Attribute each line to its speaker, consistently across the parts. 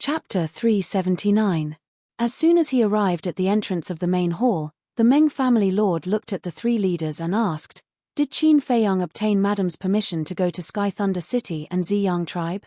Speaker 1: Chapter 379. As soon as he arrived at the entrance of the main hall, the Meng family lord looked at the three leaders and asked, "Did Qin Feiyang obtain Madam's permission to go to Sky Thunder City and Ziyang tribe?"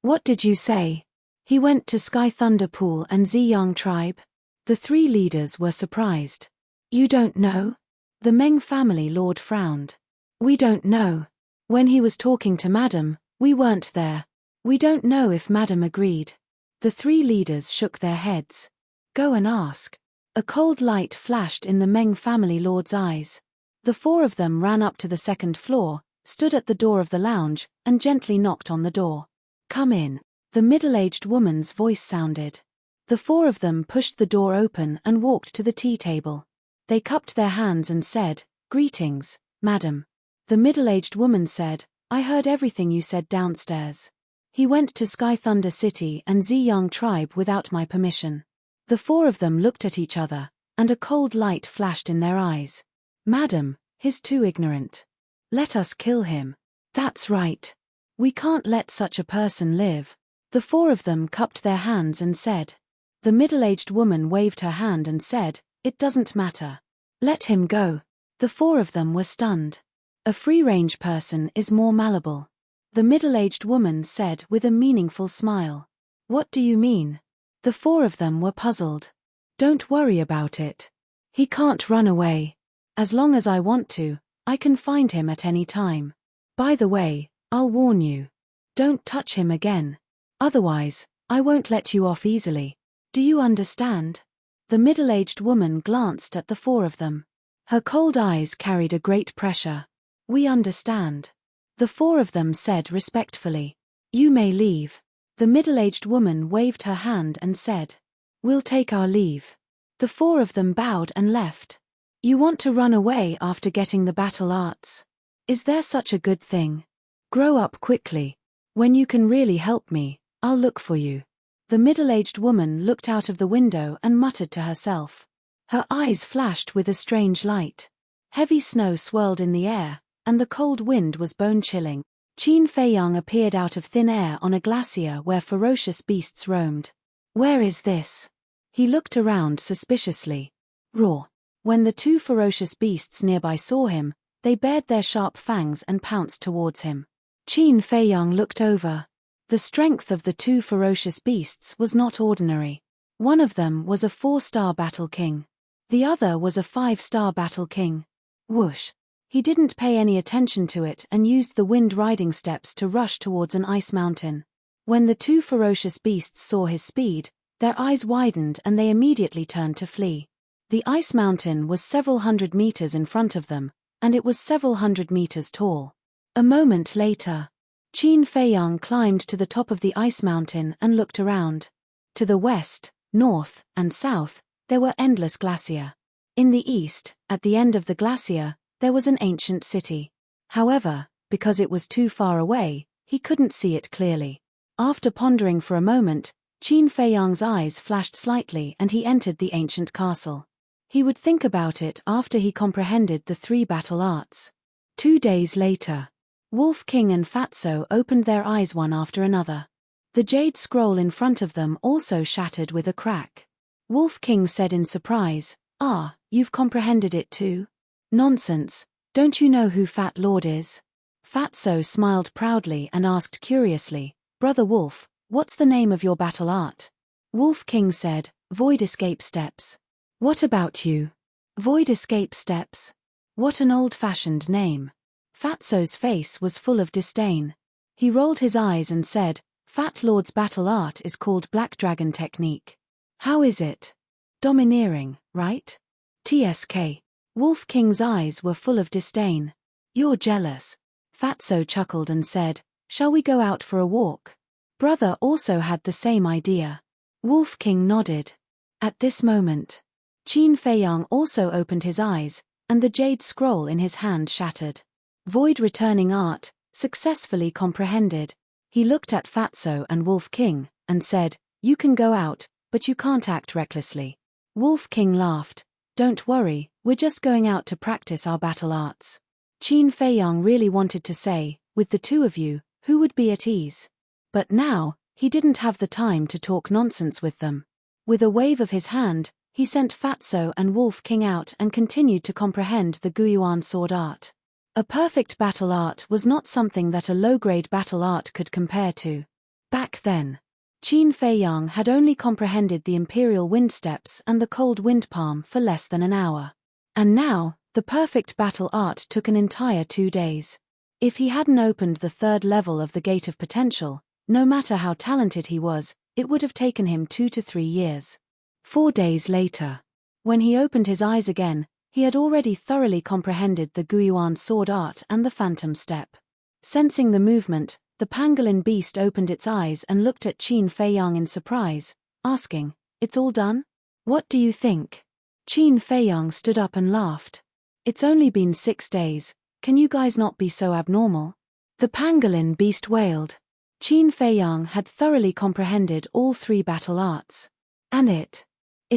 Speaker 1: What did you say? He went to Sky Thunder Pool and Ziyang tribe? The three leaders were surprised. You don't know? The Meng family lord frowned. We don't know. When he was talking to Madam, we weren't there. We don't know if Madam agreed. The three leaders shook their heads. Go and ask. A cold light flashed in the Meng family lord's eyes. The four of them ran up to the second floor, stood at the door of the lounge, and gently knocked on the door. Come in. The middle-aged woman's voice sounded. The four of them pushed the door open and walked to the tea table. They cupped their hands and said, "Greetings, Madam." The middle-aged woman said, "I heard everything you said downstairs. He went to Sky Thunder City and Ziyang tribe without my permission." The four of them looked at each other, and a cold light flashed in their eyes. "Madam, he's too ignorant. Let us kill him." That's right. We can't let such a person live. The four of them cupped their hands and said. The middle-aged woman waved her hand and said, "It doesn't matter. Let him go." The four of them were stunned. A free-range person is more malleable. The middle-aged woman said with a meaningful smile. What do you mean? The four of them were puzzled. Don't worry about it. He can't run away. As long as I want to, I can find him at any time. By the way, I'll warn you. Don't touch him again. Otherwise, I won't let you off easily. Do you understand? The middle-aged woman glanced at the four of them. Her cold eyes carried a great pressure. We understand. The four of them said respectfully. You may leave. The middle-aged woman waved her hand and said, "We'll take our leave." The four of them bowed and left. You want to run away after getting the battle arts? Is there such a good thing? Grow up quickly. When you can really help me, I'll look for you. The middle-aged woman looked out of the window and muttered to herself. Her eyes flashed with a strange light. Heavy snow swirled in the air, and the cold wind was bone-chilling. Qin Feiyang appeared out of thin air on a glacier where ferocious beasts roamed. Where is this? He looked around suspiciously. Roar. When the two ferocious beasts nearby saw him, they bared their sharp fangs and pounced towards him. Qin Feiyang looked over. The strength of the two ferocious beasts was not ordinary. One of them was a 4-star battle king. The other was a 5-star battle king. Whoosh. He didn't pay any attention to it and used the wind riding steps to rush towards an ice mountain. When the two ferocious beasts saw his speed, their eyes widened and they immediately turned to flee. The ice mountain was several hundred meters in front of them, and it was several hundred meters tall. A moment later, Qin Feiyang climbed to the top of the ice mountain and looked around. To the west, north, and south, there were endless glacier. In the east, at the end of the glacier, there was an ancient city. However, because it was too far away, he couldn't see it clearly. After pondering for a moment, Qin Feiyang's eyes flashed slightly and he entered the ancient castle. He would think about it after he comprehended the 3 battle arts. 2 days later, Wolf King and Fatso opened their eyes one after another. The jade scroll in front of them also shattered with a crack. Wolf King said in surprise, "Ah, you've comprehended it too? Nonsense, don't you know who Fat Lord is?" Fatso smiled proudly and asked curiously, "Brother Wolf, what's the name of your battle art?" Wolf King said, "Void Escape Steps." "What about you?" "Void Escape Steps? What an old-fashioned name." Fatso's face was full of disdain. He rolled his eyes and said, "Fat Lord's battle art is called Black Dragon Technique. How is it? Domineering, right? TSK. Wolf King's eyes were full of disdain. "You're jealous." Fatso chuckled and said, "Shall we go out for a walk?" Brother also had the same idea. Wolf King nodded. At this moment, Qin Feiyang also opened his eyes, and the jade scroll in his hand shattered. Void returning art, successfully comprehended. He looked at Fatso and Wolf King, and said, "You can go out, but you can't act recklessly." Wolf King laughed. "Don't worry, we're just going out to practice our battle arts." Qin Feiyang really wanted to say, with the two of you, who would be at ease? But now, he didn't have the time to talk nonsense with them. With a wave of his hand, he sent Fatso and Wolf King out and continued to comprehend the Guiyuan sword art. A perfect battle art was not something that a low-grade battle art could compare to. Back then, Qin Feiyang had only comprehended the imperial wind steps and the cold wind palm for less than an hour. And now, the perfect battle art took an entire 2 days. If he hadn't opened the 3rd level of the Gate of Potential, no matter how talented he was, it would have taken him 2 to 3 years. 4 days later, when he opened his eyes again, he had already thoroughly comprehended the Guiyuan sword art and the phantom step. Sensing the movement, the pangolin beast opened its eyes and looked at Qin Feiyang in surprise, asking, "It's all done? What do you think?" Qin Feiyang stood up and laughed. "It's only been 6 days, can you guys not be so abnormal?" The pangolin beast wailed. Qin Feiyang had thoroughly comprehended all 3 battle arts. And it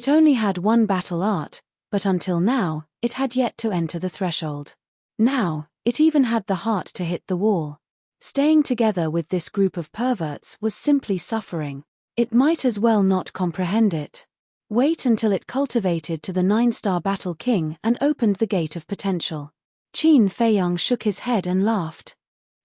Speaker 1: only had 1 battle art, but until now, it had yet to enter the threshold. Now, it even had the heart to hit the wall. Staying together with this group of perverts was simply suffering. It might as well not comprehend it. Wait until it cultivated to the 9-star battle king and opened the Gate of Potential. Qin Feiyang shook his head and laughed.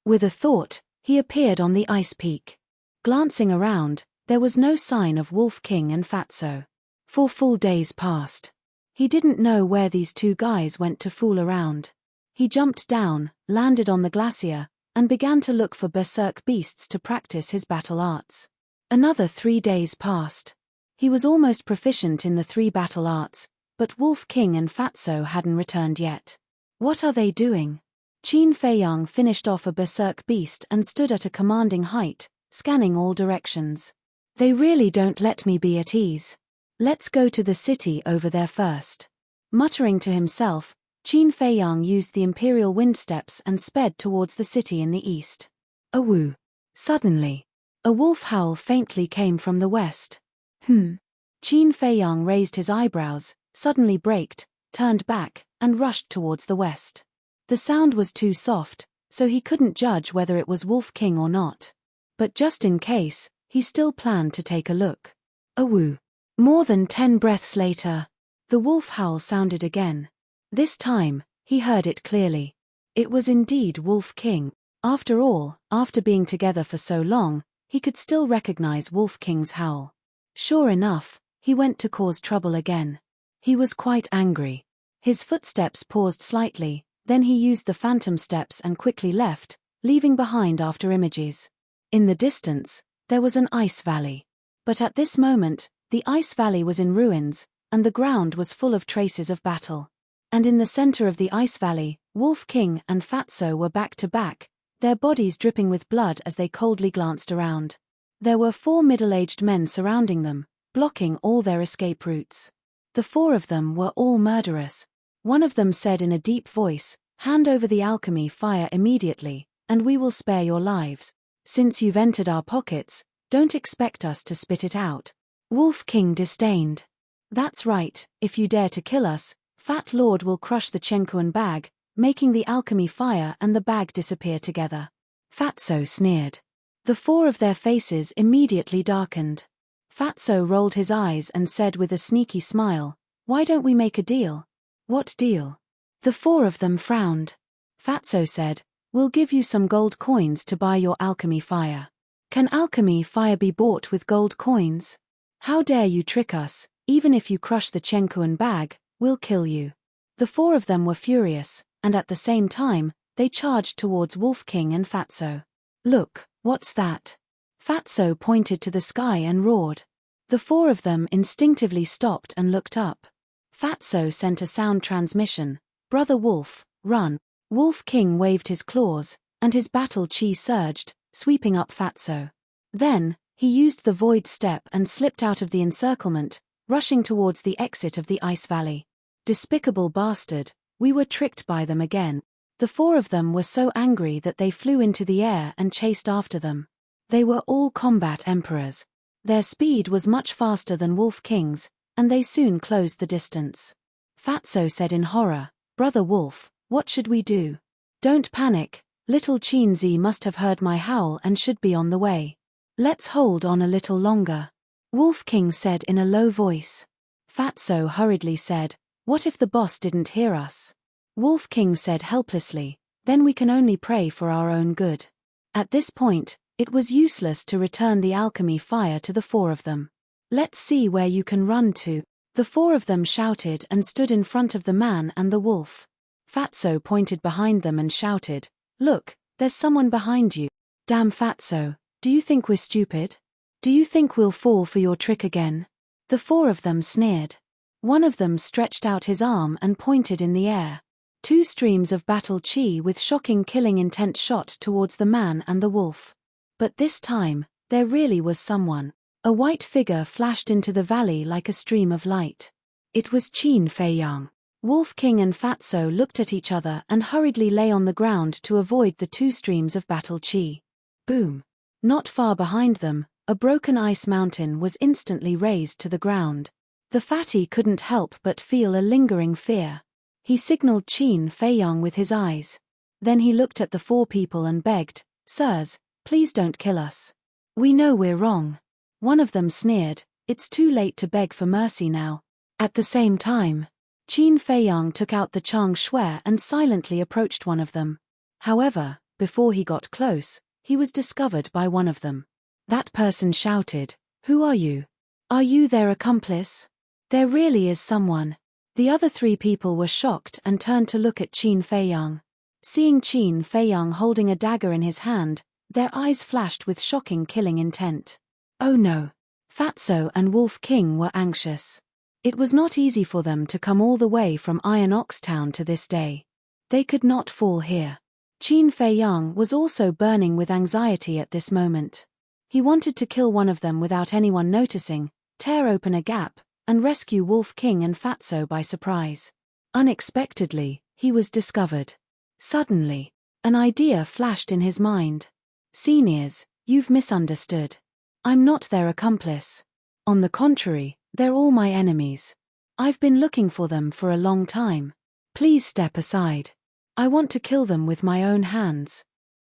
Speaker 1: With a thought, he appeared on the ice peak. Glancing around, there was no sign of Wolf King and Fatso. 4 full days passed. He didn't know where these 2 guys went to fool around. He jumped down, landed on the glacier, and began to look for berserk beasts to practice his battle arts. Another 3 days passed. He was almost proficient in the 3 battle arts, but Wolf King and Fatso hadn't returned yet. What are they doing? Qin Feiyang finished off a berserk beast and stood at a commanding height, scanning all directions. They really don't let me be at ease. Let's go to the city over there first. Muttering to himself, Qin Feiyang used the imperial wind steps and sped towards the city in the east. Awoo! Suddenly, a wolf howl faintly came from the west. Qin Feiyang raised his eyebrows, suddenly braked, turned back, and rushed towards the west. The sound was too soft, so he couldn't judge whether it was Wolf King or not. But just in case, he still planned to take a look. Awoo! More than 10 breaths later, the wolf howl sounded again. This time, he heard it clearly. It was indeed Wolf King. After all, after being together for so long, he could still recognize Wolf King's howl. Sure enough, he went to cause trouble again. He was quite angry. His footsteps paused slightly, then he used the phantom steps and quickly left, leaving behind after images. In the distance, there was an ice valley. But at this moment, the ice valley was in ruins, and the ground was full of traces of battle. And in the center of the ice valley, Wolf King and Fatso were back to back, their bodies dripping with blood as they coldly glanced around. There were 4 middle-aged men surrounding them, blocking all their escape routes. The 4 of them were all murderous. One of them said in a deep voice, "Hand over the alchemy fire immediately, and we will spare your lives. Since you've entered our pockets, don't expect us to spit it out." Wolf King disdained. "That's right, if you dare to kill us, Fat Lord will crush the Chenkuan bag, making the alchemy fire and the bag disappear together." Fatso sneered. The 4 of their faces immediately darkened. Fatso rolled his eyes and said with a sneaky smile, "Why don't we make a deal?" "What deal?" The 4 of them frowned. Fatso said, "We'll give you some gold coins to buy your alchemy fire." "Can alchemy fire be bought with gold coins? How dare you trick us? Even if you crush the Chenkuan bag, we'll kill you." The 4 of them were furious, and at the same time, they charged towards Wolf King and Fatso. "Look, what's that?" Fatso pointed to the sky and roared. The 4 of them instinctively stopped and looked up. Fatso sent a sound transmission, "Brother Wolf, run." Wolf King waved his claws, and his battle chi surged, sweeping up Fatso. Then, he used the void step and slipped out of the encirclement, rushing towards the exit of the ice valley. Despicable bastard, we were tricked by them again. The 4 of them were so angry that they flew into the air and chased after them. They were all combat emperors. Their speed was much faster than Wolf King's, and they soon closed the distance. Fatso said in horror, "Brother Wolf, what should we do?" "Don't panic, little Qinzi must have heard my howl and should be on the way." Let's hold on a little longer, Wolf King said in a low voice. Fatso hurriedly said, what if the boss didn't hear us? Wolf King said helplessly, then we can only pray for our own good. At this point, it was useless to return the alchemy fire to the four of them. Let's see where you can run to. The four of them shouted and stood in front of the man and the wolf. Fatso pointed behind them and shouted, look, there's someone behind you. Damn Fatso, do you think we're stupid? Do you think we'll fall for your trick again? The four of them sneered. One of them stretched out his arm and pointed in the air. Two streams of battle chi with shocking killing intent shot towards the man and the wolf. But this time, there really was someone. A white figure flashed into the valley like a stream of light. It was Qin Feiyang. Wolf King and Fatso looked at each other and hurriedly lay on the ground to avoid the two streams of battle chi. Boom! Not far behind them, a broken ice mountain was instantly razed to the ground. The fatty couldn't help but feel a lingering fear. He signaled Qin Feiyang with his eyes. Then he looked at the four people and begged, sirs, please don't kill us. We know we're wrong. One of them sneered, it's too late to beg for mercy now. At the same time, Qin Feiyang took out the Chang Shui and silently approached one of them. However, before he got close, he was discovered by one of them. That person shouted, who are you? Are you their accomplice? There really is someone. The other three people were shocked and turned to look at Qin Feiyang. Seeing Qin Feiyang holding a dagger in his hand, their eyes flashed with shocking killing intent. Oh no! Fatso and Wolf King were anxious. It was not easy for them to come all the way from Iron Ox Town to this day. They could not fall here. Qin Feiyang was also burning with anxiety at this moment. He wanted to kill one of them without anyone noticing, tear open a gap, and rescue Wolf King and Fatso by surprise. Unexpectedly, he was discovered. Suddenly, an idea flashed in his mind. Seniors, you've misunderstood. I'm not their accomplice. On the contrary, they're all my enemies. I've been looking for them for a long time. Please step aside. I want to kill them with my own hands.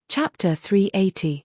Speaker 1: Chapter 380.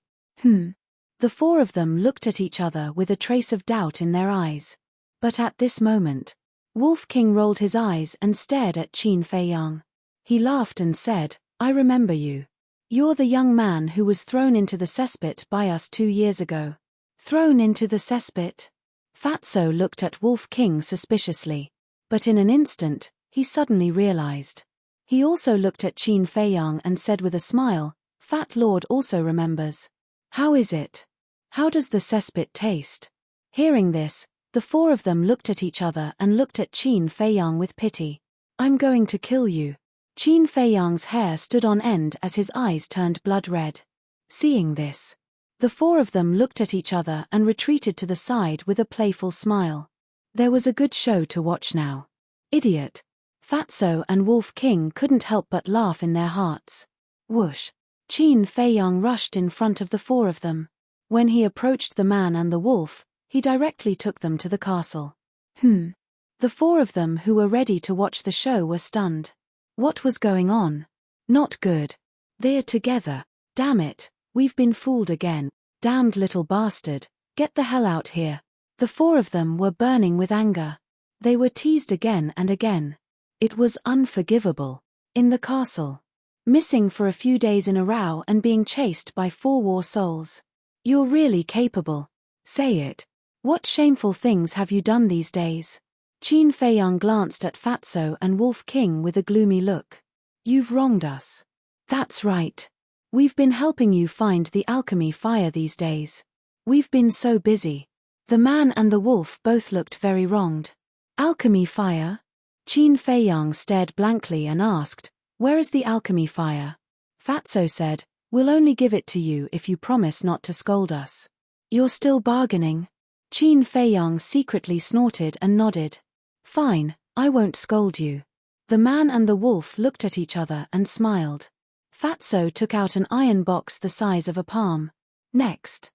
Speaker 1: The four of them looked at each other with a trace of doubt in their eyes. But at this moment, Wolf King rolled his eyes and stared at Qin Feiyang. He laughed and said, I remember you. You're the young man who was thrown into the cesspit by us 2 years ago. Thrown into the cesspit? Fatso looked at Wolf King suspiciously. But in an instant, he suddenly realized. He also looked at Qin Feiyang and said with a smile, Fat Lord also remembers. How is it? How does the cesspit taste? Hearing this, the four of them looked at each other and looked at Qin Feiyang with pity. I'm going to kill you. Qin Feiyang's hair stood on end as his eyes turned blood red. Seeing this, the four of them looked at each other and retreated to the side with a playful smile. There was a good show to watch now. Idiot. Fatso and Wolf King couldn't help but laugh in their hearts. Whoosh. Qin Feiyang rushed in front of the four of them. When he approached the man and the wolf, he directly took them to the castle. The four of them who were ready to watch the show were stunned. What was going on? Not good. They're together. Damn it, we've been fooled again. Damned little bastard, get the hell out here. The four of them were burning with anger. They were teased again and again. It was unforgivable. In the castle. Missing for a few days in a row and being chased by 4 war souls. You're really capable. Say it. What shameful things have you done these days? Qin Feiyang glanced at Fatso and Wolf King with a gloomy look. You've wronged us. That's right. We've been helping you find the alchemy fire these days. We've been so busy. The man and the wolf both looked very wronged. Alchemy fire? Qin Feiyang stared blankly and asked, where is the alchemy fire? Fatso said, we'll only give it to you if you promise not to scold us. You're still bargaining? Qin Feiyang secretly snorted and nodded. Fine, I won't scold you. The man and the wolf looked at each other and smiled. Fatso took out an iron box the size of a palm. Next.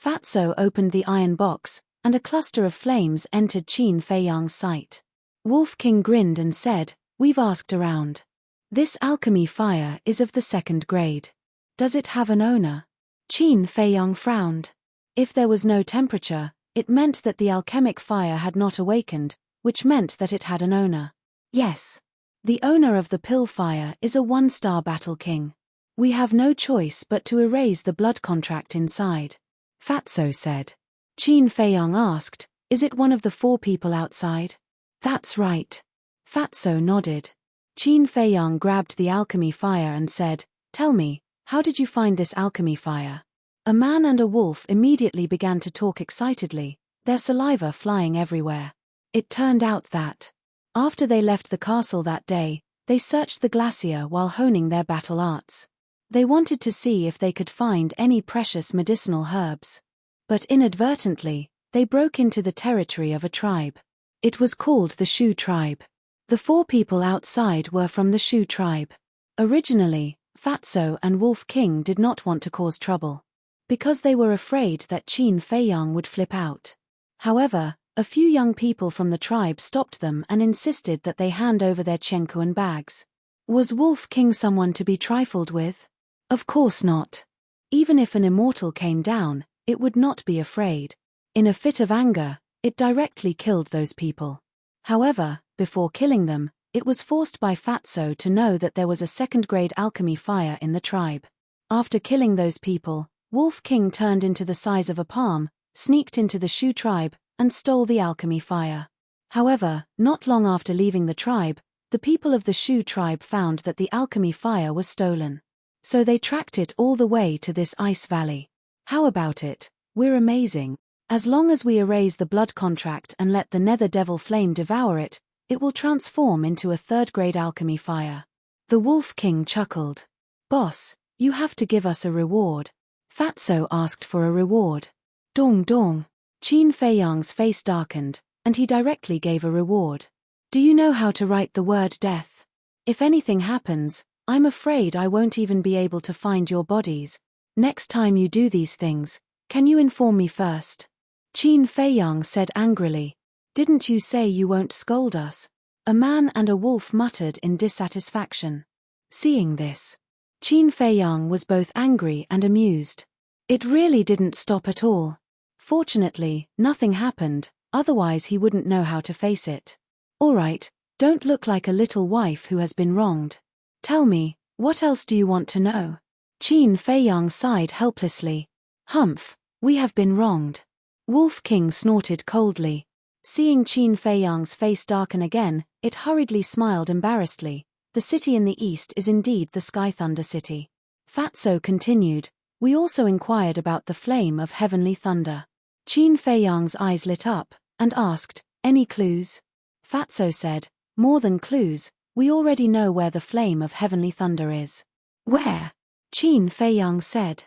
Speaker 1: Fatso opened the iron box, and a cluster of flames entered Qin Feiyang's sight. Wolf King grinned and said, we've asked around. This alchemy fire is of the 2nd grade. Does it have an owner? Qin Feiyang frowned. If there was no temperature, it meant that the alchemic fire had not awakened, which meant that it had an owner. Yes. The owner of the pill fire is a 1-star battle king. We have no choice but to erase the blood contract inside. Fatso said. Qin Feiyang asked, is it one of the 4 people outside? That's right. Fatso nodded. Qin Feiyang grabbed the alchemy fire and said, tell me, how did you find this alchemy fire? A man and a wolf immediately began to talk excitedly, their saliva flying everywhere. It turned out that, after they left the castle that day, they searched the glacier while honing their battle arts. They wanted to see if they could find any precious medicinal herbs. But inadvertently, they broke into the territory of a tribe. It was called the Shu tribe. The 4 people outside were from the Shu tribe. Originally, Fatso and Wolf King did not want to cause trouble, because they were afraid that Qin Feiyang would flip out. However, a few young people from the tribe stopped them and insisted that they hand over their chenkuan bags. Was Wolf King someone to be trifled with? Of course not. Even if an immortal came down, it would not be afraid. In a fit of anger, it directly killed those people. However, before killing them, it was forced by Fatso to know that there was a 2nd-grade alchemy fire in the tribe. After killing those people, Wolf King turned into the size of a palm, sneaked into the Shu tribe, and stole the alchemy fire. However, not long after leaving the tribe, the people of the Shu tribe found that the alchemy fire was stolen. So they tracked it all the way to this ice valley. How about it? We're amazing. As long as we erase the blood contract and let the nether devil flame devour it, it will transform into a 3rd-grade alchemy fire. The Wolf King chuckled. Boss, you have to give us a reward. Fatso asked for a reward. Dong dong. Qin Feiyang's face darkened, and he directly gave a reward. Do you know how to write the word death? If anything happens, I'm afraid I won't even be able to find your bodies. Next time you do these things, can you inform me first? Qin Feiyang said angrily. Didn't you say you won't scold us? A man and a wolf muttered in dissatisfaction. Seeing this, Qin Feiyang was both angry and amused. It really didn't stop at all. Fortunately, nothing happened, otherwise he wouldn't know how to face it. Alright, don't look like a little wife who has been wronged. Tell me, what else do you want to know? Qin Feiyang sighed helplessly. Humph, we have been wronged. Wolf King snorted coldly. Seeing Qin Feiyang's face darken again, it hurriedly smiled embarrassedly. The city in the east is indeed the Sky Thunder City. Fatso continued. We also inquired about the flame of heavenly thunder. Qin Feiyang's eyes lit up, and asked, any clues? Fatso said, more than clues, we already know where the flame of heavenly thunder is. Where? Qin Feiyang said.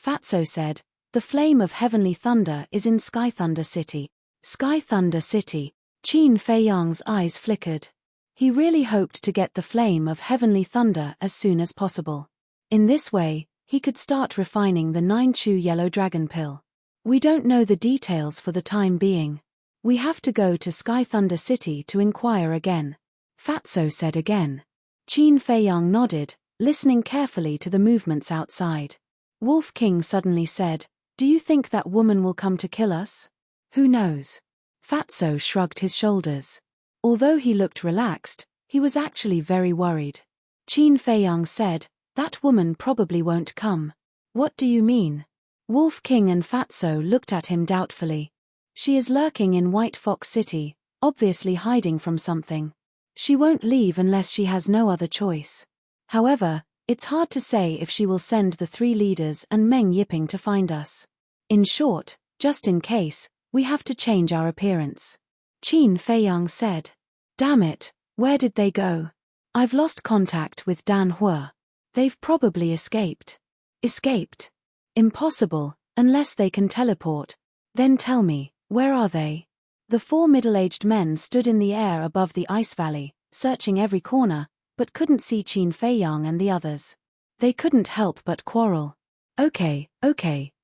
Speaker 1: Fatso said, the flame of heavenly thunder is in Sky Thunder City. Sky Thunder City. Qin Feiyang's eyes flickered. He really hoped to get the flame of heavenly thunder as soon as possible. In this way, he could start refining the 9-chew yellow dragon pill. We don't know the details for the time being. We have to go to Sky Thunder City to inquire again. Fatso said again. Qin Feiyang nodded, listening carefully to the movements outside. Wolf King suddenly said, do you think that woman will come to kill us? Who knows? Fatso shrugged his shoulders. Although he looked relaxed, he was actually very worried. Qin Feiyang said, that woman probably won't come. What do you mean? Wolf King and Fatso looked at him doubtfully. She is lurking in White Fox City, obviously hiding from something. She won't leave unless she has no other choice. However, it's hard to say if she will send the 3 leaders and Meng Yiping to find us. In short, just in case, we have to change our appearance. Qin Feiyang said. Damn it, where did they go? I've lost contact with Dan Hua. They've probably escaped. Escaped? Impossible, unless they can teleport. Then tell me, where are they? The 4 middle-aged men stood in the air above the ice valley, searching every corner, but couldn't see Qin Feiyang and the others. They couldn't help but quarrel. Okay,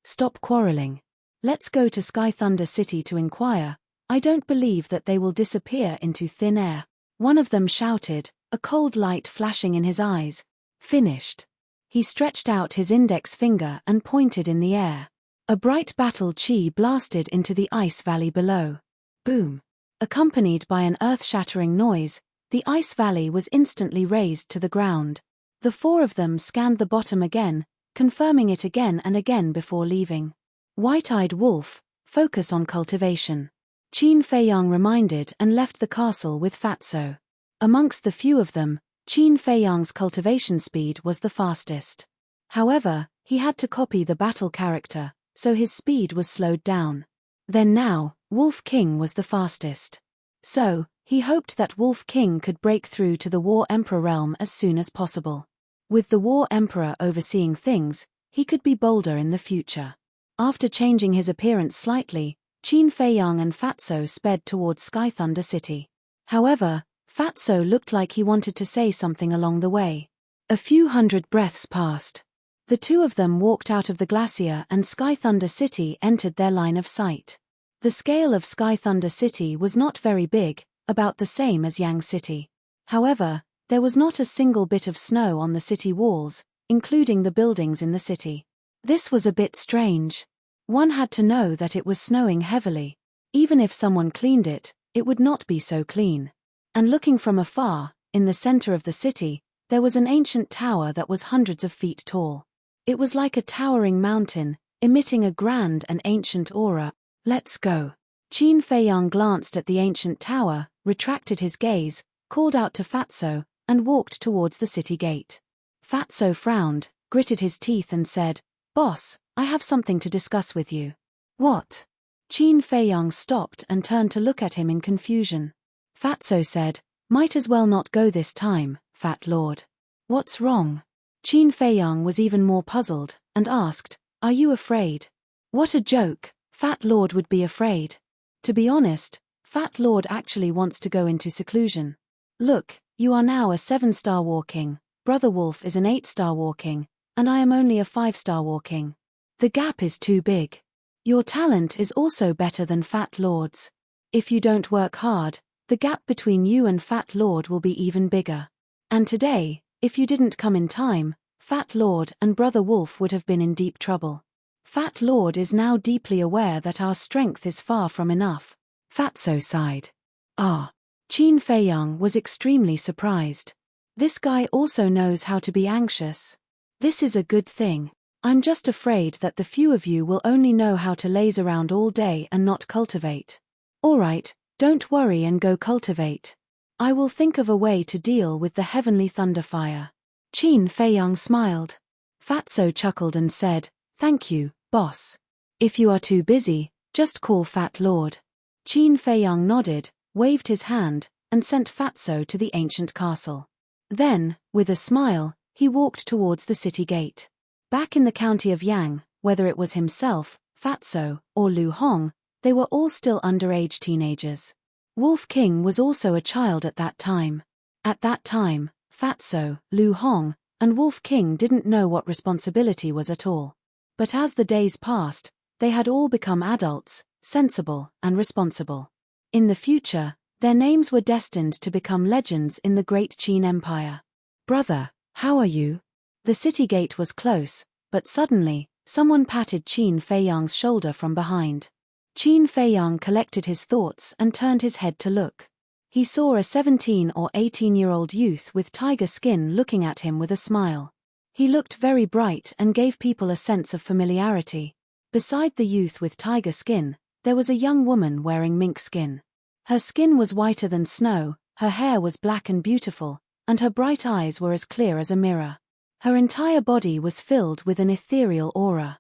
Speaker 1: stop quarreling. Let's go to Sky Thunder City to inquire. I don't believe that they will disappear into thin air. One of them shouted, a cold light flashing in his eyes. Finished. He stretched out his index finger and pointed in the air. A bright battle chi blasted into the ice valley below. Boom! Accompanied by an earth-shattering noise, the ice valley was instantly razed to the ground. The four of them scanned the bottom again, confirming it again and again before leaving. White-eyed wolf, focus on cultivation. Qin Feiyang reminded and left the castle with Fatso. Amongst the few of them, Qin Feiyang's cultivation speed was the fastest. However, he had to copy the battle character, so his speed was slowed down. Then now, Wolf King was the fastest. So, he hoped that Wolf King could break through to the War Emperor realm as soon as possible. With the War Emperor overseeing things, he could be bolder in the future. After changing his appearance slightly, Qin Feiyang and Fatso sped towards Sky Thunder City. However, Fatso looked like he wanted to say something along the way. A few hundred breaths passed. The two of them walked out of the glacier and Sky Thunder City entered their line of sight. The scale of Sky Thunder City was not very big, about the same as Yang City. However, there was not a single bit of snow on the city walls, including the buildings in the city. This was a bit strange. One had to know that it was snowing heavily. Even if someone cleaned it, it would not be so clean. And looking from afar, in the center of the city, there was an ancient tower that was hundreds of feet tall. It was like a towering mountain, emitting a grand and ancient aura. Let's go. Qin Feiyang glanced at the ancient tower, retracted his gaze, called out to Fatso, and walked towards the city gate. Fatso frowned, gritted his teeth and said, "Boss, I have something to discuss with you." "What?" Qin Feiyang stopped and turned to look at him in confusion. Fatso said, "Might as well not go this time, Fat Lord." "What's wrong?" Qin Feiyang was even more puzzled, and asked, "Are you afraid?" What a joke, Fat Lord would be afraid. To be honest, Fat Lord actually wants to go into seclusion. "Look, you are now a 7-star walking, Brother Wolf is an 8-star walking, and I am only a 5-star walking. The gap is too big. Your talent is also better than Fat Lord's. If you don't work hard, the gap between you and Fat Lord will be even bigger. And today, if you didn't come in time, Fat Lord and Brother Wolf would have been in deep trouble. Fat Lord is now deeply aware that our strength is far from enough." Fatso sighed. "Ah." Qin Feiyang was extremely surprised. This guy also knows how to be anxious. "This is a good thing. I'm just afraid that the few of you will only know how to laze around all day and not cultivate. Alright, don't worry and go cultivate. I will think of a way to deal with the heavenly thunderfire." Qin Feiyang smiled. Fatso chuckled and said, "Thank you, boss. If you are too busy, just call Fat Lord." Qin Feiyang nodded, waved his hand, and sent Fatso to the ancient castle. Then, with a smile, he walked towards the city gate. Back in the county of Yang, whether it was himself, Fatso, or Lu Hong, they were all still underage teenagers. Wolf King was also a child at that time. At that time, Fatso, Lu Hong, and Wolf King didn't know what responsibility was at all. But as the days passed, they had all become adults, sensible, and responsible. In the future, their names were destined to become legends in the Great Qin Empire. "Brother, how are you?" The city gate was close, but suddenly, someone patted Qin Feiyang's shoulder from behind. Qin Feiyang collected his thoughts and turned his head to look. He saw a 17 or 18-year-old youth with tiger skin looking at him with a smile. He looked very bright and gave people a sense of familiarity. Beside the youth with tiger skin, there was a young woman wearing mink skin. Her skin was whiter than snow, her hair was black and beautiful, and her bright eyes were as clear as a mirror. Her entire body was filled with an ethereal aura.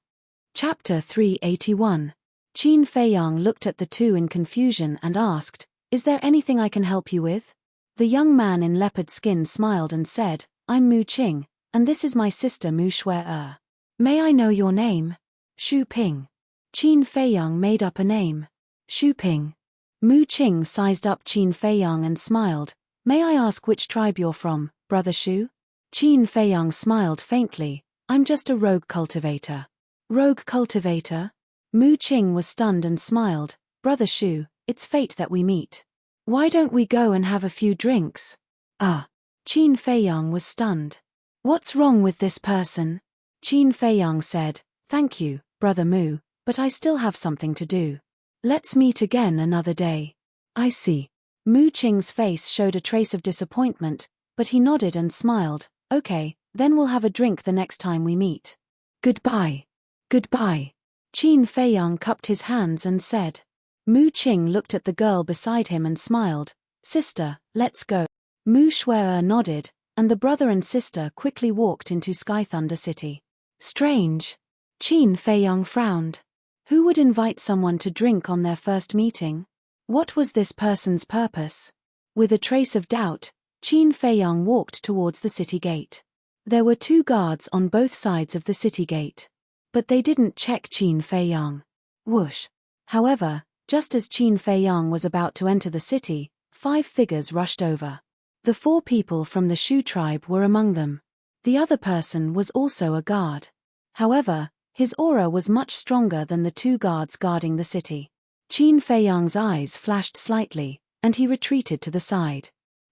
Speaker 1: Chapter 381. Qin Feiyang looked at the two in confusion and asked, "Is there anything I can help you with?" The young man in leopard skin smiled and said, "I'm Mu Qing, and this is my sister Mu Shui. May I know your name?" "Shu Ping." Qin Feiyang made up a name. "Shu Ping." Mu Qing sized up Qin Feiyang and smiled. "May I ask which tribe you're from, Brother Shu?" Qin Feiyang smiled faintly. "I'm just a rogue cultivator." "Rogue cultivator?" Mu Qing was stunned and smiled. "Brother Shu, it's fate that we meet. Why don't we go and have a few drinks?" "Ah." Qin Feiyang was stunned. "What's wrong with this person?" Qin Feiyang said, "Thank you, Brother Mu, but I still have something to do. Let's meet again another day. I see. Mu Qing's face showed a trace of disappointment, but he nodded and smiled. Okay, then we'll have a drink the next time we meet. Goodbye. Goodbye. Qin Feiyang cupped his hands and said. Mu Qing looked at the girl beside him and smiled. Sister, let's go. Mu Shuer nodded, and the brother and sister quickly walked into Sky Thunder City. Strange. Qin Feiyang frowned. Who would invite someone to drink on their first meeting? What was this person's purpose? With a trace of doubt, Qin Feiyang walked towards the city gate. There were 2 guards on both sides of the city gate. But they didn't check Qin Feiyang. Whoosh. However, just as Qin Feiyang was about to enter the city, 5 figures rushed over. The 4 people from the Shu tribe were among them. The other person was also a guard. However, his aura was much stronger than the 2 guards guarding the city. Qin Feiyang's eyes flashed slightly, and he retreated to the side.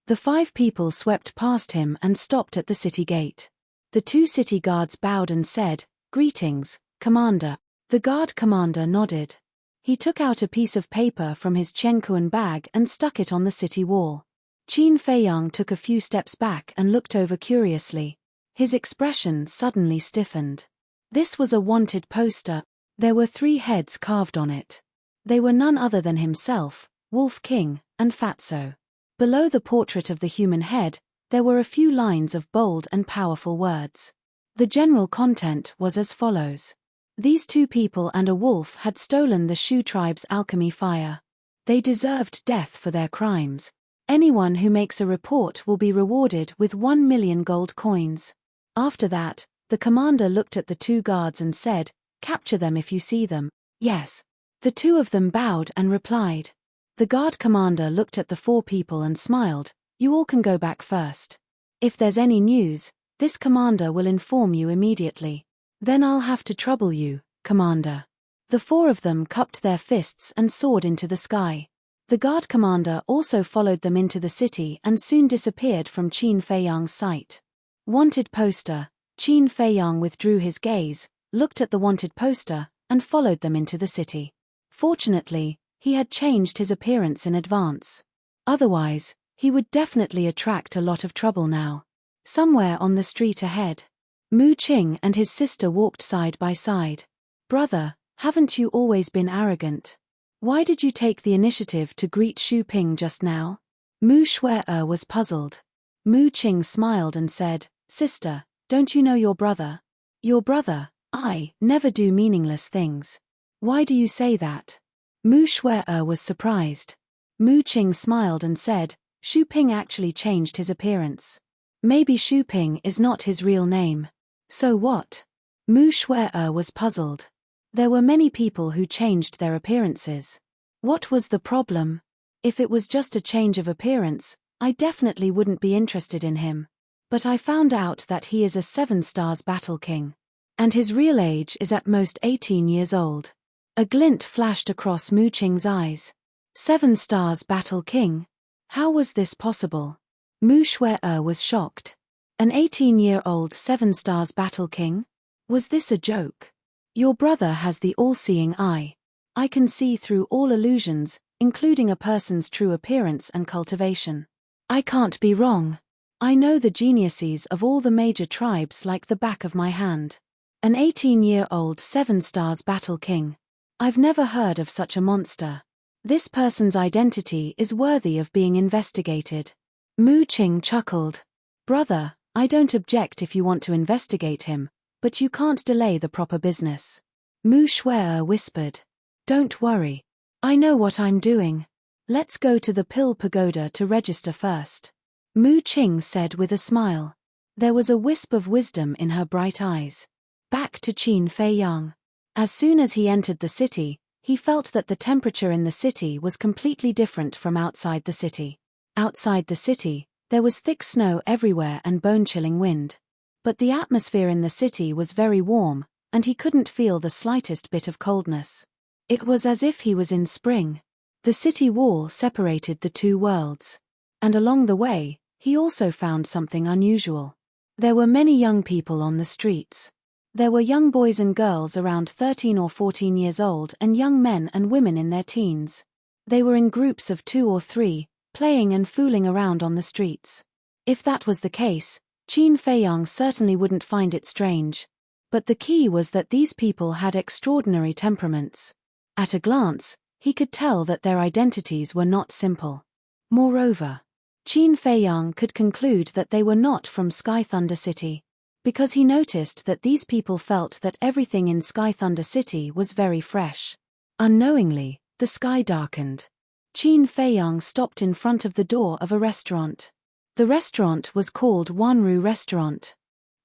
Speaker 1: The 5 people swept past him and stopped at the city gate. The 2 city guards bowed and said, "Greetings, Commander." The guard commander nodded. He took out a piece of paper from his Chenkuan bag and stuck it on the city wall. Qin Feiyang took a few steps back and looked over curiously. His expression suddenly stiffened. This was a wanted poster. There were 3 heads carved on it. They were none other than himself, Wolf King, and Fatso. Below the portrait of the human head, there were a few lines of bold and powerful words. The general content was as follows. These 2 people and a wolf had stolen the Shu tribe's alchemy fire. They deserved death for their crimes. Anyone who makes a report will be rewarded with 1 million gold coins. After that, the commander looked at the 2 guards and said, "Capture them if you see them." Yes. The 2 of them bowed and replied. The guard commander looked at the 4 people and smiled. "You all can go back first. If there's any news, this commander will inform you immediately. Then I'll have to trouble you, Commander." The 4 of them cupped their fists and soared into the sky. The guard commander also followed them into the city and soon disappeared from Qin Feiyang's sight. Wanted poster. Qin Feiyang withdrew his gaze, looked at the wanted poster, and followed them into the city. Fortunately, he had changed his appearance in advance. Otherwise, he would definitely attract a lot of trouble now. Somewhere on the street ahead, Mu Qing and his sister walked side by side. "Brother, haven't you always been arrogant? Why did you take the initiative to greet Xu Ping just now?" Mu Shuer was puzzled. Mu Qing smiled and said, "Sister, don't you know your brother?" "Your brother? I never do meaningless things. Why do you say that?" Mu Shuer was surprised. Mu Qing smiled and said, "Xu Ping actually changed his appearance. Maybe Xu Ping is not his real name." "So what?" Mu Shuer was puzzled. There were many people who changed their appearances. What was the problem? If it was just a change of appearance, I definitely wouldn't be interested in him. But I found out that he is a 7 stars battle king. And his real age is at most 18 years old. A glint flashed across Mu Qing's eyes. 7 stars battle king? How was this possible? Mu Shuer was shocked. An 18-year-old 7 stars battle king? Was this a joke? Your brother has the all-seeing eye. I can see through all illusions, including a person's true appearance and cultivation. I can't be wrong. I know the geniuses of all the major tribes like the back of my hand. An 18-year-old 7 stars battle king. I've never heard of such a monster. This person's identity is worthy of being investigated. Mu Qing chuckled. Brother, I don't object if you want to investigate him, but you can't delay the proper business. Mu Shuer whispered. Don't worry. I know what I'm doing. Let's go to the Pill Pagoda to register first. Mu Qing said with a smile. There was a wisp of wisdom in her bright eyes. Back to Qin Feiyang. As soon as he entered the city, he felt that the temperature in the city was completely different from outside the city. Outside the city, there was thick snow everywhere and bone-chilling wind. But the atmosphere in the city was very warm, and he couldn't feel the slightest bit of coldness. It was as if he was in spring. The city wall separated the 2 worlds. And along the way, he also found something unusual. There were many young people on the streets. There were young boys and girls around 13 or 14 years old and young men and women in their teens. They were in groups of 2 or 3, playing and fooling around on the streets. If that was the case, Qin Feiyang certainly wouldn't find it strange. But the key was that these people had extraordinary temperaments. At a glance, he could tell that their identities were not simple. Moreover, Qin Feiyang could conclude that they were not from Sky Thunder City, because he noticed that these people felt that everything in Sky Thunder City was very fresh. Unknowingly, the sky darkened. Qin Feiyang stopped in front of the door of a restaurant. The restaurant was called Wanru Restaurant.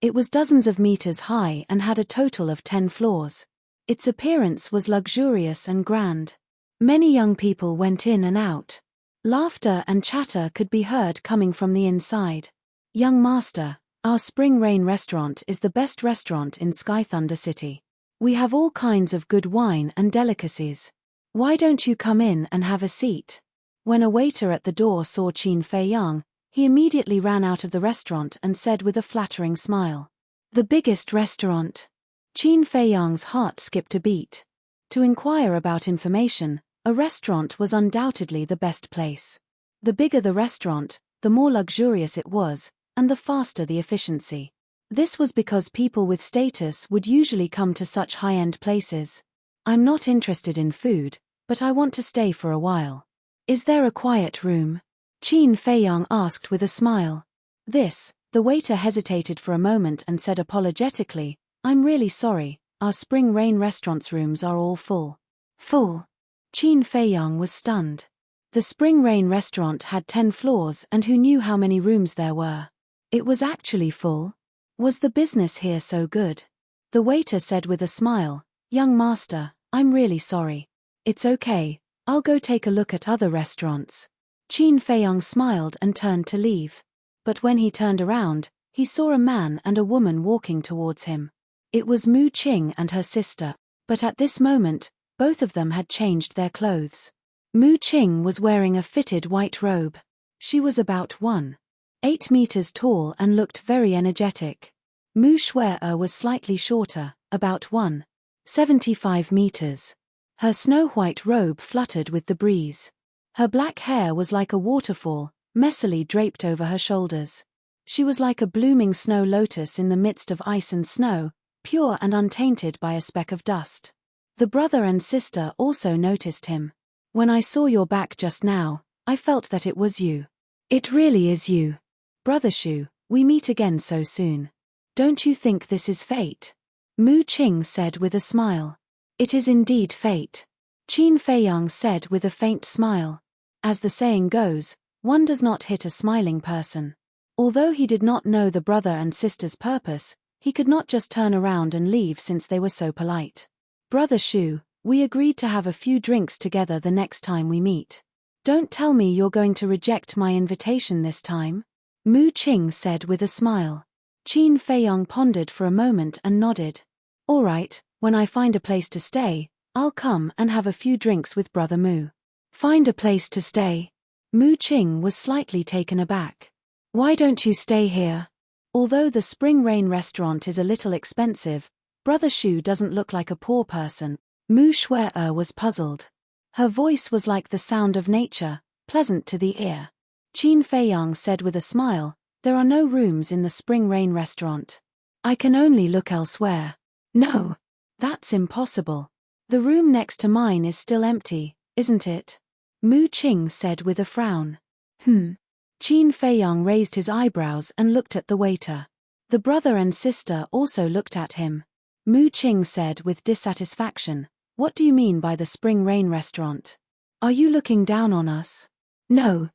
Speaker 1: It was dozens of meters high and had a total of 10 floors. Its appearance was luxurious and grand. Many young people went in and out. Laughter and chatter could be heard coming from the inside. "Young master, our Spring Rain restaurant is the best restaurant in Sky Thunder City. We have all kinds of good wine and delicacies. Why don't you come in and have a seat?" When a waiter at the door saw Qin Feiyang, he immediately ran out of the restaurant and said with a flattering smile, "The biggest restaurant." Qin Feiyang's heart skipped a beat. To inquire about information, a restaurant was undoubtedly the best place. The bigger the restaurant, the more luxurious it was, and the faster the efficiency. This was because people with status would usually come to such high-end places. "I'm not interested in food, but I want to stay for a while. Is there a quiet room?" Qin Feiyang asked with a smile. The waiter hesitated for a moment and said apologetically, "I'm really sorry, our Spring Rain restaurant's rooms are all full." Full? Qin Feiyang was stunned. The Spring Rain restaurant had 10 floors, and who knew how many rooms there were? It was actually full. Was the business here so good? The waiter said with a smile, "Young master, I'm really sorry. It's okay, I'll go take a look at other restaurants." Qin Feiyang smiled and turned to leave. But when he turned around, he saw a man and a woman walking towards him. It was Mu Qing and her sister, but at this moment, both of them had changed their clothes. Mu Qing was wearing a fitted white robe. She was about 1.8 meters tall and looked very energetic. Mu Xue'er was slightly shorter, about 1.75 meters. Her snow-white robe fluttered with the breeze. Her black hair was like a waterfall, messily draped over her shoulders. She was like a blooming snow lotus in the midst of ice and snow, pure and untainted by a speck of dust. The brother and sister also noticed him. "When I saw your back just now, I felt that it was you." "It really is you. Brother Shu, we meet again so soon. Don't you think this is fate?" Mu Qing said with a smile. "It is indeed fate," Qin Feiyang said with a faint smile. As the saying goes, one does not hit a smiling person. Although he did not know the brother and sister's purpose, he could not just turn around and leave since they were so polite. "Brother Shu, we agreed to have a few drinks together the next time we meet. Don't tell me you're going to reject my invitation this time?" Mu Qing said with a smile. Qin Feiyang pondered for a moment and nodded. "All right, when I find a place to stay, I'll come and have a few drinks with Brother Mu." "Find a place to stay?" Mu Qing was slightly taken aback. "Why don't you stay here?" Although the Spring Rain restaurant is a little expensive, Brother Shu doesn't look like a poor person. Mu Xue'er was puzzled. Her voice was like the sound of nature, pleasant to the ear. Qin Feiyang said with a smile, "There are no rooms in the Spring Rain restaurant. I can only look elsewhere." "No. That's impossible. The room next to mine is still empty, isn't it?" Mu Qing said with a frown. Qin Feiyang raised his eyebrows and looked at the waiter. The brother and sister also looked at him. Mu Qing said with dissatisfaction, "What do you mean by the Spring Rain restaurant? Are you looking down on us?" No.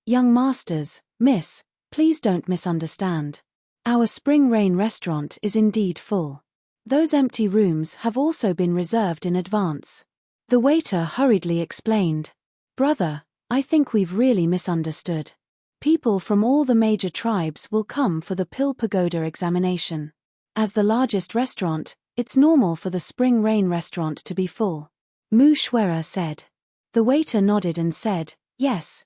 Speaker 1: Young masters, miss, please don't misunderstand. Our Spring Rain restaurant is indeed full. Those empty rooms have also been reserved in advance." The waiter hurriedly explained. "Brother, I think we've really misunderstood. People from all the major tribes will come for the Pill Pagoda examination. As the largest restaurant, it's normal for the Spring Rain restaurant to be full." Mu Xue'er said. The waiter nodded and said, Yes.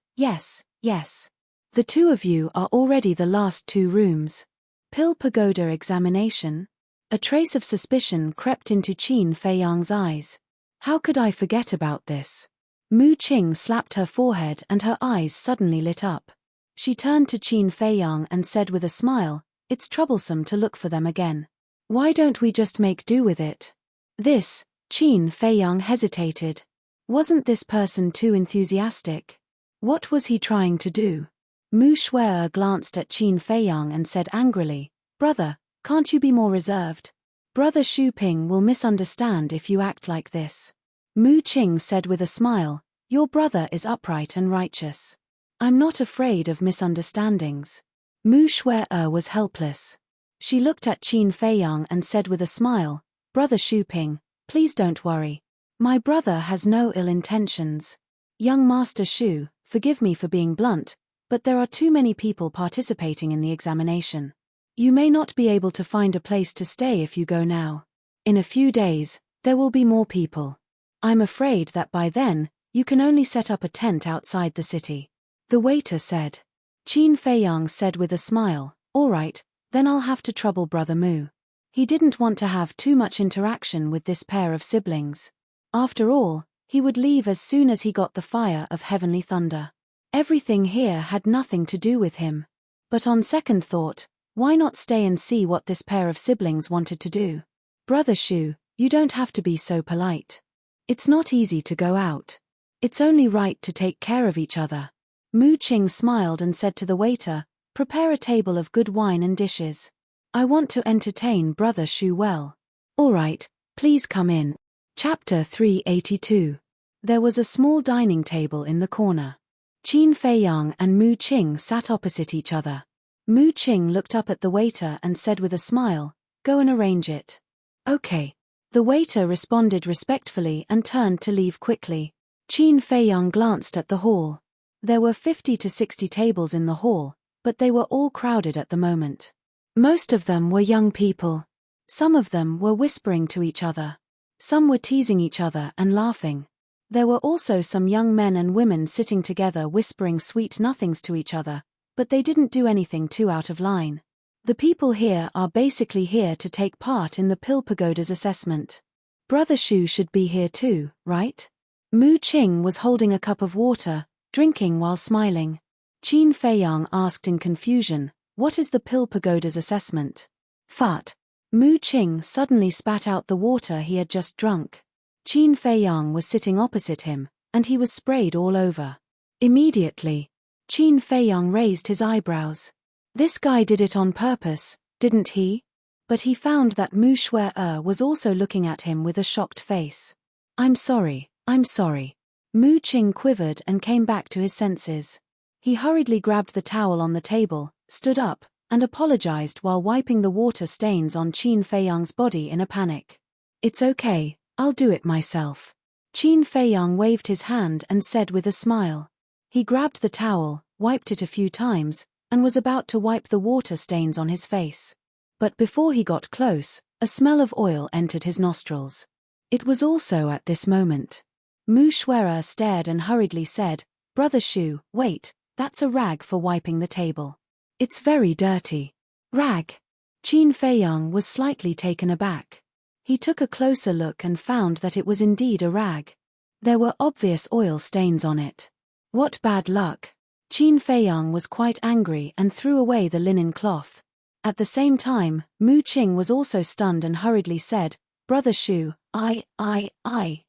Speaker 1: The two of you are already the last 2 rooms. Pill Pagoda examination? A trace of suspicion crept into Qin Feiyang's eyes. How could I forget about this? Mu Qing slapped her forehead and her eyes suddenly lit up. She turned to Qin Feiyang and said with a smile, "It's troublesome to look for them again. Why don't we just make do with it?" Qin Feiyang hesitated. Wasn't this person too enthusiastic? What was he trying to do? Mu Shuer glanced at Qin Feiyang and said angrily, "Brother, can't you be more reserved? Brother Shu Ping will misunderstand if you act like this." Mu Qing said with a smile, "Your brother is upright and righteous. I'm not afraid of misunderstandings." Mu Shuer was helpless. She looked at Qin Feiyang and said with a smile, "Brother Shu Ping, please don't worry. My brother has no ill intentions. Young Master Shu, forgive me for being blunt, but there are too many people participating in the examination. You may not be able to find a place to stay if you go now. In a few days, there will be more people. I'm afraid that by then, you can only set up a tent outside the city," the waiter said. Qin Feiyang said with a smile, "All right, then I'll have to trouble Brother Mu." He didn't want to have too much interaction with this pair of siblings. After all, he would leave as soon as he got the fire of heavenly thunder. Everything here had nothing to do with him. But on second thought, why not stay and see what this pair of siblings wanted to do? "Brother Shu, you don't have to be so polite. It's not easy to go out. It's only right to take care of each other." Mu Qing smiled and said to the waiter, "Prepare a table of good wine and dishes. I want to entertain Brother Shu well." "All right, please come in." Chapter 382. There was a small dining table in the corner. Qin Feiyang and Mu Qing sat opposite each other. Mu Qing looked up at the waiter and said with a smile, "Go and arrange it." "Okay." The waiter responded respectfully and turned to leave quickly. Qin Feiyang glanced at the hall. There were 50 to 60 tables in the hall, but they were all crowded at the moment. Most of them were young people. Some of them were whispering to each other. Some were teasing each other and laughing. There were also some young men and women sitting together whispering sweet nothings to each other, but they didn't do anything too out of line. The people here are basically here to take part in the Pill Pagoda's assessment. Brother Shu should be here too, right? Mu Qing was holding a cup of water, drinking while smiling. Qin Feiyang asked in confusion, "What is the Pill Pagoda's assessment?" "Fart." Mu Qing suddenly spat out the water he had just drunk. Qin Feiyang was sitting opposite him, and he was sprayed all over. Immediately, Qin Feiyang raised his eyebrows. This guy did it on purpose, didn't he? But he found that Mu Shuer was also looking at him with a shocked face. I'm sorry. Mu Qing quivered and came back to his senses. He hurriedly grabbed the towel on the table, stood up, and apologized while wiping the water stains on Qin Feiyang's body in a panic. "It's okay, I'll do it myself." Qin Feiyang waved his hand and said with a smile. He grabbed the towel, wiped it a few times, and was about to wipe the water stains on his face. But before he got close, a smell of oil entered his nostrils. It was also at this moment. Mu Shuer stared and hurriedly said, "Brother Shu, wait, that's a rag for wiping the table. It's very dirty." "Rag?" Qin Feiyang was slightly taken aback. He took a closer look and found that it was indeed a rag. There were obvious oil stains on it. What bad luck. Qin Feiyang was quite angry and threw away the linen cloth. At the same time, Mu Qing was also stunned and hurriedly said, "Brother Shu,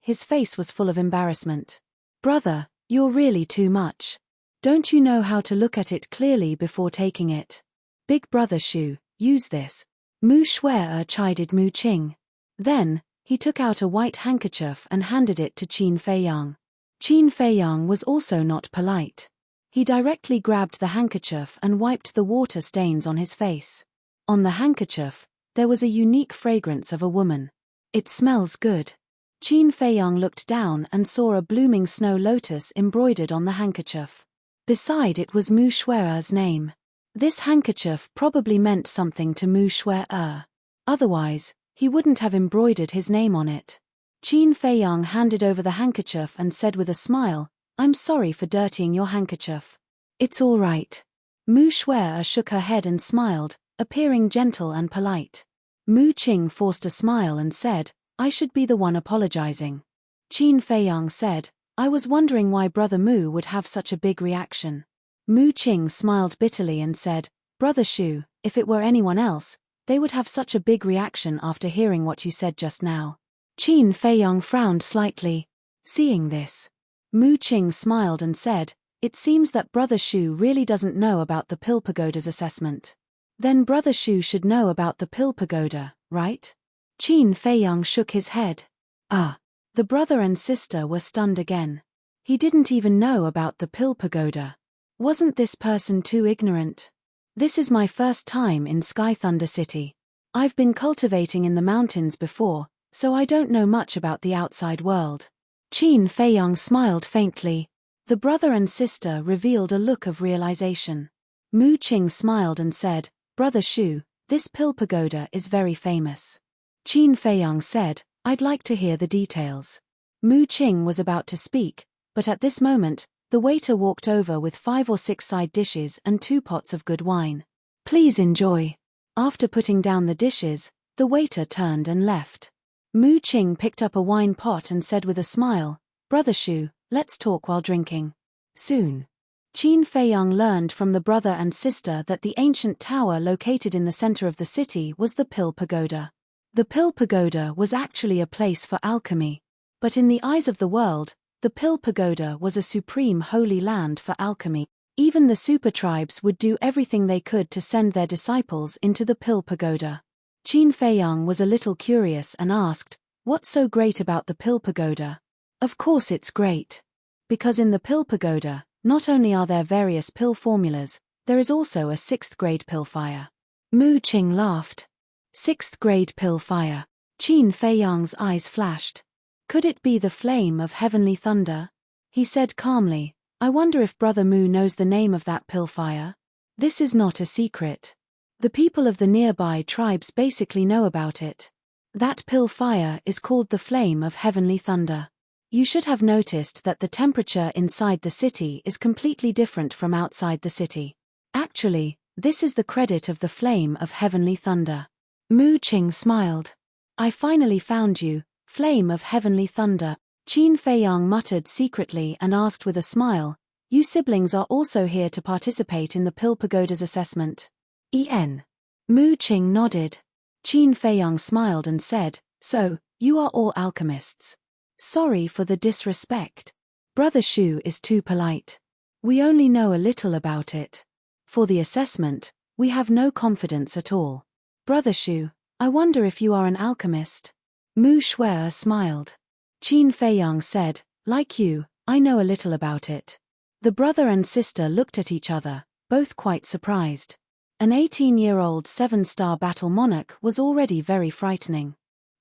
Speaker 1: His face was full of embarrassment. "Brother, you're really too much. Don't you know how to look at it clearly before taking it? Big Brother Shu, use this." Mu Shuer chided Mu Qing. Then, he took out a white handkerchief and handed it to Qin Feiyang. Qin Feiyang was also not polite. He directly grabbed the handkerchief and wiped the water stains on his face. On the handkerchief, there was a unique fragrance of a woman. "It smells good." Qin Feiyang looked down and saw a blooming snow lotus embroidered on the handkerchief. Beside it was Mu Shuer's name. This handkerchief probably meant something to Mu Shuer. Otherwise, he wouldn't have embroidered his name on it. Qin Feiyang handed over the handkerchief and said with a smile, "I'm sorry for dirtying your handkerchief." "It's all right." Mu Shuer shook her head and smiled, appearing gentle and polite. Mu Qing forced a smile and said, I should be the one apologizing. Qin Feiyang said, I was wondering why Brother Mu would have such a big reaction. Mu Qing smiled bitterly and said, Brother Shu, if it were anyone else, they would have such a big reaction after hearing what you said just now. Qin Feiyang frowned slightly. Seeing this, Mu Qing smiled and said, It seems that Brother Shu really doesn't know about the Pill Pagoda's assessment. Then Brother Shu should know about the Pill Pagoda, right? Qin Feiyang shook his head. Ah. The brother and sister were stunned again. He didn't even know about the Pill Pagoda. Wasn't this person too ignorant? This is my first time in Sky Thunder City. I've been cultivating in the mountains before, so I don't know much about the outside world. Qin Feiyang smiled faintly. The brother and sister revealed a look of realization. Mu Qing smiled and said, Brother Shu, this Pill Pagoda is very famous. Qin Feiyang said, I'd like to hear the details. Mu Qing was about to speak, but at this moment, the waiter walked over with 5 or 6 side dishes and 2 pots of good wine. Please enjoy. After putting down the dishes, the waiter turned and left. Mu Qing picked up a wine pot and said with a smile, Brother Shu, let's talk while drinking. Soon. Qin Feiyang learned from the brother and sister that the ancient tower located in the center of the city was the Pill Pagoda. The Pill Pagoda was actually a place for alchemy. But in the eyes of the world, the Pill Pagoda was a supreme holy land for alchemy. Even the super tribes would do everything they could to send their disciples into the Pill Pagoda. Qin Feiyang was a little curious and asked, What's so great about the Pill Pagoda? Of course it's great. Because in the Pill Pagoda, not only are there various pill formulas, there is also a 6th grade pill fire. Mu Qing laughed. 6th grade pill fire. Qin Feiyang's eyes flashed. Could it be the flame of heavenly thunder? He said calmly, I wonder if Brother Mu knows the name of that pill fire? This is not a secret. The people of the nearby tribes basically know about it. That pill fire is called the flame of heavenly thunder. You should have noticed that the temperature inside the city is completely different from outside the city. Actually, this is the credit of the flame of heavenly thunder. Mu Qing smiled. I finally found you, flame of heavenly thunder. Qin Feiyang muttered secretly and asked with a smile, You siblings are also here to participate in the Pill Pagoda's assessment. En. Mu Qing nodded. Qin Feiyang smiled and said, So, you are all alchemists. Sorry for the disrespect. Brother Shu is too polite. We only know a little about it. For the assessment, we have no confidence at all. Brother Shu, I wonder if you are an alchemist. Mu Shuer smiled. Qin Feiyang said, Like you, I know a little about it. The brother and sister looked at each other, both quite surprised. An 18-year-old 7-star battle monarch was already very frightening.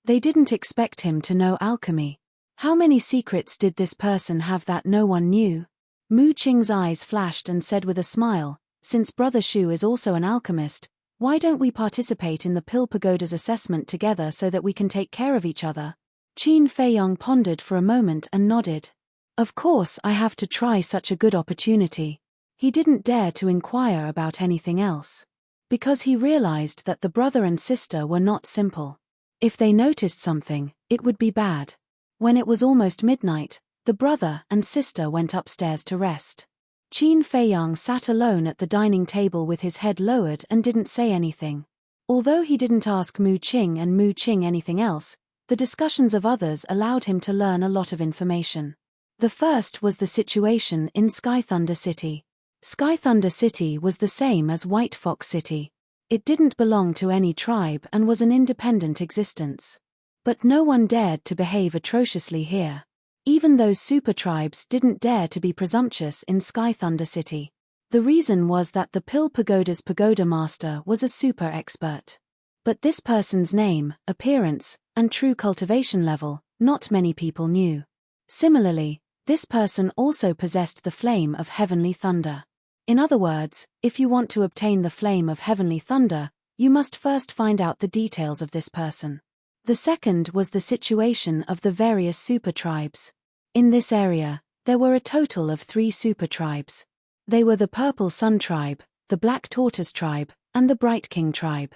Speaker 1: They didn't expect him to know alchemy. How many secrets did this person have that no one knew? Mu Qing's eyes flashed and said with a smile, Since Brother Shu is also an alchemist, why don't we participate in the Pill Pagoda's assessment together so that we can take care of each other? Qin Feiyang pondered for a moment and nodded. Of course I have to try such a good opportunity. He didn't dare to inquire about anything else. Because he realized that the brother and sister were not simple. If they noticed something, it would be bad. When it was almost midnight, the brother and sister went upstairs to rest. Qin Feiyang sat alone at the dining table with his head lowered and didn't say anything. Although he didn't ask Mu Qing and Mu Qing anything else, the discussions of others allowed him to learn a lot of information. The first was the situation in Sky Thunder City. Sky Thunder City was the same as White Fox City. It didn't belong to any tribe and was an independent existence. But no one dared to behave atrociously here. Even those super tribes didn't dare to be presumptuous in Sky Thunder City. The reason was that the Pill Pagoda's pagoda master was a super expert. But this person's name, appearance, and true cultivation level, not many people knew. Similarly, this person also possessed the flame of heavenly thunder. In other words, if you want to obtain the flame of heavenly thunder, you must first find out the details of this person. The second was the situation of the various super tribes. In this area, there were a total of 3 super tribes. They were the Purple Sun tribe, the Black Tortoise tribe, and the Bright King tribe.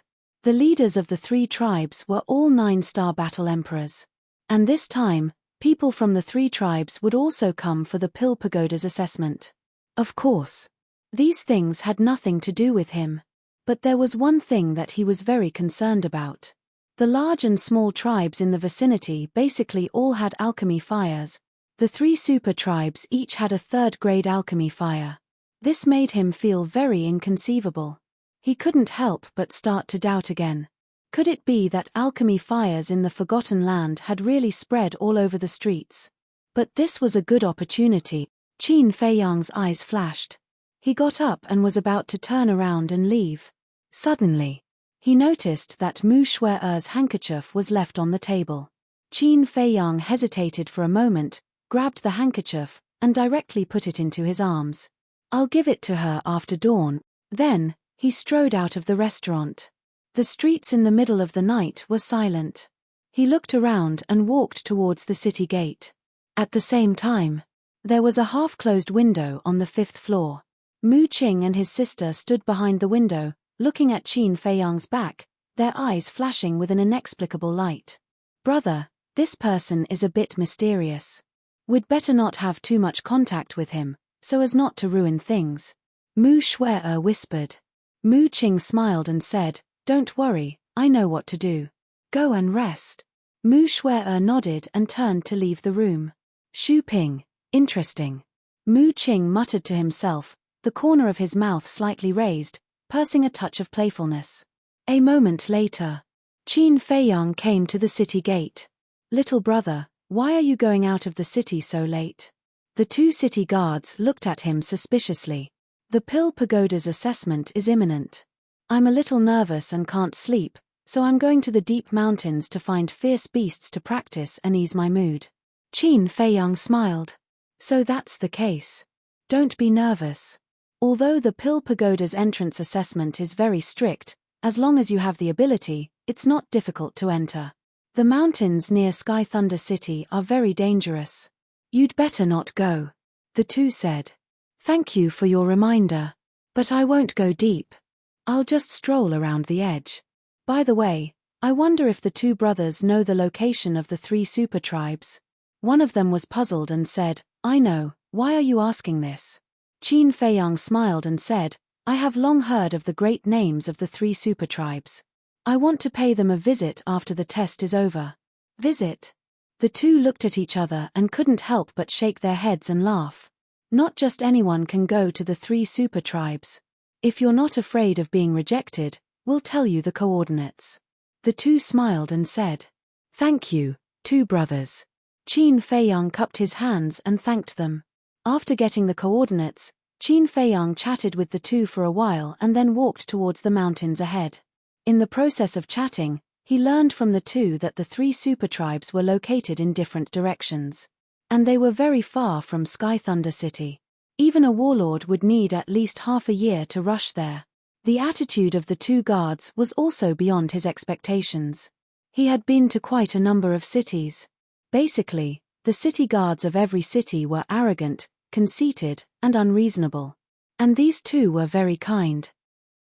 Speaker 1: The leaders of the 3 tribes were all 9-star battle emperors. And this time, people from the 3 tribes would also come for the Pill Pagoda's assessment. Of course. These things had nothing to do with him. But there was one thing that he was very concerned about. The large and small tribes in the vicinity basically all had alchemy fires. The 3 super tribes each had a 3rd-grade alchemy fire. This made him feel very inconceivable. He couldn't help but start to doubt again. Could it be that alchemy fires in the Forgotten Land had really spread all over the streets? But this was a good opportunity. Qin Feiyang's eyes flashed. He got up and was about to turn around and leave. Suddenly, he noticed that Mu Shue'er's handkerchief was left on the table. Qin Feiyang hesitated for a moment, grabbed the handkerchief, and directly put it into his arms. "I'll give it to her after dawn." Then, he strode out of the restaurant. The streets in the middle of the night were silent. He looked around and walked towards the city gate. At the same time, there was a half-closed window on the 5th floor. Mu Qing and his sister stood behind the window, looking at Qin Feiyang's back, their eyes flashing with an inexplicable light. "Brother, this person is a bit mysterious. We'd better not have too much contact with him, so as not to ruin things," Mu Shue'er whispered. Mu Qing smiled and said, "Don't worry, I know what to do. Go and rest." Mu Shue'er nodded and turned to leave the room. "Xu Ping, interesting," Mu Qing muttered to himself, the corner of his mouth slightly raised, pursing a touch of playfulness. A moment later, Qin Feiyang came to the city gate. "Little brother, why are you going out of the city so late?" The 2 city guards looked at him suspiciously. "The Pill Pagoda's assessment is imminent. I'm a little nervous and can't sleep, so I'm going to the deep mountains to find fierce beasts to practice and ease my mood." Qin Feiyang smiled. "So that's the case. Don't be nervous. Although the Pill Pagoda's entrance assessment is very strict, as long as you have the ability, it's not difficult to enter. The mountains near Sky Thunder City are very dangerous. You'd better not go," the 2 said. "Thank you for your reminder. But I won't go deep. I'll just stroll around the edge. By the way, I wonder if the 2 brothers know the location of the 3 super tribes." One of them was puzzled and said, "I know, why are you asking this?" Qin Feiyang smiled and said, "I have long heard of the great names of the 3 super tribes. I want to pay them a visit after the test is over." "Visit?" The 2 looked at each other and couldn't help but shake their heads and laugh. Not just anyone can go to the 3 super tribes. "If you're not afraid of being rejected, we'll tell you the coordinates." The 2 smiled and said, "Thank you, 2 brothers." Qin Feiyang cupped his hands and thanked them. After getting the coordinates, Qin Feiyang chatted with the 2 for a while and then walked towards the mountains ahead. In the process of chatting, he learned from the 2 that the 3 super tribes were located in different directions. And they were very far from Sky Thunder City. Even a warlord would need at least half a year to rush there. The attitude of the 2 guards was also beyond his expectations. He had been to quite a number of cities. Basically, the city guards of every city were arrogant, conceited, and unreasonable. And these 2 were very kind.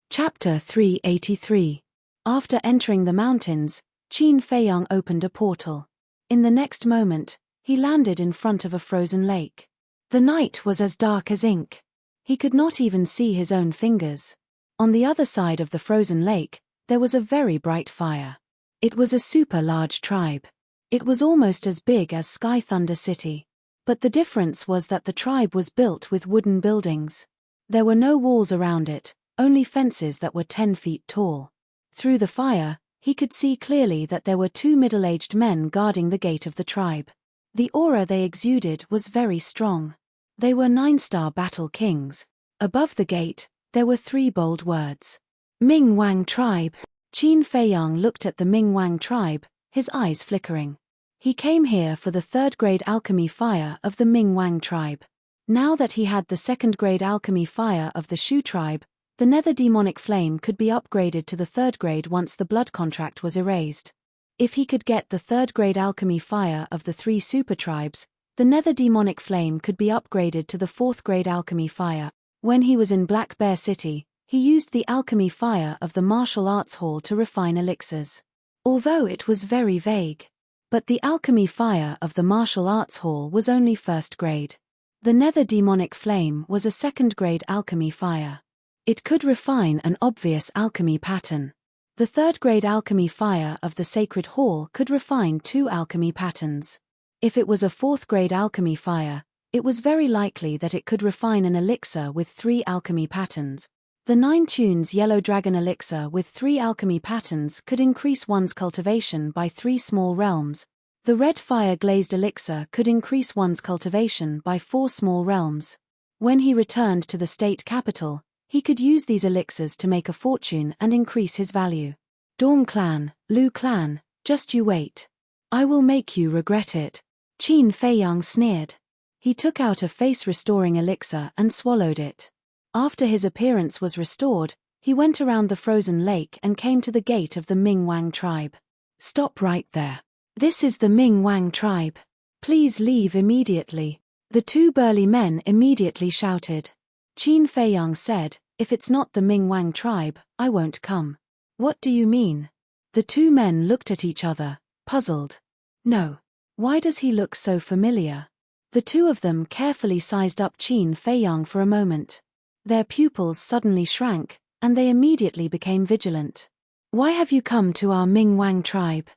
Speaker 1: Chapter 383. After entering the mountains, Qin Feiyang opened a portal. In the next moment, he landed in front of a frozen lake. The night was as dark as ink. He could not even see his own fingers. On the other side of the frozen lake, there was a very bright fire. It was a super large tribe. It was almost as big as Sky Thunder City. But the difference was that the tribe was built with wooden buildings. There were no walls around it, only fences that were 10 feet tall. Through the fire, he could see clearly that there were 2 middle-aged men guarding the gate of the tribe. The aura they exuded was very strong. They were 9-star battle kings. Above the gate, there were 3 bold words. Ming Wang Tribe. Qin Feiyang looked at the Ming Wang tribe, his eyes flickering. He came here for the 3rd-grade alchemy fire of the Ming Wang tribe. Now that he had the 2nd-grade alchemy fire of the Shu tribe, the nether demonic flame could be upgraded to the 3rd grade once the blood contract was erased. If he could get the 3rd-grade alchemy fire of the 3 super tribes, the nether demonic flame could be upgraded to the 4th-grade alchemy fire. When he was in Black Bear City, He used the alchemy fire of the martial arts hall to refine elixirs. Although it was very vague. But the alchemy fire of the martial arts hall was only first grade. The nether demonic flame was a second-grade alchemy fire. It could refine an obvious alchemy pattern. The third-grade alchemy fire of the sacred hall could refine 2 alchemy patterns. If it was a fourth-grade alchemy fire, it was very likely that it could refine an elixir with 3 alchemy patterns. The 9 tunes yellow dragon elixir with 3 alchemy patterns could increase one's cultivation by 3 small realms. The red fire glazed elixir could increase one's cultivation by 4 small realms. When he returned to the state capital, he could use these elixirs to make a fortune and increase his value. Dawn Clan, Lu Clan, just you wait. I will make you regret it. Qin Feiyang sneered. He took out a face-restoring elixir and swallowed it. After his appearance was restored, he went around the frozen lake and came to the gate of the Ming Wang tribe. Stop right there. This is the Ming Wang tribe. Please leave immediately. The 2 burly men immediately shouted. Qin Feiyang said, if it's not the Ming Wang tribe, I won't come. What do you mean? The 2 men looked at each other, puzzled. No. Why does he look so familiar? The 2 of them carefully sized up Qin Feiyang for a moment. Their pupils suddenly shrank, and they immediately became vigilant. Why have you come to our Ming Wang tribe?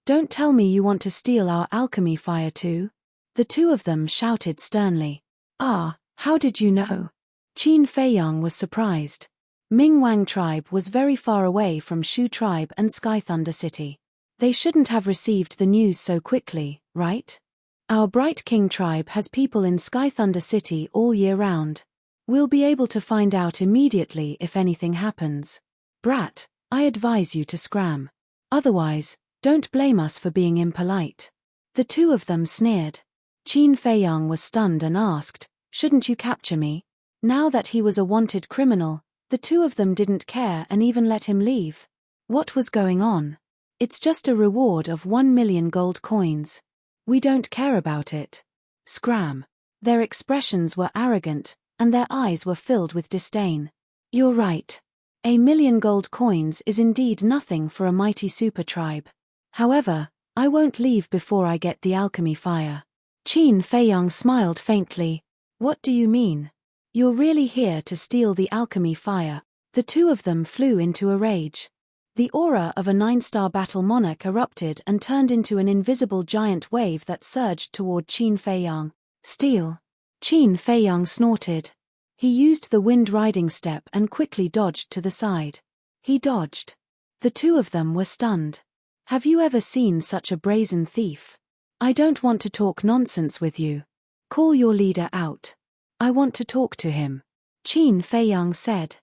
Speaker 1: Don't tell me you want to steal our alchemy fire too? The 2 of them shouted sternly. Ah, how did you know? Qin Feiyang was surprised. Ming Wang tribe was very far away from Shu tribe and Sky Thunder City. They shouldn't have received the news so quickly, right? Our Bright King tribe has people in Sky Thunder City all year round. We'll be able to find out immediately if anything happens. Brat, I advise you to scram. Otherwise, don't blame us for being impolite. The 2 of them sneered. Qin Feiyang was stunned and asked, shouldn't you capture me? Now that he was a wanted criminal, the 2 of them didn't care and even let him leave. What was going on? It's just a reward of 1 million gold coins. We don't care about it. Scram. Their expressions were arrogant, and their eyes were filled with disdain. You're right. 1 million gold coins is indeed nothing for a mighty super tribe. However, I won't leave before I get the alchemy fire. Qin Feiyang smiled faintly. What do you mean? You're really here to steal the alchemy fire? The 2 of them flew into a rage. The aura of a 9-star battle monarch erupted and turned into an invisible giant wave that surged toward Qin Feiyang. Steal. Qin Feiyang snorted. He used the wind riding step and quickly dodged to the side. He dodged. The 2 of them were stunned. Have you ever seen such a brazen thief? I don't want to talk nonsense with you. Call your leader out. I want to talk to him. Qin Feiyang said.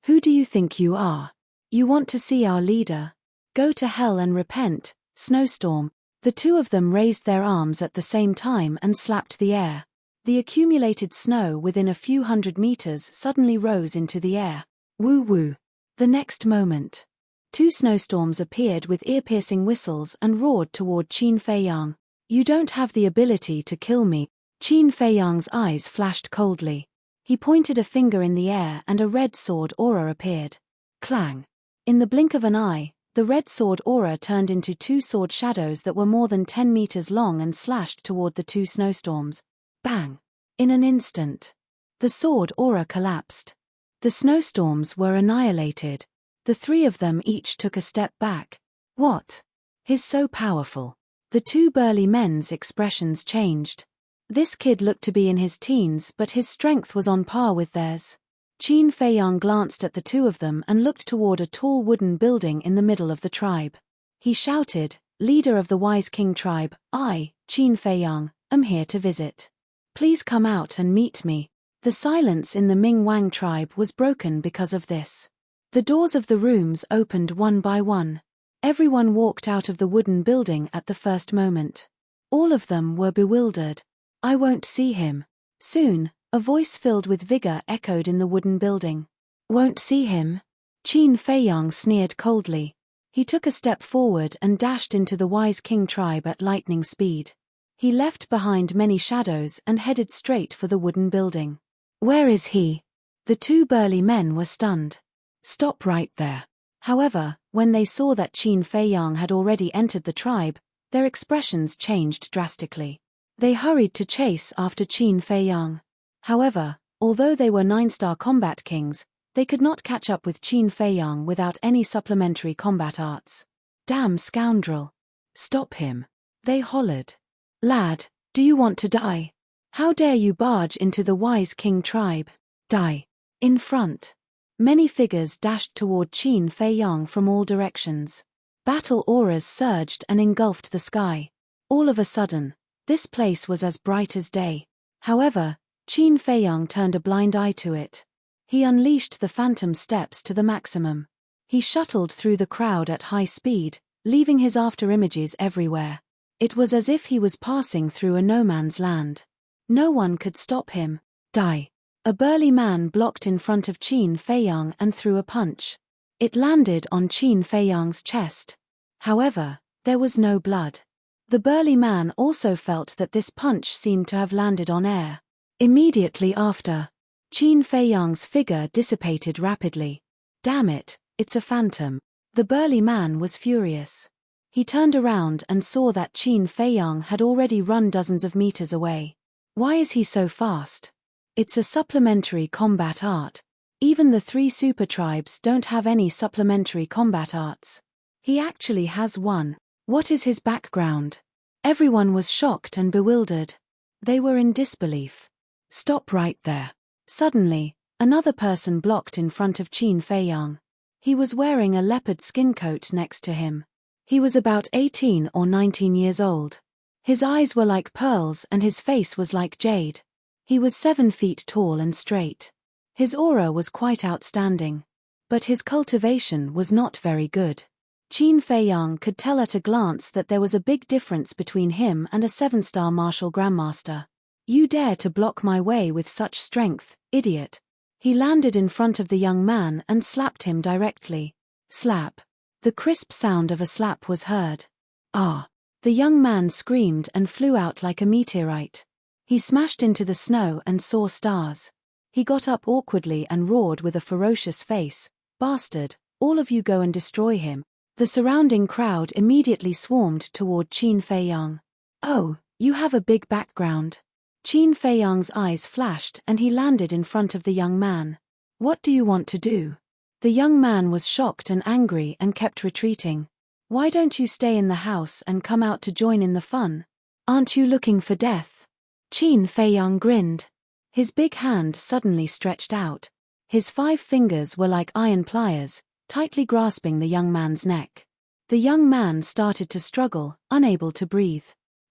Speaker 1: Who do you think you are? You want to see our leader? Go to hell and repent, Snowstorm. The 2 of them raised their arms at the same time and slapped the air. The accumulated snow within a few hundred meters suddenly rose into the air. Woo woo. The next moment, 2 snowstorms appeared with ear-piercing whistles and roared toward Qin Feiyang. You don't have the ability to kill me. Qin Feiyang's eyes flashed coldly. He pointed a finger in the air and a red sword aura appeared. Clang. In the blink of an eye, the red sword aura turned into 2 sword shadows that were more than 10 meters long and slashed toward the 2 snowstorms. Bang! In an instant, the sword aura collapsed. The snowstorms were annihilated. The 3 of them each took a step back. What? He's so powerful. The 2 burly men's expressions changed. This kid looked to be in his teens, but his strength was on par with theirs. Qin Feiyang glanced at the 2 of them and looked toward a tall wooden building in the middle of the tribe. He shouted, leader of the Wise King tribe, I, Qin Feiyang, am here to visit. Please come out and meet me. The silence in the Ming Wang tribe was broken because of this. The doors of the rooms opened one by one. Everyone walked out of the wooden building at the first moment. All of them were bewildered. I won't see him. Soon, a voice filled with vigor echoed in the wooden building. Won't see him? Qin Feiyang sneered coldly. He took a step forward and dashed into the Wise King tribe at lightning speed. He left behind many shadows and headed straight for the wooden building. Where is he? The 2 burly men were stunned. Stop right there. However, when they saw that Qin Feiyang had already entered the tribe, their expressions changed drastically. They hurried to chase after Qin Feiyang. However, although they were 9-star combat kings, they could not catch up with Qin Feiyang without any supplementary combat arts. Damn scoundrel. Stop him. They hollered. Lad, do you want to die? How dare you barge into the wise king tribe? Die. In front. Many figures dashed toward Qin Feiyang from all directions. Battle auras surged and engulfed the sky. All of a sudden, this place was as bright as day. However, Qin Feiyang turned a blind eye to it. He unleashed the phantom steps to the maximum. He shuttled through the crowd at high speed, leaving his afterimages everywhere. It was as if he was passing through a no-man's land. No one could stop him. Die. A burly man blocked in front of Qin Feiyang and threw a punch. It landed on Qin Feiyang's chest. However, there was no blood. The burly man also felt that this punch seemed to have landed on air. Immediately after, Qin Feiyang's figure dissipated rapidly. Damn it, it's a phantom. The burly man was furious. He turned around and saw that Qin Feiyang had already run dozens of meters away. Why is he so fast? It's a supplementary combat art. Even the 3 super tribes don't have any supplementary combat arts. He actually has one. What is his background? Everyone was shocked and bewildered. They were in disbelief. Stop right there. Suddenly, another person blocked in front of Qin Feiyang. He was wearing a leopard skin coat next to him. He was about 18 or 19 years old. His eyes were like pearls and his face was like jade. He was 7 feet tall and straight. His aura was quite outstanding. But his cultivation was not very good. Qin Feiyang could tell at a glance that there was a big difference between him and a 7-star martial grandmaster. You dare to block my way with such strength, idiot. He landed in front of the young man and slapped him directly. Slap. The crisp sound of a slap was heard. Ah! The young man screamed and flew out like a meteorite. He smashed into the snow and saw stars. He got up awkwardly and roared with a ferocious face, "Bastard, all of you go and destroy him." The surrounding crowd immediately swarmed toward Qin Feiyang. Oh, you have a big background. Qin Feiyang's eyes flashed and he landed in front of the young man. What do you want to do? The young man was shocked and angry and kept retreating. Why don't you stay in the house and come out to join in the fun? Aren't you looking for death? Qin Feiyang grinned. His big hand suddenly stretched out. His 5 fingers were like iron pliers, tightly grasping the young man's neck. The young man started to struggle, unable to breathe.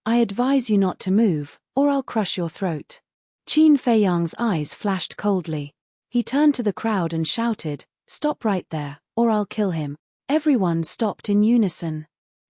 Speaker 1: I advise you not to move, or I'll crush your throat. Qin Feiyang's eyes flashed coldly. He turned to the crowd and shouted, "Stop right there, or I'll kill him." Everyone stopped in unison.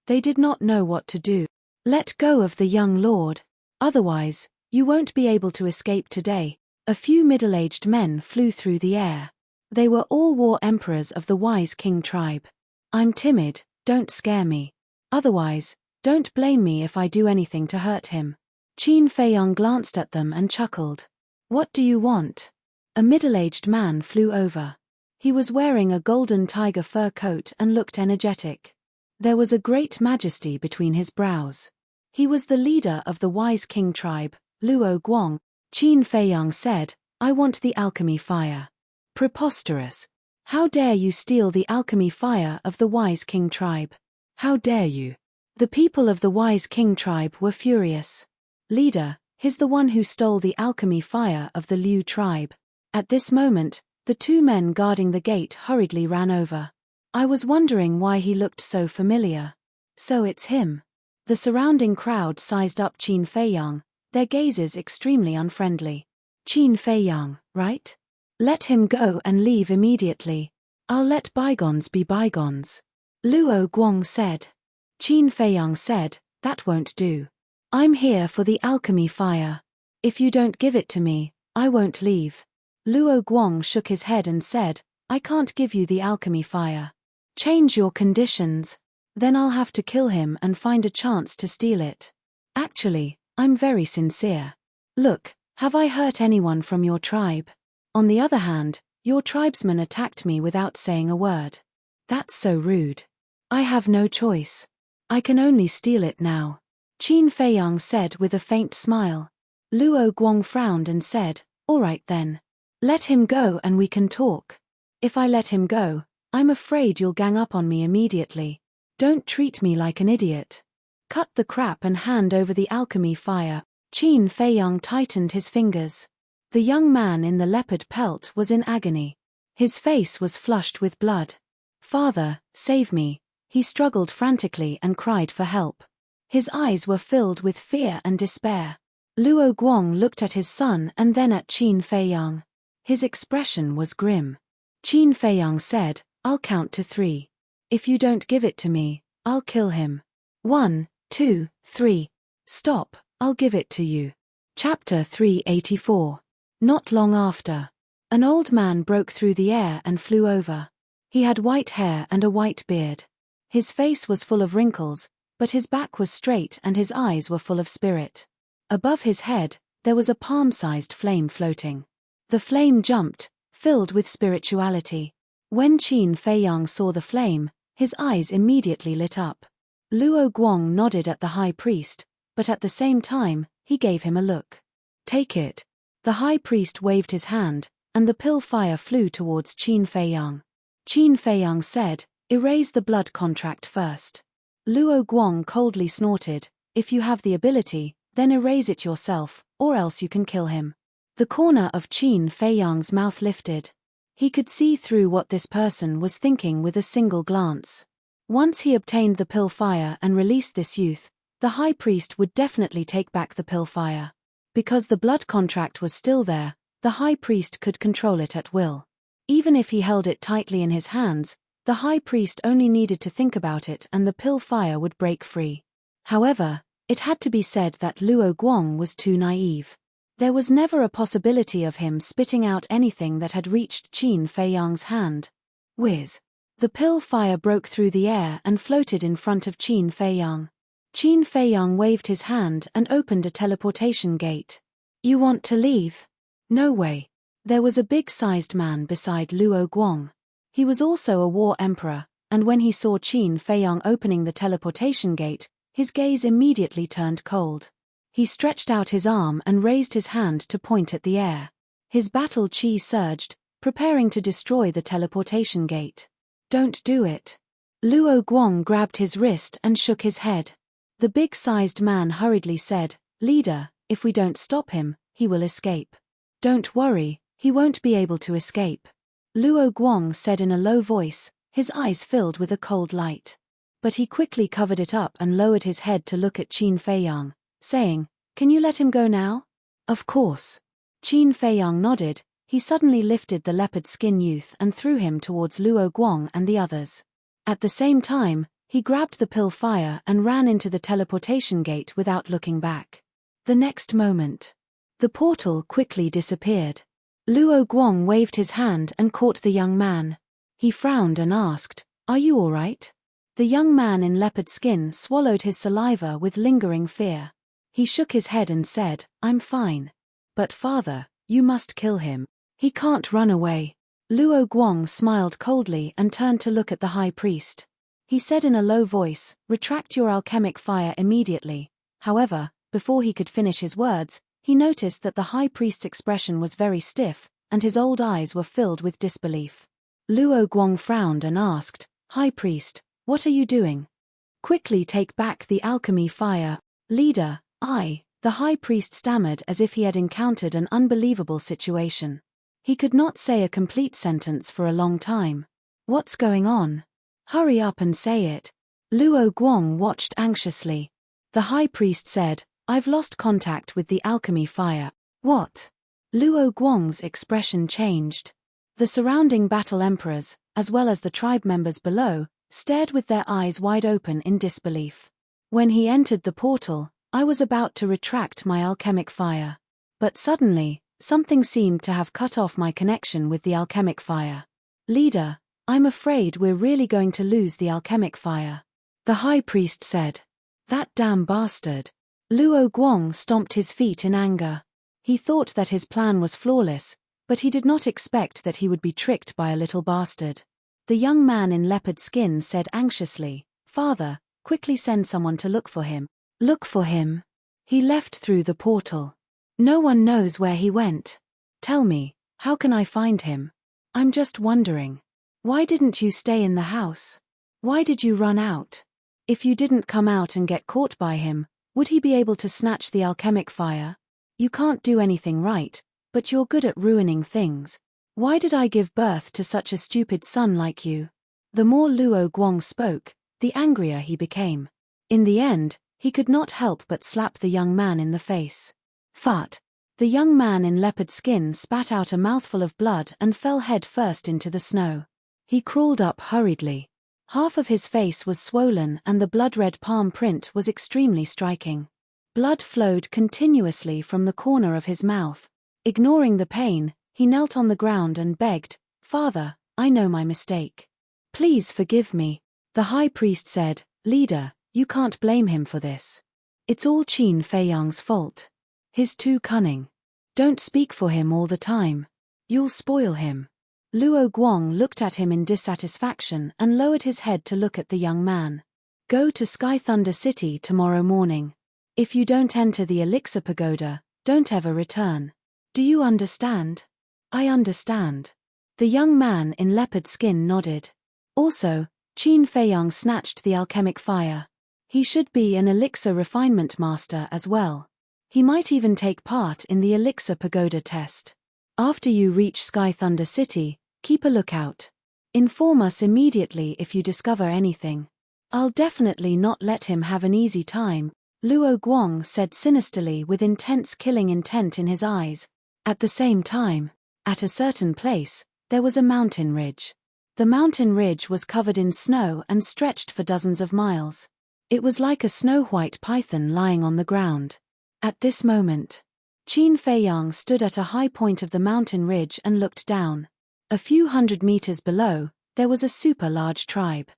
Speaker 1: They did not know what to do. Let go of the young lord. Otherwise, you won't be able to escape today. A few middle-aged men flew through the air. They were all war emperors of the wise king tribe. I'm timid, don't scare me. Otherwise, don't blame me if I do anything to hurt him. Qin Feiyang glanced at them and chuckled. What do you want? A middle-aged man flew over. He was wearing a golden tiger fur coat and looked energetic. There was a great majesty between his brows. He was the leader of the wise king tribe, Luo Guang. Qin Feiyang said, I want the alchemy fire. Preposterous. How dare you steal the alchemy fire of the wise king tribe? How dare you? The people of the wise king tribe were furious. Leader, he's the one who stole the alchemy fire of the Liu tribe. At this moment, the 2 men guarding the gate hurriedly ran over. I was wondering why he looked so familiar. So it's him. The surrounding crowd sized up Qin Feiyang, their gazes extremely unfriendly. Qin Feiyang, right? Let him go and leave immediately. I'll let bygones be bygones. Luo Guang said. Qin Feiyang said, that won't do. I'm here for the alchemy fire. If you don't give it to me, I won't leave. Luo Guang shook his head and said, I can't give you the alchemy fire. Change your conditions. Then I'll have to kill him and find a chance to steal it. Actually, I'm very sincere. Look, have I hurt anyone from your tribe? On the other hand, Your tribesmen attacked me without saying a word. That's so rude. I have no choice. I can only steal it now. Qin Feiyang said with a faint smile. Luo Guang frowned and said, all right then. Let him go and we can talk. If I let him go, I'm afraid you'll gang up on me immediately. Don't treat me like an idiot. Cut the crap and hand over the alchemy fire. Qin Feiyang tightened his fingers. The young man in the leopard pelt was in agony. His face was flushed with blood. Father, save me. He struggled frantically and cried for help. His eyes were filled with fear and despair. Luo Guang looked at his son and then at Qin Feiyang. His expression was grim. Qin Feiyang said, I'll count to 3. If you don't give it to me, I'll kill him. 1, 2, 3. Stop, I'll give it to you. Chapter 384. Not long after. An old man broke through the air and flew over. He had white hair and a white beard. His face was full of wrinkles, but his back was straight and his eyes were full of spirit. Above his head, there was a palm-sized flame floating. The flame jumped, filled with spirituality. When Qin Feiyang saw the flame, his eyes immediately lit up. Luo Guang nodded at the high priest, but at the same time, he gave him a look. Take it. The high priest waved his hand, and the pill fire flew towards Qin Feiyang. Qin Feiyang said, erase the blood contract first. Luo Guang coldly snorted, if you have the ability, then erase it yourself, or else you can kill him. The corner of Qin Feiyang's mouth lifted. He could see through what this person was thinking with a single glance. Once he obtained the pill fire and released this youth, the high priest would definitely take back the pill fire. Because the blood contract was still there, the high priest could control it at will. Even if he held it tightly in his hands, the high priest only needed to think about it and the pill fire would break free. However, it had to be said that Luo Guang was too naive. There was never a possibility of him spitting out anything that had reached Qin Feiyang's hand. Whiz. The pill fire broke through the air and floated in front of Qin Feiyang. Qin Feiyang waved his hand and opened a teleportation gate. You want to leave? No way. There was a big-sized man beside Luo Guang. He was also a war emperor, and when he saw Qin Feiyang opening the teleportation gate, his gaze immediately turned cold. He stretched out his arm and raised his hand to point at the air. His battle chi surged, preparing to destroy the teleportation gate. Don't do it. Luo Guang grabbed his wrist and shook his head. The big-sized man hurriedly said, Leader, if we don't stop him, he will escape. Don't worry, he won't be able to escape. Luo Guang said in a low voice, his eyes filled with a cold light. But he quickly covered it up and lowered his head to look at Qin Feiyang, saying, Can you let him go now? Of course. Qin Feiyang nodded. He suddenly lifted the leopard skin youth and threw him towards Luo Guang and the others. At the same time, he grabbed the pill fire and ran into the teleportation gate without looking back. The next moment, the portal quickly disappeared. Luo Guang waved his hand and caught the young man. He frowned and asked, Are you all right? The young man in leopard skin swallowed his saliva with lingering fear. He shook his head and said, I'm fine. But father, you must kill him. He can't run away. Luo Guang smiled coldly and turned to look at the high priest. He said in a low voice, Retract your alchemic fire immediately. However, before he could finish his words, he noticed that the high priest's expression was very stiff, and his old eyes were filled with disbelief. Luo Guang frowned and asked, High priest, what are you doing? Quickly take back the alchemy fire. Leader, the high priest stammered as if he had encountered an unbelievable situation. He could not say a complete sentence for a long time. What's going on? Hurry up and say it. Luo Guang watched anxiously. The high priest said, I've lost contact with the alchemy fire. What? Luo Guang's expression changed. The surrounding battle emperors, as well as the tribe members below, stared with their eyes wide open in disbelief. When he entered the portal, I was about to retract my alchemic fire. But suddenly, something seemed to have cut off my connection with the alchemic fire. Leader, I'm afraid we're really going to lose the alchemic fire. The high priest said. That damn bastard. Luo Guang stomped his feet in anger. He thought that his plan was flawless, But he did not expect that he would be tricked by a little bastard. The young man in leopard skin said anxiously, "Father, quickly send someone to look for him." "Look for him? He left through the portal. No one knows where he went. Tell me, how can I find him? I'm just wondering. Why didn't you stay in the house? Why did you run out? If you didn't come out and get caught by him, would he be able to snatch the alchemic fire? You can't do anything right, but you're good at ruining things. Why did I give birth to such a stupid son like you?" The more Luo Guang spoke, the angrier he became. In the end, he could not help but slap the young man in the face. Fart! The young man in leopard skin spat out a mouthful of blood and fell head first into the snow. He crawled up hurriedly. Half of his face was swollen and the blood-red palm print was extremely striking. Blood flowed continuously from the corner of his mouth. Ignoring the pain, he knelt on the ground and begged, "Father, I know my mistake. Please forgive me." The high priest said, "Leader, you can't blame him for this. It's all Qin Feiyang's fault. He's too cunning. Don't speak for him all the time. You'll spoil him." Luo Guang looked at him in dissatisfaction and lowered his head to look at the young man. "Go to Sky Thunder City tomorrow morning. If you don't enter the Elixir Pagoda, don't ever return. Do you understand?" "I understand." The young man in leopard skin nodded. Also, Qin Feiyang snatched the alchemic fire. He should be an elixir refinement master as well. He might even take part in the Elixir Pagoda test. After you reach Sky Thunder City, keep a lookout. Inform us immediately if you discover anything. "I'll definitely not let him have an easy time," Luo Guang said sinisterly with intense killing intent in his eyes. At the same time, at a certain place, there was a mountain ridge. The mountain ridge was covered in snow and stretched for dozens of miles. It was like a snow-white python lying on the ground. At this moment, Qin Feiyang stood at a high point of the mountain ridge and looked down. A few hundred meters below, there was a super-large tribe.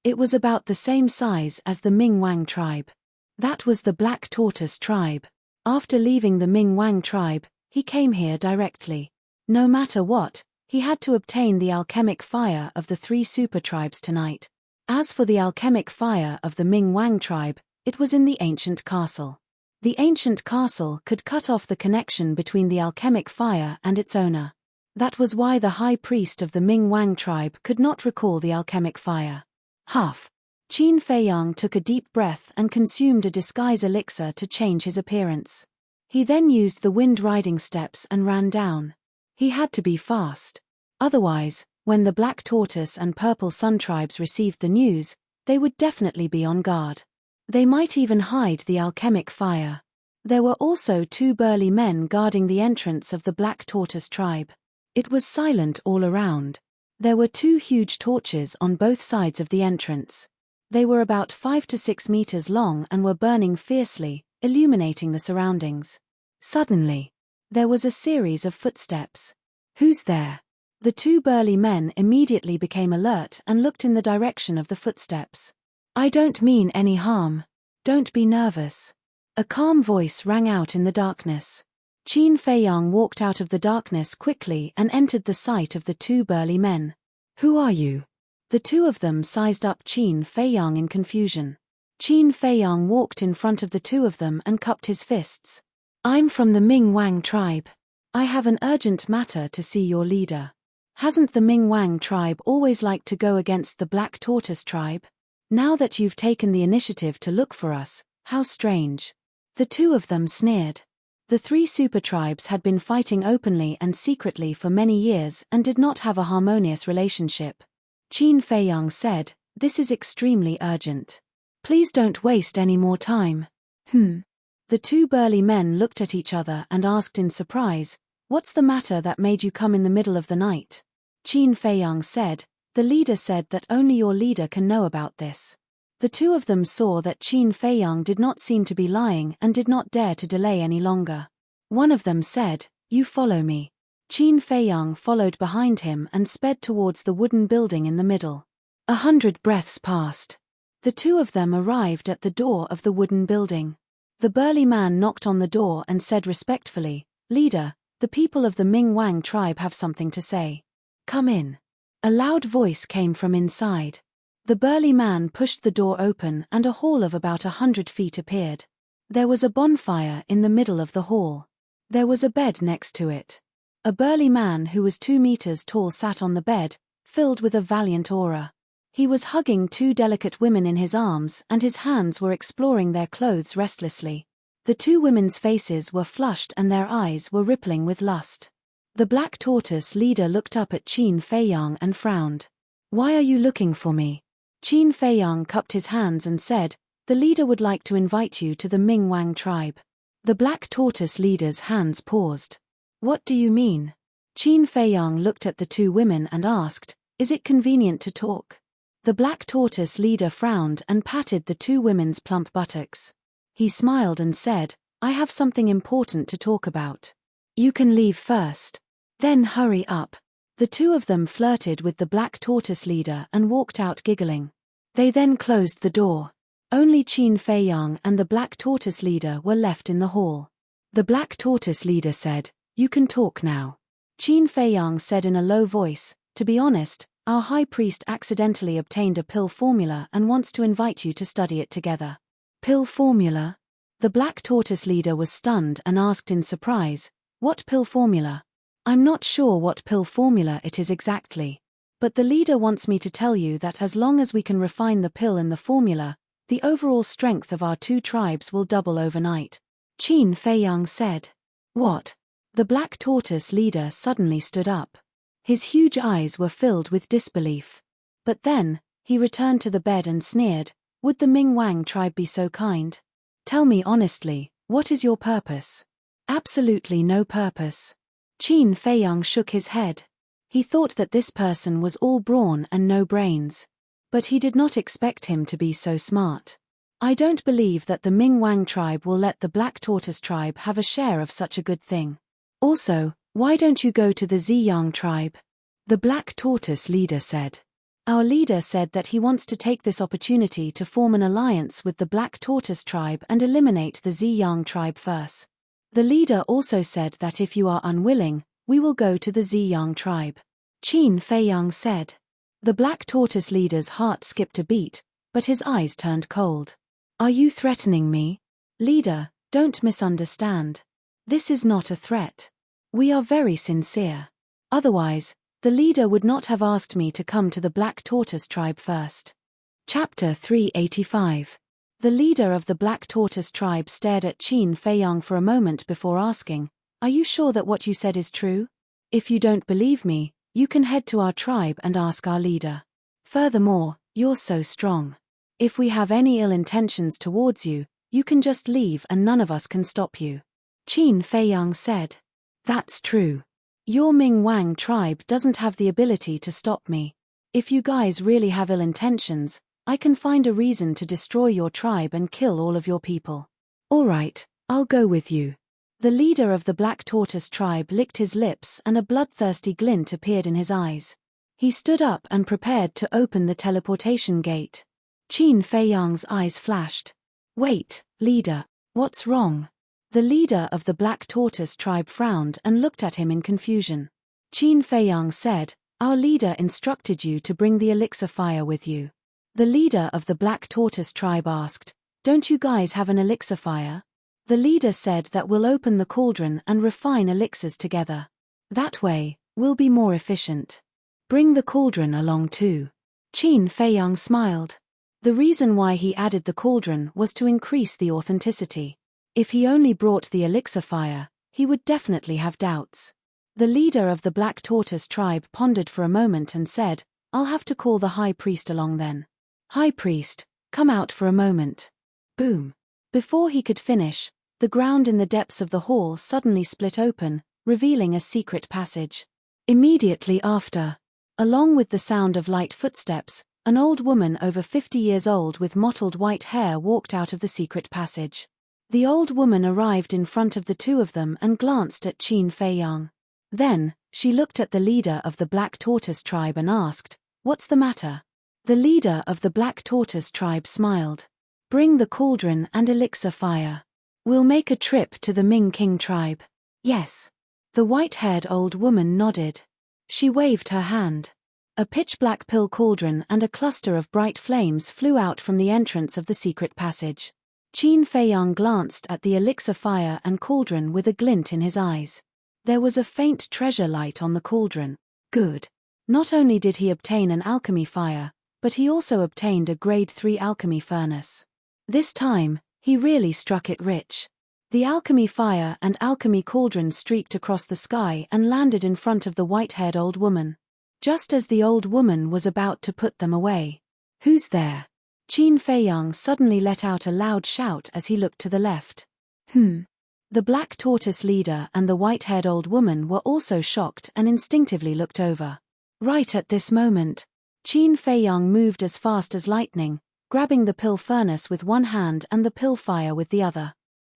Speaker 1: It was about the same size as the Ming Wang tribe. That was the Black Tortoise tribe. After leaving the Ming Wang tribe, he came here directly. No matter what, he had to obtain the alchemic fire of the 3 super tribes tonight. As for the alchemic fire of the Ming Wang tribe, it was in the ancient castle. The ancient castle could cut off the connection between the alchemic fire and its owner. That was why the high priest of the Ming Wang tribe could not recall the alchemic fire. Huff! Qin Feiyang took a deep breath and consumed a disguise elixir to change his appearance. He then used the wind riding steps and ran down. He had to be fast. Otherwise, when the Black Tortoise and Purple Sun tribes received the news, they would definitely be on guard. They might even hide the alchemic fire. There were also 2 burly men guarding the entrance of the Black Tortoise tribe. It was silent all around. There were 2 huge torches on both sides of the entrance. They were about 5 to 6 meters long and were burning fiercely, illuminating the surroundings. Suddenly, there was a series of footsteps. "Who's there?" The 2 burly men immediately became alert and looked in the direction of the footsteps. "I don't mean any harm. Don't be nervous." A calm voice rang out in the darkness. Qin Feiyang walked out of the darkness quickly and entered the sight of the 2 burly men. "Who are you?" The 2 of them sized up Qin Feiyang in confusion. Qin Feiyang walked in front of the 2 of them and cupped his fists. "I'm from the Ming Wang tribe. I have an urgent matter to see your leader." Hasn't the Ming Wang tribe always liked to go against the Black Tortoise tribe? Now that you've taken the initiative to look for us, how strange. The 2 of them sneered. The 3 super tribes had been fighting openly and secretly for many years and did not have a harmonious relationship. Qin Feiyang said, "This is extremely urgent. Please don't waste any more time." The 2 burly men looked at each other and asked in surprise, "What's the matter that made you come in the middle of the night?" Qin Feiyang said, "The leader said that only your leader can know about this." The 2 of them saw that Qin Feiyang did not seem to be lying and did not dare to delay any longer. One of them said, "You follow me." Qin Feiyang followed behind him and sped towards the wooden building in the middle. 100 breaths passed. The 2 of them arrived at the door of the wooden building. The burly man knocked on the door and said respectfully, "Leader, The people of the Ming Wang tribe have something to say. Come in. A loud voice came from inside. The burly man pushed the door open and a hall of about 100 feet appeared. There was a bonfire in the middle of the hall. There was a bed next to it. A burly man who was 2 meters tall sat on the bed, filled with a valiant aura. He was hugging 2 delicate women in his arms and his hands were exploring their clothes restlessly. The 2 women's faces were flushed and their eyes were rippling with lust. The Black Tortoise leader looked up at Qin Feiyang and frowned. Why are you looking for me? Qin Feiyang cupped his hands and said, the leader would like to invite you to the Ming Wang tribe. The Black Tortoise leader's hands paused. What do you mean? Qin Feiyang looked at the 2 women and asked, is it convenient to talk? The Black Tortoise leader frowned and patted the 2 women's plump buttocks. He smiled and said, I have something important to talk about. You can leave first. Then hurry up. The 2 of them flirted with the Black Tortoise leader and walked out giggling. They then closed the door. Only Qin Feiyang and the Black Tortoise leader were left in the hall. The Black Tortoise leader said, you can talk now. Qin Feiyang said in a low voice, to be honest, our high priest accidentally obtained a pill formula and wants to invite you to study it together. Pill formula? The Black Tortoise leader was stunned and asked in surprise, what pill formula? I'm not sure what pill formula it is exactly. But the leader wants me to tell you that as long as we can refine the pill in the formula, the overall strength of our 2 tribes will double overnight. Qin Feiyang said. What? The Black Tortoise leader suddenly stood up. His huge eyes were filled with disbelief. But then, he returned to the bed and sneered, would the Ming Wang tribe be so kind? Tell me honestly, what is your purpose? Absolutely no purpose. Qin Feiyang shook his head. He thought that this person was all brawn and no brains. But he did not expect him to be so smart. I don't believe that the Ming Wang tribe will let the Black Tortoise tribe have a share of such a good thing. Also, why don't you go to the Ziyang tribe? The Black Tortoise leader said. Our leader said that he wants to take this opportunity to form an alliance with the Black Tortoise tribe and eliminate the Ziyang tribe first. The leader also said that if you are unwilling, we will go to the Ziyang tribe. Qin Feiyang said. The Black Tortoise leader's heart skipped a beat, but his eyes turned cold. Are you threatening me? Leader, don't misunderstand. This is not a threat. We are very sincere. Otherwise, the leader would not have asked me to come to the Black Tortoise tribe first. Chapter 385. The leader of the Black Tortoise tribe stared at Qin Feiyang for a moment before asking, are you sure that what you said is true? If you don't believe me, you can head to our tribe and ask our leader. Furthermore, you're so strong. If we have any ill intentions towards you, you can just leave and none of us can stop you. Qin Feiyang said. That's true. Your Ming Wang tribe doesn't have the ability to stop me. If you guys really have ill intentions, I can find a reason to destroy your tribe and kill all of your people. Alright, I'll go with you. The leader of the Black Tortoise tribe licked his lips and a bloodthirsty glint appeared in his eyes. He stood up and prepared to open the teleportation gate. Qin Feiyang's eyes flashed. Wait, leader, what's wrong? The leader of the Black Tortoise tribe frowned and looked at him in confusion. Qin Feiyang said, our leader instructed you to bring the elixir fire with you. The leader of the Black Tortoise tribe asked, don't you guys have an elixir fire? The leader said that we'll open the cauldron and refine elixirs together. That way, we'll be more efficient. Bring the cauldron along too. Qin Feiyang smiled. The reason why he added the cauldron was to increase the authenticity. If he only brought the elixir fire, he would definitely have doubts. The leader of the Black Tortoise tribe pondered for a moment and said, I'll have to call the high priest along then. High priest, come out for a moment. Boom. Before he could finish, the ground in the depths of the hall suddenly split open, revealing a secret passage. Immediately after, along with the sound of light footsteps, an old woman over 50 years old with mottled white hair walked out of the secret passage. The old woman arrived in front of the 2 of them and glanced at Qin Feiyang. Then, she looked at the leader of the Black Tortoise tribe and asked, what's the matter? The leader of the Black Tortoise tribe smiled. Bring the cauldron and elixir fire. We'll make a trip to the Ming King tribe. Yes. The white-haired old woman nodded. She waved her hand. A pitch-black pill cauldron and a cluster of bright flames flew out from the entrance of the secret passage. Qin Feiyang glanced at the elixir fire and cauldron with a glint in his eyes. There was a faint treasure light on the cauldron. Good. Not only did he obtain an alchemy fire, but he also obtained a grade 3 alchemy furnace. This time, he really struck it rich. The alchemy fire and alchemy cauldron streaked across the sky and landed in front of the white-haired old woman. Just as the old woman was about to put them away. "Who's there?" Qin Feiyang suddenly let out a loud shout as he looked to the left. The black tortoise leader and the white-haired old woman were also shocked and instinctively looked over. Right at this moment, Qin Feiyang moved as fast as lightning, grabbing the pill furnace with one hand and the pill fire with the other.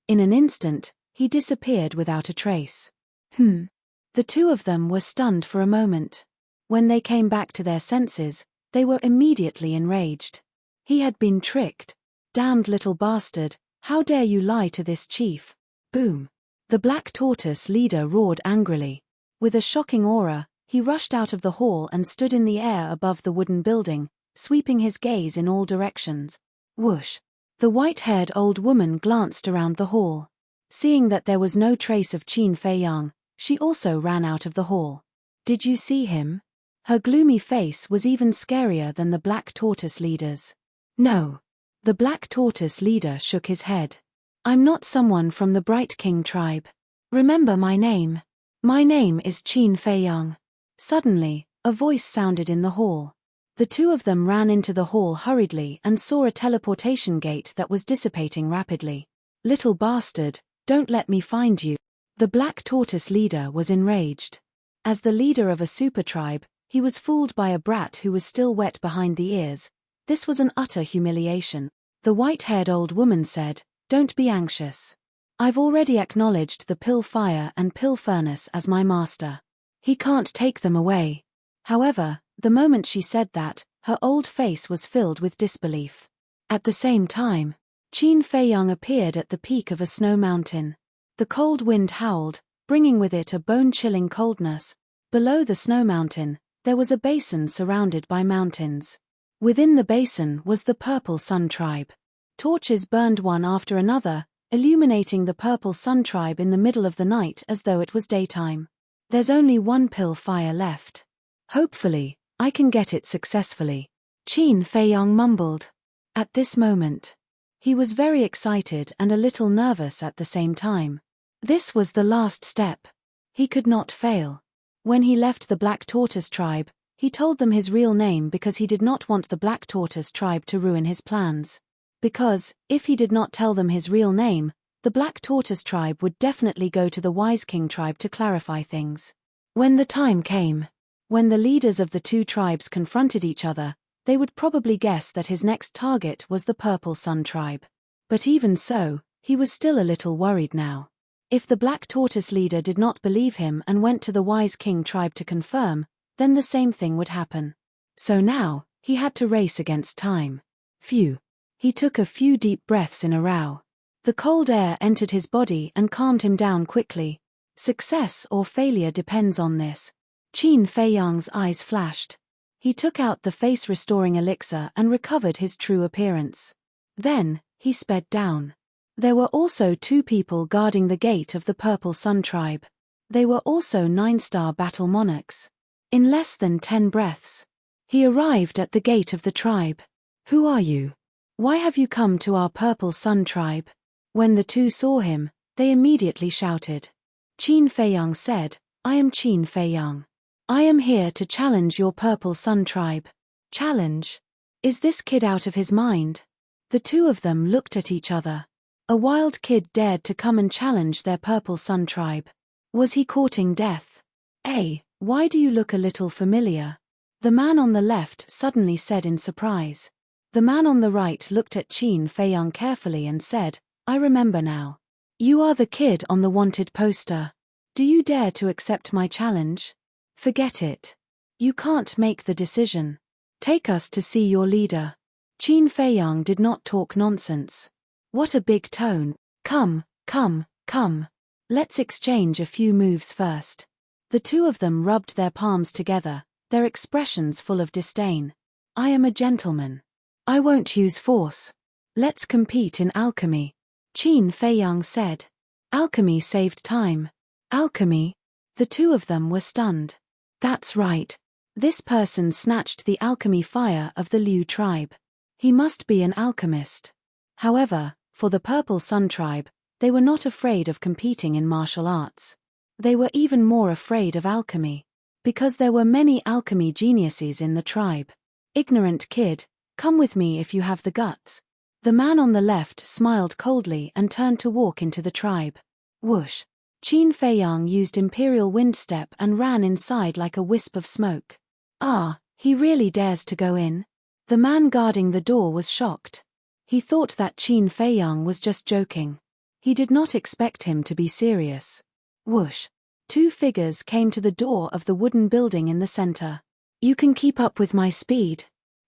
Speaker 1: In an instant, he disappeared without a trace. The two of them were stunned for a moment. When they came back to their senses, they were immediately enraged. He had been tricked. "Damned little bastard, how dare you lie to this chief?" Boom! The black tortoise leader roared angrily. With a shocking aura, he rushed out of the hall and stood in the air above the wooden building, sweeping his gaze in all directions. Whoosh! The white-haired old woman glanced around the hall. Seeing that there was no trace of Qin Feiyang, she also ran out of the hall. "Did you see him?" Her gloomy face was even scarier than the black tortoise leader's. "No." The black tortoise leader shook his head. "I'm not someone from the Bright King tribe. Remember my name. My name is Qin Feiyang." Suddenly, a voice sounded in the hall. The two of them ran into the hall hurriedly and saw a teleportation gate that was dissipating rapidly. "Little bastard, don't let me find you." The black tortoise leader was enraged. As the leader of a super tribe, he was fooled by a brat who was still wet behind the ears. This was an utter humiliation. The white-haired old woman said, "Don't be anxious. I've already acknowledged the pill fire and pill furnace as my master. He can't take them away." However, the moment she said that, her old face was filled with disbelief. At the same time, Qin Feiyang appeared at the peak of a snow mountain. The cold wind howled, bringing with it a bone-chilling coldness. Below the snow mountain, there was a basin surrounded by mountains. Within the basin was the Purple Sun tribe. Torches burned one after another, illuminating the Purple Sun tribe in the middle of the night as though it was daytime. "There's only one pill fire left. Hopefully, I can get it successfully," Qin Feiyang mumbled. At this moment, he was very excited and a little nervous at the same time. This was the last step. He could not fail. When he left the Black Tortoise tribe, he told them his real name because he did not want the Black Tortoise tribe to ruin his plans. Because, if he did not tell them his real name, the Black Tortoise tribe would definitely go to the Wise King tribe to clarify things. When the time came, when the leaders of the two tribes confronted each other, they would probably guess that his next target was the Purple Sun tribe. But even so, he was still a little worried now. If the Black Tortoise leader did not believe him and went to the Wise King tribe to confirm, then the same thing would happen. So now, he had to race against time. Phew. He took a few deep breaths in a row. The cold air entered his body and calmed him down quickly. Success or failure depends on this. Qin Feiyang's eyes flashed. He took out the face-restoring elixir and recovered his true appearance. Then, he sped down. There were also two people guarding the gate of the Purple Sun tribe. They were also 9-star battle monarchs. In less than 10 breaths, he arrived at the gate of the tribe. "Who are you? Why have you come to our Purple Sun tribe?" When the two saw him, they immediately shouted. Qin Feiyang said, "I am Qin Feiyang. I am here to challenge your Purple Sun tribe." Challenge? Is this kid out of his mind? The two of them looked at each other. A wild kid dared to come and challenge their Purple Sun tribe. Was he courting death? "Hey, why do you look a little familiar?" The man on the left suddenly said in surprise. The man on the right looked at Qin Feiyang carefully and said, "I remember now. You are the kid on the wanted poster. Do you dare to accept my challenge? Forget it. You can't make the decision. Take us to see your leader." Qin Feiyang did not talk nonsense. What a big tone. Come, come, come. Let's exchange a few moves first. The two of them rubbed their palms together, their expressions full of disdain. I am a gentleman. I won't use force. Let's compete in alchemy, Qin Feiyang said. Alchemy saved time. Alchemy? The two of them were stunned. That's right. This person snatched the alchemy fire of the Liu tribe. He must be an alchemist. However, for the Purple Sun tribe, they were not afraid of competing in martial arts. They were even more afraid of alchemy. Because there were many alchemy geniuses in the tribe. Ignorant kid, come with me if you have the guts. The man on the left smiled coldly and turned to walk into the tribe. Whoosh! Qin Feiyang used Imperial Wind Step and ran inside like a wisp of smoke. Ah, he really dares to go in? The man guarding the door was shocked. He thought that Qin Feiyang was just joking. He did not expect him to be serious. Whoosh! Two figures came to the door of the wooden building in the center. You can keep up with my speed.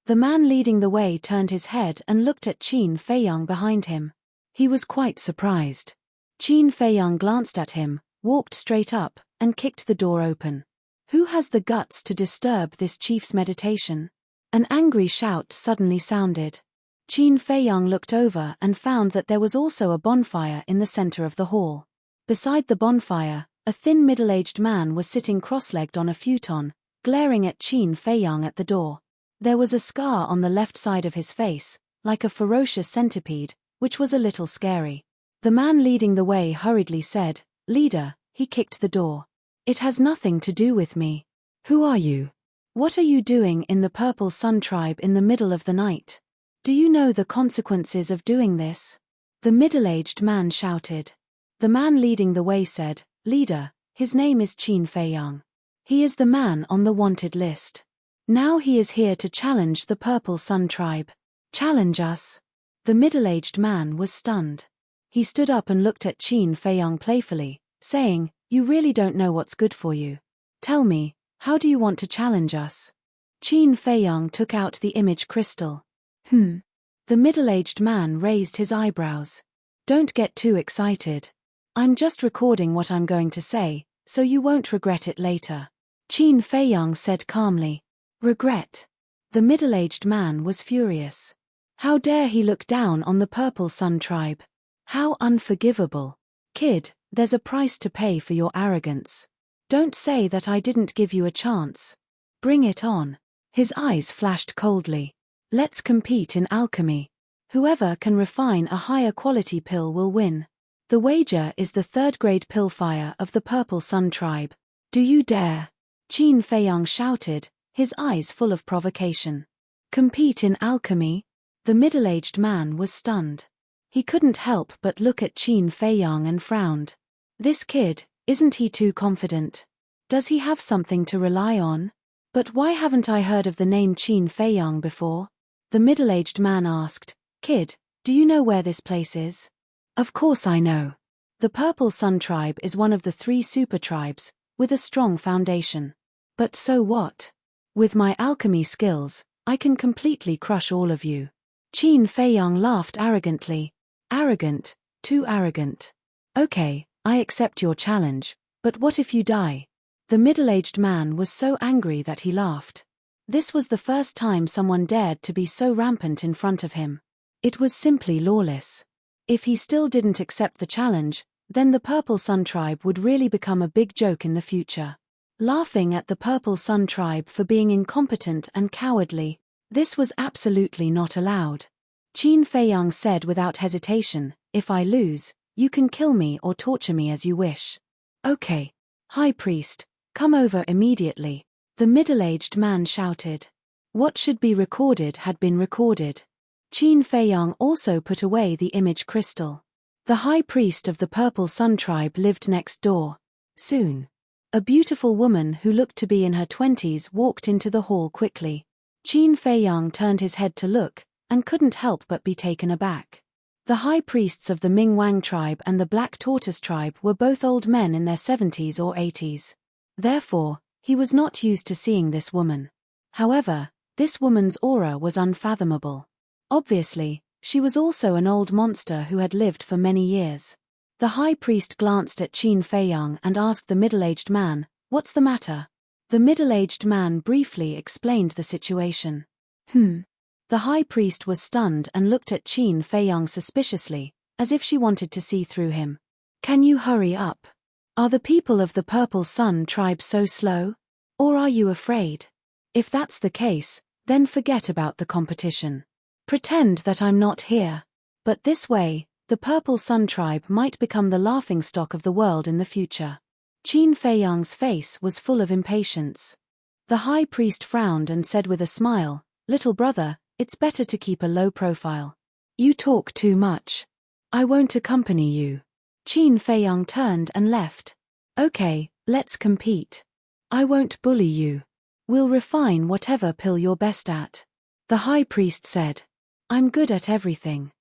Speaker 1: The man leading the way turned his head and looked at Qin Feiyang behind him. He was quite surprised. Qin Feiyang glanced at him, walked straight up, and kicked the door open. Who has the guts to disturb this chief's meditation? An angry shout suddenly sounded. Qin Feiyang looked over and found that there was also a bonfire in the center of the hall. Beside the bonfire, a thin middle-aged man was sitting cross-legged on a futon, glaring at Qin Feiyang at the door. There was a scar on the left side of his face, like a ferocious centipede, which was a little scary. The man leading the way hurriedly said, "Leader," he kicked the door. "It has nothing to do with me. Who are you? What are you doing in the Purple Sun tribe in the middle of the night? Do you know the consequences of doing this?" The middle-aged man shouted. The man leading the way said, "Leader, his name is Qin Feiyang. He is the man on the wanted list. Now he is here to challenge the Purple Sun tribe." "Challenge us?" The middle-aged man was stunned. He stood up and looked at Qin Feiyang playfully, saying, "You really don't know what's good for you. Tell me, how do you want to challenge us?" Qin Feiyang took out the image crystal. The middle-aged man raised his eyebrows. "Don't get too excited. I'm just recording what I'm going to say, so you won't regret it later," Qin Feiyang said calmly. "Regret?" The middle-aged man was furious. How dare he look down on the Purple Sun tribe? How unforgivable. Kid, there's a price to pay for your arrogance. Don't say that I didn't give you a chance. Bring it on. His eyes flashed coldly. Let's compete in alchemy. Whoever can refine a higher quality pill will win. The wager is the third-grade pill fire of the Purple Sun tribe. Do you dare? Qin Feiyang shouted, his eyes full of provocation. Compete in alchemy? The middle-aged man was stunned. He couldn't help but look at Qin Feiyang and frowned. This kid, isn't he too confident? Does he have something to rely on? But why haven't I heard of the name Qin Feiyang before? The middle-aged man asked. Kid, do you know where this place is? Of course I know. The Purple Sun tribe is one of the 3 super tribes, with a strong foundation. But so what? With my alchemy skills, I can completely crush all of you. Qin Feiyang laughed arrogantly. Arrogant, too arrogant. Okay, I accept your challenge, but what if you die? The middle-aged man was so angry that he laughed. This was the first time someone dared to be so rampant in front of him. It was simply lawless. If he still didn't accept the challenge, then the Purple Sun tribe would really become a big joke in the future. Laughing at the Purple Sun tribe for being incompetent and cowardly, this was absolutely not allowed. Qin Feiyang said without hesitation, if I lose, you can kill me or torture me as you wish. Okay. High Priest, come over immediately. The middle-aged man shouted. What should be recorded had been recorded. Qin Feiyang also put away the image crystal. The High Priest of the Purple Sun tribe lived next door. Soon. A beautiful woman who looked to be in her 20s walked into the hall quickly. Qin Feiyang turned his head to look, and couldn't help but be taken aback. The high priests of the Ming Wang tribe and the Black Tortoise tribe were both old men in their 70s or 80s. Therefore, he was not used to seeing this woman. However, this woman's aura was unfathomable. Obviously, she was also an old monster who had lived for many years. The high priest glanced at Qin Feiyang and asked the middle-aged man, "What's the matter?" The middle-aged man briefly explained the situation. The high priest was stunned and looked at Qin Feiyang suspiciously, as if she wanted to see through him. "Can you hurry up? Are the people of the Purple Sun tribe so slow? Or are you afraid? If that's the case, then forget about the competition. Pretend that I'm not here. But this way, the Purple Sun tribe might become the laughingstock of the world in the future." Qin Feiyang's face was full of impatience. The high priest frowned and said with a smile, "Little brother, it's better to keep a low profile. You talk too much. I won't accompany you." Qin Feiyang turned and left. "Okay, let's compete. I won't bully you. We'll refine whatever pill you're best at," the high priest said. "I'm good at everything."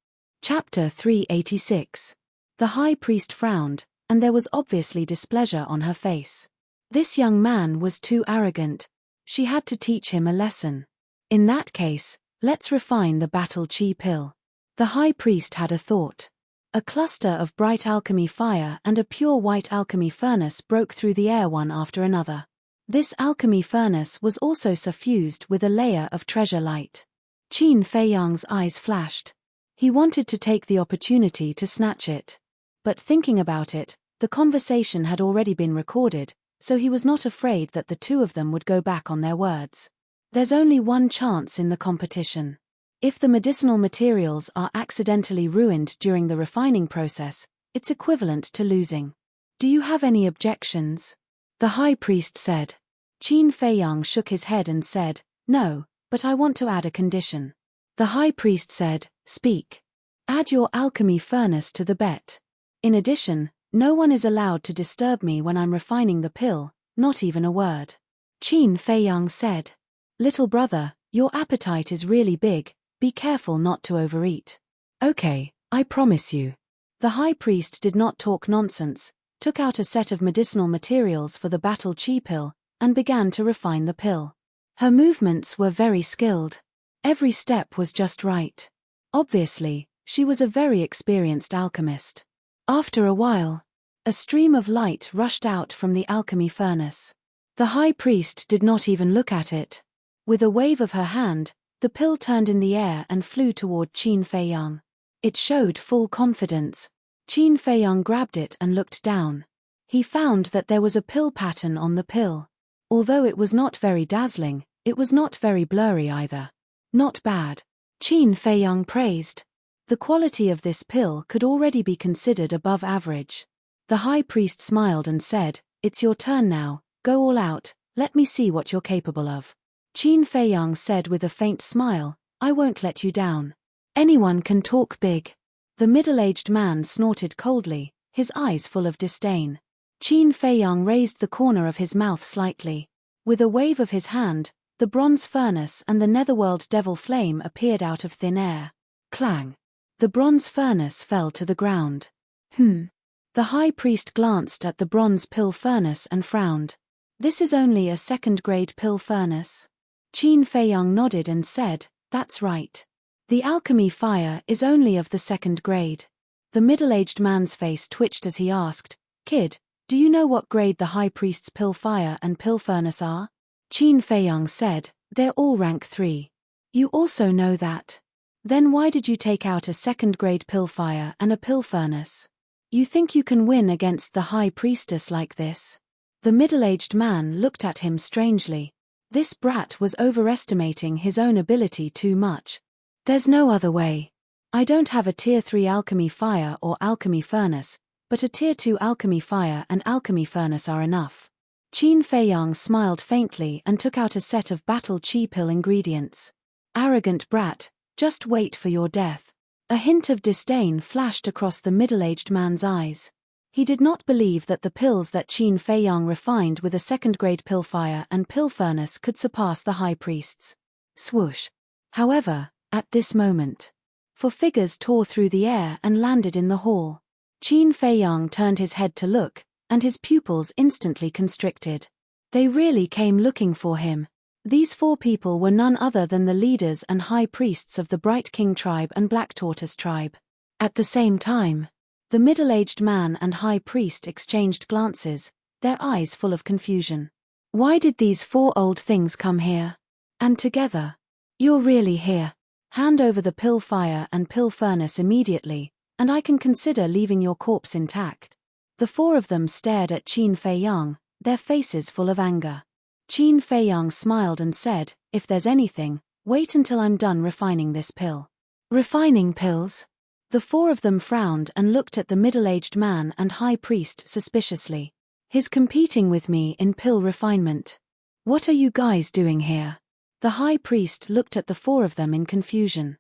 Speaker 1: Chapter 386. The high priest frowned, and there was obviously displeasure on her face. This young man was too arrogant. She had to teach him a lesson. In that case, let's refine the battle chi pill. The high priest had a thought. A cluster of bright alchemy fire and a pure white alchemy furnace broke through the air one after another. This alchemy furnace was also suffused with a layer of treasure light. Qin Feiyang's eyes flashed. He wanted to take the opportunity to snatch it. But thinking about it, the conversation had already been recorded, so he was not afraid that the two of them would go back on their words. There's only one chance in the competition. If the medicinal materials are accidentally ruined during the refining process, it's equivalent to losing. "Do you have any objections?" the high priest said. Qin Feiyang shook his head and said, "No, but I want to add a condition." The high priest said, "Speak. Add your alchemy furnace to the bet. In addition, no one is allowed to disturb me when I'm refining the pill, not even a word." Qin Feiyang said, "Little brother, your appetite is really big, be careful not to overeat." "Okay, I promise you." The high priest did not talk nonsense, took out a set of medicinal materials for the battle chi pill, and began to refine the pill. Her movements were very skilled. Every step was just right. Obviously, she was a very experienced alchemist. After a while, a stream of light rushed out from the alchemy furnace. The high priest did not even look at it. With a wave of her hand, the pill turned in the air and flew toward Qin Feiyang. It showed full confidence. Qin Feiyang grabbed it and looked down. He found that there was a pill pattern on the pill. Although it was not very dazzling, it was not very blurry either. "Not bad," Qin Feiyang praised. The quality of this pill could already be considered above average. The high priest smiled and said, "It's your turn now, go all out, let me see what you're capable of." Qin Feiyang said with a faint smile, "I won't let you down. Anyone can talk big." The middle-aged man snorted coldly, his eyes full of disdain. Qin Feiyang raised the corner of his mouth slightly. With a wave of his hand, the bronze furnace and the netherworld devil flame appeared out of thin air. Clang! The bronze furnace fell to the ground. The high priest glanced at the bronze pill furnace and frowned. "This is only a second-grade pill furnace." Qin Feiyang nodded and said, "That's right. The alchemy fire is only of the second grade." The middle-aged man's face twitched as he asked, "Kid, do you know what grade the high priest's pill fire and pill furnace are?" Qin Feiyang said, "They're all rank 3. "You also know that. Then why did you take out a second-grade pill fire and a pill furnace? You think you can win against the high priestess like this?" The middle-aged man looked at him strangely. This brat was overestimating his own ability too much. "There's no other way. I don't have a tier 3 alchemy fire or alchemy furnace, but a tier 2 alchemy fire and alchemy furnace are enough." Qin Feiyang smiled faintly and took out a set of battle chi pill ingredients. "Arrogant brat, just wait for your death." A hint of disdain flashed across the middle-aged man's eyes. He did not believe that the pills that Qin Feiyang refined with a second-grade pill fire and pill furnace could surpass the high priest's. Swoosh! However, at this moment, 4 figures tore through the air and landed in the hall. Qin Feiyang turned his head to look, and his pupils instantly constricted. They really came looking for him. These 4 people were none other than the leaders and high priests of the Bright King tribe and Black Tortoise tribe. At the same time, The middle-aged man and high priest exchanged glances, their eyes full of confusion. Why did these four old things come here? And together? You're really here. Hand over the pill fire and pill furnace immediately, and I can consider leaving your corpse intact. The four of them stared at Qin Feiyang, their faces full of anger. Qin Feiyang smiled and said, if there's anything, wait until I'm done refining this pill. Refining pills? The four of them frowned and looked at the middle-aged man and high priest suspiciously. He's competing with me in pill refinement. What are you guys doing here? The high priest looked at the four of them in confusion.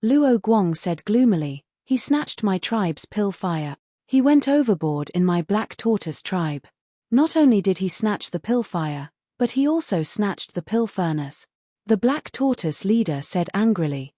Speaker 1: Luo Guang said gloomily, he snatched my tribe's pill fire. He went overboard in my black tortoise tribe. Not only did he snatch the pill fire, but he also snatched the pill furnace. The black tortoise leader said angrily.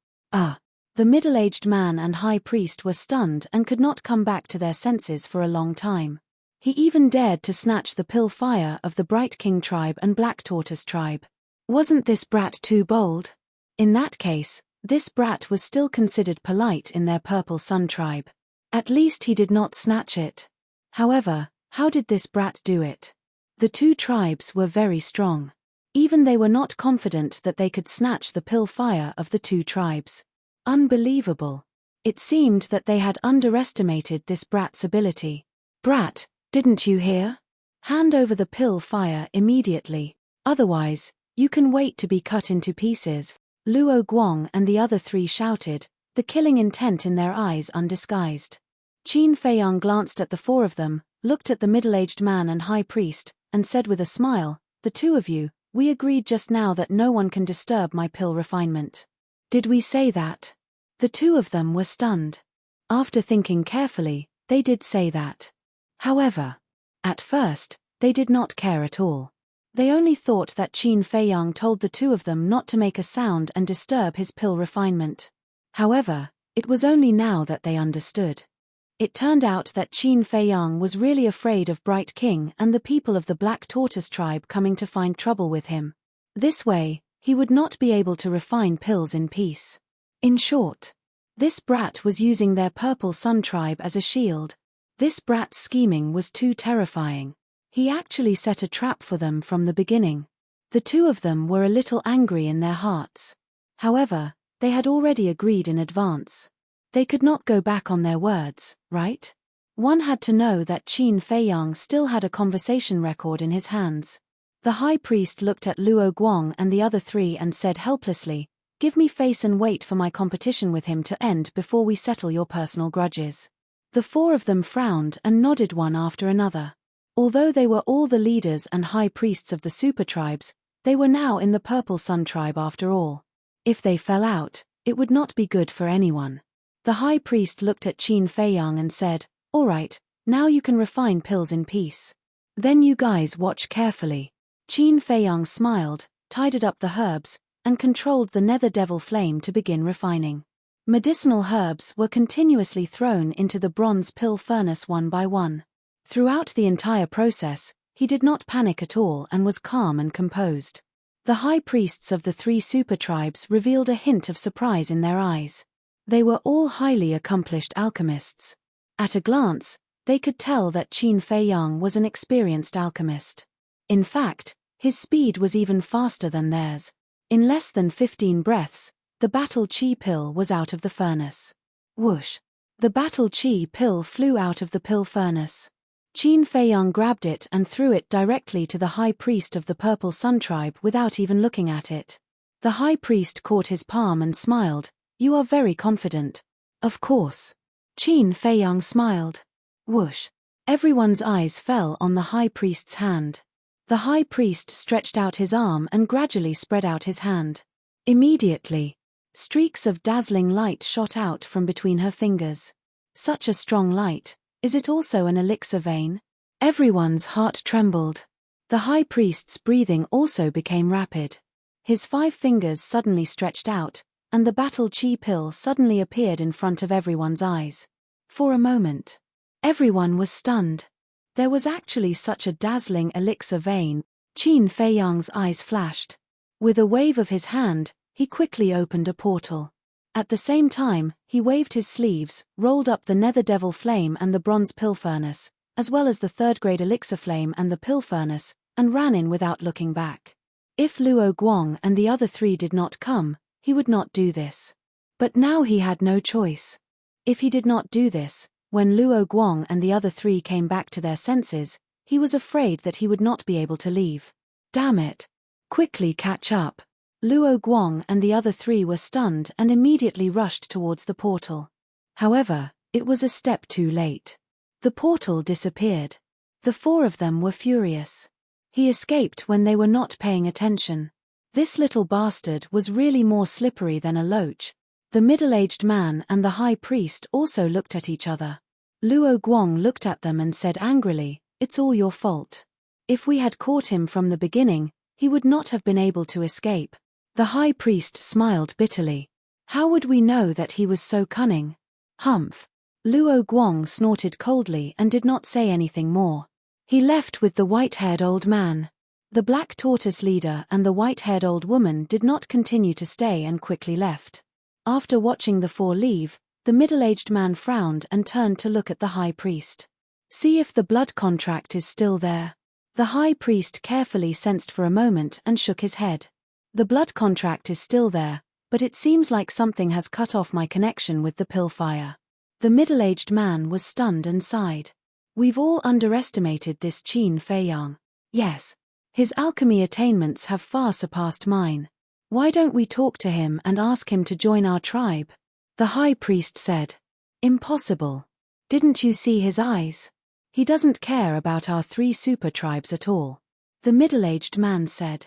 Speaker 1: The middle-aged man and high priest were stunned and could not come back to their senses for a long time. He even dared to snatch the pill fire of the Bright King tribe and Black Tortoise tribe. Wasn't this brat too bold? In that case, this brat was still considered polite in their Purple Sun tribe. At least he did not snatch it. However, how did this brat do it? The two tribes were very strong. Even they were not confident that they could snatch the pill fire of the two tribes. Unbelievable. It seemed that they had underestimated this brat's ability. Brat, didn't you hear? Hand over the pill fire immediately. Otherwise, you can wait to be cut into pieces. Luo Guang and the other three shouted, the killing intent in their eyes undisguised. Qin Feiyang glanced at the four of them, looked at the middle-aged man and high priest, and said with a smile, the two of you, we agreed just now that no one can disturb my pill refinement. Did we say that? The two of them were stunned. After thinking carefully, they did say that. However, at first, they did not care at all. They only thought that Qin Feiyang told the two of them not to make a sound and disturb his pill refinement. However, it was only now that they understood. It turned out that Qin Feiyang was really afraid of Bright King and the people of the Black Tortoise tribe coming to find trouble with him. This way, he would not be able to refine pills in peace. In short, this brat was using their Purple Sun tribe as a shield. This brat's scheming was too terrifying. He actually set a trap for them from the beginning. The two of them were a little angry in their hearts. However, they had already agreed in advance. They could not go back on their words, right? One had to know that Qin Feiyang still had a conversation record in his hands. The high priest looked at Luo Guang and the other three and said helplessly, give me face and wait for my competition with him to end before we settle your personal grudges. The four of them frowned and nodded one after another. Although they were all the leaders and high priests of the super tribes, they were now in the Purple Sun tribe after all. If they fell out, it would not be good for anyone. The high priest looked at Qin Feiyang and said, all right, now you can refine pills in peace. Then you guys watch carefully. Qin Feiyang smiled, tidied up the herbs, and controlled the nether devil flame to begin refining. Medicinal herbs were continuously thrown into the bronze pill furnace one by one. Throughout the entire process, he did not panic at all and was calm and composed. The high priests of the three super tribes revealed a hint of surprise in their eyes. They were all highly accomplished alchemists. At a glance, they could tell that Qin Feiyang was an experienced alchemist. In fact, his speed was even faster than theirs. In less than 15 breaths, the battle chi pill was out of the furnace. Whoosh! The battle chi pill flew out of the pill furnace. Qin Feiyang grabbed it and threw it directly to the high priest of the Purple Sun tribe without even looking at it. The high priest caught his palm and smiled, you are very confident. Of course. Qin Feiyang smiled. Whoosh! Everyone's eyes fell on the high priest's hand. The high priest stretched out his arm and gradually spread out his hand. Immediately, streaks of dazzling light shot out from between her fingers. Such a strong light. Is it also an elixir vein? Everyone's heart trembled. The high priest's breathing also became rapid. His 5 fingers suddenly stretched out, and the battle chi pill suddenly appeared in front of everyone's eyes. For a moment, everyone was stunned. There was actually such a dazzling elixir vein. Qin Feiyang's eyes flashed. With a wave of his hand, he quickly opened a portal. At the same time, he waved his sleeves, rolled up the nether devil flame and the bronze pill furnace, as well as the third-grade elixir flame and the pill furnace, and ran in without looking back. If Luo Guang and the other three did not come, he would not do this. But now he had no choice. If he did not do this, when Luo Guang and the other three came back to their senses, he was afraid that he would not be able to leave. Damn it! Quickly catch up! Luo Guang and the other three were stunned and immediately rushed towards the portal. However, it was a step too late. The portal disappeared. The four of them were furious. He escaped when they were not paying attention. This little bastard was really more slippery than a loach. The middle-aged man and the high priest also looked at each other. Luo Guang looked at them and said angrily, "It's all your fault. If we had caught him from the beginning, he would not have been able to escape." The high priest smiled bitterly. How would we know that he was so cunning? Humph. Luo Guang snorted coldly and did not say anything more. He left with the white-haired old man. The black tortoise leader and the white-haired old woman did not continue to stay and quickly left. After watching the four leave, the middle-aged man frowned and turned to look at the high priest. See if the blood contract is still there. The high priest carefully sensed for a moment and shook his head. The blood contract is still there, but it seems like something has cut off my connection with the pill fire. The middle-aged man was stunned and sighed. We've all underestimated this Qin Feiyang. Yes. His alchemy attainments have far surpassed mine. Why don't we talk to him and ask him to join our tribe? The high priest said. Impossible. Didn't you see his eyes? He doesn't care about our 3 super tribes at all. The middle-aged man said.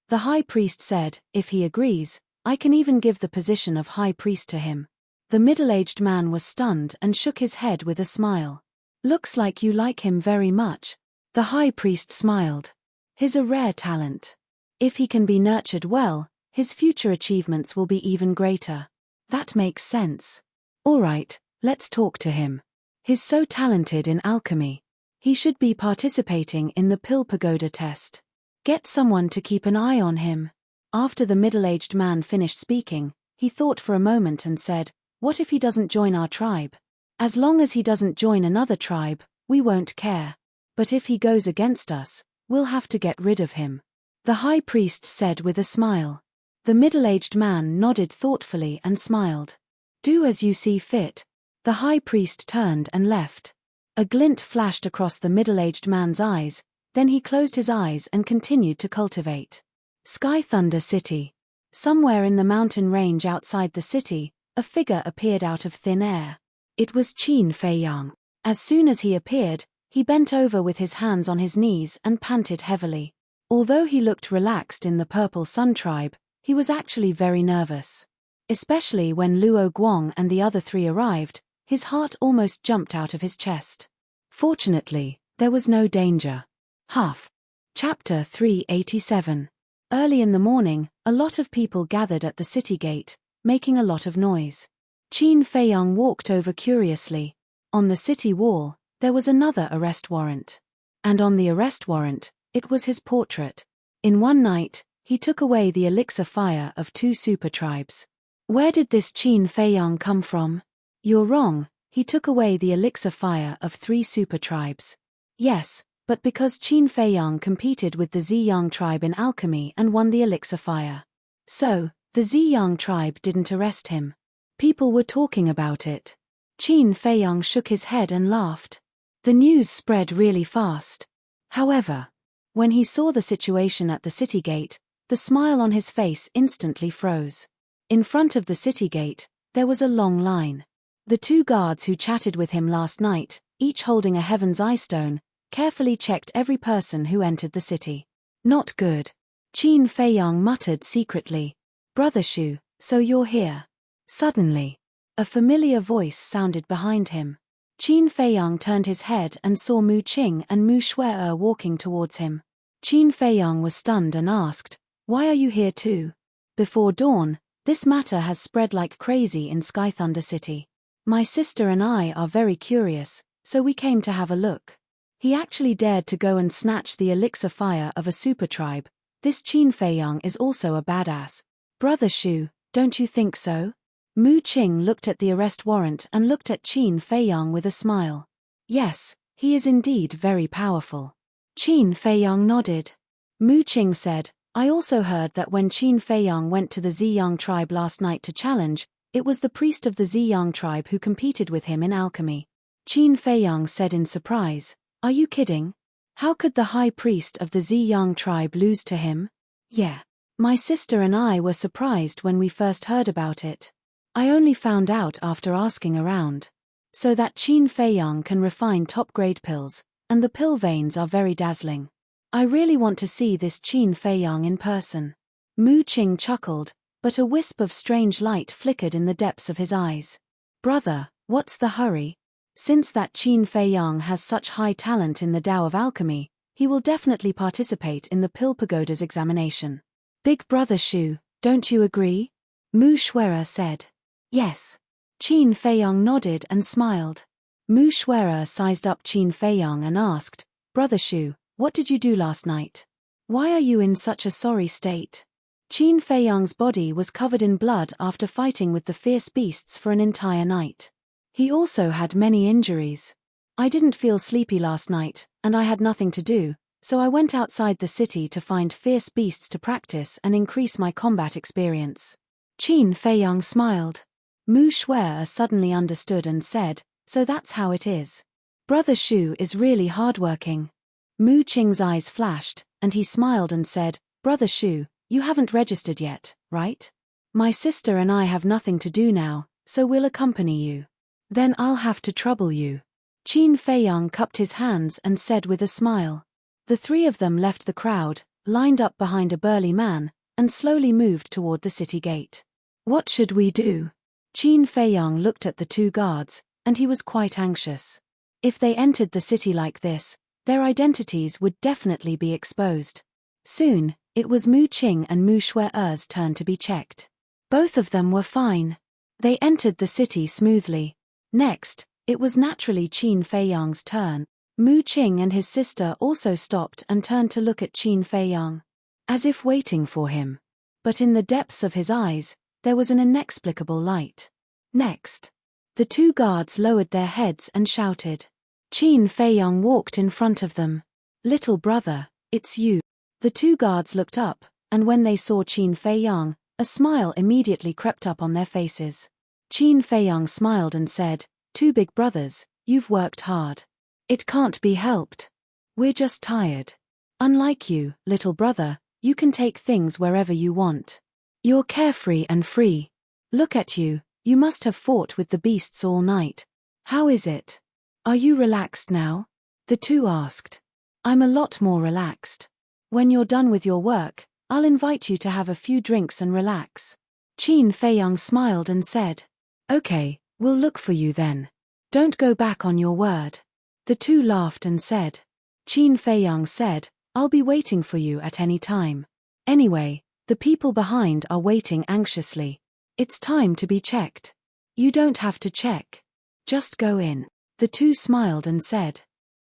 Speaker 1: The high priest said, if he agrees, I can even give the position of high priest to him. The middle-aged man was stunned and shook his head with a smile. Looks like you like him very much. The high priest smiled. He's a rare talent. If he can be nurtured well, his future achievements will be even greater. That makes sense. All right, let's talk to him. He's so talented in alchemy. He should be participating in the Pill Pagoda test. Get someone to keep an eye on him. After the middle-aged man finished speaking, he thought for a moment and said, what if he doesn't join our tribe? As long as he doesn't join another tribe, we won't care. But if he goes against us, we'll have to get rid of him. The high priest said with a smile. The middle-aged man nodded thoughtfully and smiled. Do as you see fit. The high priest turned and left. A glint flashed across the middle-aged man's eyes, then he closed his eyes and continued to cultivate. Sky Thunder City. Somewhere in the mountain range outside the city, a figure appeared out of thin air. It was Qin Feiyang. As soon as he appeared, he bent over with his hands on his knees and panted heavily. Although he looked relaxed in the Purple Sun tribe, he was actually very nervous. Especially when Luo Guang and the other 3 arrived, his heart almost jumped out of his chest. Fortunately, there was no danger. Huff. Chapter 387. Early in the morning, a lot of people gathered at the city gate, making a lot of noise. Qin Feiyang walked over curiously. On the city wall, there was another arrest warrant. And on the arrest warrant, it was his portrait. In one night, he took away the elixir fire of 2 super tribes. Where did this Qin Feiyang come from? You're wrong, he took away the elixir fire of 3 super tribes. Yes, but because Qin Feiyang competed with the Ziyang tribe in alchemy and won the elixir fire. So, the Ziyang tribe didn't arrest him. People were talking about it. Qin Feiyang shook his head and laughed. The news spread really fast. However, when he saw the situation at the city gate, the smile on his face instantly froze. In front of the city gate, there was a long line. The 2 guards who chatted with him last night, each holding a Heaven's Eye stone, carefully checked every person who entered the city. Not good. Qin Feiyang muttered secretly. Brother Shu, so you're here. Suddenly, a familiar voice sounded behind him. Qin Feiyang turned his head and saw Mu Qing and Mu Shue'er walking towards him. Qin Feiyang was stunned and asked, why are you here too? Before dawn, this matter has spread like crazy in Sky Thunder City. My sister and I are very curious, so we came to have a look. He actually dared to go and snatch the elixir fire of a super tribe. This Qin Feiyang is also a badass. Brother Shu, don't you think so? Mu Qing looked at the arrest warrant and looked at Qin Feiyang with a smile. Yes, he is indeed very powerful. Qin Feiyang nodded. Mu Qing said, I also heard that when Qin Feiyang went to the Ziyang tribe last night to challenge, it was the priest of the Ziyang tribe who competed with him in alchemy. Qin Feiyang said in surprise, Are you kidding? How could the high priest of the Ziyang tribe lose to him? Yeah. My sister and I were surprised when we first heard about it. I only found out after asking around. So that Qin Feiyang can refine top-grade pills, and the pill veins are very dazzling. I really want to see this Qin Feiyang in person. Mu Qing chuckled, but a wisp of strange light flickered in the depths of his eyes. Brother, what's the hurry? Since that Qin Feiyang has such high talent in the Tao of alchemy, he will definitely participate in the Pill Pagoda's examination. Big brother Shu, don't you agree? Mu Xuera said. Yes. Qin Feiyang nodded and smiled. Mu Xuera sized up Qin Feiyang and asked, Brother Shu, what did you do last night? Why are you in such a sorry state? Qin Feiyang's body was covered in blood after fighting with the fierce beasts for an entire night. He also had many injuries. I didn't feel sleepy last night, and I had nothing to do, so I went outside the city to find fierce beasts to practice and increase my combat experience. Qin Feiyang smiled. Mu Xuer suddenly understood and said, So that's how it is. Brother Shu is really hardworking. Mu Qing's eyes flashed, and he smiled and said, Brother Shu, you haven't registered yet, right? My sister and I have nothing to do now, so we'll accompany you. Then I'll have to trouble you. Qin Feiyang cupped his hands and said with a smile. The three of them left the crowd, lined up behind a burly man, and slowly moved toward the city gate. What should we do? Qin Feiyang looked at the two guards, and he was quite anxious. If they entered the city like this, their identities would definitely be exposed. Soon, it was Mu Qing and Mu Xuer's turn to be checked. Both of them were fine. They entered the city smoothly. Next, it was naturally Qin Feiyang's turn. Mu Qing and his sister also stopped and turned to look at Qin Feiyang, as if waiting for him. But in the depths of his eyes, there was an inexplicable light. Next, the two guards lowered their heads and shouted. Qin Feiyang walked in front of them. Little brother, it's you. The two guards looked up, and when they saw Qin Feiyang, a smile immediately crept up on their faces. Qin Feiyang smiled and said, Two big brothers, you've worked hard. It can't be helped. We're just tired. Unlike you, little brother, you can take things wherever you want. You're carefree and free. Look at you, you must have fought with the beasts all night. How is it? Are you relaxed now? The two asked. I'm a lot more relaxed. When you're done with your work, I'll invite you to have a few drinks and relax. Qin Feiyang smiled and said. Okay, we'll look for you then. Don't go back on your word. The two laughed and said. Qin Feiyang said, I'll be waiting for you at any time. Anyway, the people behind are waiting anxiously. It's time to be checked. You don't have to check. Just go in. The two smiled and said.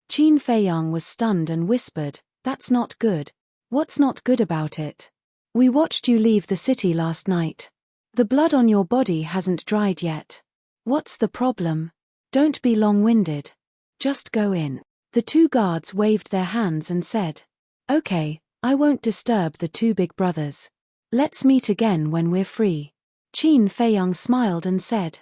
Speaker 1: Qin Feiyang was stunned and whispered, That's not good. What's not good about it? We watched you leave the city last night. The blood on your body hasn't dried yet. What's the problem? Don't be long-winded. Just go in. The two guards waved their hands and said. Okay, I won't disturb the two big brothers. Let's meet again when we're free. Qin Feiyang smiled and said.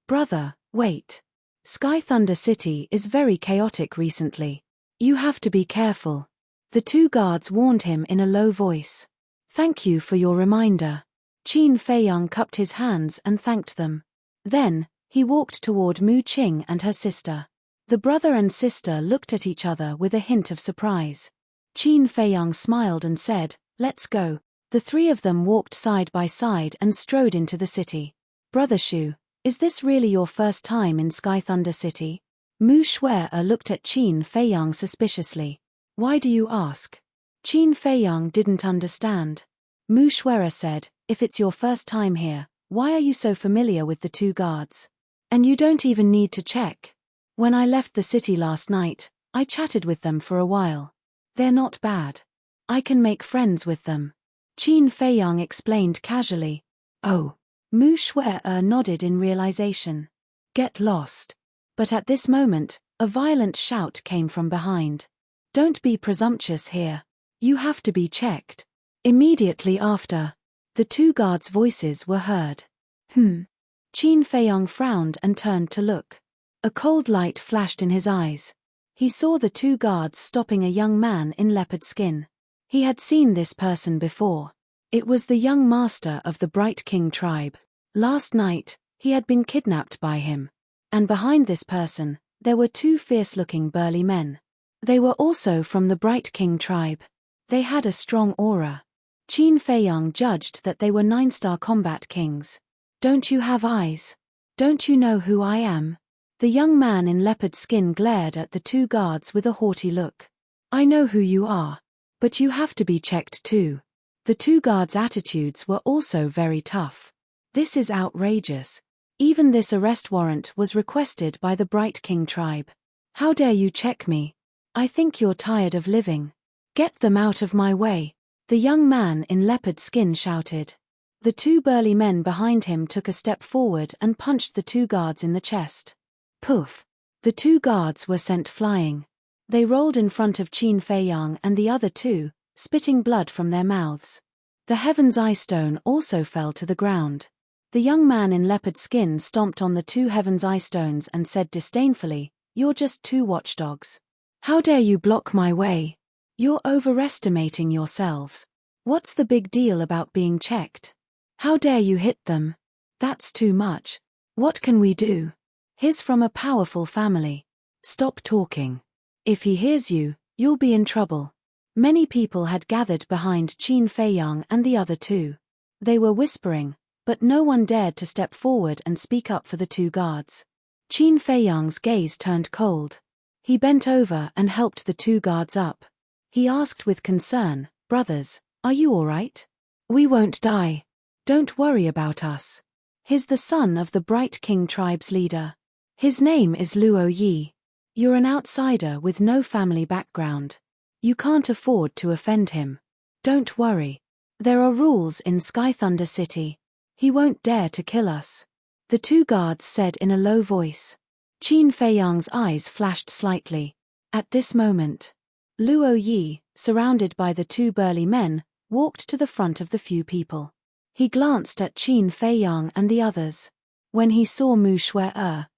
Speaker 1: Brother, wait. Sky Thunder City is very chaotic recently. You have to be careful. The two guards warned him in a low voice. Thank you for your reminder. Qin Feiyang cupped his hands and thanked them. Then, he walked toward Mu Qing and her sister. The brother and sister looked at each other with a hint of surprise. Qin Feiyang smiled and said, Let's go. The three of them walked side by side and strode into the city. Brother Shu, is this really your first time in Sky Thunder City? Mu Xuer looked at Qin Feiyang suspiciously. Why do you ask? Qin Feiyang didn't understand. Mu Xuer said, If it's your first time here, why are you so familiar with the two guards? And you don't even need to check. When I left the city last night, I chatted with them for a while. They're not bad. I can make friends with them. Qin Feiyang explained casually. Oh. Mu Shui nodded in realization. Get lost. But at this moment, a violent shout came from behind. Don't be presumptuous here. You have to be checked. Immediately after, the two guards' voices were heard. Qin Feiyong frowned and turned to look. A cold light flashed in his eyes. He saw the two guards stopping a young man in leopard skin. He had seen this person before. It was the young master of the Bright King tribe. Last night, he had been kidnapped by him. And behind this person, there were two fierce-looking burly men. They were also from the Bright King tribe. They had a strong aura. Qin Feiyong judged that they were 9-star combat kings. Don't you have eyes? Don't you know who I am? The young man in leopard skin glared at the two guards with a haughty look. I know who you are. But you have to be checked too. The two guards' attitudes were also very tough. This is outrageous. Even this arrest warrant was requested by the Bright King tribe. How dare you check me? I think you're tired of living. Get them out of my way, the young man in leopard skin shouted. The two burly men behind him took a step forward and punched the two guards in the chest. Poof! The two guards were sent flying. They rolled in front of Qin Feiyong and the other two, spitting blood from their mouths. The Heaven's Eye Stone also fell to the ground. The young man in leopard skin stomped on the two Heaven's Eye Stones and said disdainfully, "You're just two watchdogs. How dare you block my way? You're overestimating yourselves. What's the big deal about being checked? How dare you hit them? That's too much. What can we do? He's from a powerful family. Stop talking. If he hears you, you'll be in trouble." Many people had gathered behind Qin Feiyong and the other two. They were whispering, but no one dared to step forward and speak up for the two guards. Qin Feiyong's gaze turned cold. He bent over and helped the two guards up. He asked with concern, "Brothers, are you all right? We won't die. Don't worry about us." He's the son of the Bright King tribe's leader. His name is Luo Yi. You're an outsider with no family background. You can't afford to offend him. Don't worry. There are rules in Sky Thunder City. He won't dare to kill us. The two guards said in a low voice. Qin Feiyong's eyes flashed slightly. At this moment, Luo Yi, surrounded by the two burly men, walked to the front of the few people. He glanced at Qin Feiyong and the others. When he saw Mu Shui,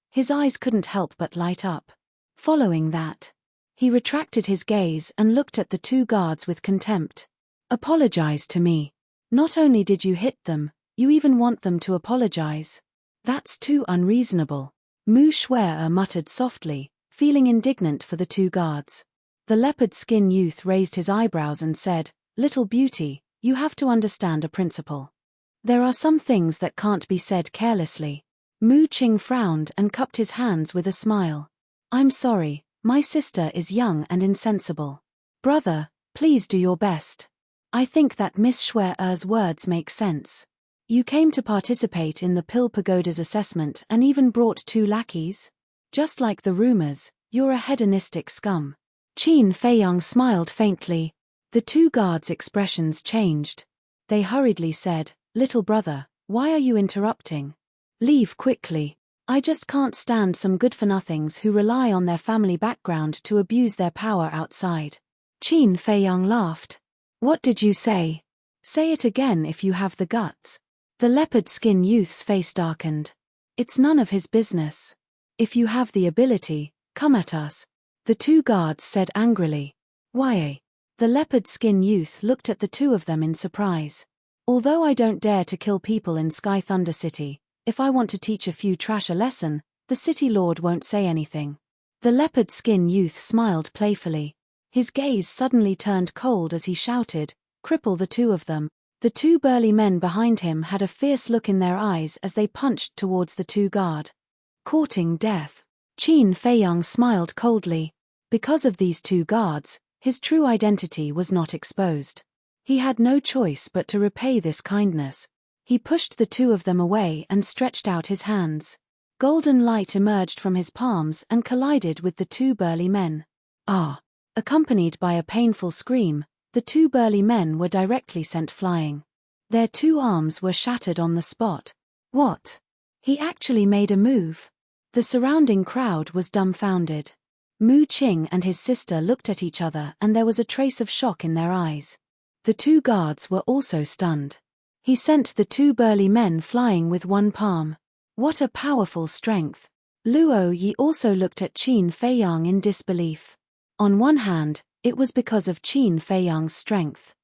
Speaker 1: his eyes couldn't help but light up. Following that, he retracted his gaze and looked at the two guards with contempt. "Apologize to me. Not only did you hit them, you even want them to apologize. That's too unreasonable." Mu Shui muttered softly, feeling indignant for the two guards. The leopard skin youth raised his eyebrows and said, "Little beauty, you have to understand a principle. There are some things that can't be said carelessly." Mu Qing frowned and cupped his hands with a smile. "I'm sorry, my sister is young and insensible. Brother, please do your best. I think that Miss Shui's words make sense. You came to participate in the Pill Pagoda's assessment and even brought two lackeys? Just like the rumors, you're a hedonistic scum." Qin Feiyong smiled faintly. The two guards' expressions changed. They hurriedly said, "Little brother, why are you interrupting? Leave quickly. I just can't stand some good-for-nothings who rely on their family background to abuse their power outside." Qin Feiyong laughed. "What did you say? Say it again if you have the guts." The leopard skin youth's face darkened. "It's none of his business. If you have the ability, come at us," the two guards said angrily. "Why?" The leopard skin youth looked at the two of them in surprise. "Although I don't dare to kill people in Sky Thunder City, if I want to teach a few trash a lesson, the city lord won't say anything." The leopard skin youth smiled playfully. His gaze suddenly turned cold as he shouted, "Cripple the two of them." The two burly men behind him had a fierce look in their eyes as they punched towards the two guard. Courting death. Qin Feiyong smiled coldly. Because of these two guards, his true identity was not exposed. He had no choice but to repay this kindness. He pushed the two of them away and stretched out his hands. Golden light emerged from his palms and collided with the two burly men. "Ah!" Accompanied by a painful scream, the two burly men were directly sent flying. Their two arms were shattered on the spot. What? He actually made a move. The surrounding crowd was dumbfounded. Mu Qing and his sister looked at each other and there was a trace of shock in their eyes. The two guards were also stunned. He sent the two burly men flying with one palm. What a powerful strength. Luo Yi also looked at Qin Feiyang in disbelief. On one hand, it was because of Qin Feiyang's strength.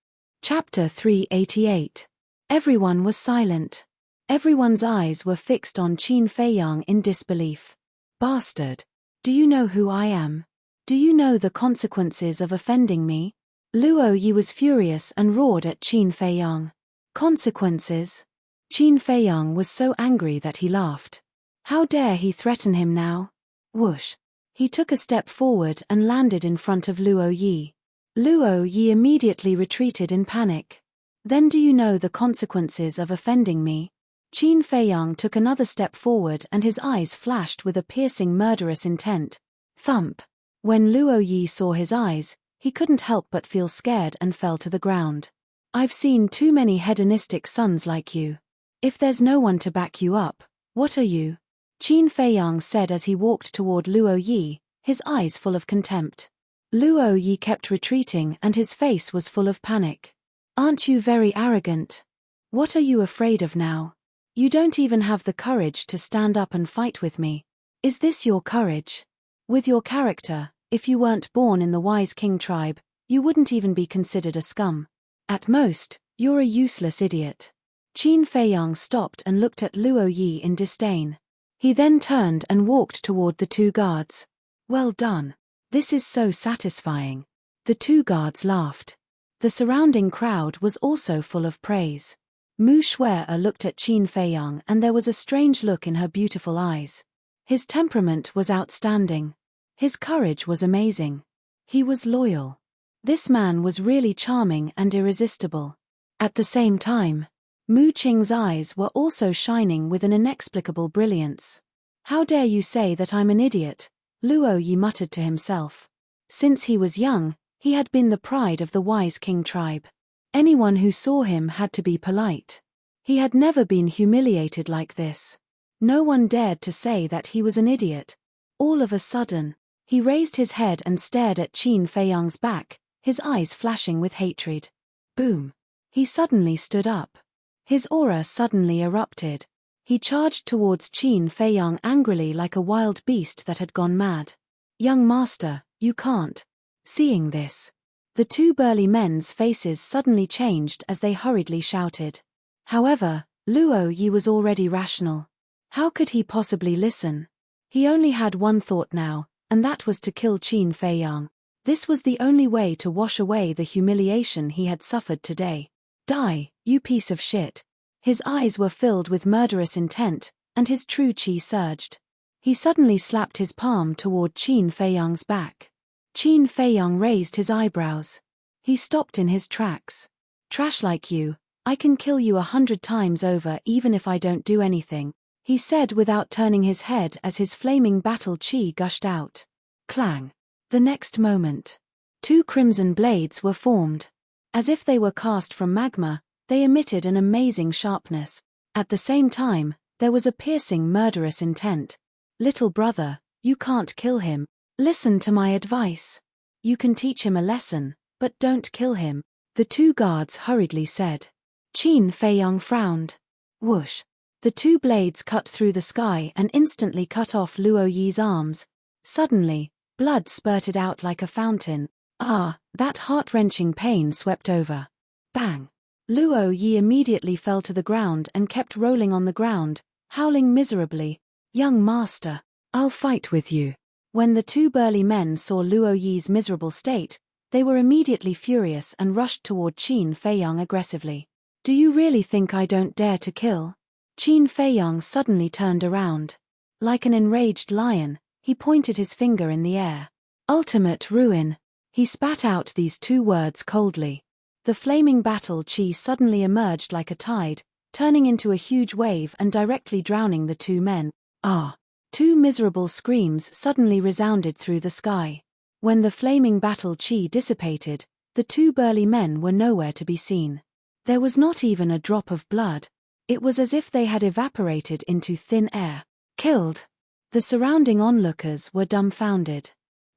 Speaker 1: Chapter 388. Everyone was silent. Everyone's eyes were fixed on Qin Feiyang in disbelief. Bastard! Do you know who I am? Do you know the consequences of offending me? Luo Yi was furious and roared at Qin Feiyang. Consequences? Qin Feiyang was so angry that he laughed. How dare he threaten him now? Whoosh! He took a step forward and landed in front of Luo Yi. Luo Yi immediately retreated in panic. Then do you know the consequences of offending me? Qin Feiyang took another step forward and his eyes flashed with a piercing murderous intent. Thump! When Luo Yi saw his eyes, he couldn't help but feel scared and fell to the ground. I've seen too many hedonistic sons like you. If there's no one to back you up, what are you? Qin Feiyang said as he walked toward Luo Yi, his eyes full of contempt. Luo Yi kept retreating and his face was full of panic. Aren't you very arrogant? What are you afraid of now? You don't even have the courage to stand up and fight with me. Is this your courage? With your character, if you weren't born in the wise king tribe, you wouldn't even be considered a scum. At most, you're a useless idiot. Qin Feiyang stopped and looked at Luo Yi in disdain. He then turned and walked toward the two guards. Well done. This is so satisfying. The two guards laughed. The surrounding crowd was also full of praise. Mu Shuer looked at Qin Feiyang and there was a strange look in her beautiful eyes. His temperament was outstanding. His courage was amazing. He was loyal. This man was really charming and irresistible. At the same time, Mu Qing's eyes were also shining with an inexplicable brilliance. How dare you say that I'm an idiot? Luo Yi muttered to himself. Since he was young, he had been the pride of the wise king tribe. Anyone who saw him had to be polite. He had never been humiliated like this. No one dared to say that he was an idiot. All of a sudden, he raised his head and stared at Qin Feiyang's back, his eyes flashing with hatred. Boom! He suddenly stood up. His aura suddenly erupted. He charged towards Qin Feiyang angrily like a wild beast that had gone mad. Young master, you can't. Seeing this, the two burly men's faces suddenly changed as they hurriedly shouted. However, Luo Yi was already rational. How could he possibly listen? He only had one thought now, and that was to kill Qin Feiyang. This was the only way to wash away the humiliation he had suffered today. Die, you piece of shit. His eyes were filled with murderous intent, and his true qi surged. He suddenly slapped his palm toward Qin Feiyang's back. Qin Feiyang raised his eyebrows. He stopped in his tracks. Trash like you, I can kill you 100 times over even if I don't do anything, he said without turning his head as his flaming battle qi gushed out. Clang. The next moment, two crimson blades were formed. As if they were cast from magma, they emitted an amazing sharpness. At the same time, there was a piercing murderous intent. Little brother, you can't kill him. Listen to my advice. You can teach him a lesson, but don't kill him, the two guards hurriedly said. Qin Feiyang frowned. Whoosh. The two blades cut through the sky and instantly cut off Luo Yi's arms. Suddenly, blood spurted out like a fountain. That heart-wrenching pain swept over. Bang! Luo Yi immediately fell to the ground and kept rolling on the ground, howling miserably. Young master, I'll fight with you. When the two burly men saw Luo Yi's miserable state, they were immediately furious and rushed toward Qin Feiyang aggressively. Do you really think I don't dare to kill? Qin Feiyang suddenly turned around. Like an enraged lion, he pointed his finger in the air. Ultimate ruin. He spat out these two words coldly. The flaming battle qi suddenly emerged like a tide, turning into a huge wave and directly drowning the two men. Two miserable screams suddenly resounded through the sky. When the flaming battle qi dissipated, the two burly men were nowhere to be seen. There was not even a drop of blood. It was as if they had evaporated into thin air. Killed. The surrounding onlookers were dumbfounded.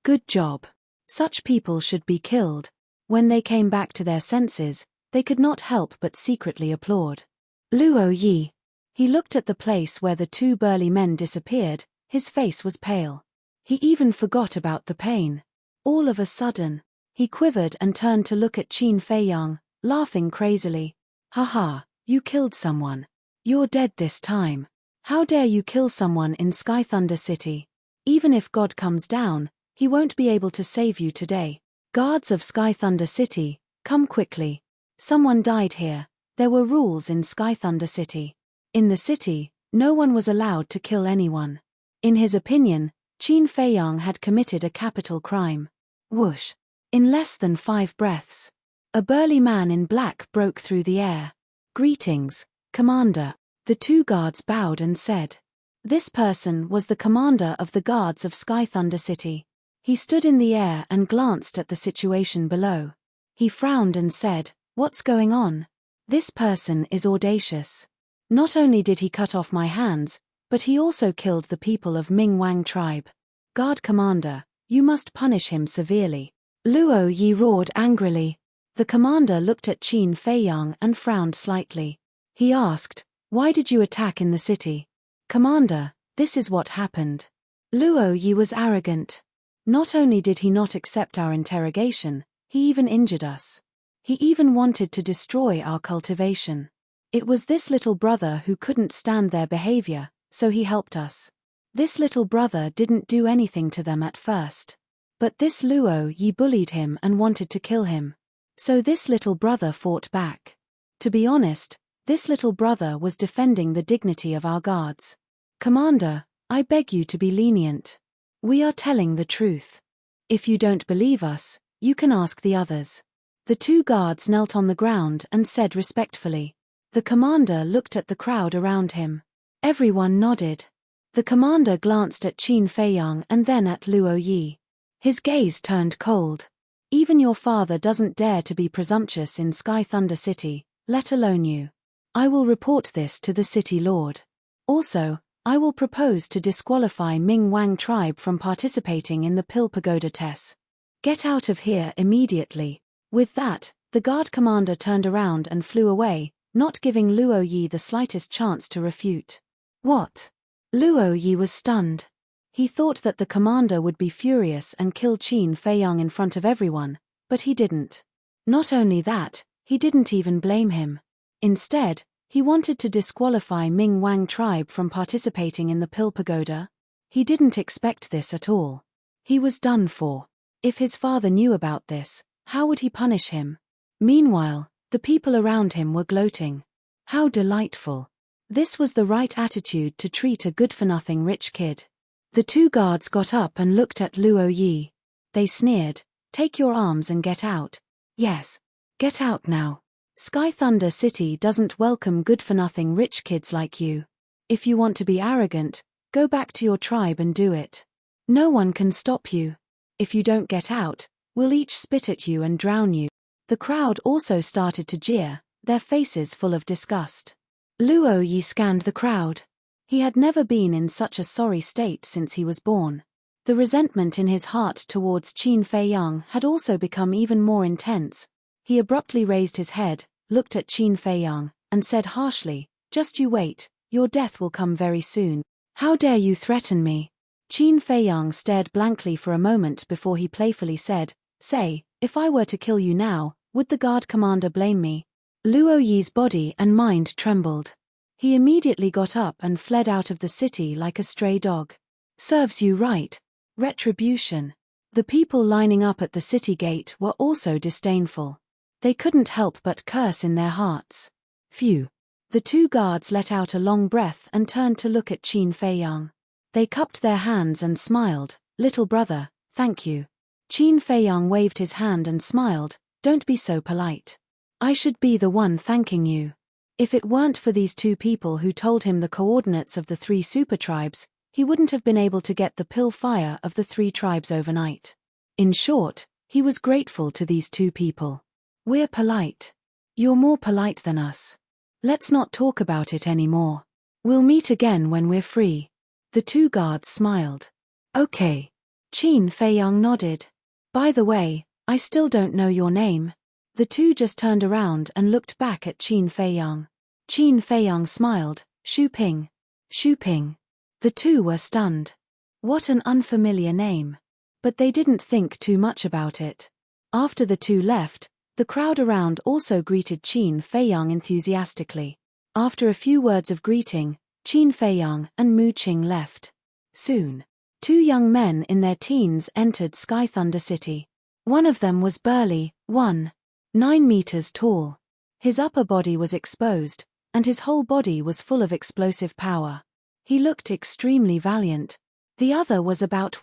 Speaker 1: Good job. Such people should be killed. When they came back to their senses, they could not help but secretly applaud. Luo Yi. He looked at the place where the two burly men disappeared, his face was pale. He even forgot about the pain. All of a sudden, he quivered and turned to look at Qin Feiyang, laughing crazily. Haha, you killed someone. You're dead this time. How dare you kill someone in Sky Thunder City? Even if God comes down, he won't be able to save you today. Guards of Sky Thunder City, come quickly. Someone died here. There were rules in Sky Thunder City. In the city, no one was allowed to kill anyone. In his opinion, Qin Feiyang had committed a capital crime. Whoosh. In less than 5 breaths, a burly man in black broke through the air. Greetings, Commander. The 2 guards bowed and said. This person was the commander of the guards of Sky Thunder City. He stood in the air and glanced at the situation below. He frowned and said, "What's going on? This person is audacious. Not only did he cut off my hands, but he also killed the people of Ming Wang tribe. Guard Commander, you must punish him severely." Luo Yi roared angrily. The commander looked at Qin Feiyang and frowned slightly. He asked, "Why did you attack in the city?" "Commander, this is what happened." Luo Yi was arrogant. Not only did he not accept our interrogation, he even injured us. He even wanted to destroy our cultivation. It was this little brother who couldn't stand their behavior, so he helped us. This little brother didn't do anything to them at first. But this Luo Yi bullied him and wanted to kill him. So this little brother fought back. To be honest, this little brother was defending the dignity of our guards. "Commander, I beg you to be lenient. We are telling the truth. If you don't believe us, you can ask the others." The 2 guards knelt on the ground and said respectfully. The commander looked at the crowd around him. Everyone nodded. The commander glanced at Qin Feiyang and then at Luo Yi. His gaze turned cold. "Even your father doesn't dare to be presumptuous in Sky Thunder City, let alone you. I will report this to the city lord. Also, I will propose to disqualify Ming Wang tribe from participating in the Pill Pagoda test. Get out of here immediately." With that, the guard commander turned around and flew away, not giving Luo Yi the slightest chance to refute. What? Luo Yi was stunned. He thought that the commander would be furious and kill Qin Feiyang in front of everyone, but he didn't. Not only that, he didn't even blame him. Instead, he wanted to disqualify Ming Wang tribe from participating in the Pill Pagoda. He didn't expect this at all. He was done for. If his father knew about this, how would he punish him? Meanwhile, the people around him were gloating. How delightful. This was the right attitude to treat a good-for-nothing rich kid. The 2 guards got up and looked at Luo Yi. They sneered, "Take your arms and get out." "Yes. Get out now. Sky Thunder City doesn't welcome good-for-nothing rich kids like you. If you want to be arrogant, go back to your tribe and do it. No one can stop you. If you don't get out, we'll each spit at you and drown you." The crowd also started to jeer, their faces full of disgust. Luo Yi scanned the crowd. He had never been in such a sorry state since he was born. The resentment in his heart towards Qin Feiyang had also become even more intense. He abruptly raised his head, looked at Qin Feiyang, and said harshly, "Just you wait, your death will come very soon. How dare you threaten me?" Qin Feiyang stared blankly for a moment before he playfully said, "Say, if I were to kill you now, would the guard commander blame me?" Luo Yi's body and mind trembled. He immediately got up and fled out of the city like a stray dog. Serves you right. Retribution. The people lining up at the city gate were also disdainful. They couldn't help but curse in their hearts. Phew. The 2 guards let out a long breath and turned to look at Qin Feiyang. They cupped their hands and smiled. "Little brother, thank you." Qin Feiyang waved his hand and smiled, "Don't be so polite. I should be the one thanking you. If it weren't for these 2 people who told him the coordinates of the 3 super tribes, he wouldn't have been able to get the pill fire of the 3 tribes overnight." In short, he was grateful to these 2 people. "We're polite. You're more polite than us." Let's not talk about it anymore. We'll meet again when we're free. The two guards smiled. Okay. Qin Feiyang nodded. By the way, I still don't know your name. The two just turned around and looked back at Qin Feiyang. Qin Feiyang smiled. Xu Ping. Xu Ping. The two were stunned. What an unfamiliar name. But they didn't think too much about it. After the two left, the crowd around also greeted Qin Feiyang enthusiastically. After a few words of greeting, Qin Feiyang and Mu Qing left. Soon, two young men in their teens entered Sky Thunder City. One of them was burly, 9 meters tall. His upper body was exposed, and his whole body was full of explosive power. He looked extremely valiant. The other was about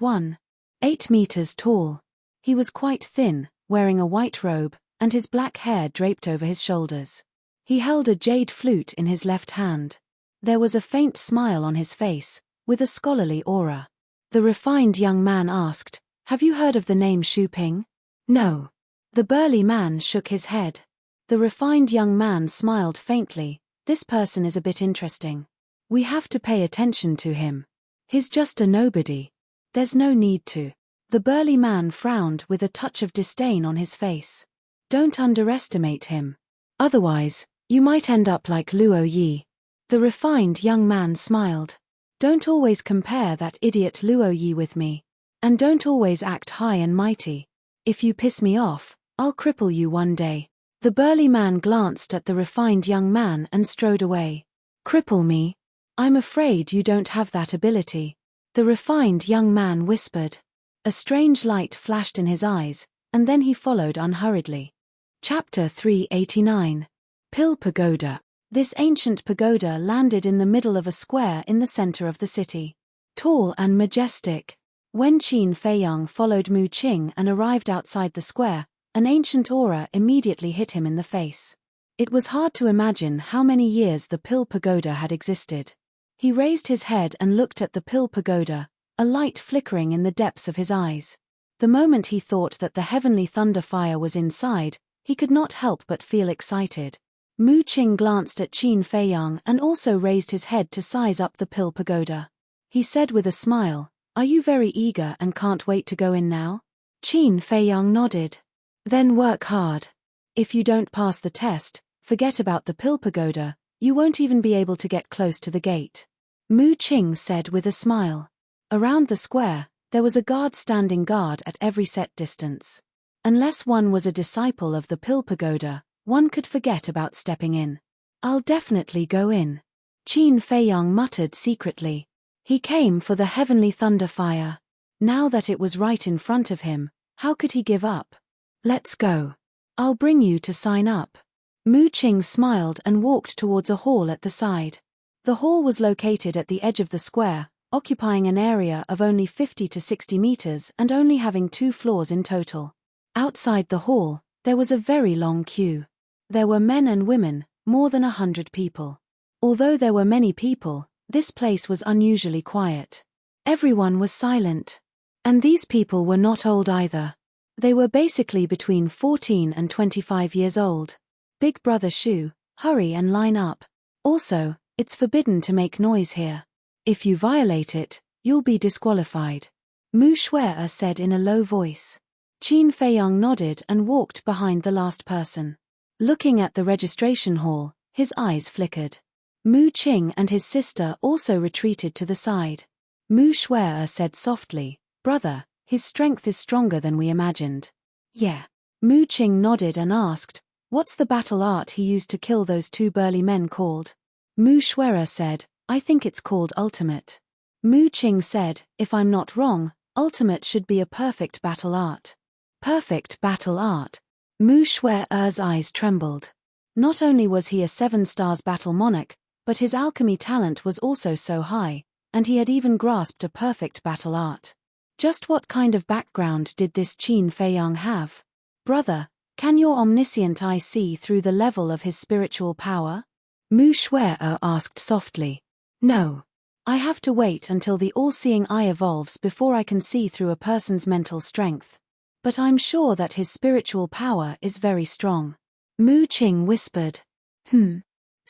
Speaker 1: 8 meters tall. He was quite thin, wearing a white robe, and his black hair draped over his shoulders. He held a jade flute in his left hand. There was a faint smile on his face, with a scholarly aura. The refined young man asked, "Have you heard of the name Xu Ping?" "No." The burly man shook his head. The refined young man smiled faintly. "This person is a bit interesting. We have to pay attention to him. He's just a nobody. There's no need to." The burly man frowned with a touch of disdain on his face. "Don't underestimate him. Otherwise, you might end up like Luo Yi." The refined young man smiled. "Don't always compare that idiot Luo Yi with me. And don't always act high and mighty. If you piss me off, I'll cripple you one day." The burly man glanced at the refined young man and strode away. "Cripple me? I'm afraid you don't have that ability." The refined young man whispered. A strange light flashed in his eyes, and then he followed unhurriedly. Chapter 389. Pill Pagoda. This ancient pagoda landed in the middle of a square in the center of the city. Tall and majestic. When Qin Feiyang followed Mu Qing and arrived outside the square, an ancient aura immediately hit him in the face. It was hard to imagine how many years the Pill Pagoda had existed. He raised his head and looked at the Pill Pagoda, a light flickering in the depths of his eyes. The moment he thought that the heavenly thunder fire was inside, he could not help but feel excited. Mu Qing glanced at Qin Feiyang and also raised his head to size up the Pill Pagoda. He said with a smile, "Are you very eager and can't wait to go in now?" Qin Feiyang nodded. "Then work hard. If you don't pass the test, forget about the Pill Pagoda, you won't even be able to get close to the gate." Mu Qing said with a smile. Around the square, there was a guard standing guard at every set distance. Unless one was a disciple of the Pill Pagoda, one could forget about stepping in. "I'll definitely go in." Qin Feiyang muttered secretly. He came for the heavenly thunder fire. Now that it was right in front of him, how could he give up? "Let's go. I'll bring you to sign up." Mu Qing smiled and walked towards a hall at the side. The hall was located at the edge of the square, occupying an area of only 50 to 60 meters and only having 2 floors in total. Outside the hall, there was a very long queue. There were men and women, more than 100 people. Although there were many people, this place was unusually quiet. Everyone was silent. And these people were not old either. They were basically between 14 and 25 years old. "Big brother Shu, hurry and line up. Also, it's forbidden to make noise here. If you violate it, you'll be disqualified," Mu Shuer said in a low voice. Qin Feiyang nodded and walked behind the last person. Looking at the registration hall, his eyes flickered. Mu Qing and his sister also retreated to the side. Mu Shuer said softly, "Brother, his strength is stronger than we imagined." "Yeah." Mu Qing nodded and asked, "What's the battle art he used to kill those 2 burly men called?" Mu Shuer said, "I think it's called ultimate." Mu Qing said, "If I'm not wrong, ultimate should be a perfect battle art." Perfect battle art. Mu Shuer's eyes trembled. Not only was he a 7 stars battle monarch, but his alchemy talent was also so high, and he had even grasped a perfect battle art. Just what kind of background did this Qin Feiyang have? "Brother, can your omniscient eye see through the level of his spiritual power?" Mu Shuer asked softly. "No. I have to wait until the all-seeing eye evolves before I can see through a person's mental strength. But I'm sure that his spiritual power is very strong." Mu Qing whispered.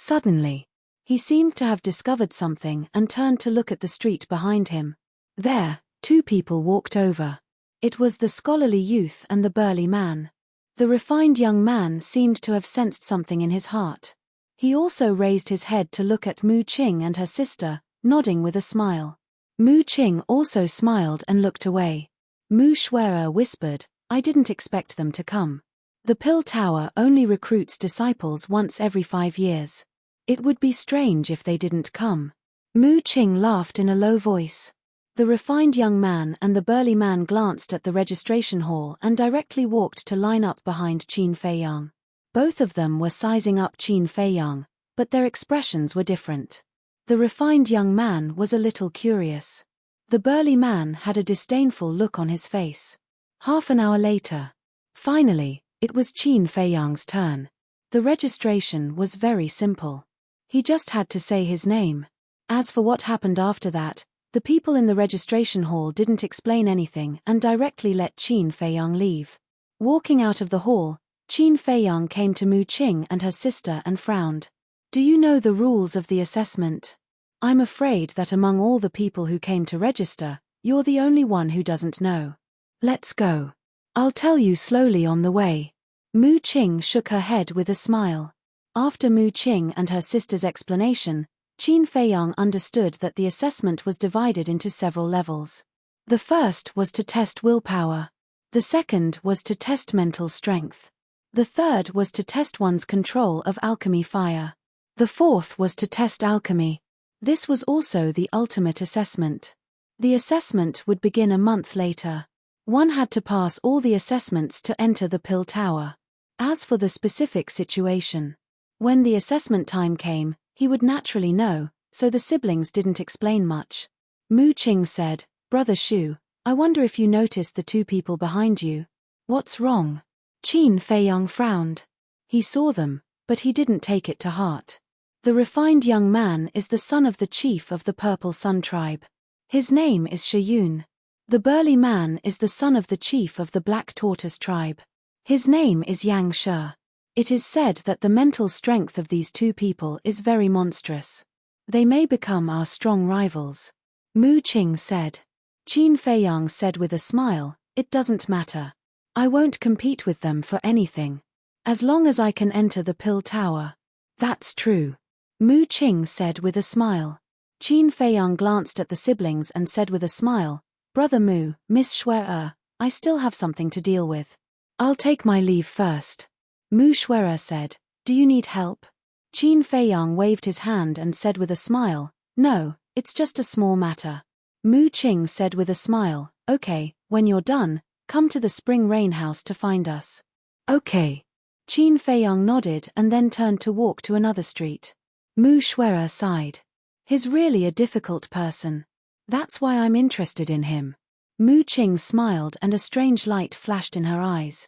Speaker 1: Suddenly, he seemed to have discovered something and turned to look at the street behind him. There, two people walked over. It was the scholarly youth and the burly man. The refined young man seemed to have sensed something in his heart. He also raised his head to look at Mu Qing and her sister, nodding with a smile. Mu Qing also smiled and looked away. Mu Xuer'er whispered, "I didn't expect them to come. The Pill Tower only recruits disciples once every 5 years. It would be strange if they didn't come." Mu Qing laughed in a low voice. The refined young man and the burly man glanced at the registration hall and directly walked to line up behind Qin Feiyang. Both of them were sizing up Qin Feiyang, but their expressions were different. The refined young man was a little curious. The burly man had a disdainful look on his face. Half an hour later. Finally, it was Qin Feiyang's turn. The registration was very simple. He just had to say his name. As for what happened after that, the people in the registration hall didn't explain anything and directly let Qin Feiyang leave. Walking out of the hall, Qin Feiyang came to Mu Qing and her sister and frowned. "Do you know the rules of the assessment? I'm afraid that among all the people who came to register, you're the only one who doesn't know. Let's go. I'll tell you slowly on the way." Mu Qing shook her head with a smile. After Mu Qing and her sister's explanation, Qin Feiyang understood that the assessment was divided into several levels. The first was to test willpower. The second was to test mental strength. The third was to test one's control of alchemy fire. The fourth was to test alchemy. This was also the ultimate assessment. The assessment would begin a month later. One had to pass all the assessments to enter the Pill Tower. As for the specific situation, when the assessment time came, he would naturally know, so the siblings didn't explain much. Mu Qing said, "Brother Shu, I wonder if you noticed the two people behind you." "What's wrong?" Qin Feiyang frowned. He saw them, but he didn't take it to heart. The refined young man is the son of the chief of the Purple Sun tribe. His name is Shiyun. The burly man is the son of the chief of the Black Tortoise tribe. His name is Yang She. It is said that the mental strength of these two people is very monstrous. They may become our strong rivals. Mu Qing said. Qin Feiyang said with a smile, "It doesn't matter. I won't compete with them for anything. As long as I can enter the Pill Tower." "That's true," Mu Qing said with a smile. Qin Feiyang glanced at the siblings and said with a smile, "Brother Mu, Miss Xuer'er, I still have something to deal with. I'll take my leave first." Mu Xuer'er said, "Do you need help?" Qin Feiyang waved his hand and said with a smile, "No, it's just a small matter." Mu Qing said with a smile, "Okay, when you're done, come to the Spring Rain House to find us." "Okay." Qin Feiyang nodded and then turned to walk to another street. Mu Xuer'er sighed. "He's really a difficult person. That's why I'm interested in him." Mu Qing smiled and a strange light flashed in her eyes.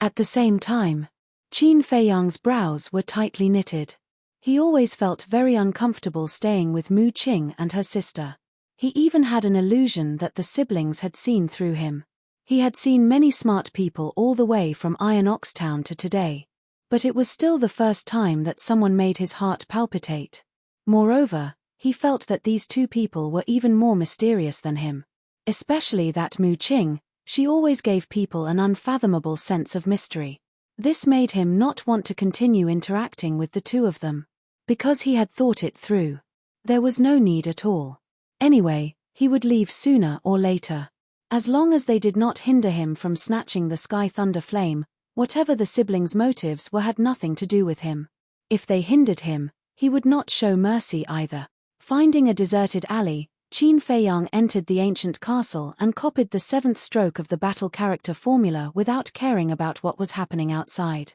Speaker 1: At the same time, Qin Feiyang's brows were tightly knitted. He always felt very uncomfortable staying with Mu Qing and her sister. He even had an illusion that the siblings had seen through him. He had seen many smart people all the way from Iron Ox Town to today. But it was still the first time that someone made his heart palpitate. Moreover, he felt that these two people were even more mysterious than him. Especially that Mu Qing, she always gave people an unfathomable sense of mystery. This made him not want to continue interacting with the two of them. Because he had thought it through. There was no need at all. Anyway, he would leave sooner or later. As long as they did not hinder him from snatching the Sky Thunder Flame, whatever the siblings' motives were had nothing to do with him. If they hindered him, he would not show mercy either. Finding a deserted alley, Qin Feiyang entered the ancient castle and copied the 7th stroke of the battle character formula without caring about what was happening outside.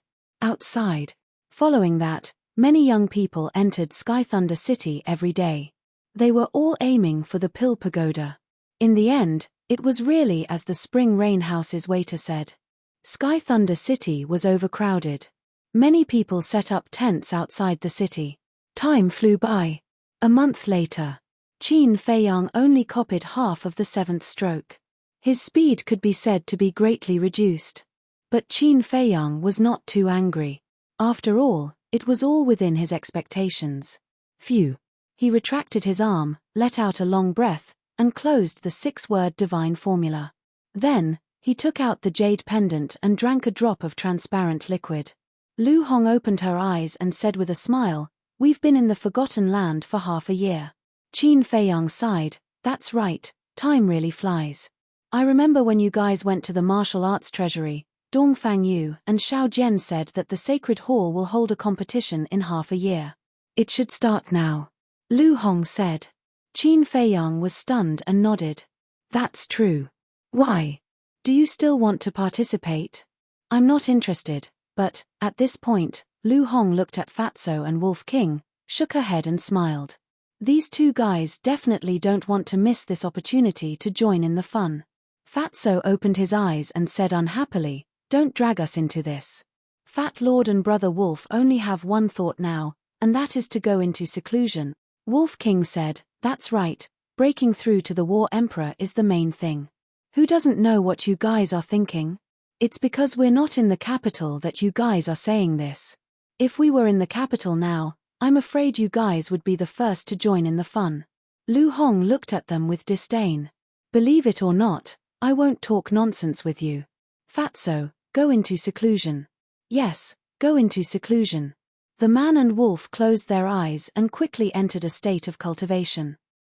Speaker 1: Following that, many young people entered Sky Thunder City every day. They were all aiming for the Pill Pagoda. In the end, it was really as the Spring Rain House's waiter said. Sky Thunder City was overcrowded. Many people set up tents outside the city. Time flew by. A month later, Qin Feiyang only copied half of the 7th stroke. His speed could be said to be greatly reduced. But Qin Feiyang was not too angry. After all, It was all within his expectations. Phew. He retracted his arm, let out a long breath, and closed the 6-word divine formula. Then, he took out the jade pendant and drank a drop of transparent liquid. Lu Hong opened her eyes and said with a smile, "We've been in the Forgotten Land for half a year." Qin Feiyang sighed, "That's right, time really flies. I remember when you guys went to the martial arts treasury, Dongfang Yu and Xiao Jian said that the Sacred Hall will hold a competition in half a year. It should start now," Lu Hong said. Qin Feiyang was stunned and nodded. "That's true. Why? Do you still want to participate?" "I'm not interested, but," at this point, Lu Hong looked at Fatso and Wolf King, shook her head and smiled. These two guys definitely don't want to miss this opportunity to join in the fun. Fatso opened his eyes and said unhappily, "Don't drag us into this. Fat Lord and Brother Wolf only have one thought now, and that is to go into seclusion." Wolf King said, "That's right, breaking through to the War Emperor is the main thing. Who doesn't know what you guys are thinking? It's because we're not in the capital that you guys are saying this. If we were in the capital now, I'm afraid you guys would be the first to join in the fun." Lu Hong looked at them with disdain. "Believe it or not, I won't talk nonsense with you. Fatso, go into seclusion." "Yes, go into seclusion." The man and wolf closed their eyes and quickly entered a state of cultivation.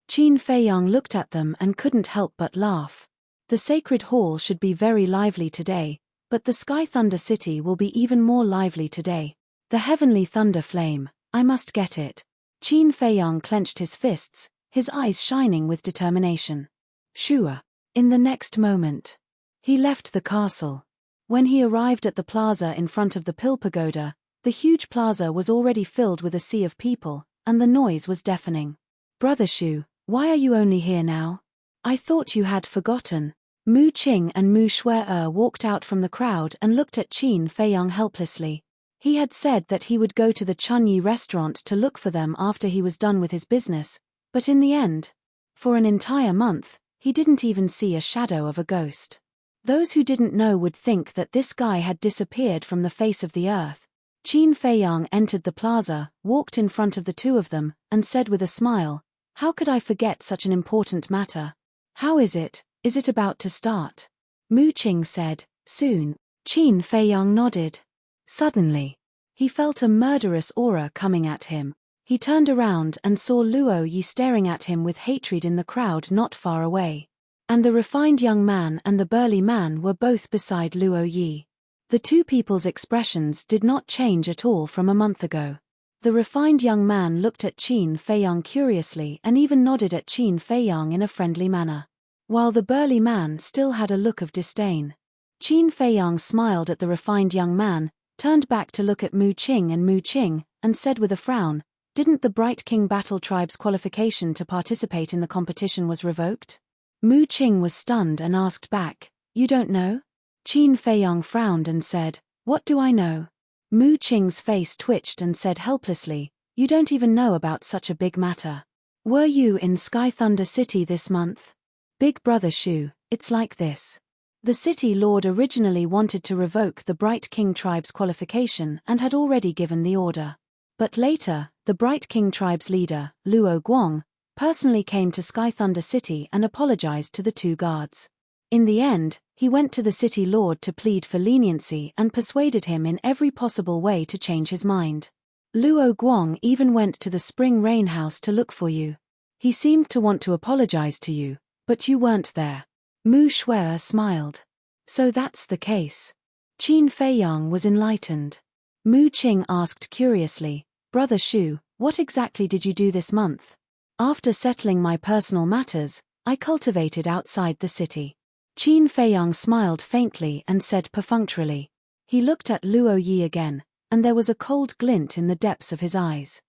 Speaker 1: Qin Feiyang looked at them and couldn't help but laugh. The Sacred Hall should be very lively today, but the Sky Thunder City will be even more lively today. The Heavenly Thunder Flame, I must get it. Qin Feiyang clenched his fists, his eyes shining with determination. Sure. In the next moment, he left the castle. When he arrived at the plaza in front of the Pill Pagoda, the huge plaza was already filled with a sea of people, and the noise was deafening. "Brother Shu, why are you only here now? I thought you had forgotten." Mu Qing and Mu Shuer walked out from the crowd and looked at Qin Feiyang helplessly. He had said that he would go to the Chunyi restaurant to look for them after he was done with his business, but in the end, for an entire month, he didn't even see a shadow of a ghost. Those who didn't know would think that this guy had disappeared from the face of the earth. Qin Feiyang entered the plaza, walked in front of the two of them, and said with a smile, "How could I forget such an important matter? How is it? Is it about to start?" Mu Qing said, "Soon." Qin Feiyang nodded. Suddenly, he felt a murderous aura coming at him. He turned around and saw Luo Yi staring at him with hatred in the crowd not far away. And the refined young man and the burly man were both beside Luo Yi. The two people's expressions did not change at all from a month ago. The refined young man looked at Qin Feiyang curiously and even nodded at Qin Feiyang in a friendly manner, while the burly man still had a look of disdain. Qin Feiyang smiled at the refined young man, turned back to look at Mu Qing, and said with a frown, "Didn't the Bright King Battle Tribe's qualification to participate in the competition was revoked?" Mu Qing was stunned and asked back, "You don't know?" Qin Feiyang frowned and said, "What do I know?" Mu Qing's face twitched and said helplessly, "You don't even know about such a big matter. Were you in Sky Thunder City this month?" "Big Brother Shu, it's like this. The city lord originally wanted to revoke the Bright King tribe's qualification and had already given the order. But later, the Bright King tribe's leader, Luo Guang, personally came to Sky Thunder City and apologized to the two guards. In the end, he went to the city lord to plead for leniency and persuaded him in every possible way to change his mind. Luo Guang even went to the Spring Rain House to look for you. He seemed to want to apologize to you, but you weren't there." Mu Shuer smiled. "So that's the case." Qin Feiyang was enlightened. Mu Qing asked curiously, "Brother Shu, what exactly did you do this month?" "After settling my personal matters, I cultivated outside the city." Qin Feiyang smiled faintly and said perfunctorily. He looked at Luo Yi again, and there was a cold glint in the depths of his eyes.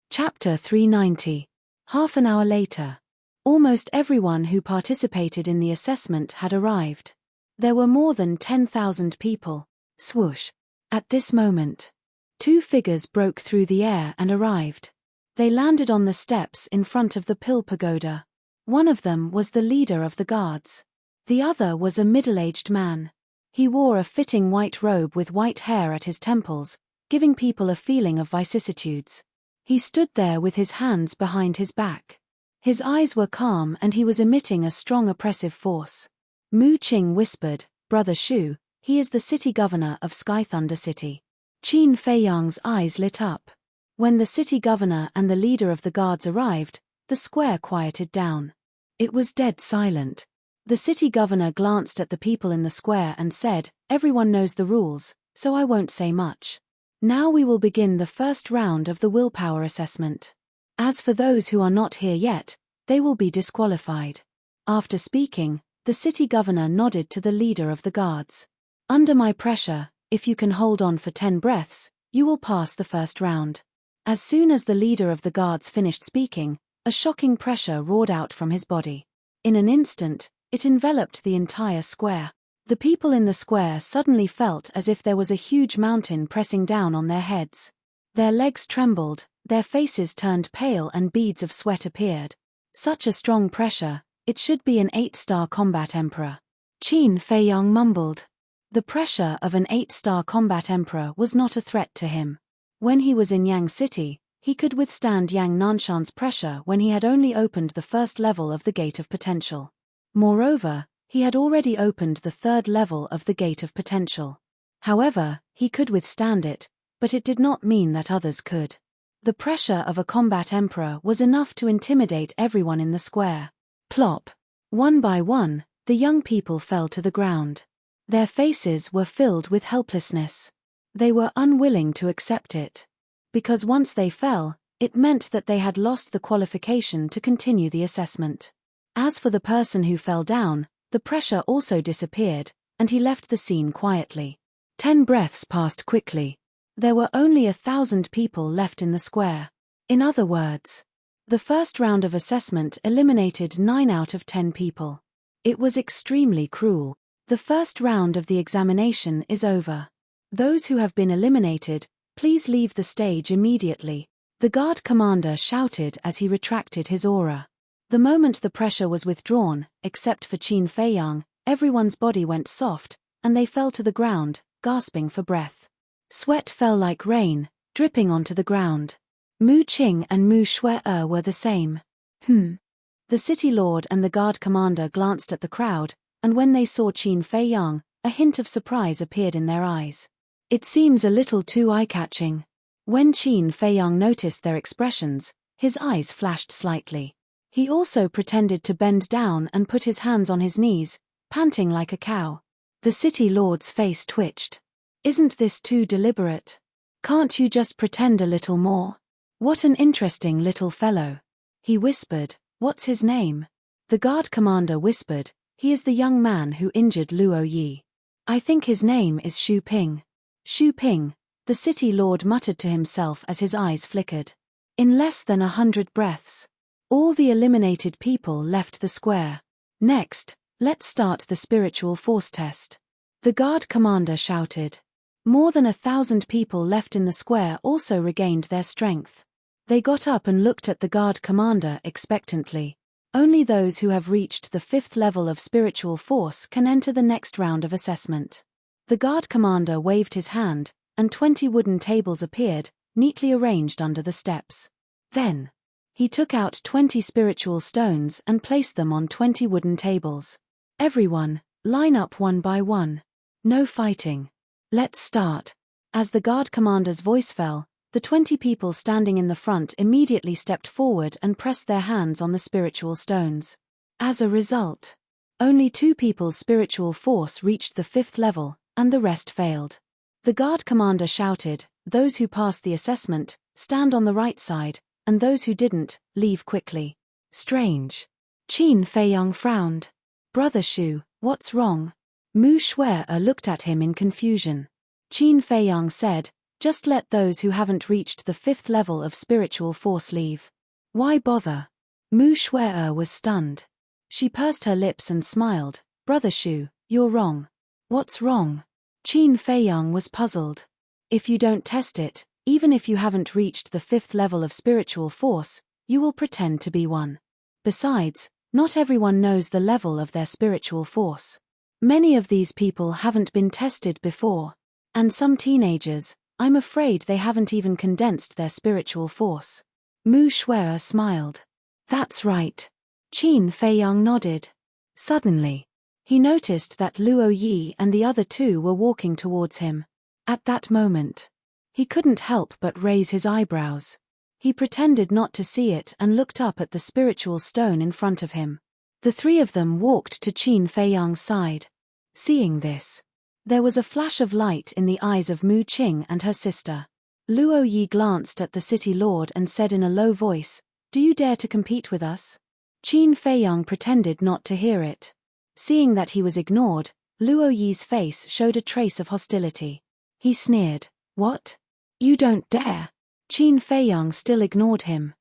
Speaker 1: Chapter 390. Half an hour later. Almost everyone who participated in the assessment had arrived. There were more than 10,000 people. Swoosh. At this moment, two figures broke through the air and arrived. They landed on the steps in front of the Pill Pagoda. One of them was the leader of the guards. The other was a middle-aged man. He wore a fitting white robe with white hair at his temples, giving people a feeling of vicissitudes. He stood there with his hands behind his back. His eyes were calm and he was emitting a strong oppressive force. Mu Qing whispered, "Brother Shu, he is the city governor of Sky Thunder City." Qin Feiyang's eyes lit up. When the city governor and the leader of the guards arrived, the square quieted down. It was dead silent. The city governor glanced at the people in the square and said, "Everyone knows the rules, so I won't say much. Now we will begin the first round of the willpower assessment. As for those who are not here yet, they will be disqualified." After speaking, the city governor nodded to the leader of the guards. "Under my pressure, if you can hold on for 10 breaths, you will pass the first round." As soon as the leader of the guards finished speaking, a shocking pressure roared out from his body. In an instant, it enveloped the entire square. The people in the square suddenly felt as if there was a huge mountain pressing down on their heads. Their legs trembled, their faces turned pale and beads of sweat appeared. Such a strong pressure, it should be an 8-star combat emperor. Qin Feiyang mumbled. The pressure of an 8-star combat emperor was not a threat to him. When he was in Yang City, he could withstand Yang Nanshan's pressure when he had only opened the first level of the Gate of Potential. Moreover, he had already opened the 3rd level of the Gate of Potential. However, he could withstand it, but it did not mean that others could. The pressure of a combat emperor was enough to intimidate everyone in the square. Plop! One by one, the young people fell to the ground. Their faces were filled with helplessness. They were unwilling to accept it. Because once they fell, it meant that they had lost the qualification to continue the assessment. As for the person who fell down, the pressure also disappeared, and he left the scene quietly. 10 breaths passed quickly. There were only 1,000 people left in the square. In other words, the first round of assessment eliminated 9 out of 10 people. It was extremely cruel. The first round of the examination is over. Those who have been eliminated, please leave the stage immediately, the guard commander shouted as he retracted his aura. The moment the pressure was withdrawn, except for Qin Feiyang, everyone's body went soft, and they fell to the ground, gasping for breath. Sweat fell like rain, dripping onto the ground. Mu Qing and Mu Shui were the same. The city lord and the guard commander glanced at the crowd, and when they saw Qin Feiyang, a hint of surprise appeared in their eyes. It seems a little too eye-catching. When Qin Feiyang noticed their expressions, his eyes flashed slightly. He also pretended to bend down and put his hands on his knees, panting like a cow. The city lord's face twitched. "Isn't this too deliberate? Can't you just pretend a little more? What an interesting little fellow." He whispered, "What's his name?" The guard commander whispered, "He is the young man who injured Luo Yi. I think his name is Xu Ping." Xu Ping, the city lord muttered to himself as his eyes flickered. In less than 100 breaths, all the eliminated people left the square. "Next, let's start the spiritual force test," the guard commander shouted. More than 1,000 people left in the square also regained their strength. They got up and looked at the guard commander expectantly. Only those who have reached the 5th level of spiritual force can enter the next round of assessment. The guard commander waved his hand, and 20 wooden tables appeared, neatly arranged under the steps. Then, he took out 20 spiritual stones and placed them on 20 wooden tables. "Everyone, line up one by one. No fighting. Let's start." As the guard commander's voice fell, the 20 people standing in the front immediately stepped forward and pressed their hands on the spiritual stones. As a result, only 2 people's spiritual force reached the 5th level, and the rest failed. The guard commander shouted, "Those who passed the assessment, stand on the right side, and those who didn't, leave quickly." Strange. Qin Feiyang frowned. "Brother Shu, what's wrong?" Mu Shui looked at him in confusion. Qin Feiyang said, "Just let those who haven't reached the 5th level of spiritual force leave." "Why bother?" Mu Shui was stunned. She pursed her lips and smiled. "Brother Shu, you're wrong." "What's wrong?" Qin Feiyang was puzzled. "If you don't test it, even if you haven't reached the 5th level of spiritual force, you will pretend to be one. Besides, not everyone knows the level of their spiritual force. Many of these people haven't been tested before. And some teenagers, I'm afraid they haven't even condensed their spiritual force. Mu Shuai smiled. That's right. Qin Feiyang nodded. Suddenly, he noticed that Luo Yi and the other two were walking towards him. At that moment, he couldn't help but raise his eyebrows. He pretended not to see it and looked up at the spiritual stone in front of him. The three of them walked to Qin Feiyang's side. Seeing this, there was a flash of light in the eyes of Mu Qing and her sister. Luo Yi glanced at the city lord and said in a low voice, "Do you dare to compete with us?" Qin Feiyang pretended not to hear it. Seeing that he was ignored, Luo Yi's face showed a trace of hostility. He sneered, "What? You don't dare?" Qin Feiyang still ignored him.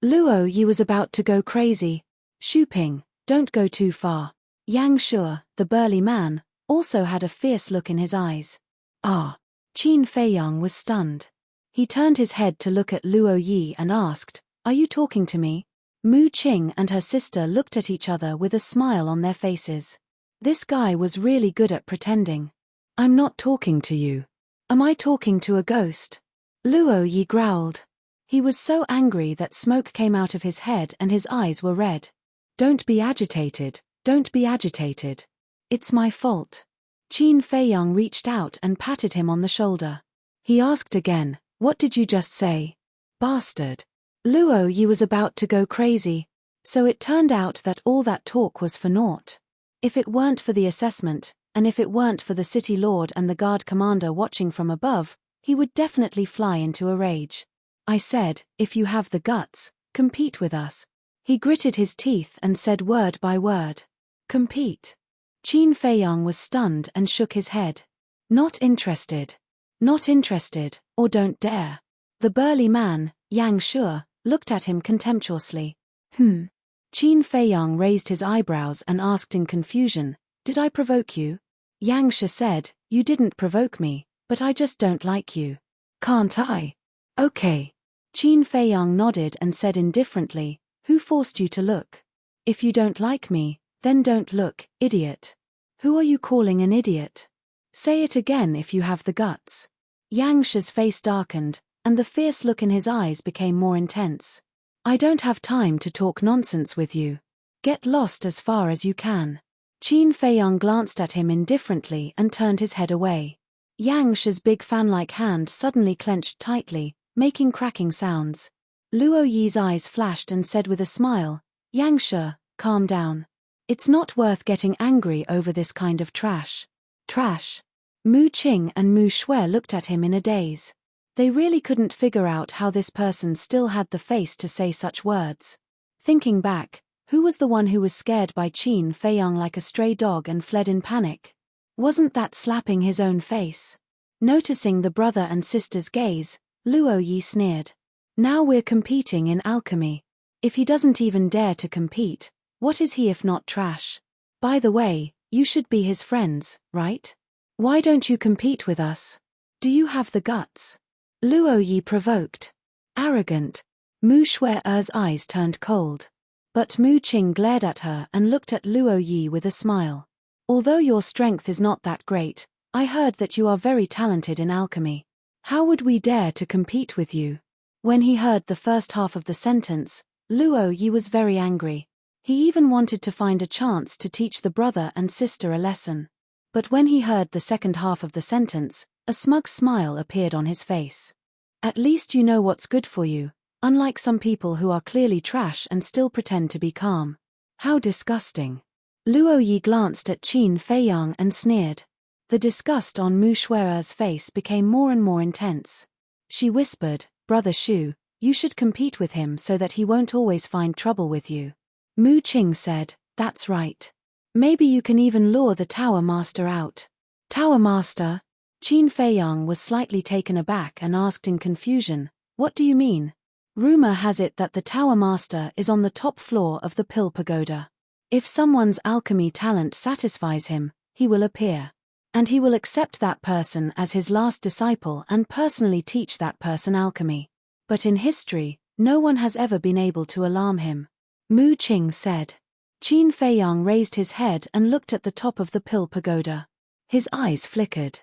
Speaker 1: Luo Yi was about to go crazy. "Shu Ping, don't go too far." Yang Shuo, the burly man, also had a fierce look in his eyes. Ah! Qin Feiyang was stunned. He turned his head to look at Luo Yi and asked, "Are you talking to me?" Mu Qing and her sister looked at each other with a smile on their faces. This guy was really good at pretending. "I'm not talking to you. Am I talking to a ghost?" Luo Yi growled. He was so angry that smoke came out of his head and his eyes were red. "Don't be agitated, don't be agitated. It's my fault." Qin Feiyang reached out and patted him on the shoulder. He asked again, "What did you just say?" "Bastard." Luo Yi was about to go crazy. So it turned out that all that talk was for naught. If it weren't for the assessment, and if it weren't for the city lord and the guard commander watching from above, he would definitely fly into a rage. "I said, if you have the guts, compete with us." He gritted his teeth and said word by word. "Compete." Qin Feiyang was stunned and shook his head. "Not interested. Not interested, or don't dare." The burly man, Yang Shuo, looked at him contemptuously. Qin Feiyang raised his eyebrows and asked in confusion, "Did I provoke you?" Yang Shuo said, "You didn't provoke me, but I just don't like you." "Can't I?" "Okay." Qin Feiyang nodded and said indifferently, "Who forced you to look? If you don't like me, then don't look, idiot." "Who are you calling an idiot? Say it again if you have the guts." Yang Shuo's face darkened, and the fierce look in his eyes became more intense. "I don't have time to talk nonsense with you. Get lost as far as you can." Qin Feiyang glanced at him indifferently and turned his head away. Yang Shuo's big fan-like hand suddenly clenched tightly, making cracking sounds. Luo Yi's eyes flashed and said with a smile, "Yang Shuo, calm down. It's not worth getting angry over this kind of trash." Trash? Mu Qing and Mu Shuai looked at him in a daze. They really couldn't figure out how this person still had the face to say such words. Thinking back, who was the one who was scared by Qin Feiyang like a stray dog and fled in panic? Wasn't that slapping his own face? Noticing the brother and sister's gaze, Luo Yi sneered. "Now we're competing in alchemy. If he doesn't even dare to compete, what is he if not trash? By the way, you should be his friends, right? Why don't you compete with us? Do you have the guts?" Luo Yi provoked. Arrogant. Mu Shuai's eyes turned cold. But Mu Qing glared at her and looked at Luo Yi with a smile. "Although your strength is not that great, I heard that you are very talented in alchemy. How would we dare to compete with you?" When he heard the first half of the sentence, Luo Yi was very angry. He even wanted to find a chance to teach the brother and sister a lesson. But when he heard the second half of the sentence, a smug smile appeared on his face. "At least you know what's good for you, unlike some people who are clearly trash and still pretend to be calm." How disgusting. Luo Yi glanced at Qin Feiyang and sneered. The disgust on Mu Shuai's face became more and more intense. She whispered, "Brother Shu, you should compete with him so that he won't always find trouble with you." Mu Qing said, "That's right. Maybe you can even lure the Tower Master out." "Tower Master?" Qin Feiyang was slightly taken aback and asked in confusion, "What do you mean?" "Rumor has it that the Tower Master is on the top floor of the Pill Pagoda. If someone's alchemy talent satisfies him, he will appear. And he will accept that person as his last disciple and personally teach that person alchemy. But in history, no one has ever been able to alarm him." Mu Qing said. Qin Feiyang raised his head and looked at the top of the Pill Pagoda. His eyes flickered.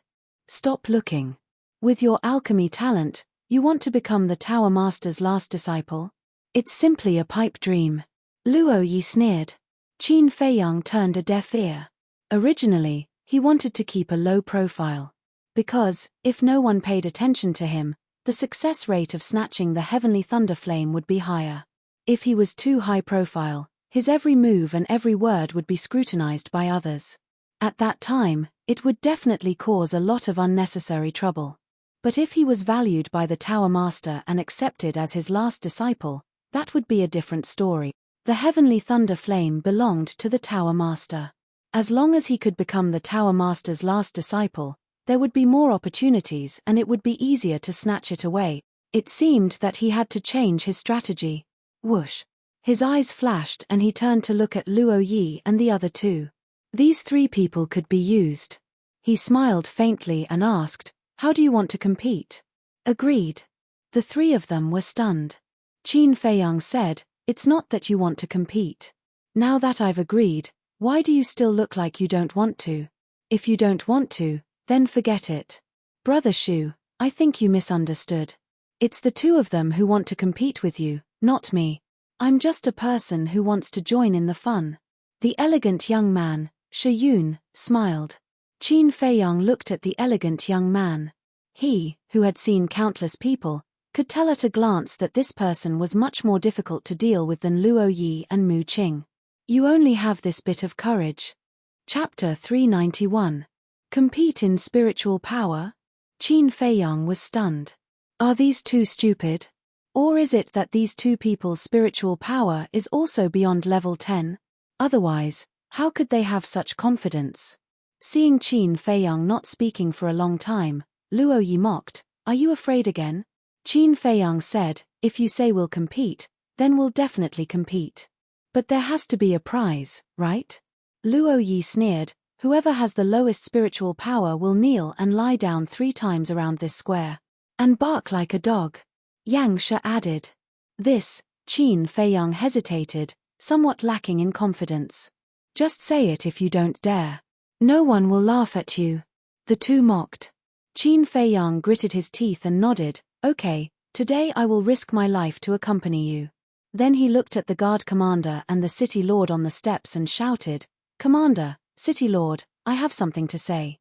Speaker 1: "Stop looking. With your alchemy talent, you want to become the Tower Master's last disciple? It's simply a pipe dream. Luo Yi sneered. Qin Feiyang turned a deaf ear. Originally, he wanted to keep a low profile. Because, if no one paid attention to him, the success rate of snatching the heavenly thunder flame would be higher. If he was too high profile, his every move and every word would be scrutinized by others. At that time, it would definitely cause a lot of unnecessary trouble. But if he was valued by the Tower Master and accepted as his last disciple, that would be a different story. The heavenly thunder flame belonged to the Tower Master. As long as he could become the Tower Master's last disciple, there would be more opportunities and it would be easier to snatch it away. It seemed that he had to change his strategy. Whoosh. His eyes flashed and he turned to look at Luo Yi and the other two. These three people could be used. He smiled faintly and asked, "How do you want to compete?" Agreed. The three of them were stunned. Qin Feiyang said, "It's not that you want to compete. Now that I've agreed, why do you still look like you don't want to? If you don't want to, then forget it." Brother Shu, I think you misunderstood. It's the two of them who want to compete with you, not me. I'm just a person who wants to join in the fun. The elegant young man, Shi Yun, smiled. Qin Feiyang looked at the elegant young man. He, who had seen countless people, could tell at a glance that this person was much more difficult to deal with than Luo Yi and Mu Qing. You only have this bit of courage. Chapter 391. Compete in spiritual power? Qin Feiyang was stunned. Are these two stupid? Or is it that these two people's spiritual power is also beyond level 10? Otherwise, how could they have such confidence? Seeing Qin Feiyang not speaking for a long time, Luo Yi mocked, "Are you afraid again?" Qin Feiyang said, "If you say we'll compete, then we'll definitely compete. But there has to be a prize, right?" Luo Yi sneered, "Whoever has the lowest spiritual power will kneel and lie down 3 times around this square. And bark like a dog." Yang Shi added. This, Qin Feiyang hesitated, somewhat lacking in confidence. "Just say it if you don't dare. No one will laugh at you." The two mocked. Qin Feiyang gritted his teeth and nodded, "Okay, today I will risk my life to accompany you." Then he looked at the guard commander and the city lord on the steps and shouted, "Commander, City Lord, I have something to say."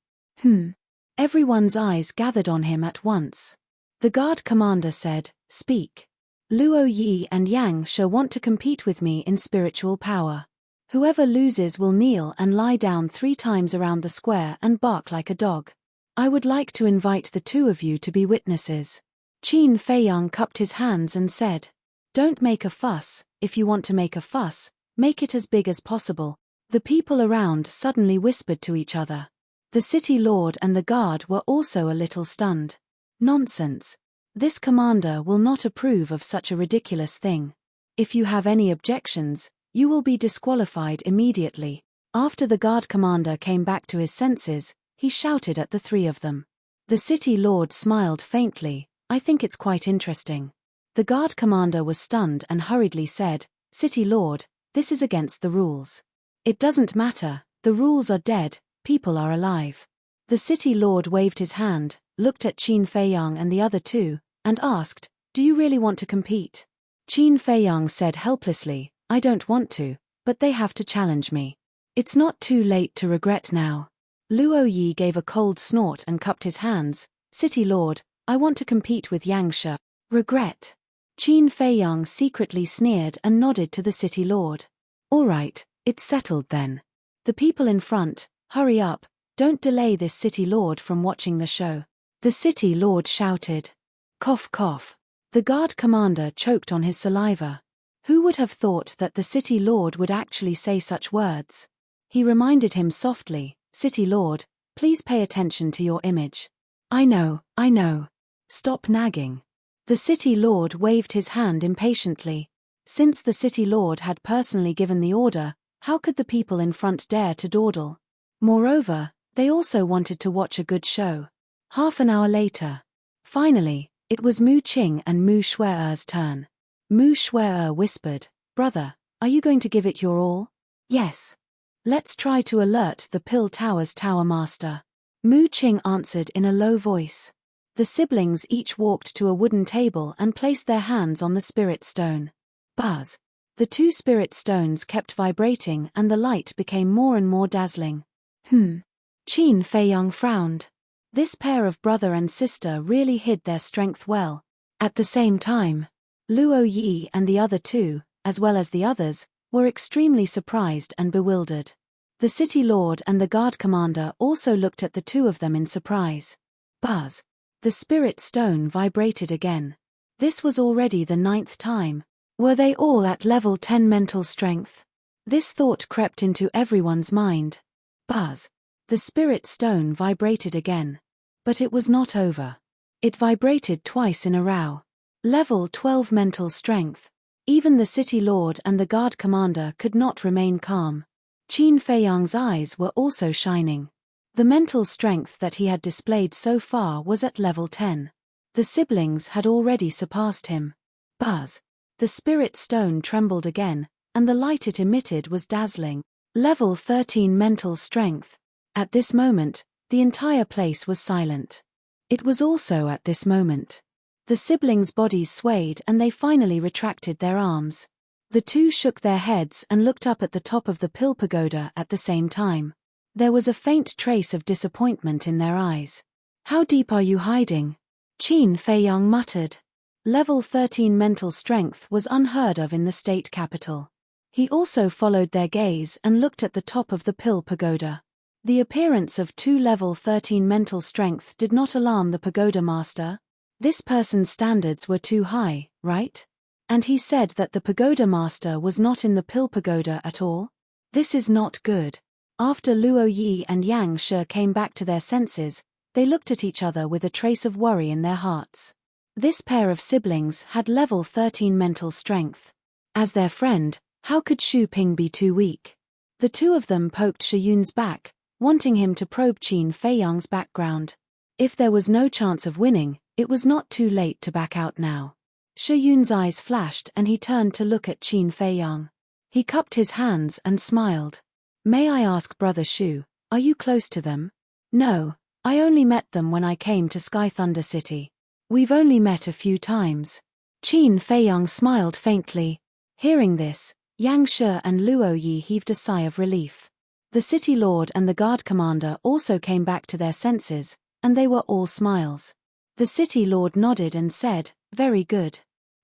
Speaker 1: Everyone's eyes gathered on him at once. The guard commander said, "Speak." "Luo Yi and Yang Shi want to compete with me in spiritual power. Whoever loses will kneel and lie down 3 times around the square and bark like a dog. I would like to invite the two of you to be witnesses." Qin Feiyang cupped his hands and said, "Don't make a fuss. If you want to make a fuss, make it as big as possible." The people around suddenly whispered to each other. The city lord and the guard were also a little stunned. Nonsense. This commander will not approve of such a ridiculous thing. If you have any objections, you will be disqualified immediately. After the guard commander came back to his senses, he shouted at the three of them. The city lord smiled faintly, "I think it's quite interesting." The guard commander was stunned and hurriedly said, "City lord, this is against the rules." "It doesn't matter, the rules are dead, people are alive." The city lord waved his hand, looked at Qin Feiyang and the other two, and asked, "Do you really want to compete?" Qin Feiyang said helplessly, "I don't want to, but they have to challenge me. It's not too late to regret now." Luo Yi gave a cold snort and cupped his hands, "City lord, I want to compete with Yang Shi." "Regret?" Qin Feiyang secretly sneered and nodded to the city lord. "All right. It's settled then. The people in front, hurry up, don't delay this city lord from watching the show." The city lord shouted. Cough cough. The guard commander choked on his saliva. Who would have thought that the city lord would actually say such words? He reminded him softly, "City lord, please pay attention to your image." I know. Stop nagging." The city lord waved his hand impatiently. Since the city lord had personally given the order, how could the people in front dare to dawdle? Moreover, they also wanted to watch a good show. Half an hour later. Finally, it was Mu Qing and Mu Shue'er's turn. Mu Shue'er whispered, "Brother, are you going to give it your all?" "Yes. Let's try to alert the Pill Tower's Tower Master." Mu Qing answered in a low voice. The siblings each walked to a wooden table and placed their hands on the spirit stone. Buzz. The two spirit stones kept vibrating and the light became more and more dazzling. Qin Feiyang frowned. This pair of brother and sister really hid their strength well. At the same time, Luo Yi and the other two, as well as the others, were extremely surprised and bewildered. The city lord and the guard commander also looked at the two of them in surprise. Buzz. The spirit stone vibrated again. This was already the 9th time. Were they all at level 10 mental strength? This thought crept into everyone's mind. Buzz. The spirit stone vibrated again. But it was not over. It vibrated twice in a row. Level 12 mental strength. Even the city lord and the guard commander could not remain calm. Qin Feiyang's eyes were also shining. The mental strength that he had displayed so far was at level 10. The siblings had already surpassed him. Buzz. The spirit stone trembled again, and the light it emitted was dazzling. Level 13 mental strength. At this moment, the entire place was silent. It was also at this moment. The siblings' bodies swayed and they finally retracted their arms. The two shook their heads and looked up at the top of the pill pagoda at the same time. There was a faint trace of disappointment in their eyes. How deep are you hiding? Qin Feiyang muttered. Level 13 mental strength was unheard of in the state capital. He also followed their gaze and looked at the top of the pill pagoda. The appearance of two level 13 mental strength did not alarm the pagoda master. This person's standards were too high, right? And he said that the pagoda master was not in the pill pagoda at all? This is not good. After Luo Yi and Yang Shi came back to their senses, they looked at each other with a trace of worry in their hearts. This pair of siblings had level 13 mental strength. As their friend, how could Xu Ping be too weak? The two of them poked Shi Yun's back, wanting him to probe Qin Feiyang's background. If there was no chance of winning, it was not too late to back out now. Shi Yun's eyes flashed and he turned to look at Qin Feiyang. He cupped his hands and smiled. May I ask Brother Xu, are you close to them? No, I only met them when I came to Sky Thunder City. We've only met a few times. Qin Feiyang smiled faintly. Hearing this, Yang Shi and Luo Yi heaved a sigh of relief. The city lord and the guard commander also came back to their senses, and they were all smiles. The city lord nodded and said, very good.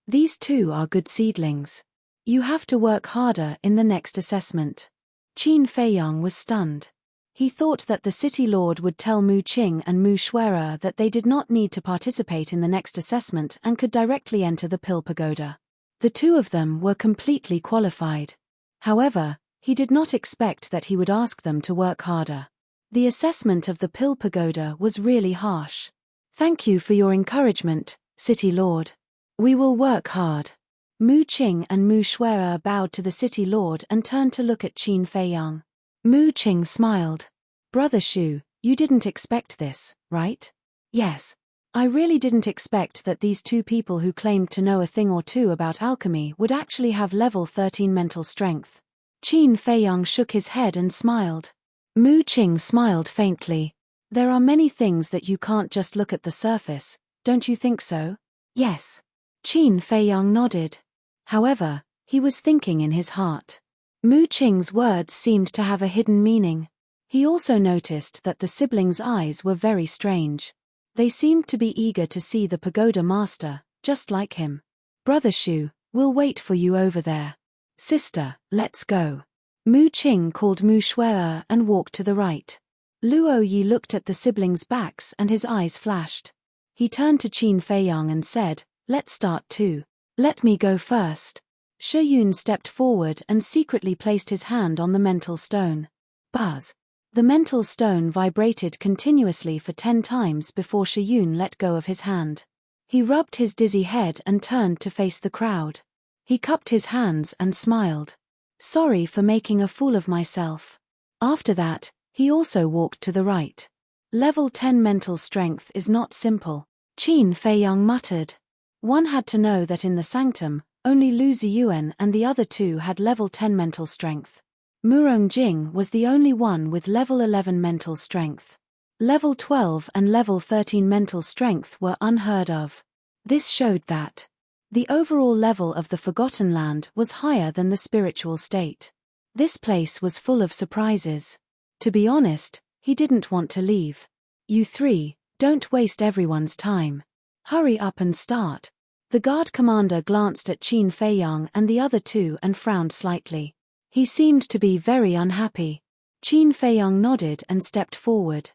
Speaker 1: These two are good seedlings. You have to work harder in the next assessment. Qin Feiyang was stunned. He thought that the city lord would tell Mu Qing and Mu Shuera that they did not need to participate in the next assessment and could directly enter the pill pagoda. The two of them were completely qualified. However, he did not expect that he would ask them to work harder. The assessment of the pill pagoda was really harsh. Thank you for your encouragement, City Lord. We will work hard. Mu Qing and Mu Shuera bowed to the City Lord and turned to look at Qin Feiyang. Mu Qing smiled. Brother Xu, you didn't expect this, right? Yes. I really didn't expect that these two people who claimed to know a thing or two about alchemy would actually have level 13 mental strength. Qin Feiyang shook his head and smiled. Mu Qing smiled faintly. There are many things that you can't just look at the surface, don't you think so? Yes. Qin Feiyang nodded. However, he was thinking in his heart. Mu Qing's words seemed to have a hidden meaning. He also noticed that the siblings' eyes were very strange. They seemed to be eager to see the pagoda master, just like him. Brother Xu, we'll wait for you over there. Sister, let's go. Mu Qing called Mu Shuer and walked to the right. Luo Yi looked at the siblings' backs and his eyes flashed. He turned to Qin Feiyang and said, let's start too. Let me go first. Shi Yun stepped forward and secretly placed his hand on the mental stone. Buzz. The mental stone vibrated continuously for 10 times before Shi Yun let go of his hand. He rubbed his dizzy head and turned to face the crowd. He cupped his hands and smiled. Sorry for making a fool of myself. After that, he also walked to the right. Level 10 mental strength is not simple. Qin Feiyang muttered. One had to know that in the sanctum, only Lu Ziyuan and the other two had level 10 mental strength. Murong Jing was the only one with level 11 mental strength. Level 12 and level 13 mental strength were unheard of. This showed that the overall level of the Forgotten Land was higher than the spiritual state. This place was full of surprises. To be honest, he didn't want to leave. You three, don't waste everyone's time. Hurry up and start. The guard commander glanced at Qin Feiyang and the other two and frowned slightly. He seemed to be very unhappy. Qin Feiyang nodded and stepped forward.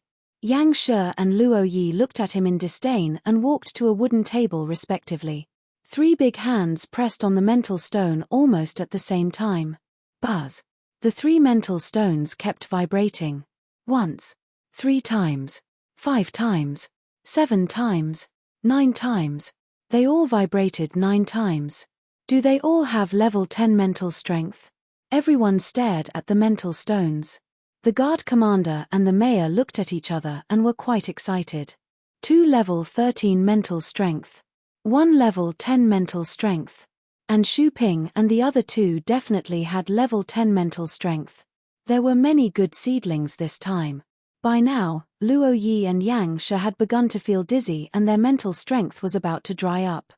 Speaker 1: Yang Shi and Luo Yi looked at him in disdain and walked to a wooden table respectively. 3 big hands pressed on the mental stone almost at the same time. Buzz. The 3 mental stones kept vibrating. Once. 3 times. 5 times. 7 times. 9 times. They all vibrated 9 times. Do they all have level 10 mental strength? Everyone stared at the mental stones. The guard commander and the mayor looked at each other and were quite excited. 2 level 13 mental strength. 1 level 10 mental strength. And Xu Ping and the other 2 definitely had level 10 mental strength. There were many good seedlings this time. By now, Luo Yi and Yang Shi had begun to feel dizzy and their mental strength was about to dry up.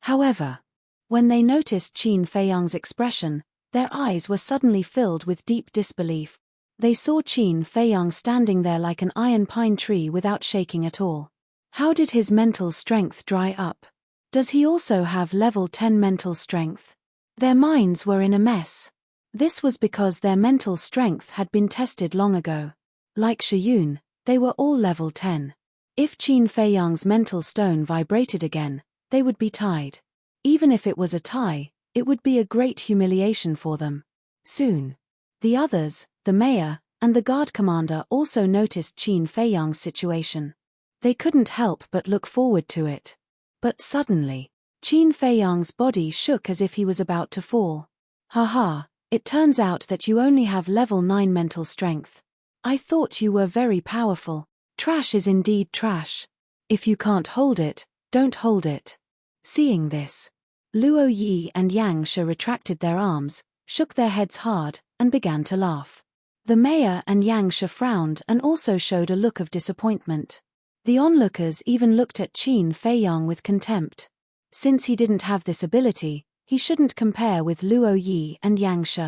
Speaker 1: However, when they noticed Qin Feiyang's expression, their eyes were suddenly filled with deep disbelief. They saw Qin Feiyang standing there like an iron pine tree without shaking at all. How did his mental strength dry up? Does he also have level 10 mental strength? Their minds were in a mess. This was because their mental strength had been tested long ago. Like Shiyun, they were all level 10. If Qin Feiyang's mental stone vibrated again, they would be tied. Even if it was a tie, it would be a great humiliation for them. Soon. The others, the mayor, and the guard commander also noticed Qin Feiyang's situation. They couldn't help but look forward to it. But suddenly, Qin Feiyang's body shook as if he was about to fall. Haha, it turns out that you only have level 9 mental strength. I thought you were very powerful. Trash is indeed trash. If you can't hold it, don't hold it. Seeing this, Luo Yi and Yang Shi retracted their arms, shook their heads hard, and began to laugh. The mayor and Yang Shi frowned and also showed a look of disappointment. The onlookers even looked at Qin Feiyang with contempt. Since he didn't have this ability, he shouldn't compare with Luo Yi and Yang Shi.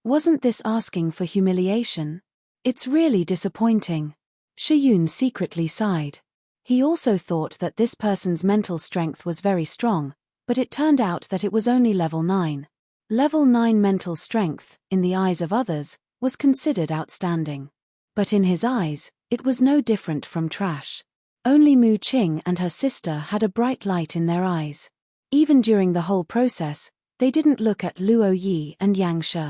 Speaker 1: Wasn't this asking for humiliation? It's really disappointing. Shiyun secretly sighed. He also thought that this person's mental strength was very strong, but it turned out that it was only level 9. Level 9 mental strength, in the eyes of others, was considered outstanding. But in his eyes, it was no different from trash. Only Mu Qing and her sister had a bright light in their eyes. Even during the whole process, they didn't look at Luo Yi and Yang Shi.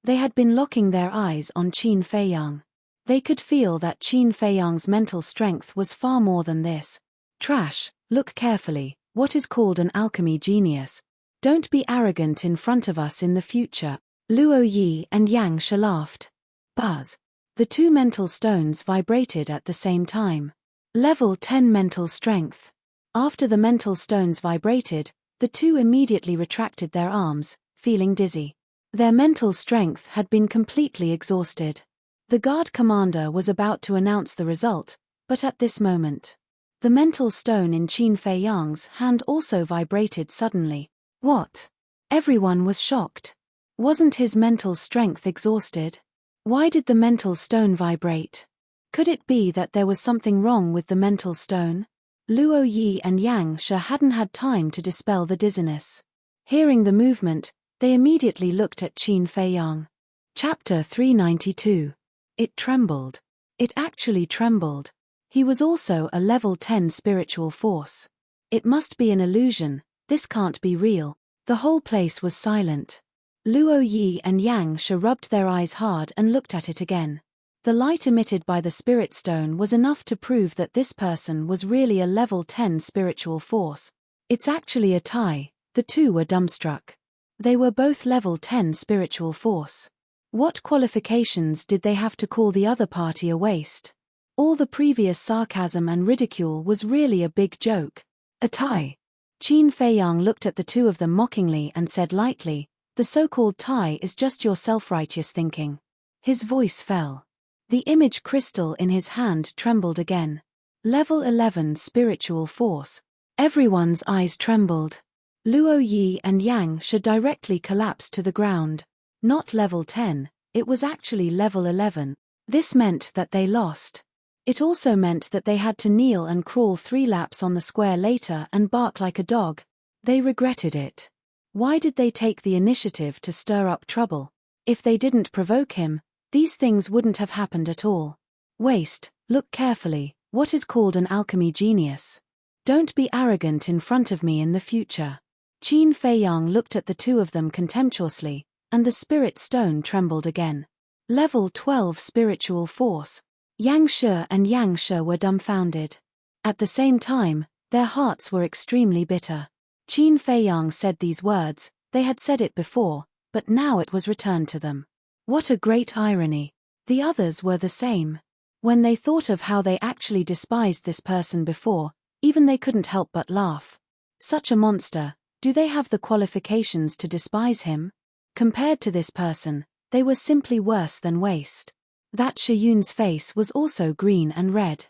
Speaker 1: They had been locking their eyes on Qin Feiyang. They could feel that Qin Feiyang's mental strength was far more than this. Trash, look carefully, what is called an alchemy genius. Don't be arrogant in front of us in the future. Luo Yi and Yang Shi laughed. Buzz. The 2 mental stones vibrated at the same time. Level 10 mental strength. After the mental stones vibrated, the 2 immediately retracted their arms, feeling dizzy. Their mental strength had been completely exhausted. The guard commander was about to announce the result, but at this moment, the mental stone in Qin Feiyang's hand also vibrated suddenly. What? Everyone was shocked. Wasn't his mental strength exhausted? Why did the mental stone vibrate? Could it be that there was something wrong with the mental stone? Luo Yi and Yang Shi hadn't had time to dispel the dizziness. Hearing the movement, they immediately looked at Qin Feiyang. Chapter 392. It trembled. It actually trembled. He was also a level 10 spiritual force. It must be an illusion, this can't be real. The whole place was silent. Luo Yi and Yang Shi rubbed their eyes hard and looked at it again. The light emitted by the spirit stone was enough to prove that this person was really a level 10 spiritual force. It's actually a tie. The 2 were dumbstruck. They were both level 10 spiritual force. What qualifications did they have to call the other party a waste? All the previous sarcasm and ridicule was really a big joke. A tie. Qin Feiyang looked at the 2 of them mockingly and said lightly, "The so-called tie is just your self-righteous thinking." His voice fell. The image crystal in his hand trembled again. Level 11 spiritual force. Everyone's eyes trembled. Luo Yi and Yang Shi directly collapsed to the ground. Not level 10, it was actually level 11. This meant that they lost. It also meant that they had to kneel and crawl 3 laps on the square later and bark like a dog. They regretted it. Why did they take the initiative to stir up trouble? If they didn't provoke him, these things wouldn't have happened at all. Waste, look carefully, what is called an alchemy genius. Don't be arrogant in front of me in the future. Qin Feiyang looked at the two of them contemptuously, and the spirit stone trembled again. Level 12 spiritual force. Yang Shi and Yang Shi were dumbfounded. At the same time, their hearts were extremely bitter. Qin Feiyang said these words, they had said it before, but now it was returned to them. What a great irony. The others were the same. When they thought of how they actually despised this person before, even they couldn't help but laugh. Such a monster, do they have the qualifications to despise him? Compared to this person, they were simply worse than waste. That Shi Yun's face was also green and red.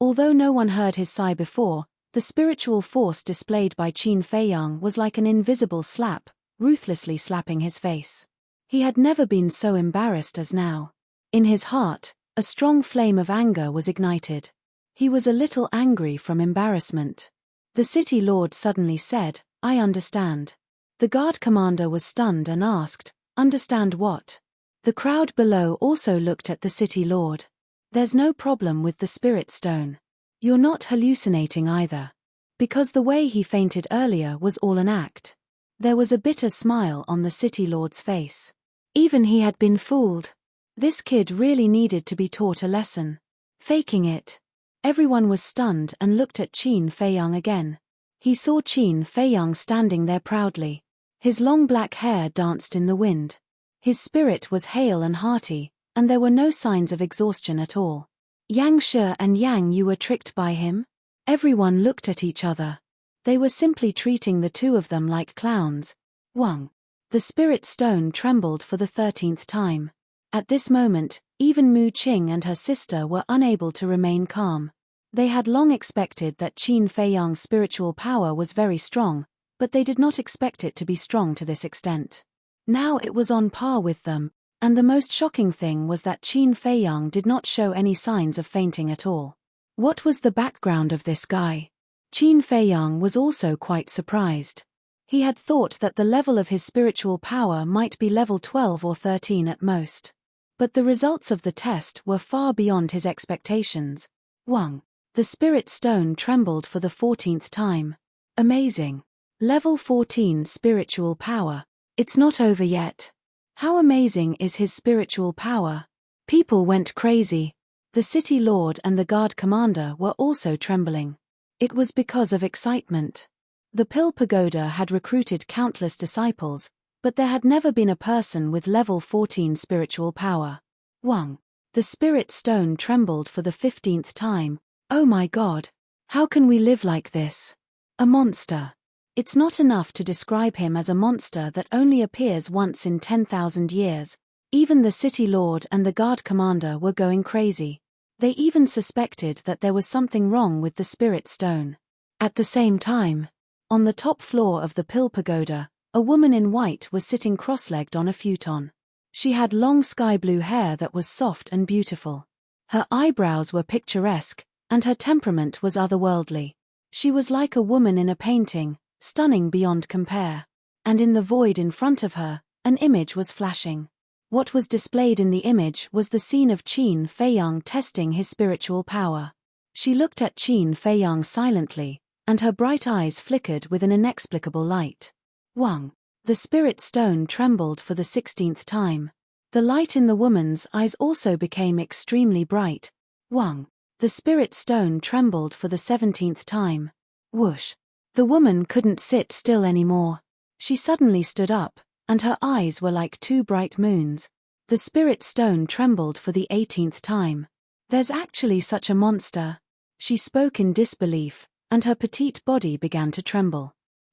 Speaker 1: Although no one heard his sigh before, the spiritual force displayed by Qin Feiyang was like an invisible slap, ruthlessly slapping his face. He had never been so embarrassed as now. In his heart, a strong flame of anger was ignited. He was a little angry from embarrassment. The city lord suddenly said, I understand. The guard commander was stunned and asked, understand what? The crowd below also looked at the city lord. There's no problem with the spirit stone. You're not hallucinating either. Because the way he fainted earlier was all an act. There was a bitter smile on the city lord's face. Even he had been fooled. This kid really needed to be taught a lesson. Faking it. Everyone was stunned and looked at Qin Feiyang again. He saw Qin Feiyang standing there proudly. His long black hair danced in the wind. His spirit was hale and hearty, and there were no signs of exhaustion at all. Yang Shi and Yang Yu were tricked by him? Everyone looked at each other. They were simply treating the two of them like clowns. Wang. The spirit stone trembled for the 13th time. At this moment, even Mu Qing and her sister were unable to remain calm. They had long expected that Qin Feiyang's spiritual power was very strong, but they did not expect it to be strong to this extent. Now it was on par with them, and the most shocking thing was that Qin Feiyang did not show any signs of fainting at all. What was the background of this guy? Qin Feiyang was also quite surprised. He had thought that the level of his spiritual power might be level 12 or 13 at most. But the results of the test were far beyond his expectations. Wang. The spirit stone trembled for the 14th time. Amazing. Level 14 spiritual power. It's not over yet. How amazing is his spiritual power? People went crazy. The city lord and the guard commander were also trembling. It was because of excitement. The Pill Pagoda had recruited countless disciples, but there had never been a person with level 14 spiritual power. Wang. The spirit stone trembled for the 15th time. Oh my God. How can we live like this? A monster. It's not enough to describe him as a monster that only appears once in 10,000 years. Even the city lord and the guard commander were going crazy. They even suspected that there was something wrong with the spirit stone. At the same time, on the top floor of the Pill Pagoda, a woman in white was sitting cross-legged on a futon. She had long sky-blue hair that was soft and beautiful. Her eyebrows were picturesque, and her temperament was otherworldly. She was like a woman in a painting, stunning beyond compare. And in the void in front of her, an image was flashing. What was displayed in the image was the scene of Qin Feiyang testing his spiritual power. She looked at Qin Feiyang silently, and her bright eyes flickered with an inexplicable light. Wang. The spirit stone trembled for the 16th time. The light in the woman's eyes also became extremely bright. Wang. The spirit stone trembled for the 17th time. Whoosh. The woman couldn't sit still anymore. She suddenly stood up, and her eyes were like 2 bright moons. The spirit stone trembled for the 18th time. There's actually such a monster. She spoke in disbelief, and her petite body began to tremble.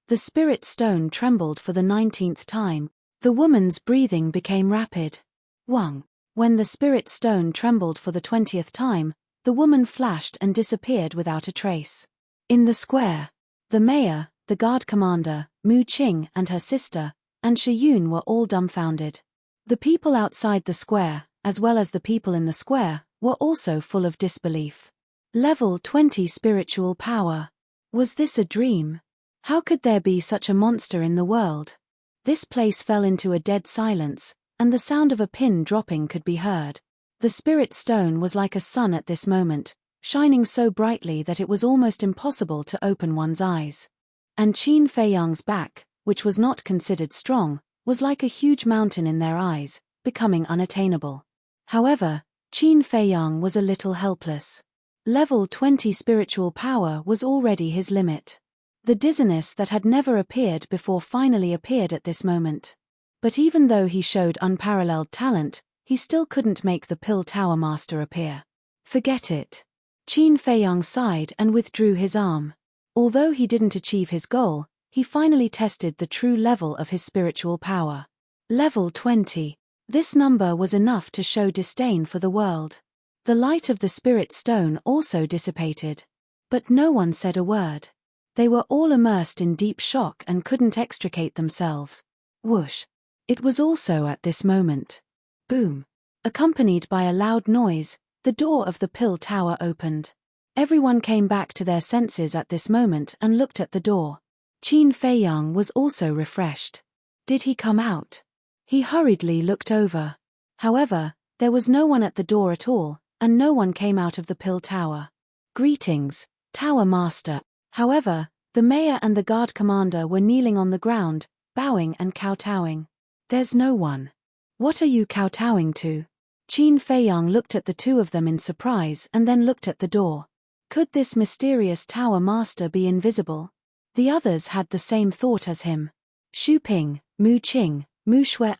Speaker 1: The spirit stone trembled for the 19th time. The woman's breathing became rapid. Wang. When the spirit stone trembled for the 20th time, the woman flashed and disappeared without a trace. In the square, the mayor, the guard commander, Mu Qing and her sister, and Shiyun were all dumbfounded. The people outside the square, as well as the people in the square, were also full of disbelief. Level 20 spiritual power. Was this a dream? How could there be such a monster in the world? This place fell into a dead silence, and the sound of a pin dropping could be heard. The spirit stone was like a sun at this moment, shining so brightly that it was almost impossible to open one's eyes. And Qin Feiyang's back, which was not considered strong, was like a huge mountain in their eyes, becoming unattainable. However, Qin Feiyang was a little helpless. Level 20 spiritual power was already his limit. The dizziness that had never appeared before finally appeared at this moment. But even though he showed unparalleled talent, he still couldn't make the Pill Tower Master appear. Forget it. Qin Feiyang sighed and withdrew his arm. Although he didn't achieve his goal, he finally tested the true level of his spiritual power. Level 20. This number was enough to show disdain for the world. The light of the spirit stone also dissipated. But no one said a word. They were all immersed in deep shock and couldn't extricate themselves. Whoosh. It was also at this moment. Boom. Accompanied by a loud noise, the door of the Pill Tower opened. Everyone came back to their senses at this moment and looked at the door. Qin Feiyang was also refreshed. Did he come out? He hurriedly looked over. However, there was no one at the door at all, and no one came out of the Pill Tower. Greetings, Tower Master. However, the mayor and the guard commander were kneeling on the ground, bowing and kowtowing. There's no one. What are you kowtowing to? Qin Feiyang looked at the two of them in surprise and then looked at the door. Could this mysterious Tower Master be invisible? The others had the same thought as him. Xu Ping, Mu Qing, Mu Shui,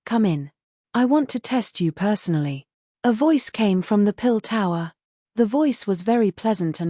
Speaker 1: come in. I want to test you personally. A voice came from the Pill Tower. The voice was very pleasant,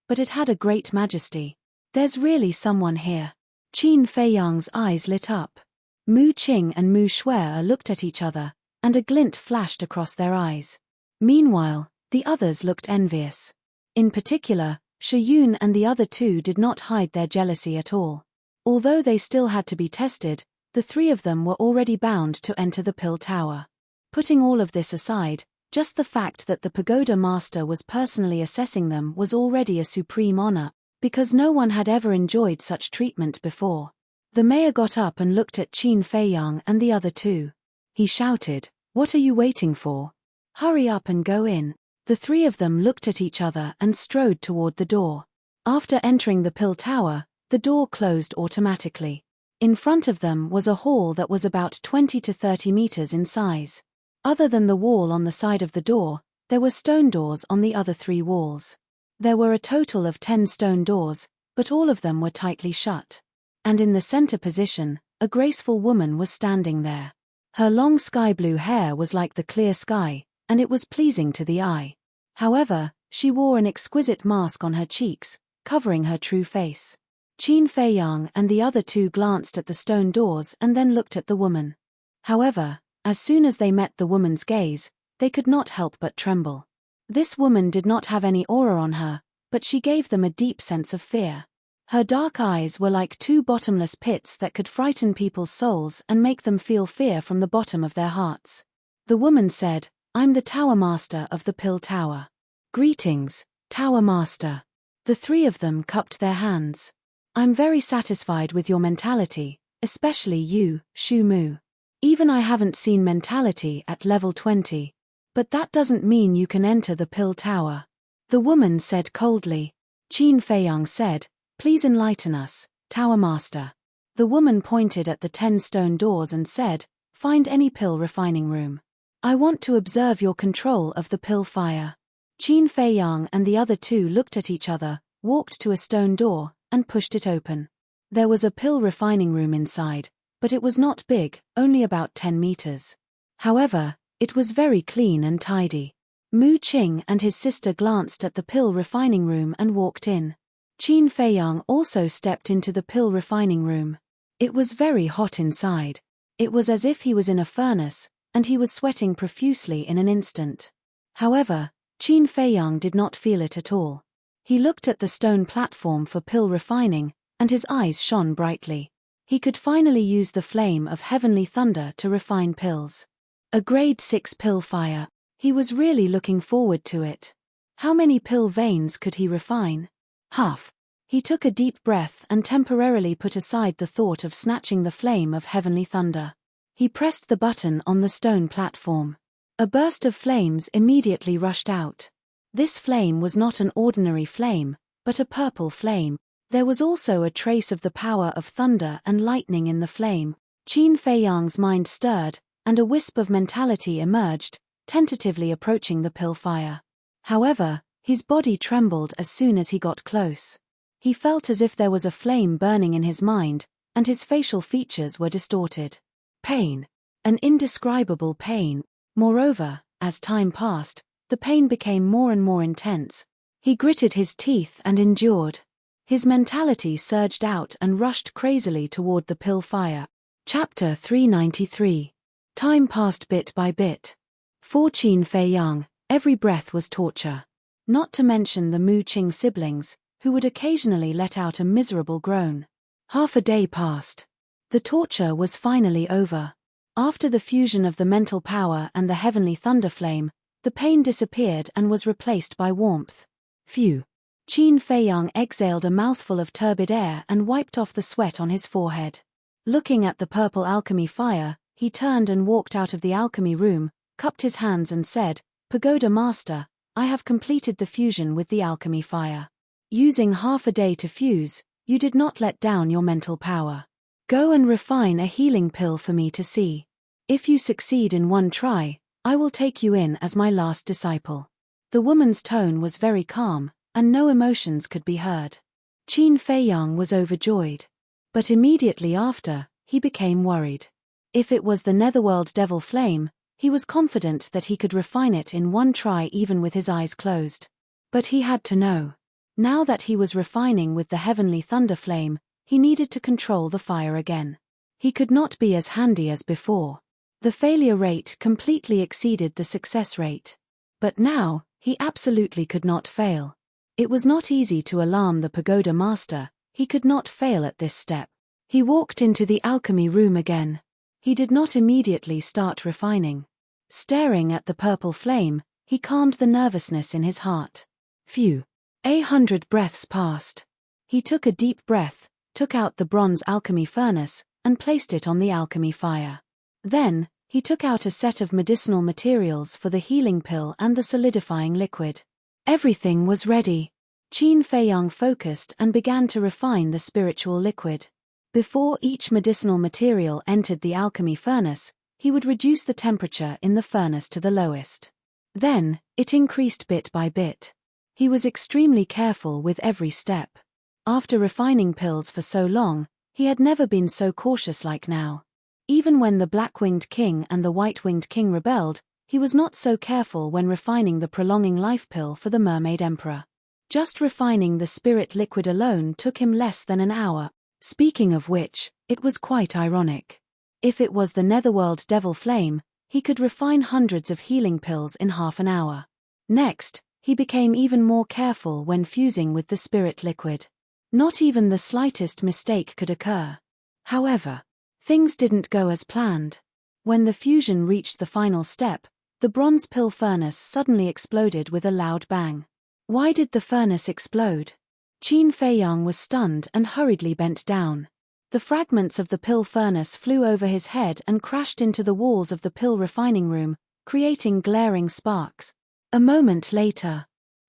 Speaker 1: but it had a great majesty. There's really someone here. Qin Feiyang's eyes lit up. Mu Qing and Mu Shui looked at each other, and a glint flashed across their eyes. Meanwhile, the others looked envious. In particular, Shiyun and the other two did not hide their jealousy at all. Although they still had to be tested, the three of them were already bound to enter the Pill Tower. Putting all of this aside, just the fact that the Pagoda Master was personally assessing them was already a supreme honor, because no one had ever enjoyed such treatment before. The mayor got up and looked at Qin Feiyang and the other two. He shouted, "What are you waiting for? Hurry up and go in." The three of them looked at each other and strode toward the door. After entering the Pill Tower, the door closed automatically. In front of them was a hall that was about 20 to 30 meters in size. Other than the wall on the side of the door, there were stone doors on the other three walls. There were a total of 10 stone doors, but all of them were tightly shut. And in the center position, a graceful woman was standing there. Her long sky blue hair was like the clear sky, and it was pleasing to the eye. However, she wore an exquisite mask on her cheeks, covering her true face. Qin Feiyang and the other two glanced at the stone doors and then looked at the woman. However, as soon as they met the woman's gaze, they could not help but tremble. This woman did not have any aura on her, but she gave them a deep sense of fear. Her dark eyes were like two bottomless pits that could frighten people's souls and make them feel fear from the bottom of their hearts. The woman said, "I'm the Tower Master of the Pill Tower." "Greetings, Tower Master." The three of them cupped their hands. "I'm very satisfied with your mentality, especially you, Shu Mu. Even I haven't seen mentality at level 20. But that doesn't mean you can enter the Pill Tower." The woman said coldly. Qin Feiyang said, "Please enlighten us, Tower Master." The woman pointed at the 10 stone doors and said, "Find any pill refining room. I want to observe your control of the pill fire." Qin Feiyang and the other two looked at each other, walked to a stone door, and pushed it open. There was a pill refining room inside, but it was not big, only about 10 meters. However, it was very clean and tidy. Mu Qing and his sister glanced at the pill refining room and walked in. Qin Feiyang also stepped into the pill refining room. It was very hot inside. It was as if he was in a furnace, and he was sweating profusely in an instant. However, Qin Feiyang did not feel it at all. He looked at the stone platform for pill refining, and his eyes shone brightly. He could finally use the flame of heavenly thunder to refine pills. A grade 6 pill fire. He was really looking forward to it. How many pill veins could he refine? Half. He took a deep breath and temporarily put aside the thought of snatching the flame of heavenly thunder. He pressed the button on the stone platform. A burst of flames immediately rushed out. This flame was not an ordinary flame, but a purple flame. There was also a trace of the power of thunder and lightning in the flame. Qin Feiyang's mind stirred, and a wisp of mentality emerged, tentatively approaching the pill fire. However, his body trembled as soon as he got close. He felt as if there was a flame burning in his mind, and his facial features were distorted. Pain. An indescribable pain. Moreover, as time passed, the pain became more and more intense. He gritted his teeth and endured. His mentality surged out and rushed crazily toward the pill fire. Chapter 393. Time passed bit by bit. For Qin Feiyang, every breath was torture. Not to mention the Mu Qing siblings, who would occasionally let out a miserable groan. Half a day passed. The torture was finally over. After the fusion of the mental power and the heavenly thunder flame, the pain disappeared and was replaced by warmth. Phew. Qin Feiyang exhaled a mouthful of turbid air and wiped off the sweat on his forehead. Looking at the purple alchemy fire, he turned and walked out of the alchemy room, cupped his hands and said, "Pagoda Master, I have completed the fusion with the alchemy fire. Using half a day to fuse, you did not let down your mental power. Go and refine a healing pill for me to see. If you succeed in one try, I will take you in as my last disciple." The woman's tone was very calm, and no emotions could be heard. Qin Feiyang was overjoyed. But immediately after, he became worried. If it was the netherworld devil flame, he was confident that he could refine it in one try even with his eyes closed. But he had to know. Now that he was refining with the heavenly thunder flame, he needed to control the fire again. He could not be as handy as before. The failure rate completely exceeded the success rate. But now, he absolutely could not fail. It was not easy to alarm the pagoda master. He could not fail at this step. He walked into the alchemy room again. He did not immediately start refining. Staring at the purple flame, he calmed the nervousness in his heart. Phew. 100 breaths passed. He took a deep breath, took out the bronze alchemy furnace, and placed it on the alchemy fire. Then, he took out a set of medicinal materials for the healing pill and the solidifying liquid. Everything was ready. Qin Feiyang focused and began to refine the spiritual liquid. Before each medicinal material entered the alchemy furnace, he would reduce the temperature in the furnace to the lowest. Then, it increased bit by bit. He was extremely careful with every step. After refining pills for so long, he had never been so cautious like now. Even when the black-winged king and the white-winged king rebelled, he was not so careful when refining the prolonging life pill for the mermaid emperor. Just refining the spirit liquid alone took him less than an hour. Speaking of which, it was quite ironic. If it was the netherworld devil flame, he could refine hundreds of healing pills in half an hour. Next, he became even more careful when fusing with the spirit liquid. Not even the slightest mistake could occur. However, things didn't go as planned. When the fusion reached the final step, the bronze pill furnace suddenly exploded with a loud bang. Why did the furnace explode? Qin Feiyang was stunned and hurriedly bent down. The fragments of the pill furnace flew over his head and crashed into the walls of the pill refining room, creating glaring sparks. A moment later,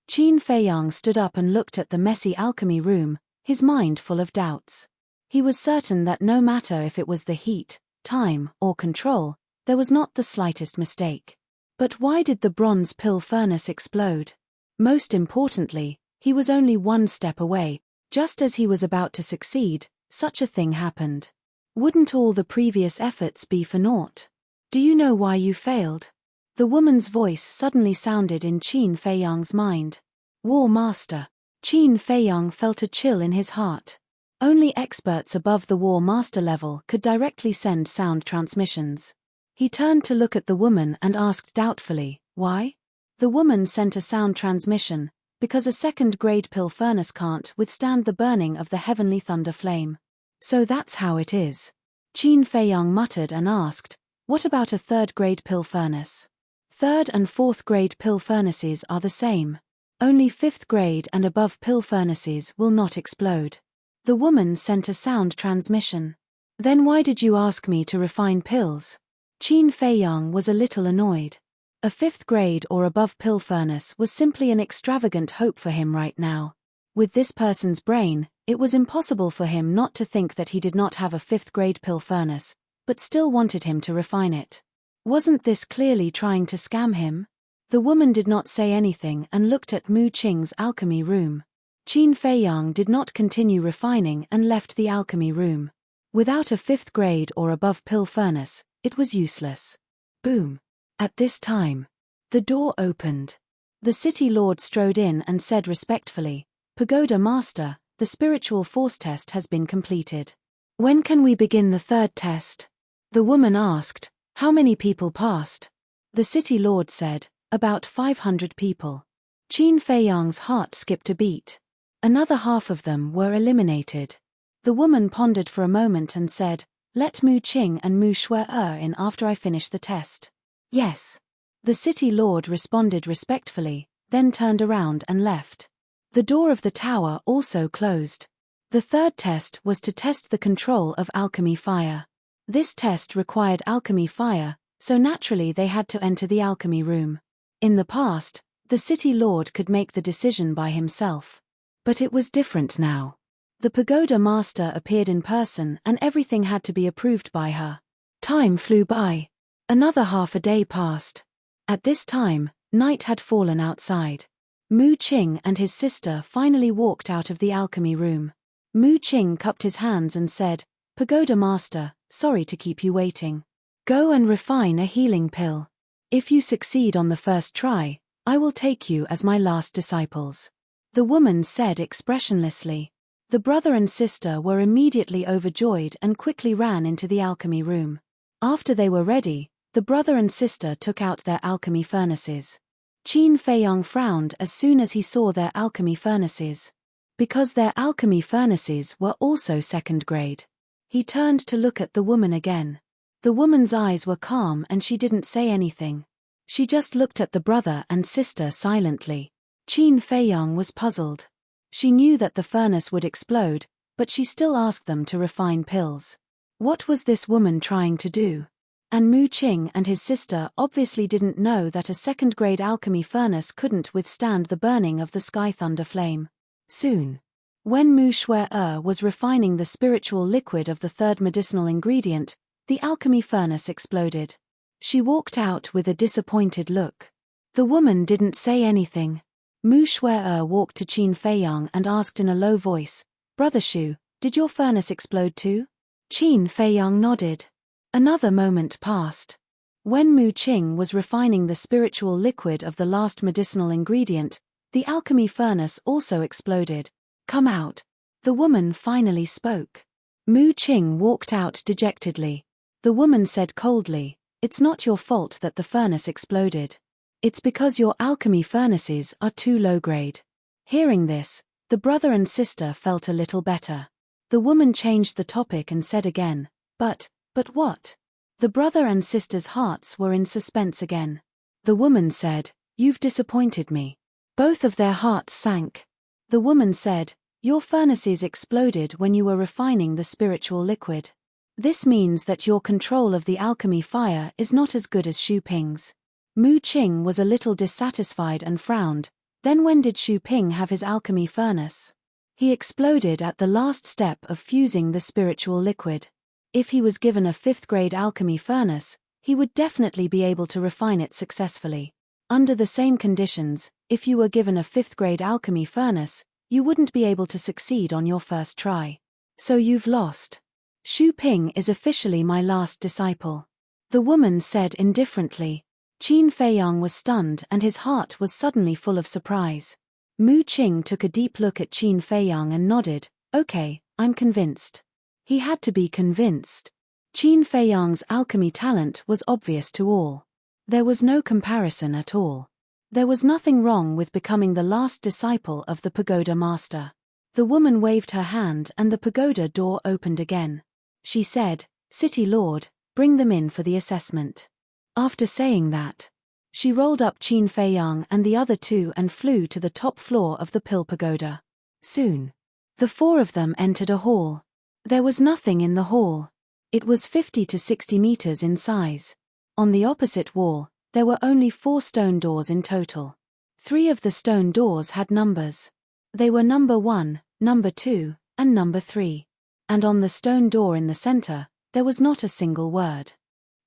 Speaker 1: Qin Feiyang stood up and looked at the messy alchemy room, his mind full of doubts. He was certain that no matter if it was the heat, time, or control, there was not the slightest mistake. But why did the bronze pill furnace explode? Most importantly, he was only one step away. Just as he was about to succeed, such a thing happened. Wouldn't all the previous efforts be for naught? Do you know why you failed? The woman's voice suddenly sounded in Qin Feiyang's mind. War Master. Qin Feiyang felt a chill in his heart. Only experts above the War Master level could directly send sound transmissions. He turned to look at the woman and asked doubtfully, "Why?" The woman sent a sound transmission, "Because a second-grade pill furnace can't withstand the burning of the heavenly thunder flame." "So that's how it is." Qin Feiyang muttered and asked, "What about a third-grade pill furnace?" "Third and fourth-grade pill furnaces are the same. Only fifth-grade and above pill furnaces will not explode." The woman sent a sound transmission. "Then why did you ask me to refine pills?" Qin Feiyang was a little annoyed. A fifth-grade or above pill furnace was simply an extravagant hope for him right now. With this person's brain, it was impossible for him not to think that he did not have a fifth-grade pill furnace, but still wanted him to refine it. Wasn't this clearly trying to scam him? The woman did not say anything and looked at Mu Qing's alchemy room. Qin Feiyang did not continue refining and left the alchemy room. Without a fifth-grade or above pill furnace, it was useless. Boom. At this time, the door opened. The city lord strode in and said respectfully, "Pagoda Master, the spiritual force test has been completed. When can we begin the third test?" The woman asked, "How many people passed?" The city lord said, "About 500 people." Qin Feiyang's heart skipped a beat. Another half of them were eliminated. The woman pondered for a moment and said, "Let Mu Qing and Mu Shui in after I finish the test." "Yes." The city lord responded respectfully, then turned around and left. The door of the tower also closed. The third test was to test the control of alchemy fire. This test required alchemy fire, so naturally they had to enter the alchemy room. In the past, the city lord could make the decision by himself. But it was different now. The pagoda master appeared in person and everything had to be approved by her. Time flew by. Another half a day passed. At this time, night had fallen outside. Mu Qing and his sister finally walked out of the alchemy room. Mu Qing cupped his hands and said, "Pagoda Master, sorry to keep you waiting. Go and refine a healing pill. If you succeed on the first try, I will take you as my last disciples." The woman said expressionlessly. The brother and sister were immediately overjoyed and quickly ran into the alchemy room. After they were ready, the brother and sister took out their alchemy furnaces. Qin Feiyang frowned as soon as he saw their alchemy furnaces. Because their alchemy furnaces were also second grade. He turned to look at the woman again. The woman's eyes were calm and she didn't say anything. She just looked at the brother and sister silently. Qin Feiyang was puzzled. She knew that the furnace would explode, but she still asked them to refine pills. What was this woman trying to do? And Mu Qing and his sister obviously didn't know that a second-grade alchemy furnace couldn't withstand the burning of the sky thunder flame. Soon. When Mu Shui was refining the spiritual liquid of the third medicinal ingredient, the alchemy furnace exploded. She walked out with a disappointed look. The woman didn't say anything. Mu Shui walked to Qin Feiyang and asked in a low voice, "Brother Shu, did your furnace explode too?" Qin Feiyang nodded. Another moment passed. When Mu Qing was refining the spiritual liquid of the last medicinal ingredient, the alchemy furnace also exploded. "Come out." The woman finally spoke. Mu Qing walked out dejectedly. The woman said coldly, "It's not your fault that the furnace exploded. It's because your alchemy furnaces are too low grade." Hearing this, the brother and sister felt a little better. The woman changed the topic and said again, But what?" The brother and sister's hearts were in suspense again. The woman said, "You've disappointed me." Both of their hearts sank. The woman said, "Your furnaces exploded when you were refining the spiritual liquid. This means that your control of the alchemy fire is not as good as Xu Ping's." Mu Qing was a little dissatisfied and frowned. Then when did Xu Ping have his alchemy furnace? He exploded at the last step of fusing the spiritual liquid. If he was given a fifth-grade alchemy furnace, he would definitely be able to refine it successfully. Under the same conditions, if you were given a fifth-grade alchemy furnace, you wouldn't be able to succeed on your first try. So you've lost. Xu Ping is officially my last disciple. The woman said indifferently. Qin Feiyang was stunned and his heart was suddenly full of surprise. Mu Qing took a deep look at Qin Feiyang and nodded, "Okay, I'm convinced." He had to be convinced. Qin Feiyang's alchemy talent was obvious to all. There was no comparison at all. There was nothing wrong with becoming the last disciple of the pagoda master. The woman waved her hand and the pagoda door opened again. She said, "City Lord, bring them in for the assessment." After saying that, she rolled up Qin Feiyang and the other two and flew to the top floor of the pill pagoda. Soon, the four of them entered a hall. There was nothing in the hall. It was 50 to 60 meters in size. On the opposite wall, there were only 4 stone doors in total. 3 of the stone doors had numbers. They were number 1, number 2, and number 3. And on the stone door in the center, there was not a single word.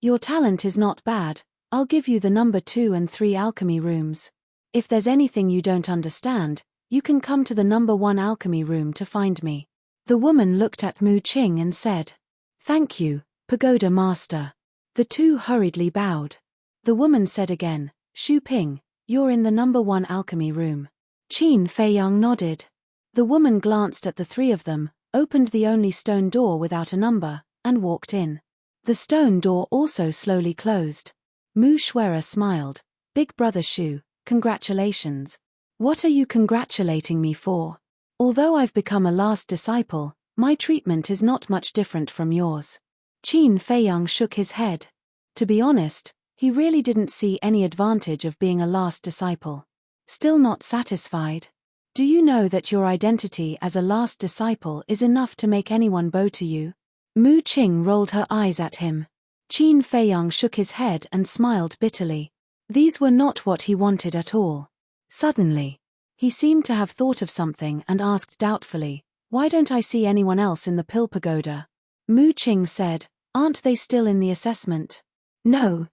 Speaker 1: "Your talent is not bad. I'll give you the number 2 and 3 alchemy rooms. If there's anything you don't understand, you can come to the number 1 alchemy room to find me." The woman looked at Mu Qing and said, "Thank you, Pagoda Master." The two hurriedly bowed. The woman said again, "Xu Ping, you're in the number 1 alchemy room." Qin Feiyang nodded. The woman glanced at the 3 of them, opened the only stone door without a number, and walked in. The stone door also slowly closed. Mu Shuera smiled. "Big brother Xu, congratulations." "What are you congratulating me for? Although I've become a last disciple, my treatment is not much different from yours." Qin Feiyang shook his head. To be honest, he really didn't see any advantage of being a last disciple. Still not satisfied? "Do you know that your identity as a last disciple is enough to make anyone bow to you?" Mu Qing rolled her eyes at him. Qin Feiyang shook his head and smiled bitterly. These were not what he wanted at all. Suddenly, he seemed to have thought of something and asked doubtfully, "Why don't I see anyone else in the pill pagoda?" Mu Qing said, "Aren't they still in the assessment?" No.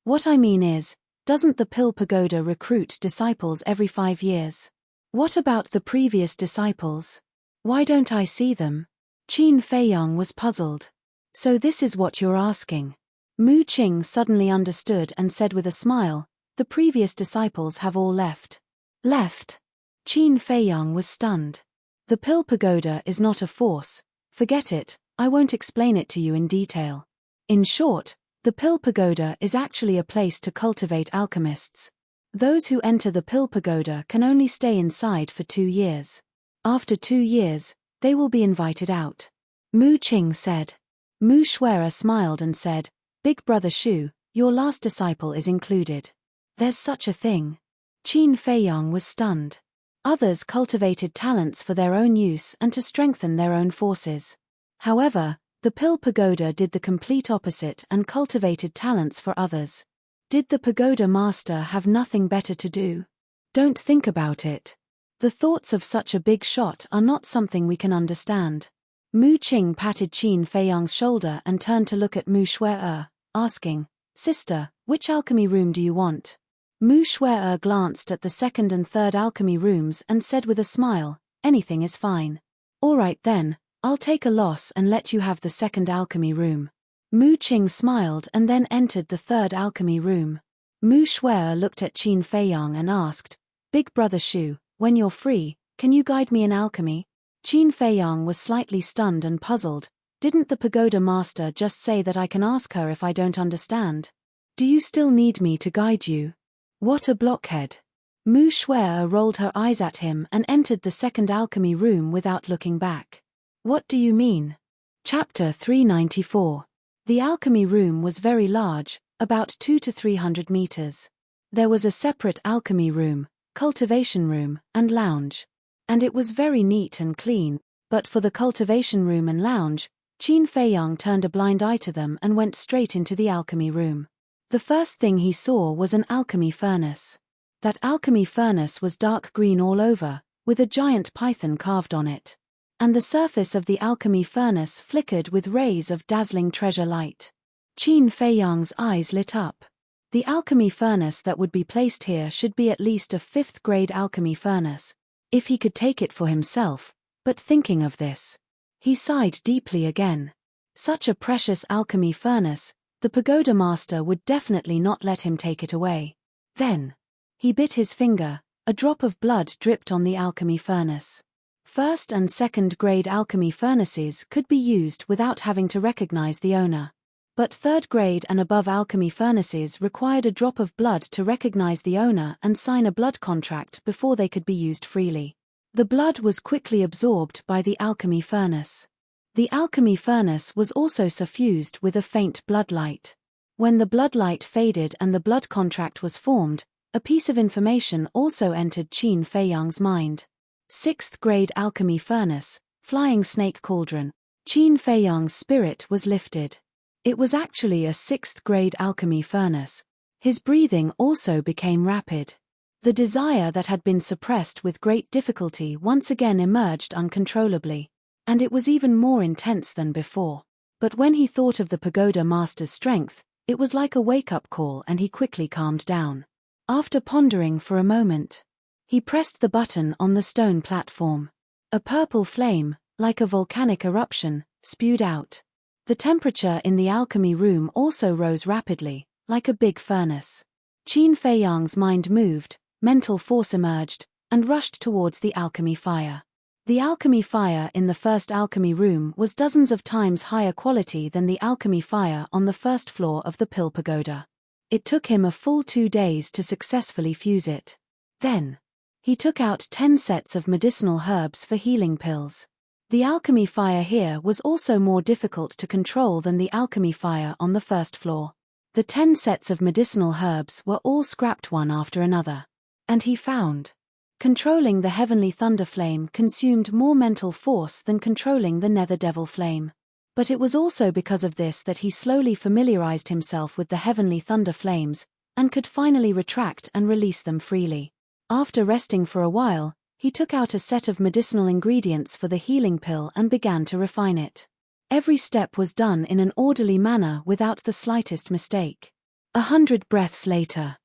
Speaker 1: What I mean is, doesn't the pill pagoda recruit disciples every 5 years? What about the previous disciples? Why don't I see them?" Qin Feiyang was puzzled. "So this is what you're asking?" Mu Qing suddenly understood and said with a smile, "The previous disciples have all left." Left? Qin Feiyang was stunned. "The pill pagoda is not a force. Forget it, I won't explain it to you in detail. In short, the pill pagoda is actually a place to cultivate alchemists. Those who enter the pill pagoda can only stay inside for 2 years. After 2 years, they will be invited out." Mu Qing said. Mu Shuera smiled and said, "Big brother Xu, your last disciple is included." "There's such a thing?" Qin Feiyang was stunned. Others cultivated talents for their own use and to strengthen their own forces. However, the pill pagoda did the complete opposite and cultivated talents for others. Did the pagoda master have nothing better to do? Don't think about it. The thoughts of such a big shot are not something we can understand. Mu Qing patted Qin Feiyang's shoulder and turned to look at Mu Shuer, asking, "Sister, which alchemy room do you want?" Mu Shuer glanced at the 2nd and 3rd alchemy rooms and said with a smile, "Anything is fine." "All right then, I'll take a loss and let you have the 2nd alchemy room." Mu Qing smiled and then entered the 3rd alchemy room. Mu Shuer looked at Qin Feiyang and asked, "Big brother Xu, when you're free, can you guide me in alchemy?" Qin Feiyang was slightly stunned and puzzled. "Didn't the pagoda master just say that I can ask her if I don't understand? Do you still need me to guide you?" What a blockhead. Mu Shuer rolled her eyes at him and entered the 2nd alchemy room without looking back. "What do you mean?" Chapter 394. The alchemy room was very large, about 200 to 300 meters. There was a separate alchemy room, cultivation room, and lounge. And it was very neat and clean, but for the cultivation room and lounge, Qin Feiyang turned a blind eye to them and went straight into the alchemy room. The first thing he saw was an alchemy furnace. That alchemy furnace was dark green all over, with a giant python carved on it. And the surface of the alchemy furnace flickered with rays of dazzling treasure light. Qin Feiyang's eyes lit up. The alchemy furnace that would be placed here should be at least a 5th-grade alchemy furnace, if he could take it for himself, but thinking of this, he sighed deeply again. Such a precious alchemy furnace, the pagoda master would definitely not let him take it away. Then, he bit his finger, a drop of blood dripped on the alchemy furnace. First and second grade alchemy furnaces could be used without having to recognize the owner. But third grade and above alchemy furnaces required a drop of blood to recognize the owner and sign a blood contract before they could be used freely. The blood was quickly absorbed by the alchemy furnace. The alchemy furnace was also suffused with a faint blood light. When the blood light faded and the blood contract was formed, a piece of information also entered Qin Feiyang's mind. Sixth grade alchemy furnace, flying snake cauldron. Qin Feiyang's spirit was lifted. It was actually a sixth grade alchemy furnace. His breathing also became rapid. The desire that had been suppressed with great difficulty once again emerged uncontrollably. And it was even more intense than before. But when he thought of the pagoda master's strength, it was like a wake-up call and he quickly calmed down. After pondering for a moment, he pressed the button on the stone platform. A purple flame, like a volcanic eruption, spewed out. The temperature in the alchemy room also rose rapidly, like a big furnace. Qin Feiyang's mind moved, mental force emerged, and rushed towards the alchemy fire. The alchemy fire in the first alchemy room was dozens of times higher quality than the alchemy fire on the first floor of the pill pagoda. It took him a full 2 days to successfully fuse it. Then, he took out 10 sets of medicinal herbs for healing pills. The alchemy fire here was also more difficult to control than the alchemy fire on the first floor. The 10 sets of medicinal herbs were all scrapped one after another. And he found controlling the heavenly thunder flame consumed more mental force than controlling the nether devil flame. But it was also because of this that he slowly familiarized himself with the heavenly thunder flames, and could finally retract and release them freely. After resting for a while, he took out a set of medicinal ingredients for the healing pill and began to refine it. Every step was done in an orderly manner without the slightest mistake. 100 breaths later,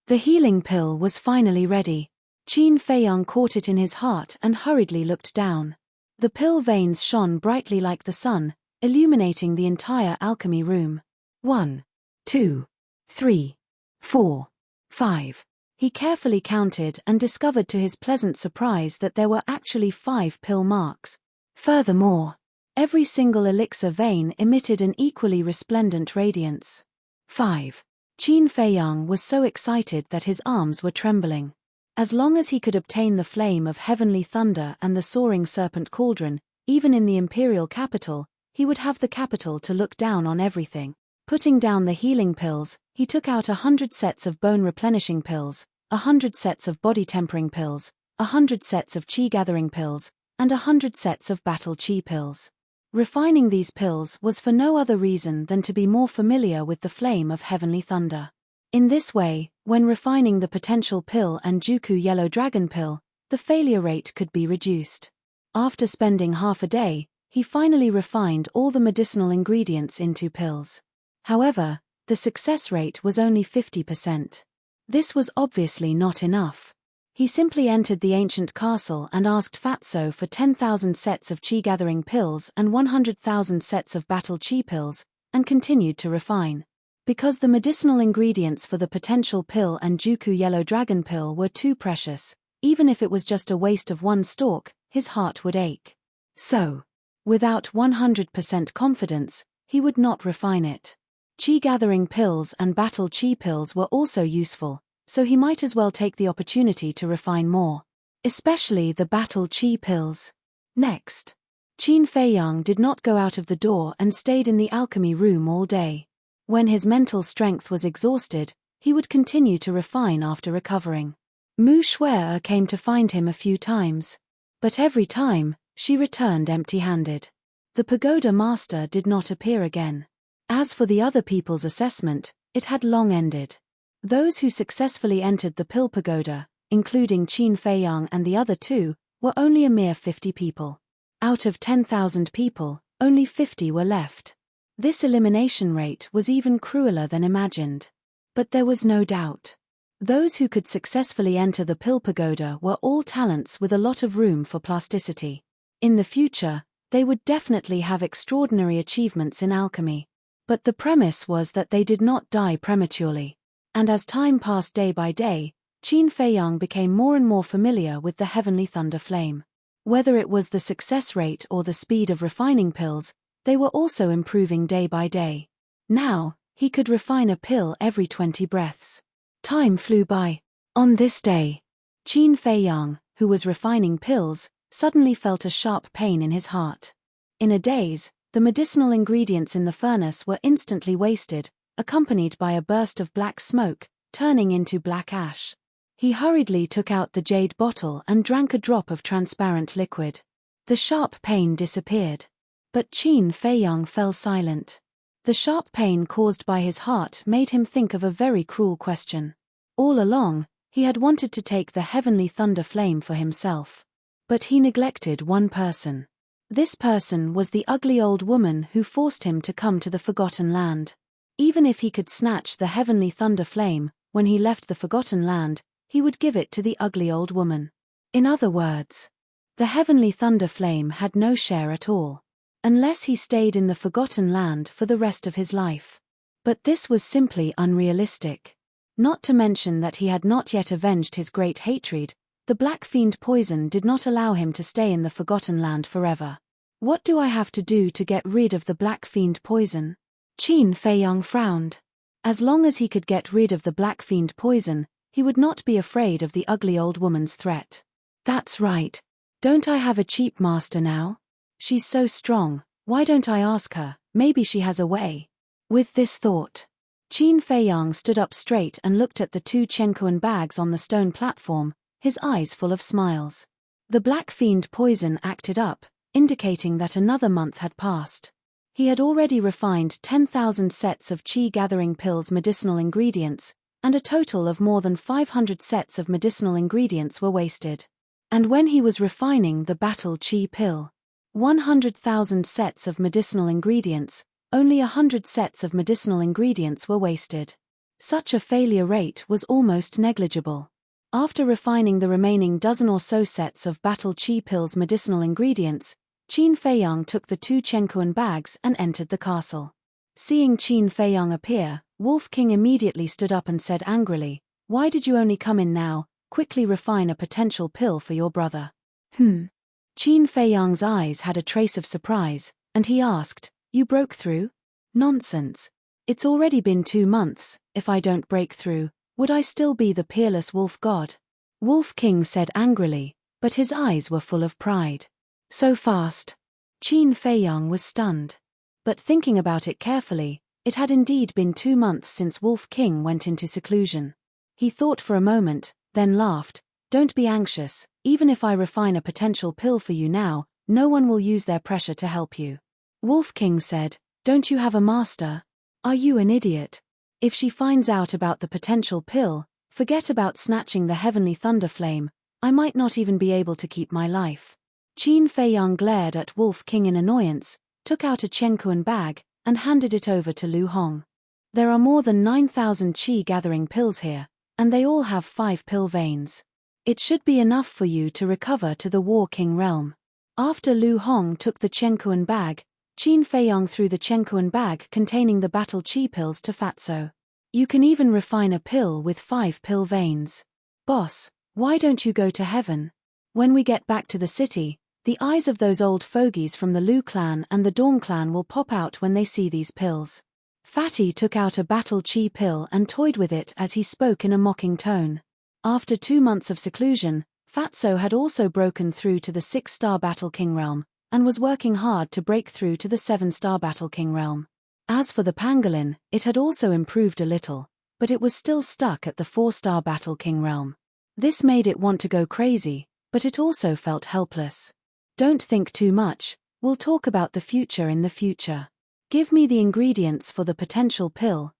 Speaker 1: the healing pill was finally ready. Qin Feiyang caught it in his heart and hurriedly looked down. The pill veins shone brightly like the sun, illuminating the entire alchemy room. 1, 2, 3, 4, 5. He carefully counted and discovered to his pleasant surprise that there were actually 5 pill marks. Furthermore, every single elixir vein emitted an equally resplendent radiance. 5. Qin Feiyang was so excited that his arms were trembling. As long as he could obtain the flame of heavenly thunder and the soaring serpent cauldron, even in the imperial capital, he would have the capital to look down on everything. Putting down the healing pills, he took out 100 sets of bone replenishing pills, 100 sets of body tempering pills, 100 sets of chi gathering pills, and 100 sets of battle chi pills. Refining these pills was for no other reason than to be more familiar with the flame of heavenly thunder. In this way, when refining the potential pill and Juku yellow dragon pill, the failure rate could be reduced. After spending half a day, he finally refined all the medicinal ingredients into pills. However, the success rate was only 50%. This was obviously not enough. He simply entered the ancient castle and asked Fatso for 10,000 sets of chi gathering pills and 100,000 sets of battle chi pills, and continued to refine. Because the medicinal ingredients for the potential pill and Juku yellow dragon pill were too precious, even if it was just a waste of one stalk, his heart would ache. So, without 100% confidence, he would not refine it. Chi gathering pills and battle chi pills were also useful, so he might as well take the opportunity to refine more. Especially the battle chi pills. Next, Qin Feiyang did not go out of the door and stayed in the alchemy room all day. When his mental strength was exhausted, he would continue to refine after recovering. Mu Shuer came to find him a few times. But every time, she returned empty-handed. The pagoda master did not appear again. As for the other people's assessment, it had long ended. Those who successfully entered the pill pagoda, including Qin Feiyang and the other 2, were only a mere 50 people. Out of 10,000 people, only 50 were left. This elimination rate was even crueler than imagined. But there was no doubt. Those who could successfully enter the pill pagoda were all talents with a lot of room for plasticity. In the future, they would definitely have extraordinary achievements in alchemy. But the premise was that they did not die prematurely. And as time passed day by day, Qin Feiyang became more and more familiar with the heavenly thunder flame. Whether it was the success rate or the speed of refining pills, they were also improving day by day. Now, he could refine a pill every 20 breaths. Time flew by. On this day, Qin Feiyang, who was refining pills, suddenly felt a sharp pain in his heart. In a daze, the medicinal ingredients in the furnace were instantly wasted, accompanied by a burst of black smoke, turning into black ash. He hurriedly took out the jade bottle and drank a drop of transparent liquid. The sharp pain disappeared. But Qin Feiyang fell silent. The sharp pain caused by his heart made him think of a very cruel question. All along, he had wanted to take the heavenly thunder flame for himself. But he neglected one person. This person was the ugly old woman who forced him to come to the Forgotten Land. Even if he could snatch the heavenly thunder flame, when he left the Forgotten Land, he would give it to the ugly old woman. In other words, the heavenly thunder flame had no share at all. Unless he stayed in the Forgotten Land for the rest of his life. But this was simply unrealistic. Not to mention that he had not yet avenged his great hatred, the black fiend poison did not allow him to stay in the Forgotten Land forever. What do I have to do to get rid of the black fiend poison? Qin Feiyang frowned. As long as he could get rid of the black fiend poison, he would not be afraid of the ugly old woman's threat. That's right. Don't I have a cheap master now? She's so strong, why don't I ask her, maybe she has a way. With this thought, Qin Feiyang stood up straight and looked at the 2 Chenkuan bags on the stone platform, his eyes full of smiles. The black fiend poison acted up, indicating that another month had passed. He had already refined 10,000 sets of qi-gathering pills medicinal ingredients, and a total of more than 500 sets of medicinal ingredients were wasted. And when he was refining the battle qi pill, 100,000 sets of medicinal ingredients, only 100 sets of medicinal ingredients were wasted. Such a failure rate was almost negligible. After refining the remaining dozen or so sets of battle qi pills medicinal ingredients, Qin Feiyang took the 2 Chenkuan bags and entered the castle. Seeing Qin Feiyang appear, Wolf King immediately stood up and said angrily, "Why did you only come in now? Quickly refine a potential pill for your brother." Qin Feiyang's eyes had a trace of surprise, and he asked, "You broke through?" "Nonsense. It's already been 2 months, if I don't break through, would I still be the peerless wolf god?" Wolf King said angrily, but his eyes were full of pride. So fast. Qin Feiyang was stunned. But thinking about it carefully, it had indeed been 2 months since Wolf King went into seclusion. He thought for a moment, then laughed, "Don't be anxious, even if I refine a potential pill for you now, no one will use their pressure to help you." Wolf King said, "Don't you have a master? Are you an idiot? If she finds out about the potential pill, forget about snatching the heavenly thunder flame, I might not even be able to keep my life." Qin Feiyang glared at Wolf King in annoyance, took out a Chenkuan bag, and handed it over to Lu Hong. "There are more than 9,000 qi-gathering pills here, and they all have 5 pill veins. It should be enough for you to recover to the War King realm." After Lu Hong took the Chenkuan bag, Qin Feiyang threw the Chenkuan bag containing the battle qi pills to Fatso. "You can even refine a pill with 5 pill veins. Boss, why don't you go to heaven? When we get back to the city, the eyes of those old fogies from the Lu clan and the Dawn clan will pop out when they see these pills." Fatty took out a battle qi pill and toyed with it as he spoke in a mocking tone. After 2 months of seclusion, Fatso had also broken through to the 6-star Battle King realm, and was working hard to break through to the 7-star Battle King realm. As for the pangolin, it had also improved a little, but it was still stuck at the 4-star Battle King realm. This made it want to go crazy, but it also felt helpless. "Don't think too much, we'll talk about the future in the future. Give me the ingredients for the potential pill,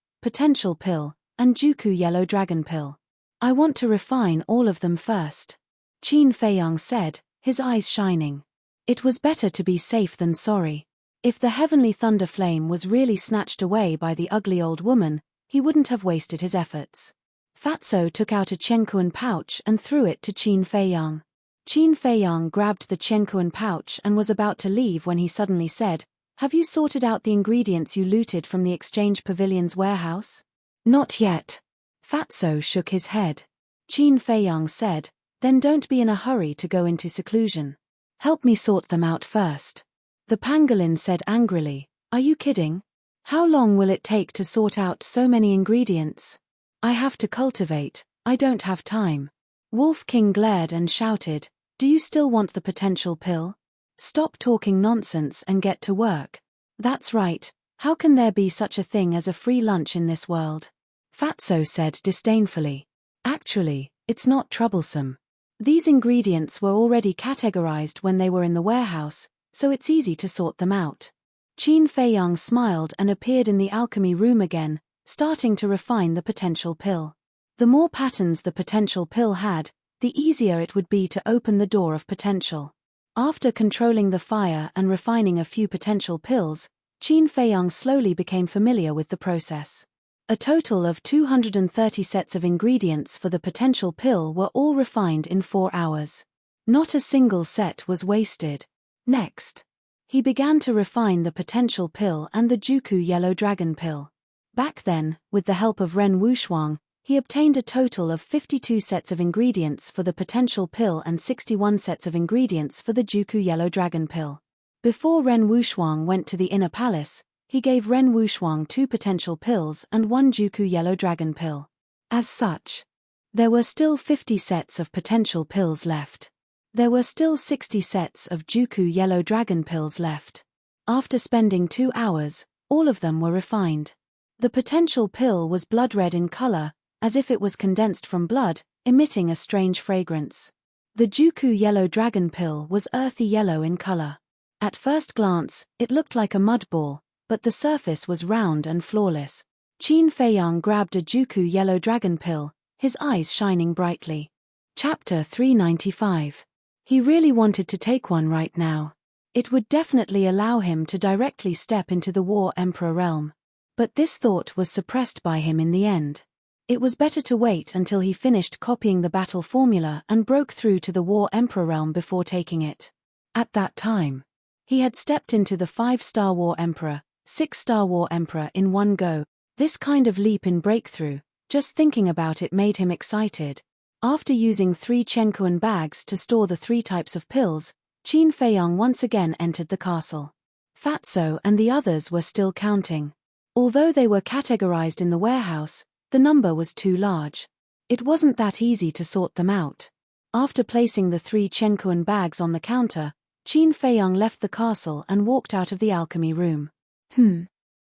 Speaker 1: and Juku yellow dragon pill. I want to refine all of them first," Qin Feiyang said, his eyes shining. It was better to be safe than sorry. If the heavenly thunder flame was really snatched away by the ugly old woman, he wouldn't have wasted his efforts. Fatso took out a Chenkuan pouch and threw it to Qin Feiyang. Qin Feiyang grabbed the Chenkuan pouch and was about to leave when he suddenly said, "Have you sorted out the ingredients you looted from the Exchange Pavilion's warehouse?" "Not yet." Fatso shook his head. Qin Feiyang said, "Then don't be in a hurry to go into seclusion. Help me sort them out first. The pangolin said angrily, "Are you kidding? How long will it take to sort out so many ingredients? I have to cultivate, I don't have time." Wolf King glared and shouted, "Do you still want the potential pill? Stop talking nonsense and get to work." "That's right, how can there be such a thing as a free lunch in this world?" Fatso said disdainfully. "Actually, it's not troublesome. These ingredients were already categorized when they were in the warehouse, so it's easy to sort them out." Qin Feiyang smiled and appeared in the alchemy room again, starting to refine the potential pill. The more patterns the potential pill had, the easier it would be to open the door of potential. After controlling the fire and refining a few potential pills, Qin Feiyang slowly became familiar with the process. A total of 230 sets of ingredients for the potential pill were all refined in 4 hours. Not a single set was wasted. Next, he began to refine the potential pill and the Juku yellow dragon pill. Back then, with the help of Ren Wushuang, he obtained a total of 52 sets of ingredients for the potential pill and 61 sets of ingredients for the Juku yellow dragon pill. Before Ren Wushuang went to the inner palace, he gave Ren Wushuang 2 potential pills and 1 Juku yellow dragon pill. As such, there were still 50 sets of potential pills left. There were still 60 sets of Juku yellow dragon pills left. After spending 2 hours, all of them were refined. The potential pill was blood red in color, as if it was condensed from blood, emitting a strange fragrance. The Juku yellow dragon pill was earthy yellow in color. At first glance, it looked like a mud ball, but the surface was round and flawless. Qin Feiyang grabbed a Juku yellow dragon pill, his eyes shining brightly. Chapter 395. He really wanted to take one right now. It would definitely allow him to directly step into the War Emperor realm. But this thought was suppressed by him in the end. It was better to wait until he finished copying the battle formula and broke through to the War Emperor realm before taking it. At that time, he had stepped into the 5-star War Emperor, 6-star War Emperor in one go. This kind of leap in breakthrough, just thinking about it made him excited. After using 3 Chenkuan bags to store the 3 types of pills, Qin Feiyang once again entered the castle. Fatso and the others were still counting. Although they were categorized in the warehouse, the number was too large. It wasn't that easy to sort them out. After placing the 3 Chenkuan bags on the counter, Qin Feiyang left the castle and walked out of the alchemy room.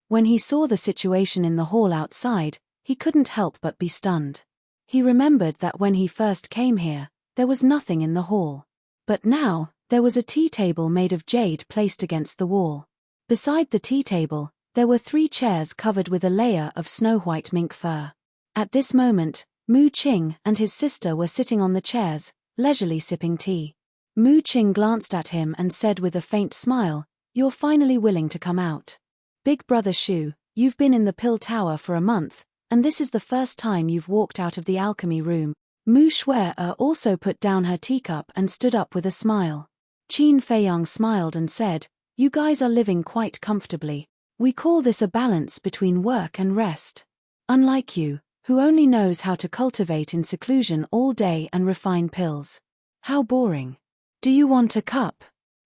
Speaker 1: When he saw the situation in the hall outside, he couldn't help but be stunned. He remembered that when he first came here, there was nothing in the hall. But now, there was a tea table made of jade placed against the wall. Beside the tea table, there were 3 chairs covered with a layer of snow-white mink fur. At this moment, Mu Qing and his sister were sitting on the chairs, leisurely sipping tea. Mu Qing glanced at him and said with a faint smile, "You're finally willing to come out. Big brother Shu, you've been in the pill tower for a month, and this is the first time you've walked out of the alchemy room." Mu Shu'er also put down her teacup and stood up with a smile. Qin Feiyang smiled and said, "You guys are living quite comfortably. We call this a balance between work and rest. Unlike you, who only knows how to cultivate in seclusion all day and refine pills. How boring. Do you want a cup?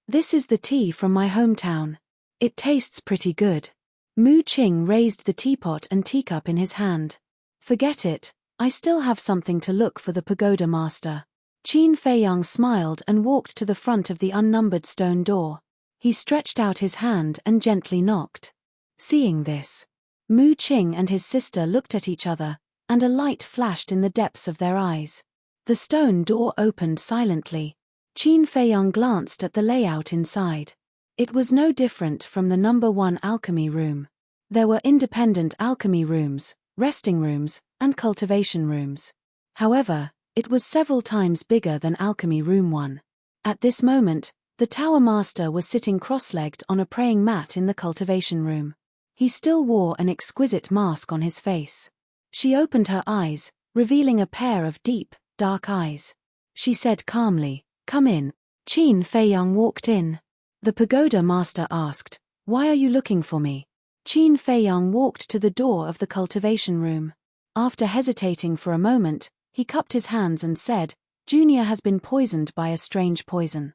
Speaker 1: This is the tea from my hometown. It tastes pretty good." Mu Qing raised the teapot and teacup in his hand. "Forget it, I still have something to look for the pagoda master." Qin Feiyang smiled and walked to the front of the unnumbered stone door. He stretched out his hand and gently knocked. Seeing this, Mu Qing and his sister looked at each other, and a light flashed in the depths of their eyes. The stone door opened silently. Qin Feiyang glanced at the layout inside. It was no different from the number 1 alchemy room. There were independent alchemy rooms, resting rooms, and cultivation rooms. However, it was several times bigger than alchemy room 1. At this moment, the tower master was sitting cross-legged on a praying mat in the cultivation room. He still wore an exquisite mask on his face. She opened her eyes, revealing a pair of deep, dark eyes. She said calmly, "Come in." Qin Feiyang walked in. The pagoda master asked, "Why are you looking for me?" Qin Feiyang walked to the door of the cultivation room. After hesitating for a moment, he cupped his hands and said, "Junior has been poisoned by a strange poison.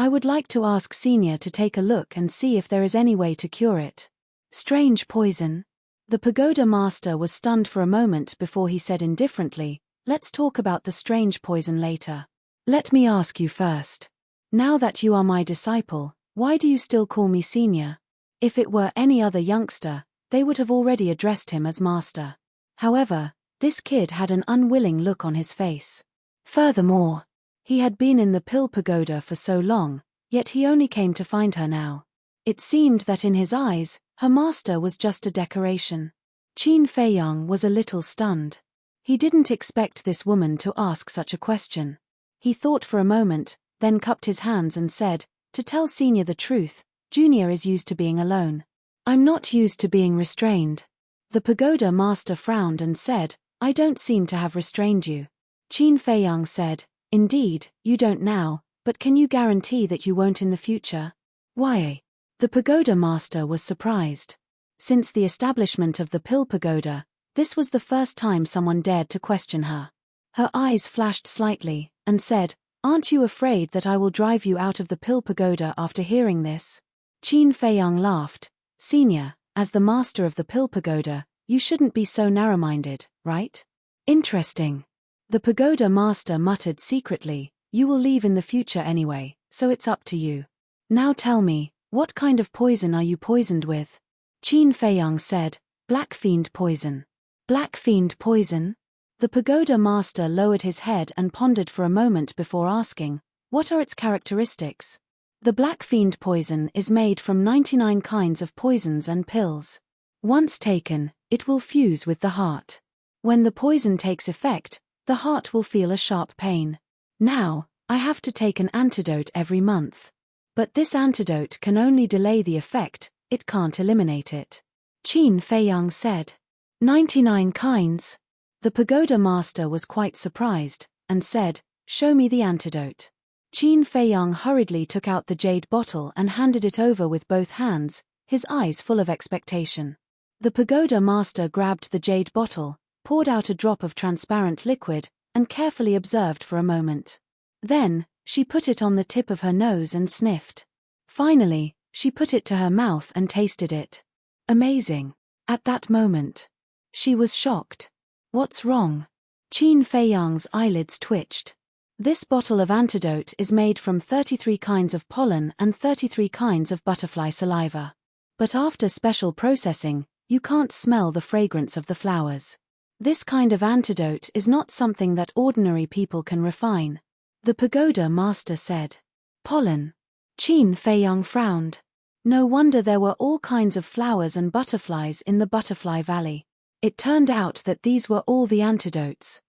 Speaker 1: I would like to ask Senior to take a look and see if there is any way to cure it. Strange poison? The pagoda master was stunned for a moment before he said indifferently, let's talk about the strange poison later. Let me ask you first. Now that you are my disciple, why do you still call me Senior? If it were any other youngster, they would have already addressed him as master. However, this kid had an unwilling look on his face. Furthermore, he had been in the pill pagoda for so long, yet he only came to find her now. It seemed that in his eyes, her master was just a decoration. Qin Feiyang was a little stunned. He didn't expect this woman to ask such a question. He thought for a moment, then cupped his hands and said, to tell Senior the truth, Junior is used to being alone. I'm not used to being restrained. The pagoda master frowned and said, I don't seem to have restrained you. Qin Feiyang said, indeed, you don't now, but can you guarantee that you won't in the future? Why? The pagoda master was surprised. Since the establishment of the pill pagoda, this was the first time someone dared to question her. Her eyes flashed slightly, and said, aren't you afraid that I will drive you out of the pill pagoda after hearing this? Qin Feiyang laughed. Senior, as the master of the pill pagoda, you shouldn't be so narrow-minded, right? Interesting. The pagoda master muttered secretly, you will leave in the future anyway, so it's up to you. Now tell me, what kind of poison are you poisoned with? Qin Feiyang said, black fiend poison. Black fiend poison? The pagoda master lowered his head and pondered for a moment before asking, what are its characteristics? The black fiend poison is made from 99 kinds of poisons and pills. Once taken, it will fuse with the heart. When the poison takes effect, the heart will feel a sharp pain. Now, I have to take an antidote every month. But this antidote can only delay the effect, it can't eliminate it. Qin Feiyang said. 99 kinds? The pagoda master was quite surprised, and said, show me the antidote. Qin Feiyang hurriedly took out the jade bottle and handed it over with both hands, his eyes full of expectation. The pagoda master grabbed the jade bottle, poured out a drop of transparent liquid, and carefully observed for a moment. Then, she put it on the tip of her nose and sniffed. Finally, she put it to her mouth and tasted it. Amazing. At that moment, she was shocked. What's wrong? Qin Feiyang's eyelids twitched. This bottle of antidote is made from 33 kinds of pollen and 33 kinds of butterfly saliva. But after special processing, you can't smell the fragrance of the flowers. This kind of antidote is not something that ordinary people can refine. The pagoda master said. Pollen. Qin Feiyang frowned. No wonder there were all kinds of flowers and butterflies in the Butterfly Valley. It turned out that these were all the antidotes.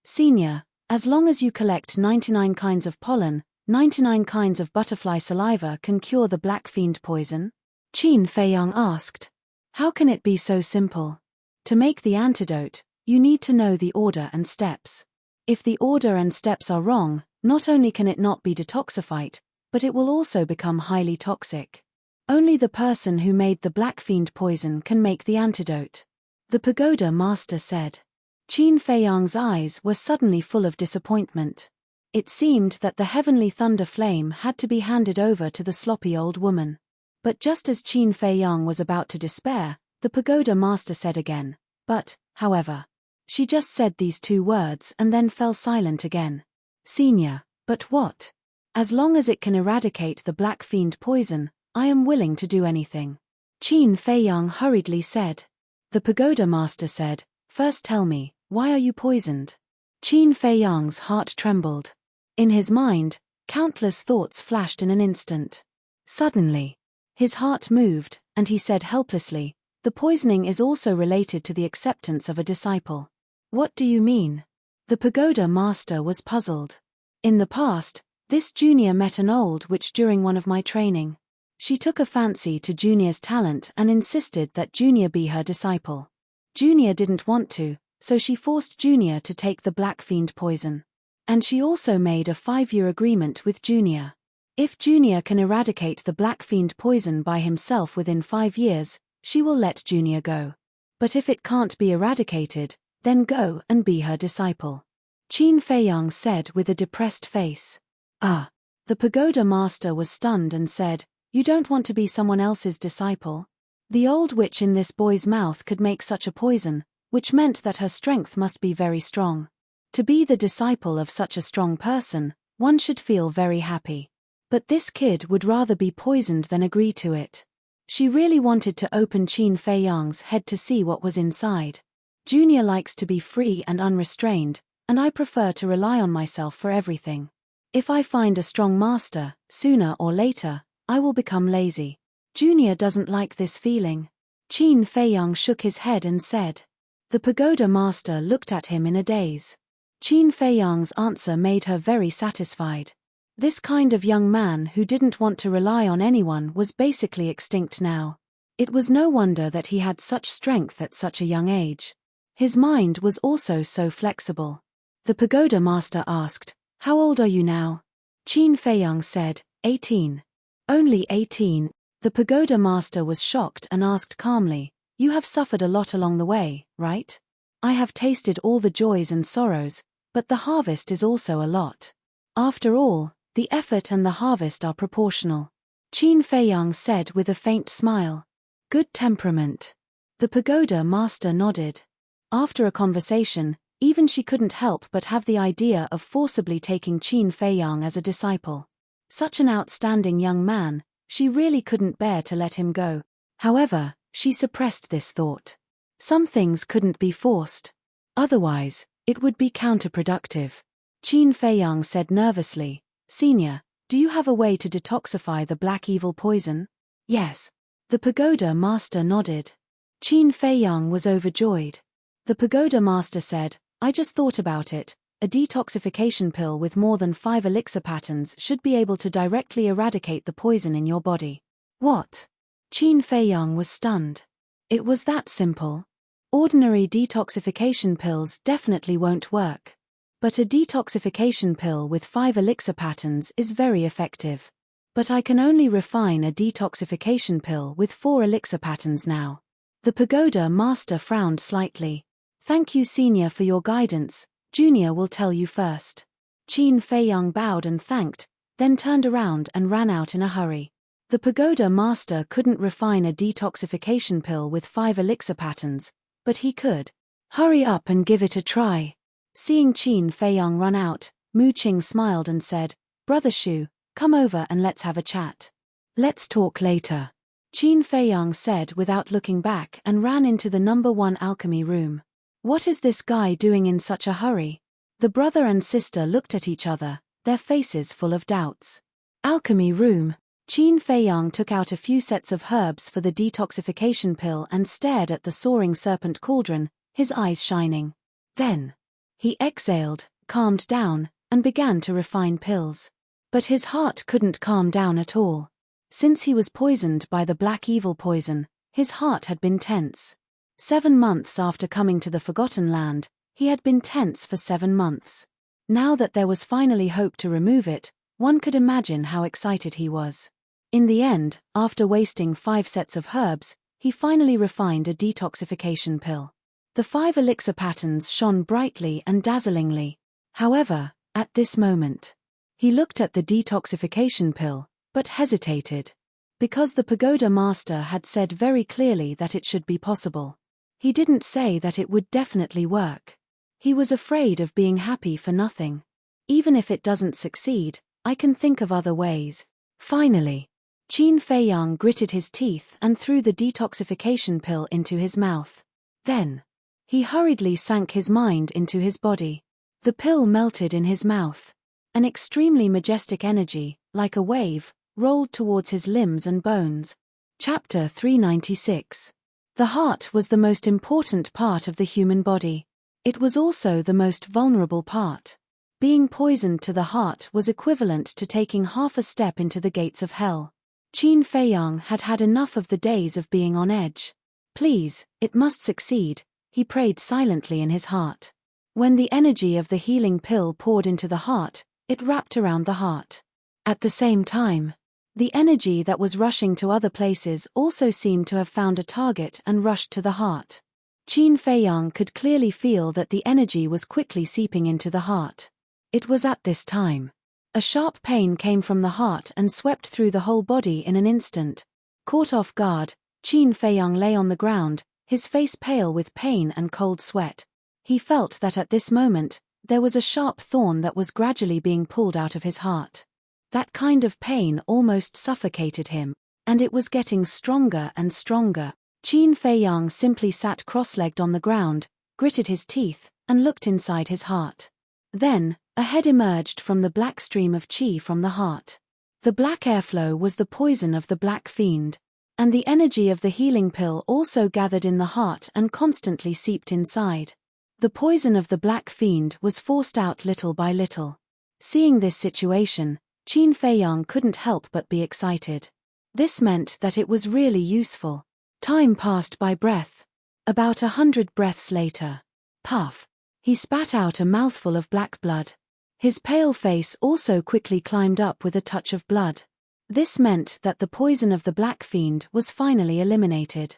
Speaker 1: Senior, as long as you collect 99 kinds of pollen, 99 kinds of butterfly saliva can cure the black fiend poison? Qin Feiyang asked. How can it be so simple? To make the antidote, you need to know the order and steps. If the order and steps are wrong, not only can it not be detoxified, but it will also become highly toxic. Only the person who made the black fiend poison can make the antidote. The pagoda master said. Qin Feiyang's eyes were suddenly full of disappointment. It seemed that the heavenly thunder flame had to be handed over to the sloppy old woman. But just as Qin Feiyang was about to despair, the pagoda master said again, but, however. She just said these two words and then fell silent again. Senior, but what? As long as it can eradicate the black fiend poison, I am willing to do anything. Qin Feiyang hurriedly said. The pagoda master said, first tell me, why are you poisoned? Qin Feiyang's heart trembled. In his mind, countless thoughts flashed in an instant. Suddenly, his heart moved, and he said helplessly, the poisoning is also related to the acceptance of a disciple. What do you mean? The pagoda master was puzzled. In the past, this junior met an old witch during one of my training. She took a fancy to Junior's talent and insisted that Junior be her disciple. Junior didn't want to, so she forced Junior to take the black fiend poison. And she also made a 5-year agreement with Junior. If Junior can eradicate the black fiend poison by himself within 5 years, she will let Junior go. But if it can't be eradicated, then go and be her disciple. Qin Feiyang said with a depressed face. Ah. The pagoda master was stunned and said, "You don't want to be someone else's disciple?" The old witch in this boy's mouth could make such a poison, which meant that her strength must be very strong. To be the disciple of such a strong person, one should feel very happy. But this kid would rather be poisoned than agree to it. She really wanted to open Qin Fei Yang's head to see what was inside. Junior likes to be free and unrestrained, and I prefer to rely on myself for everything. If I find a strong master, sooner or later, I will become lazy. Junior doesn't like this feeling. Qin Fei Yang shook his head and said. The pagoda master looked at him in a daze. Qin Fei Yang's answer made her very satisfied. This kind of young man who didn't want to rely on anyone was basically extinct now. It was no wonder that he had such strength at such a young age. His mind was also so flexible. The pagoda master asked, "How old are you now?" Qin Fei Yang said, 18. Only 18. The pagoda master was shocked and asked calmly, "You have suffered a lot along the way, right? I have tasted all the joys and sorrows, but the harvest is also a lot. After all, the effort and the harvest are proportional." Qin Fei Yang said with a faint smile. "Good temperament." The pagoda master nodded. After a conversation, even she couldn't help but have the idea of forcibly taking Qin Fei Yang as a disciple. Such an outstanding young man, she really couldn't bear to let him go. However, she suppressed this thought. Some things couldn't be forced. Otherwise, it would be counterproductive. Qin Fei Yang said nervously, "Senior, do you have a way to detoxify the black evil poison?" "Yes." The pagoda master nodded. Qin Fei Yang was overjoyed. The pagoda master said, "I just thought about it. A detoxification pill with more than 5 elixir patterns should be able to directly eradicate the poison in your body." "What?" Qin Fei Yang was stunned. It was that simple. Ordinary detoxification pills definitely won't work. But a detoxification pill with 5 elixir patterns is very effective. But I can only refine a detoxification pill with 4 elixir patterns now. The pagoda master frowned slightly. "Thank you, Senior, for your guidance. Junior will tell you first." Qin Fei Yang bowed and thanked, then turned around and ran out in a hurry. The pagoda master couldn't refine a detoxification pill with 5 elixir patterns, but he could. "Hurry up and give it a try." Seeing Qin Fei Yang run out, Mu Qing smiled and said, "Brother Shu, come over and let's have a chat." "Let's talk later," Qin Fei Yang said without looking back and ran into the number 1 alchemy room. What is this guy doing in such a hurry? The brother and sister looked at each other, their faces full of doubts. Alchemy room. Qin Fei Yang took out a few sets of herbs for the detoxification pill and stared at the soaring serpent cauldron, his eyes shining. Then he exhaled, calmed down, and began to refine pills. But his heart couldn't calm down at all. Since he was poisoned by the black evil poison, his heart had been tense. 7 months after coming to the Forgotten Land, he had been tense for 7 months. Now that there was finally hope to remove it, one could imagine how excited he was. In the end, after wasting 5 sets of herbs, he finally refined a detoxification pill. The 5 elixir patterns shone brightly and dazzlingly. However, at this moment, he looked at the detoxification pill, but hesitated. Because the pagoda master had said very clearly that it should be possible. He didn't say that it would definitely work. He was afraid of being happy for nothing. Even if it doesn't succeed, I can think of other ways. Finally, Qin Fei Yang gritted his teeth and threw the detoxification pill into his mouth. Then, he hurriedly sank his mind into his body. The pill melted in his mouth. An extremely majestic energy, like a wave, rolled towards his limbs and bones. Chapter 396. The heart was the most important part of the human body. It was also the most vulnerable part. Being poisoned to the heart was equivalent to taking half a step into the gates of hell. Qin Fei Yang had had enough of the days of being on edge. Please, it must succeed, he prayed silently in his heart. When the energy of the healing pill poured into the heart, it wrapped around the heart. At the same time, the energy that was rushing to other places also seemed to have found a target and rushed to the heart. Qin Fei Yang could clearly feel that the energy was quickly seeping into the heart. It was at this time A sharp pain came from the heart and swept through the whole body in an instant. Caught off guard, Qin Feiyang lay on the ground, his face pale with pain and cold sweat. He felt that at this moment, there was a sharp thorn that was gradually being pulled out of his heart. That kind of pain almost suffocated him, and it was getting stronger and stronger. Qin Feiyang simply sat cross-legged on the ground, gritted his teeth, and looked inside his heart. Then, a head emerged from the black stream of qi from the heart. The black airflow was the poison of the black fiend, and the energy of the healing pill also gathered in the heart and constantly seeped inside. The poison of the black fiend was forced out little by little. Seeing this situation, Qin Feiyang couldn't help but be excited. This meant that it was really useful. Time passed by breath. About 100 breaths later. Puff. He spat out a mouthful of black blood. His pale face also quickly climbed up with a touch of blood. This meant that the poison of the black fiend was finally eliminated.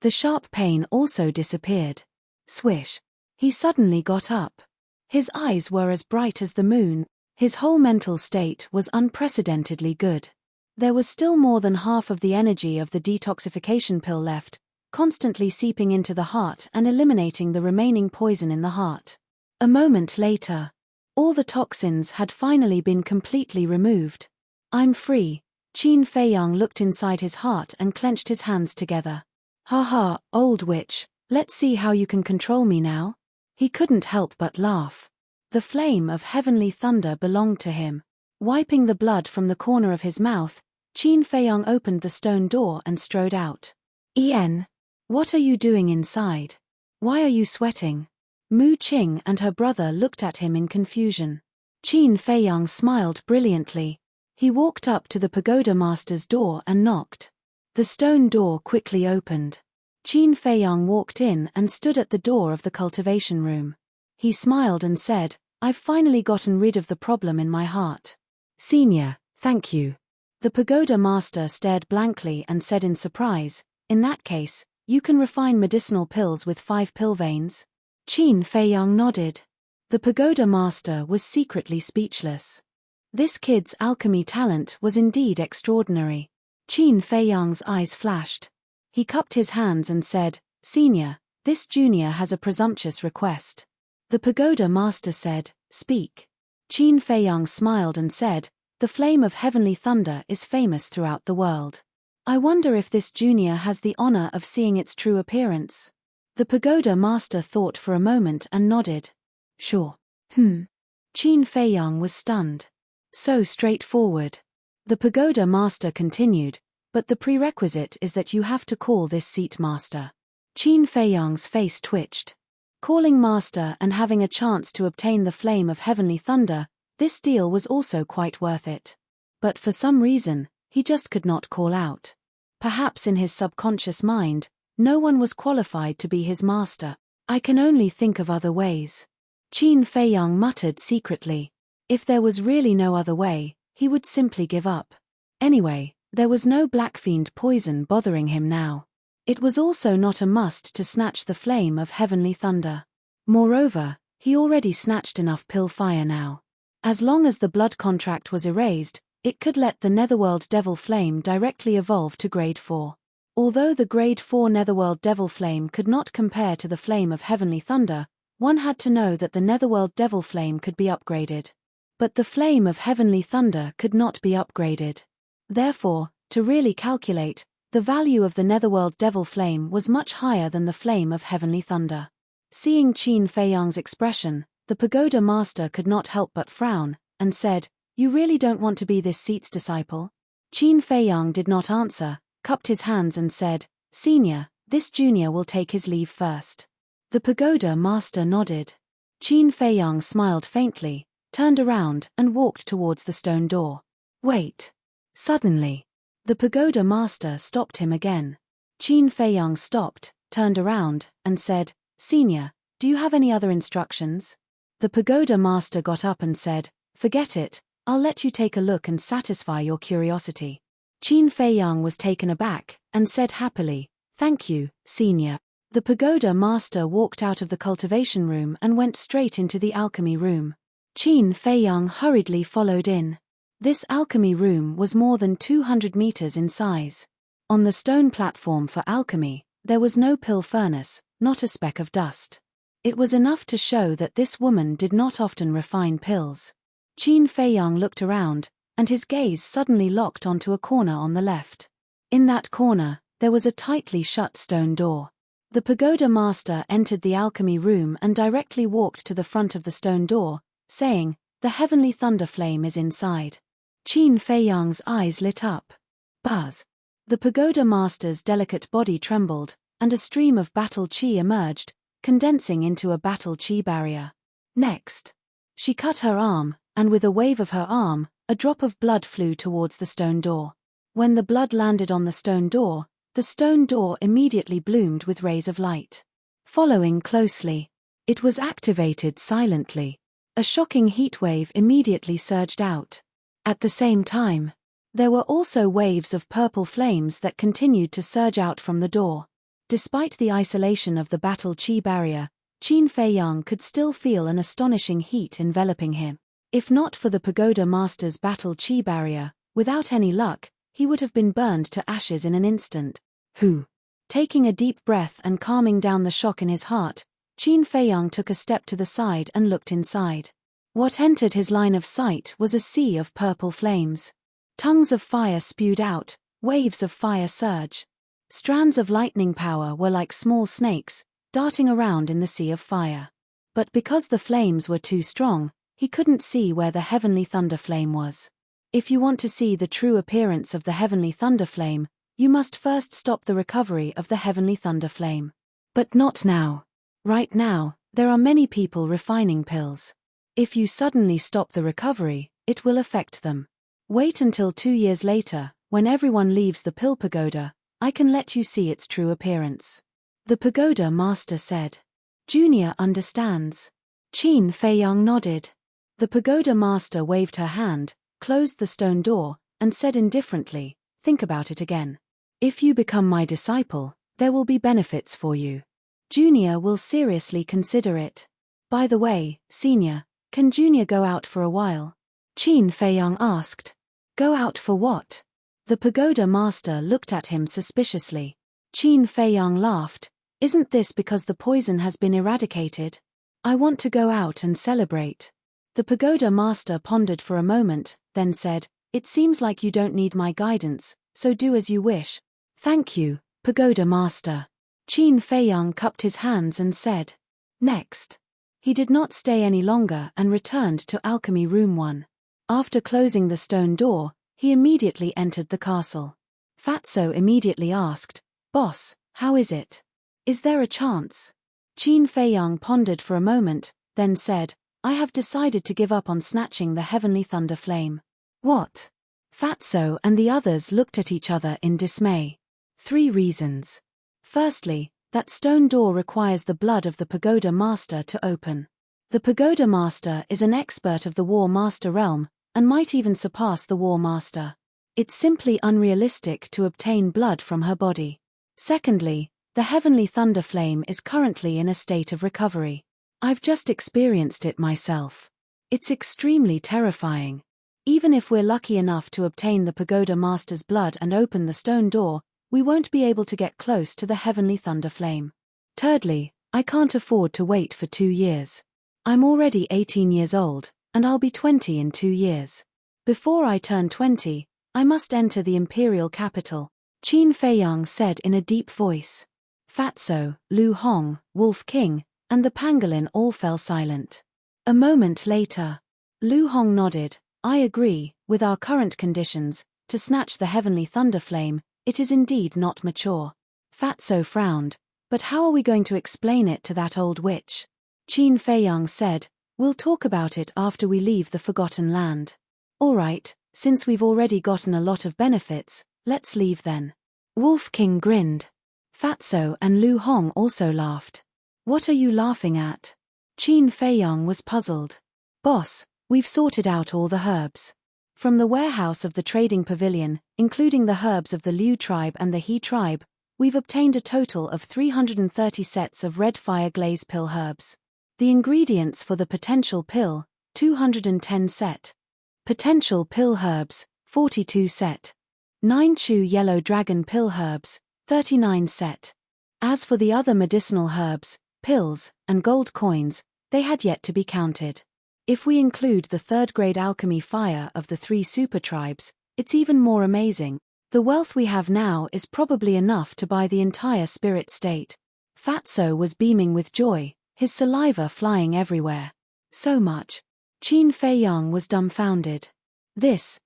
Speaker 1: The sharp pain also disappeared. Swish. He suddenly got up. His eyes were as bright as the moon. His whole mental state was unprecedentedly good. There was still more than half of the energy of the detoxification pill left, constantly seeping into the heart and eliminating the remaining poison in the heart. A moment later, all the toxins had finally been completely removed. I'm free. Qin Feiyang looked inside his heart and clenched his hands together. Ha ha, old witch, let's see how you can control me now. He couldn't help but laugh. The flame of heavenly thunder belonged to him. Wiping the blood from the corner of his mouth, Qin Feiyang opened the stone door and strode out. Ian, what are you doing inside? Why are you sweating? Mu Qing and her brother looked at him in confusion. Qin Feiyang smiled brilliantly. He walked up to the pagoda master's door and knocked. The stone door quickly opened. Qin Feiyang walked in and stood at the door of the cultivation room. He smiled and said, I've finally gotten rid of the problem in my heart. Senior, thank you. The pagoda master stared blankly and said in surprise, in that case, you can refine medicinal pills with 5 pill veins? Qin Feiyang nodded. The pagoda master was secretly speechless. This kid's alchemy talent was indeed extraordinary. Qin Feiyang's eyes flashed. He cupped his hands and said, Senior, this junior has a presumptuous request. The pagoda master said, Speak. Qin Feiyang smiled and said, The flame of heavenly thunder is famous throughout the world. I wonder if this junior has the honor of seeing its true appearance. The pagoda master thought for a moment and nodded. Sure. Qin Feiyang was stunned. So straightforward. The pagoda master continued, but the prerequisite is that you have to call this seat master. Qin Feiyang's face twitched. Calling master and having a chance to obtain the flame of heavenly thunder, this deal was also quite worth it. But for some reason, he just could not call out. Perhaps in his subconscious mind, no one was qualified to be his master. I can only think of other ways. Qin Feiyang muttered secretly. If there was really no other way, he would simply give up. Anyway, there was no black fiend poison bothering him now. It was also not a must to snatch the flame of heavenly thunder. Moreover, he already snatched enough pill fire now. As long as the blood contract was erased, it could let the Netherworld Devil Flame directly evolve to Grade 4. Although the Grade 4 Netherworld Devil Flame could not compare to the flame of heavenly thunder, one had to know that the Netherworld Devil Flame could be upgraded. But the flame of heavenly thunder could not be upgraded. Therefore, to really calculate, the value of the Netherworld Devil Flame was much higher than the flame of heavenly thunder. Seeing Qin Feiyang's expression, the pagoda master could not help but frown, and said, You really don't want to be this seat's disciple? Qin Feiyang did not answer, cupped his hands and said, Senior, this junior will take his leave first. The pagoda master nodded. Qin Feiyang smiled faintly, turned around and walked towards the stone door. Wait. Suddenly, the pagoda master stopped him again. Qin Feiyang stopped, turned around, and said, Senior, do you have any other instructions? The pagoda master got up and said, Forget it, I'll let you take a look and satisfy your curiosity. Qin Feiyang was taken aback, and said happily, Thank you, Senior. The pagoda master walked out of the cultivation room and went straight into the alchemy room. Qin Feiyang hurriedly followed in. This alchemy room was more than 200 meters in size. On the stone platform for alchemy, there was no pill furnace, not a speck of dust. It was enough to show that this woman did not often refine pills. Qin Feiyang looked around, and his gaze suddenly locked onto a corner on the left. In that corner, there was a tightly shut stone door. The pagoda master entered the alchemy room and directly walked to the front of the stone door, saying, "The heavenly thunder flame is inside." Qin Feiyang's eyes lit up. Buzz! The pagoda master's delicate body trembled, and a stream of battle chi emerged, condensing into a battle chi barrier. Next, she cut her arm, and with a wave of her arm, a drop of blood flew towards the stone door. When the blood landed on the stone door immediately bloomed with rays of light. Following closely, it was activated silently. A shocking heat wave immediately surged out. At the same time, there were also waves of purple flames that continued to surge out from the door. Despite the isolation of the battle chi barrier, Qin Feiyang could still feel an astonishing heat enveloping him. If not for the pagoda master's battle chi barrier, without any luck, he would have been burned to ashes in an instant. Taking a deep breath and calming down the shock in his heart, Qin Feiyang took a step to the side and looked inside. What entered his line of sight was a sea of purple flames. Tongues of fire spewed out, waves of fire surge. Strands of lightning power were like small snakes, darting around in the sea of fire. But because the flames were too strong, he couldn't see where the heavenly thunder flame was. If you want to see the true appearance of the heavenly thunder flame, you must first stop the recovery of the heavenly thunder flame. But not now. Right now, there are many people refining pills. If you suddenly stop the recovery, it will affect them. Wait until 2 years later, when everyone leaves the pill pagoda, I can let you see its true appearance. The pagoda master said. Junior understands. Qin Feiyang nodded. The pagoda master waved her hand, closed the stone door, and said indifferently, "Think about it again. If you become my disciple, there will be benefits for you. Junior will seriously consider it. By the way, Senior, can Junior go out for a while?" Qin Feiyang asked. Go out for what? The pagoda master looked at him suspiciously. Qin Feiyang laughed. Isn't this because the poison has been eradicated? I want to go out and celebrate. The pagoda master pondered for a moment, then said, It seems like you don't need my guidance, so do as you wish. Thank you, pagoda master. Qin Feiyang cupped his hands and said. Next. He did not stay any longer and returned to Alchemy Room 1. After closing the stone door, he immediately entered the castle. Fatso immediately asked, Boss, how is it? Is there a chance? Qin Feiyang pondered for a moment, then said, I have decided to give up on snatching the heavenly thunder flame. What? Fatso and the others looked at each other in dismay. 3 reasons. Firstly, that stone door requires the blood of the pagoda master to open. The pagoda master is an expert of the war master realm, and might even surpass the war master. It's simply unrealistic to obtain blood from her body. Secondly, the heavenly thunder flame is currently in a state of recovery. I've just experienced it myself. It's extremely terrifying. Even if we're lucky enough to obtain the pagoda master's blood and open the stone door, we won't be able to get close to the heavenly thunder flame. Thirdly, I can't afford to wait for 2 years. I'm already 18 years old, and I'll be 20 in 2 years. Before I turn 20, I must enter the imperial capital, Qin Feiyang said in a deep voice. Fatso, Lu Hong, Wolf King, and the pangolin all fell silent. A moment later, Lu Hong nodded, I agree, with our current conditions, to snatch the heavenly thunder flame, it is indeed not mature. Fatso frowned, but how are we going to explain it to that old witch? Qin Feiyang said, we'll talk about it after we leave the Forgotten Land. All right, since we've already gotten a lot of benefits, let's leave then. Wolf King grinned. Fatso and Lu Hong also laughed. What are you laughing at? Qin Feiyang was puzzled. Boss, we've sorted out all the herbs. From the warehouse of the trading pavilion, including the herbs of the Liu tribe and the He tribe, we've obtained a total of 330 sets of red fire glaze pill herbs. The ingredients for the potential pill, 210 set. Potential pill herbs, 42 set. 9 Chu yellow dragon pill herbs, 39 set. As for the other medicinal herbs, pills, and gold coins, they had yet to be counted. If we include the third-grade alchemy fire of the 3 super tribes, it's even more amazing. The wealth we have now is probably enough to buy the entire spirit state. Fatso was beaming with joy, his saliva flying everywhere. So much. Qin Feiyang was dumbfounded. This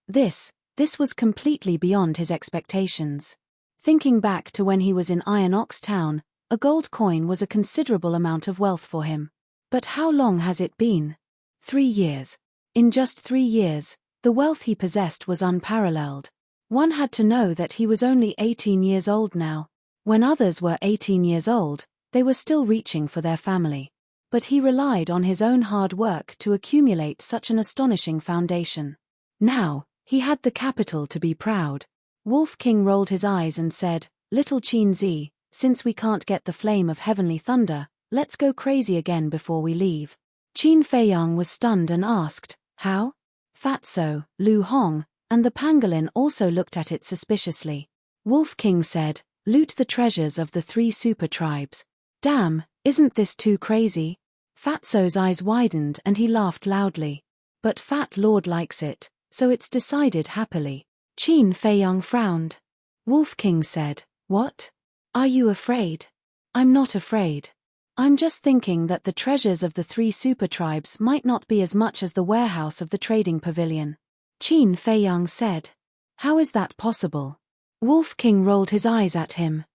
Speaker 1: was completely beyond his expectations. Thinking back to when he was in Iron Ox Town, a gold coin was a considerable amount of wealth for him. But how long has it been? 3 years. In just 3 years, the wealth he possessed was unparalleled. One had to know that he was only 18 years old now. When others were 18 years old, they were still reaching for their family. But he relied on his own hard work to accumulate such an astonishing foundation. Now, he had the capital to be proud. Wolf King rolled his eyes and said, "Little Qin Zi, since we can't get the flame of heavenly thunder, let's go crazy again before we leave." Qin Feiyang was stunned and asked, "How?" Fatso, Lu Hong, and the pangolin also looked at it suspiciously. Wolf King said, "Loot the treasures of the 3 super tribes." Damn, isn't this too crazy? Fatso's eyes widened and he laughed loudly. But Fat Lord likes it, so it's decided happily. Qin Feiyang frowned. Wolf King said, "What? Are you afraid?" "I'm not afraid. I'm just thinking that the treasures of the 3 super tribes might not be as much as the warehouse of the trading pavilion." Qin Feiyang said. "How is that possible?" Wolf King rolled his eyes at him.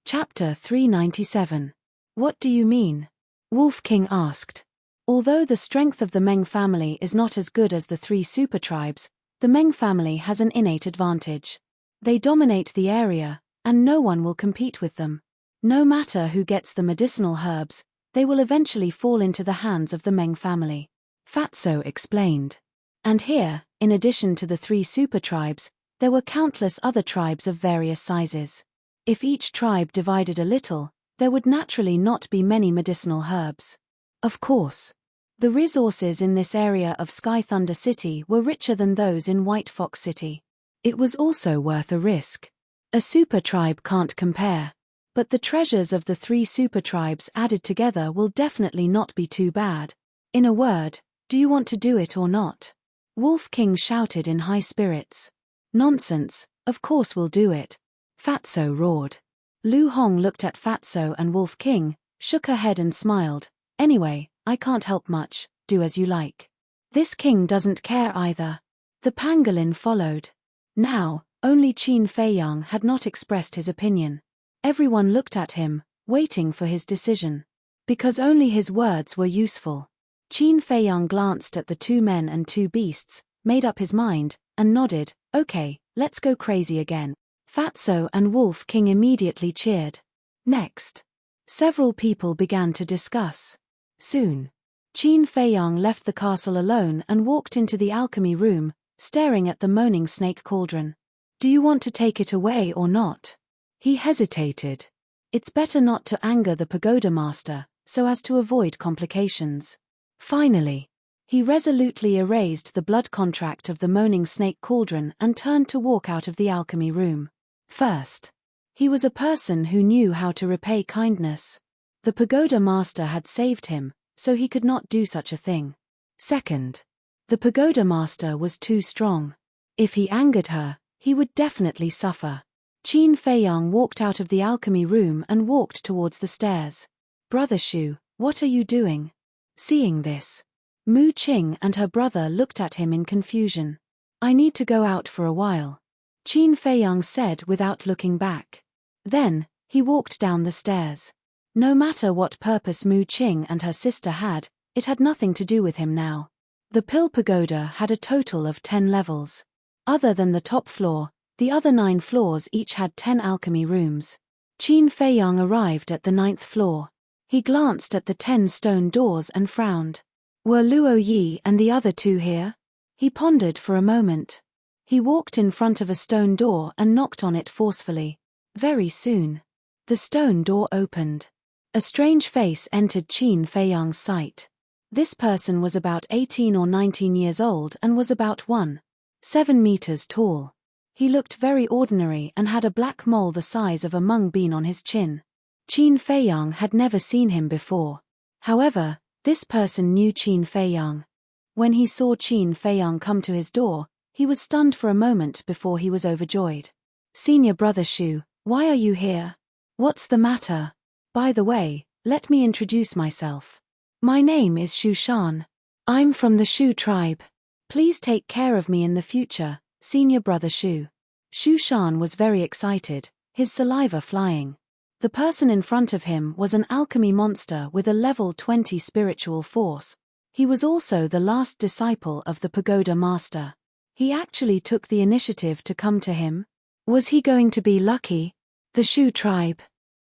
Speaker 1: Chapter 397. What do you mean? Wolf King asked. Although the strength of the Meng family is not as good as the 3 super tribes, the Meng family has an innate advantage. They dominate the area, and no one will compete with them. No matter who gets the medicinal herbs, they will eventually fall into the hands of the Meng family. Fatso explained. And here, in addition to the 3 super tribes, there were countless other tribes of various sizes. If each tribe divided a little, there would naturally not be many medicinal herbs. Of course. The resources in this area of Sky Thunder City were richer than those in White Fox City. It was also worth a risk. A super tribe can't compare. But the treasures of the 3 super tribes added together will definitely not be too bad. In a word, do you want to do it or not? Wolf King shouted in high spirits. Nonsense, of course we'll do it. Fatso roared. Lu Hong looked at Fatso and Wolf King, shook her head and smiled. Anyway, I can't help much, do as you like. This king doesn't care either. The pangolin followed. Now, only Qin Feiyang had not expressed his opinion. Everyone looked at him, waiting for his decision. Because only his words were useful. Qin Feiyang glanced at the 2 men and 2 beasts, made up his mind, and nodded, "Okay, let's go crazy again." Fatso and Wolf King immediately cheered. Next. Several people began to discuss. Soon. Qin Feiyang left the castle alone and walked into the alchemy room, staring at the moaning snake cauldron. "Do you want to take it away or not?" He hesitated. It's better not to anger the pagoda master, so as to avoid complications. Finally. He resolutely erased the blood contract of the moaning snake cauldron and turned to walk out of the alchemy room. First. He was a person who knew how to repay kindness. The pagoda master had saved him, so he could not do such a thing. Second. The pagoda master was too strong. If he angered her, he would definitely suffer. Qin Feiyang walked out of the alchemy room and walked towards the stairs. "Brother Shu, what are you doing?" Seeing this, Mu Qing and her brother looked at him in confusion. "I need to go out for a while," Qin Feiyang said without looking back. Then, he walked down the stairs. No matter what purpose Mu Qing and her sister had, it had nothing to do with him now. The Pill Pagoda had a total of 10 levels. Other than the top floor, the other 9 floors each had 10 alchemy rooms. Qin Feiyang arrived at the 9th floor. He glanced at the 10 stone doors and frowned. Were Luo Yi and the other 2 here? He pondered for a moment. He walked in front of a stone door and knocked on it forcefully. Very soon. The stone door opened. A strange face entered Qin Feiyang's sight. This person was about 18 or 19 years old and was about 1.7 meters tall. He looked very ordinary and had a black mole the size of a mung bean on his chin. Qin Feiyang had never seen him before. However, this person knew Qin Feiyang. When he saw Qin Feiyang come to his door, he was stunned for a moment before he was overjoyed. "Senior brother Shu, why are you here? What's the matter? By the way, let me introduce myself. My name is Shu Shan. I'm from the Shu tribe. Please take care of me in the future, senior brother Shu." Shu Shan was very excited, his saliva flying. The person in front of him was an alchemy monster with a level 20 spiritual force. He was also the last disciple of the pagoda master. He actually took the initiative to come to him. Was he going to be lucky? The Shu tribe.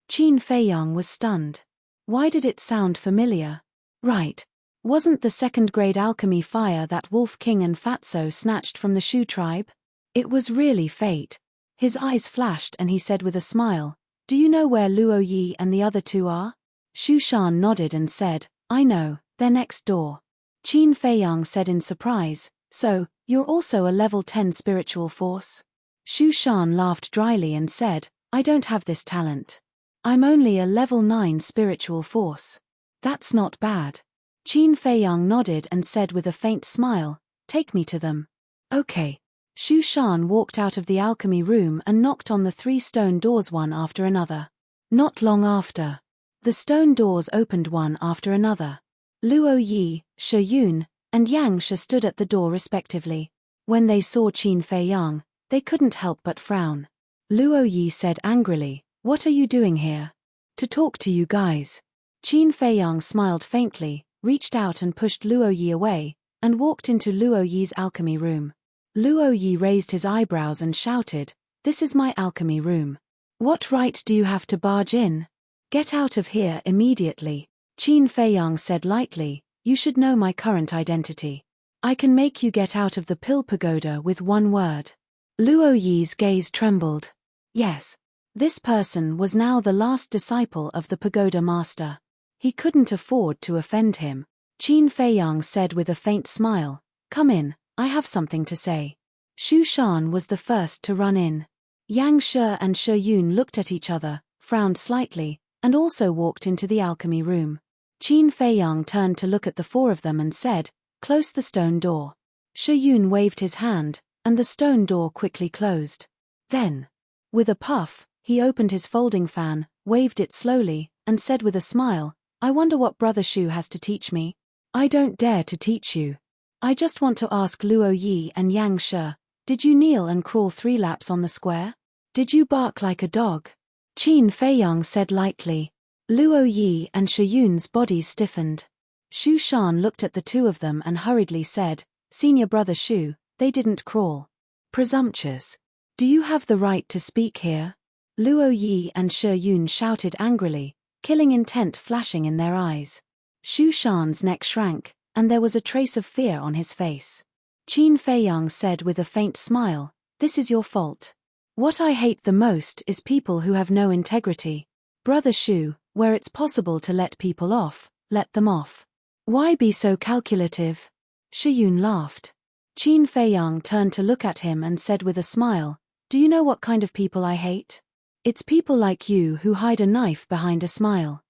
Speaker 1: Qin Feiyang was stunned. Why did it sound familiar? Right. Wasn't the second-grade alchemy fire that Wolf King and Fatso snatched from the Shu tribe? It was really fate. His eyes flashed and he said with a smile, "Do you know where Luo Yi and the other two are?" Shu Shan nodded and said, "I know, they're next door." Qin Feiyang said in surprise, "So, you're also a level 10 spiritual force?" Shu Shan laughed dryly and said, "I don't have this talent. I'm only a level 9 spiritual force." "That's not bad." Qin Feiyang nodded and said with a faint smile, "Take me to them." "Okay." Shu Shan walked out of the alchemy room and knocked on the 3 stone doors one after another. Not long after, the stone doors opened one after another. Luo Yi, Shi Yun, and Yang Shi stood at the door respectively. When they saw Qin Feiyang, they couldn't help but frown. Luo Yi said angrily, "What are you doing here?" "To talk to you guys." Qin Feiyang smiled faintly, reached out and pushed Luo Yi away, and walked into Luo Yi's alchemy room. Luo Yi raised his eyebrows and shouted, "This is my alchemy room. What right do you have to barge in? Get out of here immediately." Qin Feiyang said lightly, "You should know my current identity. I can make you get out of the pill pagoda with one word." Luo Yi's gaze trembled. Yes. This person was now the last disciple of the pagoda master. He couldn't afford to offend him. Qin Feiyang said with a faint smile, "Come in, I have something to say." Shu Shan was the first to run in. Yang Shi and Shi Yun looked at each other, frowned slightly, and also walked into the alchemy room. Qin Feiyang turned to look at the 4 of them and said, "Close the stone door." Shi Yun waved his hand, and the stone door quickly closed. Then, with a puff, he opened his folding fan, waved it slowly, and said with a smile, "I wonder what Brother Shu has to teach me." "I don't dare to teach you. I just want to ask Luo Yi and Yang Shi, did you kneel and crawl 3 laps on the square? Did you bark like a dog?" Qin Feiyang said lightly. Luo Yi and Shi Yun's bodies stiffened. Shu Shan looked at the 2 of them and hurriedly said, "Senior brother Shu, they didn't crawl." "Presumptuous. Do you have the right to speak here?" Luo Yi and Shi Yun shouted angrily, killing intent flashing in their eyes. Shu Shan's neck shrank, and there was a trace of fear on his face. Qin Feiyang said with a faint smile, "This is your fault. What I hate the most is people who have no integrity. Brother Shu, where it's possible to let people off, let them off. Why be so calculative?" Shi Yun laughed. Qin Feiyang turned to look at him and said with a smile, "Do you know what kind of people I hate? It's people like you who hide a knife behind a smile."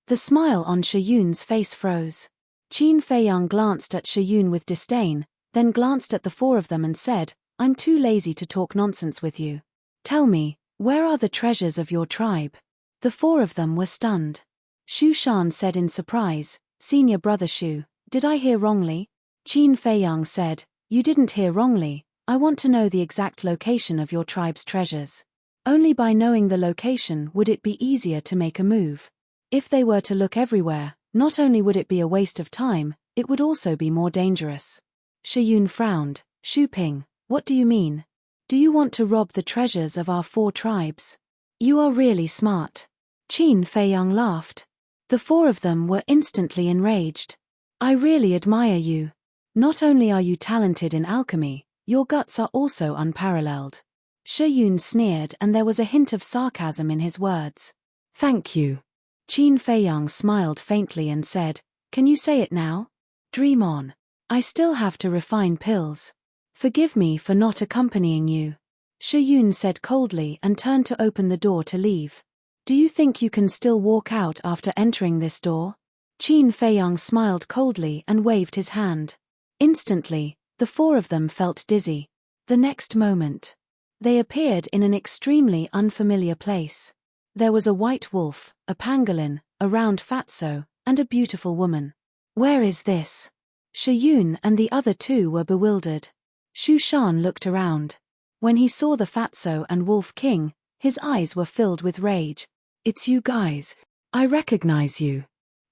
Speaker 1: The smile on Shi Yun's face froze. Qin Feiyang glanced at Shi Yun with disdain, then glanced at the 4 of them and said, "I'm too lazy to talk nonsense with you. Tell me, where are the treasures of your tribe?" The 4 of them were stunned. Shu Shan said in surprise, "Senior brother Shu, did I hear wrongly?" Qin Feiyang said, "You didn't hear wrongly. I want to know the exact location of your tribe's treasures. Only by knowing the location would it be easier to make a move. If they were to look everywhere, not only would it be a waste of time, it would also be more dangerous." Shi Yun frowned. "Shu Ping, what do you mean? Do you want to rob the treasures of our 4 tribes? You are really smart." Qin Feiyang laughed. The 4 of them were instantly enraged. "I really admire you. Not only are you talented in alchemy, your guts are also unparalleled." Shi Yun sneered and there was a hint of sarcasm in his words. "Thank you." Qin Feiyang smiled faintly and said, Can you say it now? Dream on. I still have to refine pills. Forgive me for not accompanying you. Shiyun said coldly and turned to open the door to leave. Do you think you can still walk out after entering this door? Qin Feiyang smiled coldly and waved his hand. Instantly, the four of them felt dizzy. The next moment, they appeared in an extremely unfamiliar place. There was a white wolf, a pangolin, a round fatso, and a beautiful woman. Where is this? Shiyun and the other two were bewildered. Shu Shan looked around. When he saw the fatso and wolf king, his eyes were filled with rage. It's you guys. I recognize you.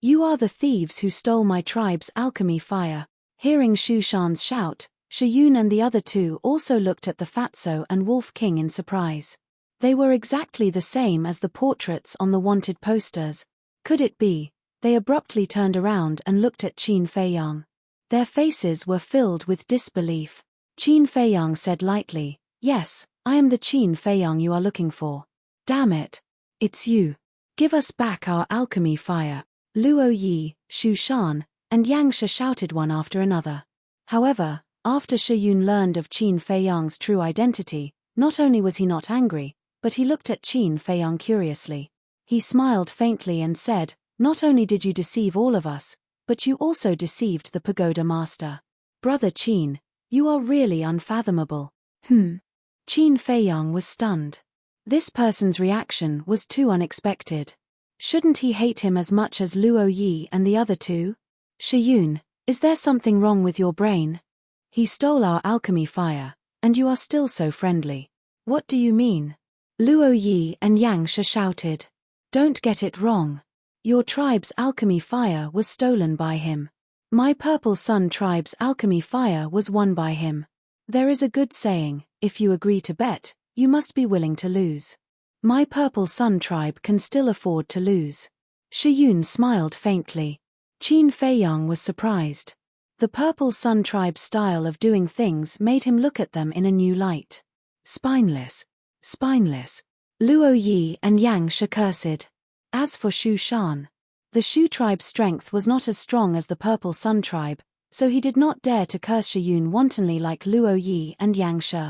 Speaker 1: You are the thieves who stole my tribe's alchemy fire. Hearing Shu Shan's shout, Shiyun and the other two also looked at the fatso and wolf king in surprise. They were exactly the same as the portraits on the wanted posters. Could it be? They abruptly turned around and looked at Qin Feiyang. Their faces were filled with disbelief. Qin Feiyang said lightly, "Yes, I am the Qin Feiyang you are looking for." "Damn it. It's you. Give us back our alchemy fire." Luo Yi, Shu Shan, and Yang Shi shouted one after another. However, after Shiyun learned of Qin Feiyang's true identity, not only was he not angry, but he looked at Qin Feiyang curiously. He smiled faintly and said, "Not only did you deceive all of us, but you also deceived the pagoda master. Brother Qin, you are really unfathomable." Qin Feiyang was stunned. This person's reaction was too unexpected. Shouldn't he hate him as much as Luo Yi and the other two? "Shiyun, is there something wrong with your brain? He stole our alchemy fire, and you are still so friendly. What do you mean?" Luo Yi and Yang Shi shouted. "Don't get it wrong. Your tribe's alchemy fire was stolen by him. My Purple Sun tribe's alchemy fire was won by him. There is a good saying, if you agree to bet, you must be willing to lose. My Purple Sun tribe can still afford to lose." Shiyun smiled faintly. Qin Feiyang was surprised. The Purple Sun tribe's style of doing things made him look at them in a new light. Spineless. Spineless. Luo Yi and Yang Shi cursed. As for Shu Shan, the Shu tribe's strength was not as strong as the Purple Sun tribe, so he did not dare to curse Shiyun wantonly like Luo Yi and Yang Shi.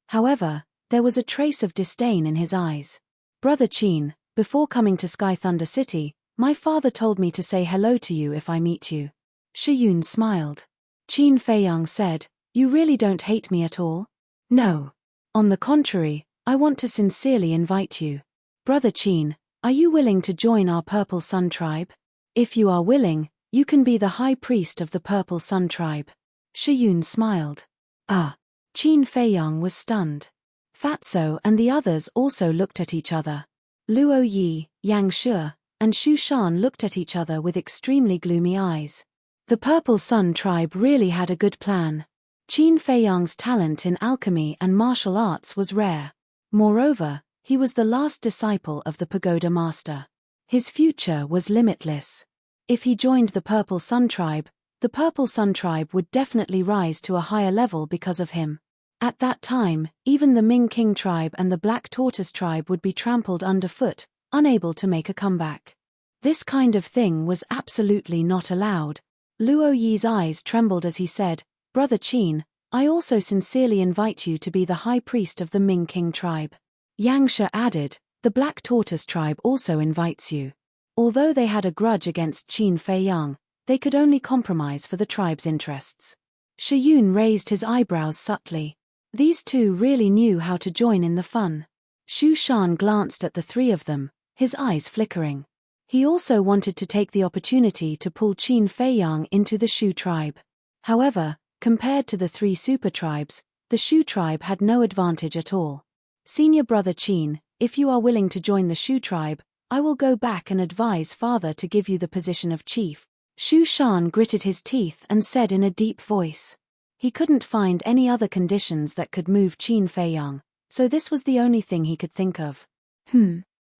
Speaker 1: However, there was a trace of disdain in his eyes. "Brother Qin, before coming to Sky Thunder City, my father told me to say hello to you if I meet you." Shiyun smiled. Qin Feiyang said, "You really don't hate me at all?" "No. On the contrary, I want to sincerely invite you. Brother Qin, are you willing to join our Purple Sun tribe? If you are willing, you can be the high priest of the Purple Sun tribe." Shiyun smiled. "Ah." Qin Feiyang was stunned. Fatso and the others also looked at each other. Luo Yi, Yang Shi, and Shu Shan looked at each other with extremely gloomy eyes. The Purple Sun tribe really had a good plan. Qin Feiyang's talent in alchemy and martial arts was rare. Moreover, he was the last disciple of the pagoda master. His future was limitless. If he joined the Purple Sun tribe, the Purple Sun tribe would definitely rise to a higher level because of him. At that time, even the Ming King tribe and the Black Tortoise tribe would be trampled underfoot, unable to make a comeback. This kind of thing was absolutely not allowed. Luo Yi's eyes trembled as he said, "Brother Qin, I also sincerely invite you to be the high priest of the Ming King tribe." Yang Shi added, "The Black Tortoise tribe also invites you." Although they had a grudge against Qin Feiyang, they could only compromise for the tribe's interests. Shiyun raised his eyebrows subtly. These two really knew how to join in the fun. Shu Shan glanced at the three of them, his eyes flickering. He also wanted to take the opportunity to pull Qin Feiyang into the Shu tribe. However, compared to the three super tribes, the Shu tribe had no advantage at all. "Senior brother Qin, if you are willing to join the Shu tribe, I will go back and advise father to give you the position of chief." Shu Shan gritted his teeth and said in a deep voice. He couldn't find any other conditions that could move Qin Feiyang, so this was the only thing he could think of.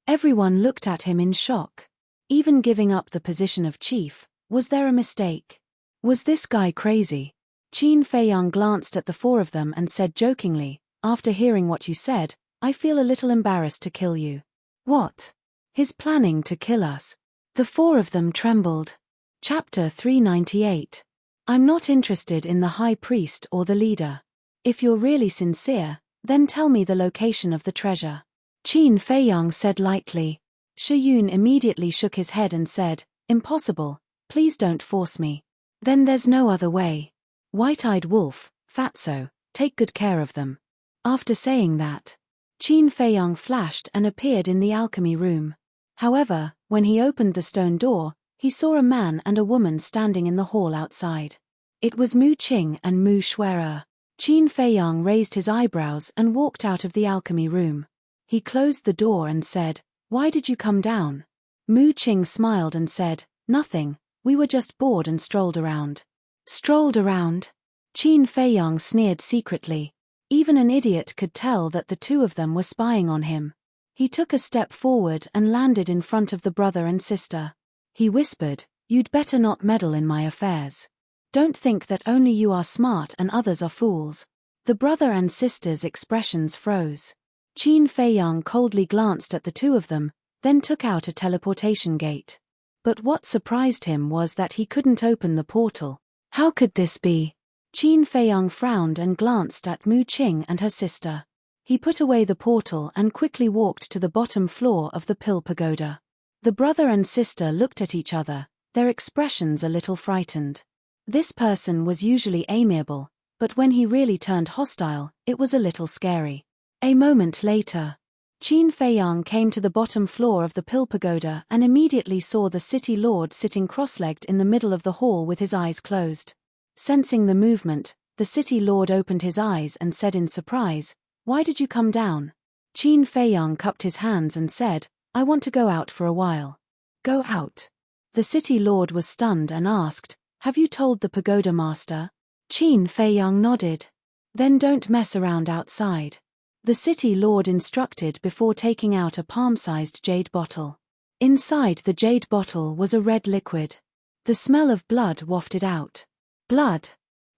Speaker 1: Everyone looked at him in shock. Even giving up the position of chief, was there a mistake? Was this guy crazy? Qin Feiyang glanced at the four of them and said jokingly, "After hearing what you said, I feel a little embarrassed to kill you." "What? He's planning to kill us?" The four of them trembled. Chapter 398. I'm not interested in the high priest or the leader. If you're really sincere, then tell me the location of the treasure. Qin Feiyang said lightly. Shi Yun immediately shook his head and said, Impossible, please don't force me. Then there's no other way. White-eyed wolf, Fatso, take good care of them. After saying that, Qin Feiyang flashed and appeared in the alchemy room. However, when he opened the stone door, he saw a man and a woman standing in the hall outside. It was Mu Qing and Mu Xuer'er. Qin Feiyang raised his eyebrows and walked out of the alchemy room. He closed the door and said, Why did you come down? Mu Qing smiled and said, Nothing, we were just bored and strolled around. Strolled around? Qin Feiyang sneered secretly. Even an idiot could tell that the two of them were spying on him. He took a step forward and landed in front of the brother and sister. He whispered, You'd better not meddle in my affairs. Don't think that only you are smart and others are fools. The brother and sister's expressions froze. Qin Feiyang coldly glanced at the two of them, then took out a teleportation gate. But what surprised him was that he couldn't open the portal. How could this be? Qin Feiyang frowned and glanced at Mu Qing and her sister. He put away the portal and quickly walked to the bottom floor of the Pill Pagoda. The brother and sister looked at each other, their expressions a little frightened. This person was usually amiable, but when he really turned hostile, it was a little scary. A moment later, Qin Feiyang came to the bottom floor of the Pill Pagoda and immediately saw the city lord sitting cross-legged in the middle of the hall with his eyes closed. Sensing the movement, the city lord opened his eyes and said in surprise, Why did you come down? Qin Feiyang cupped his hands and said, I want to go out for a while. Go out? The city lord was stunned and asked, Have you told the pagoda master? Qin Feiyang nodded. Then don't mess around outside. The city lord instructed before taking out a palm-sized jade bottle. Inside the jade bottle was a red liquid. The smell of blood wafted out. Blood?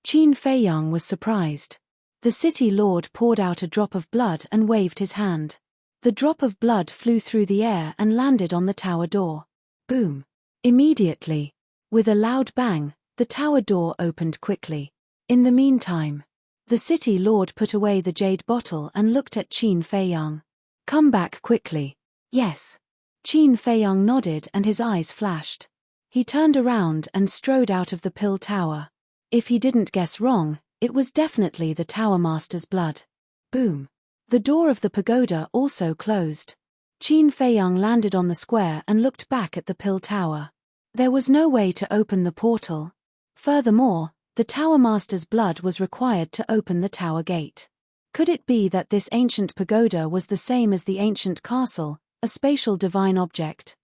Speaker 1: Qin Feiyang was surprised. The city lord poured out a drop of blood and waved his hand. The drop of blood flew through the air and landed on the tower door. Boom! Immediately, with a loud bang, the tower door opened quickly. In the meantime, the city lord put away the jade bottle and looked at Qin Feiyang. Come back quickly. Yes. Qin Feiyang nodded and his eyes flashed. He turned around and strode out of the pill tower. If he didn't guess wrong, it was definitely the tower master's blood. Boom. The door of the pagoda also closed. Qin Feiyang landed on the square and looked back at the pill tower. There was no way to open the portal. Furthermore, the tower master's blood was required to open the tower gate. Could it be that this ancient pagoda was the same as the ancient castle, a spatial divine object?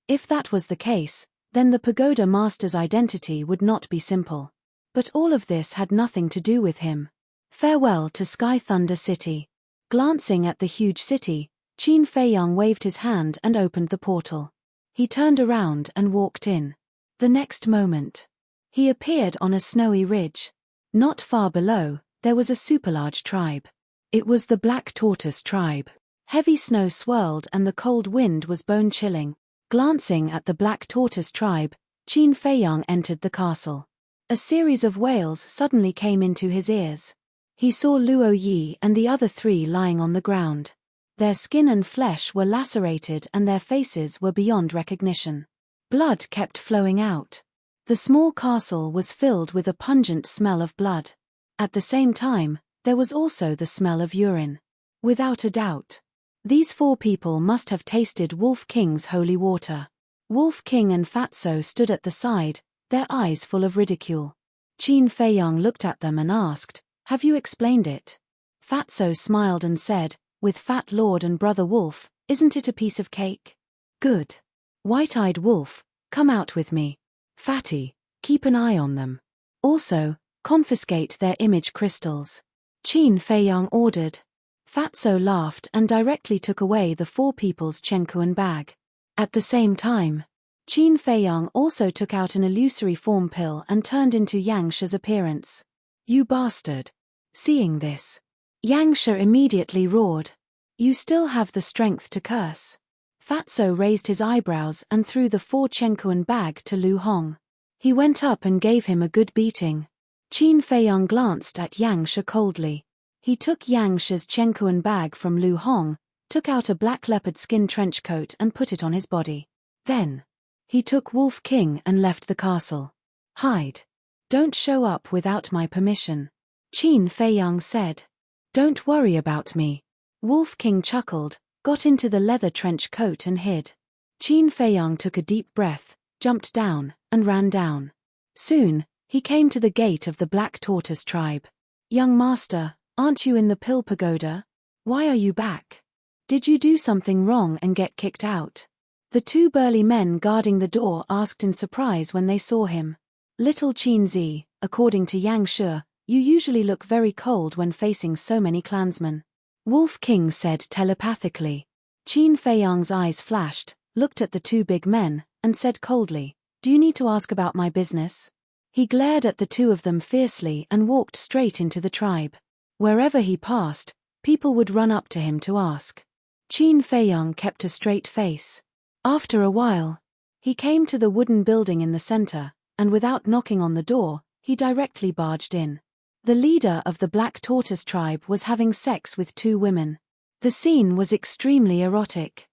Speaker 1: If that was the case, then the pagoda master's identity would not be simple. But all of this had nothing to do with him. Farewell to Sky Thunder City. Glancing at the huge city, Qin Feiyang waved his hand and opened the portal. He turned around and walked in. The next moment, he appeared on a snowy ridge. Not far below, there was a superlarge tribe. It was the Black Tortoise tribe. Heavy snow swirled and the cold wind was bone-chilling. Glancing at the Black Tortoise tribe, Qin Feiyang entered the castle. A series of wails suddenly came into his ears. He saw Luo Yi and the other three lying on the ground. Their skin and flesh were lacerated and their faces were beyond recognition. Blood kept flowing out. The small castle was filled with a pungent smell of blood. At the same time, there was also the smell of urine. Without a doubt, these four people must have tasted Wolf King's holy water. Wolf King and Fatso stood at the side, their eyes full of ridicule. Qin Feiyang looked at them and asked, Have you explained it? Fatso smiled and said, With Fat Lord and Brother Wolf, isn't it a piece of cake? Good. White-eyed Wolf, come out with me. Fatty, keep an eye on them. Also, confiscate their image crystals. Qin Feiyang ordered. Fatso laughed and directly took away the four people's Chenkuan bag. At the same time, Qin Feiyang also took out an illusory form pill and turned into Yang She's appearance. You bastard. Seeing this, Yang She immediately roared. You still have the strength to curse. Fatso raised his eyebrows and threw the 4 Chenkuan bag to Lu Hong. He went up and gave him a good beating. Qin Feiyang glanced at Yang Shi coldly. He took Yang Shi's Chenkuan bag from Lu Hong, took out a black leopard skin trench coat and put it on his body. Then, he took Wolf King and left the castle. Hide. Don't show up without my permission, Qin Feiyang said. Don't worry about me. Wolf King chuckled, got into the leather trench coat and hid. Qin Feiyang took a deep breath, jumped down, and ran down. Soon, he came to the gate of the Black Tortoise tribe. Young master, aren't you in the Pill Pagoda? Why are you back? Did you do something wrong and get kicked out? The two burly men guarding the door asked in surprise when they saw him. Little Qin Zi, according to Yang Shi, you usually look very cold when facing so many clansmen. Wolf King said telepathically. Qin Feiyang's eyes flashed, looked at the two big men, and said coldly, do you need to ask about my business? He glared at the two of them fiercely and walked straight into the tribe. Wherever he passed, people would run up to him to ask. Qin Feiyang kept a straight face. After a while, he came to the wooden building in the center, and without knocking on the door, he directly barged in. The leader of the Black Tortoise tribe was having sex with two women. The scene was extremely erotic.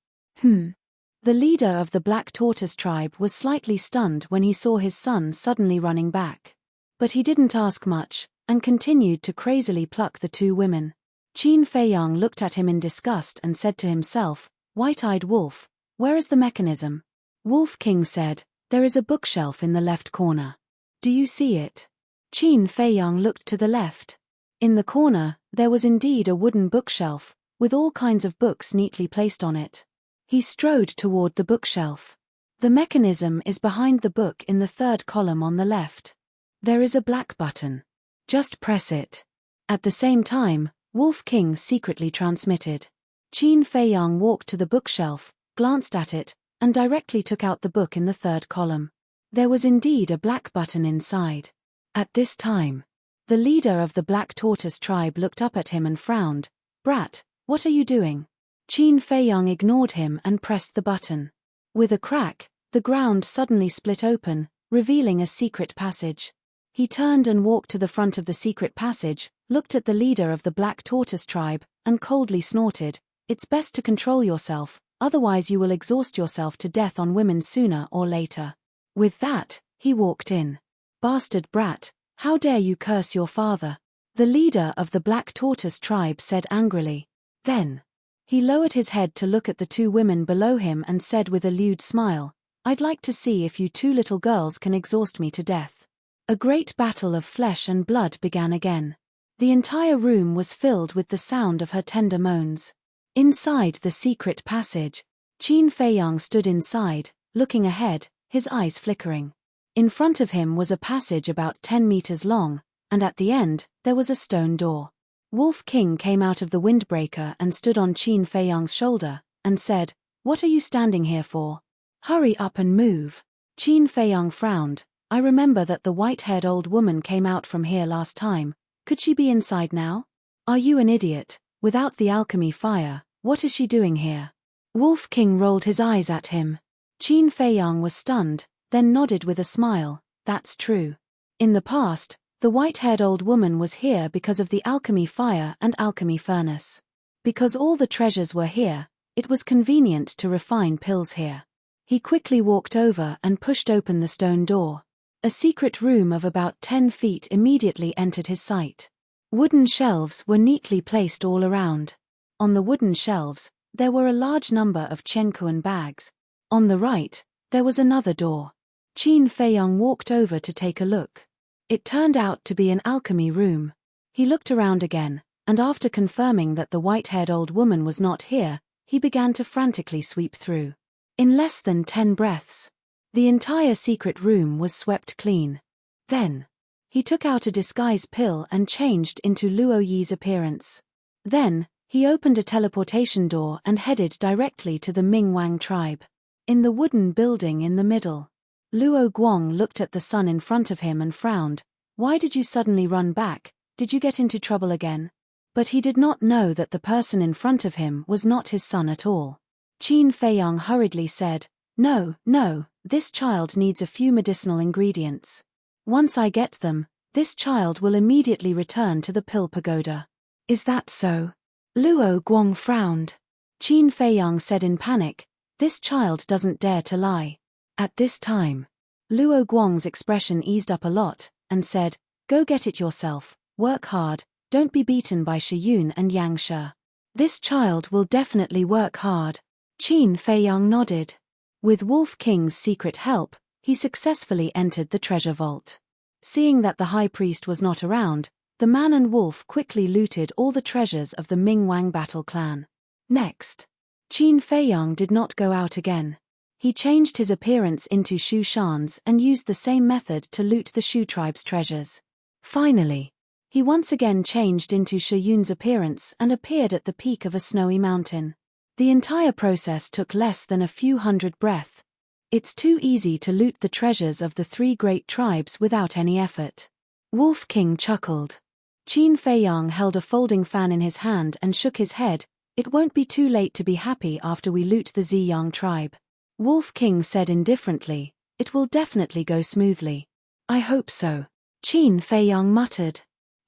Speaker 1: The leader of the Black Tortoise tribe was slightly stunned when he saw his son suddenly running back. But he didn't ask much, and continued to crazily pluck the two women. Qin Feiyang looked at him in disgust and said to himself, White-eyed wolf, where is the mechanism? Wolf King said, there is a bookshelf in the left corner. Do you see it? Qin Feiyang looked to the left. In the corner, there was indeed a wooden bookshelf, with all kinds of books neatly placed on it. He strode toward the bookshelf. The mechanism is behind the book in the third column on the left. There is a black button. Just press it. At the same time, Wolf King secretly transmitted. Qin Feiyang walked to the bookshelf, glanced at it, and directly took out the book in the third column. There was indeed a black button inside. At this time, the leader of the Black Tortoise tribe looked up at him and frowned. Brat, what are you doing? Qin Feiyang ignored him and pressed the button. With a crack, the ground suddenly split open, revealing a secret passage. He turned and walked to the front of the secret passage, looked at the leader of the Black Tortoise tribe, and coldly snorted, It's best to control yourself, otherwise you will exhaust yourself to death on women sooner or later. With that, he walked in. Bastard brat, how dare you curse your father? The leader of the Black Tortoise tribe said angrily. Then, he lowered his head to look at the two women below him and said with a lewd smile, I'd like to see if you two little girls can exhaust me to death. A great battle of flesh and blood began again. The entire room was filled with the sound of her tender moans. Inside the secret passage, Qin Feiyang stood inside, looking ahead, his eyes flickering. In front of him was a passage about 10 meters long, and at the end, there was a stone door. Wolf King came out of the windbreaker and stood on Qin Feiyang's shoulder, and said, What are you standing here for? Hurry up and move. Qin Feiyang frowned. I remember that the white-haired old woman came out from here last time. Could she be inside now? Are you an idiot? Without the alchemy fire, what is she doing here? Wolf King rolled his eyes at him. Qin Feiyang was stunned, then nodded with a smile. That's true. In the past, the white-haired old woman was here because of the alchemy fire and alchemy furnace. Because all the treasures were here, it was convenient to refine pills here. He quickly walked over and pushed open the stone door. A secret room of about 10 feet immediately entered his sight. Wooden shelves were neatly placed all around. On the wooden shelves, there were a large number of Chenkuan bags. On the right, there was another door. Qin Feiyang walked over to take a look. It turned out to be an alchemy room. He looked around again, and after confirming that the white-haired old woman was not here, he began to frantically sweep through. In less than 10 breaths, the entire secret room was swept clean. Then, he took out a disguise pill and changed into Luo Yi's appearance. Then, he opened a teleportation door and headed directly to the Ming Wang tribe. In the wooden building in the middle, Luo Guang looked at the son in front of him and frowned. Why did you suddenly run back? Did you get into trouble again? But he did not know that the person in front of him was not his son at all. Qin Feiyang hurriedly said, No, This child needs a few medicinal ingredients. Once I get them, this child will immediately return to the Pill Pagoda. Is that so? Luo Guang frowned. Qin Feiyang said in panic, this child doesn't dare to lie. At this time, Luo Guang's expression eased up a lot, and said, go get it yourself, work hard, don't be beaten by Shiyun and Yang She. This child will definitely work hard. Qin Feiyang nodded. With Wolf King's secret help, he successfully entered the treasure vault. Seeing that the high priest was not around, the man and wolf quickly looted all the treasures of the Ming Wang battle clan. Next, Qin Feiyang did not go out again. He changed his appearance into Shu Shan's and used the same method to loot the Shu tribe's treasures. Finally, he once again changed into Shiyun's appearance and appeared at the peak of a snowy mountain. The entire process took less than a few hundred breaths. It's too easy to loot the treasures of the three great tribes without any effort. Wolf King chuckled. Qin Feiyang held a folding fan in his hand and shook his head. It won't be too late to be happy after we loot the Ziyang tribe. Wolf King said indifferently, it will definitely go smoothly. I hope so. Qin Feiyang muttered.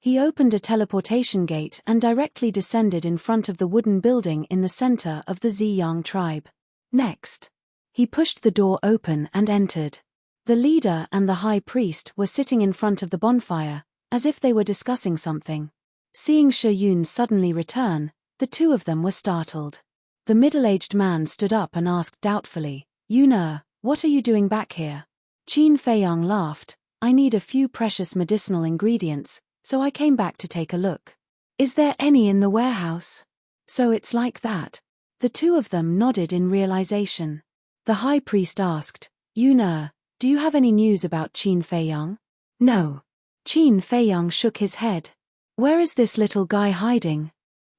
Speaker 1: He opened a teleportation gate and directly descended in front of the wooden building in the center of the Ziyang tribe. Next, he pushed the door open and entered. The leader and the high priest were sitting in front of the bonfire, as if they were discussing something. Seeing Shiyun suddenly return, the two of them were startled. The middle-aged man stood up and asked doubtfully, Yuna, what are you doing back here? Qin Feiyang laughed, I need a few precious medicinal ingredients, so I came back to take a look. Is there any in the warehouse? So it's like that. The two of them nodded in realization. The high priest asked, Yuna, do you have any news about Qin Feiyang? No. Qin Feiyang shook his head. Where is this little guy hiding?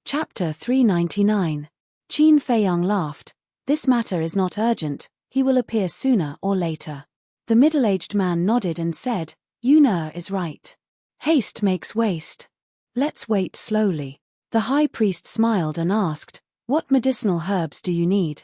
Speaker 1: Chapter 399. Qin Feiyang laughed. This matter is not urgent, he will appear sooner or later. The middle-aged man nodded and said, Yuna is right. Haste makes waste. Let's wait slowly. The high priest smiled and asked, what medicinal herbs do you need?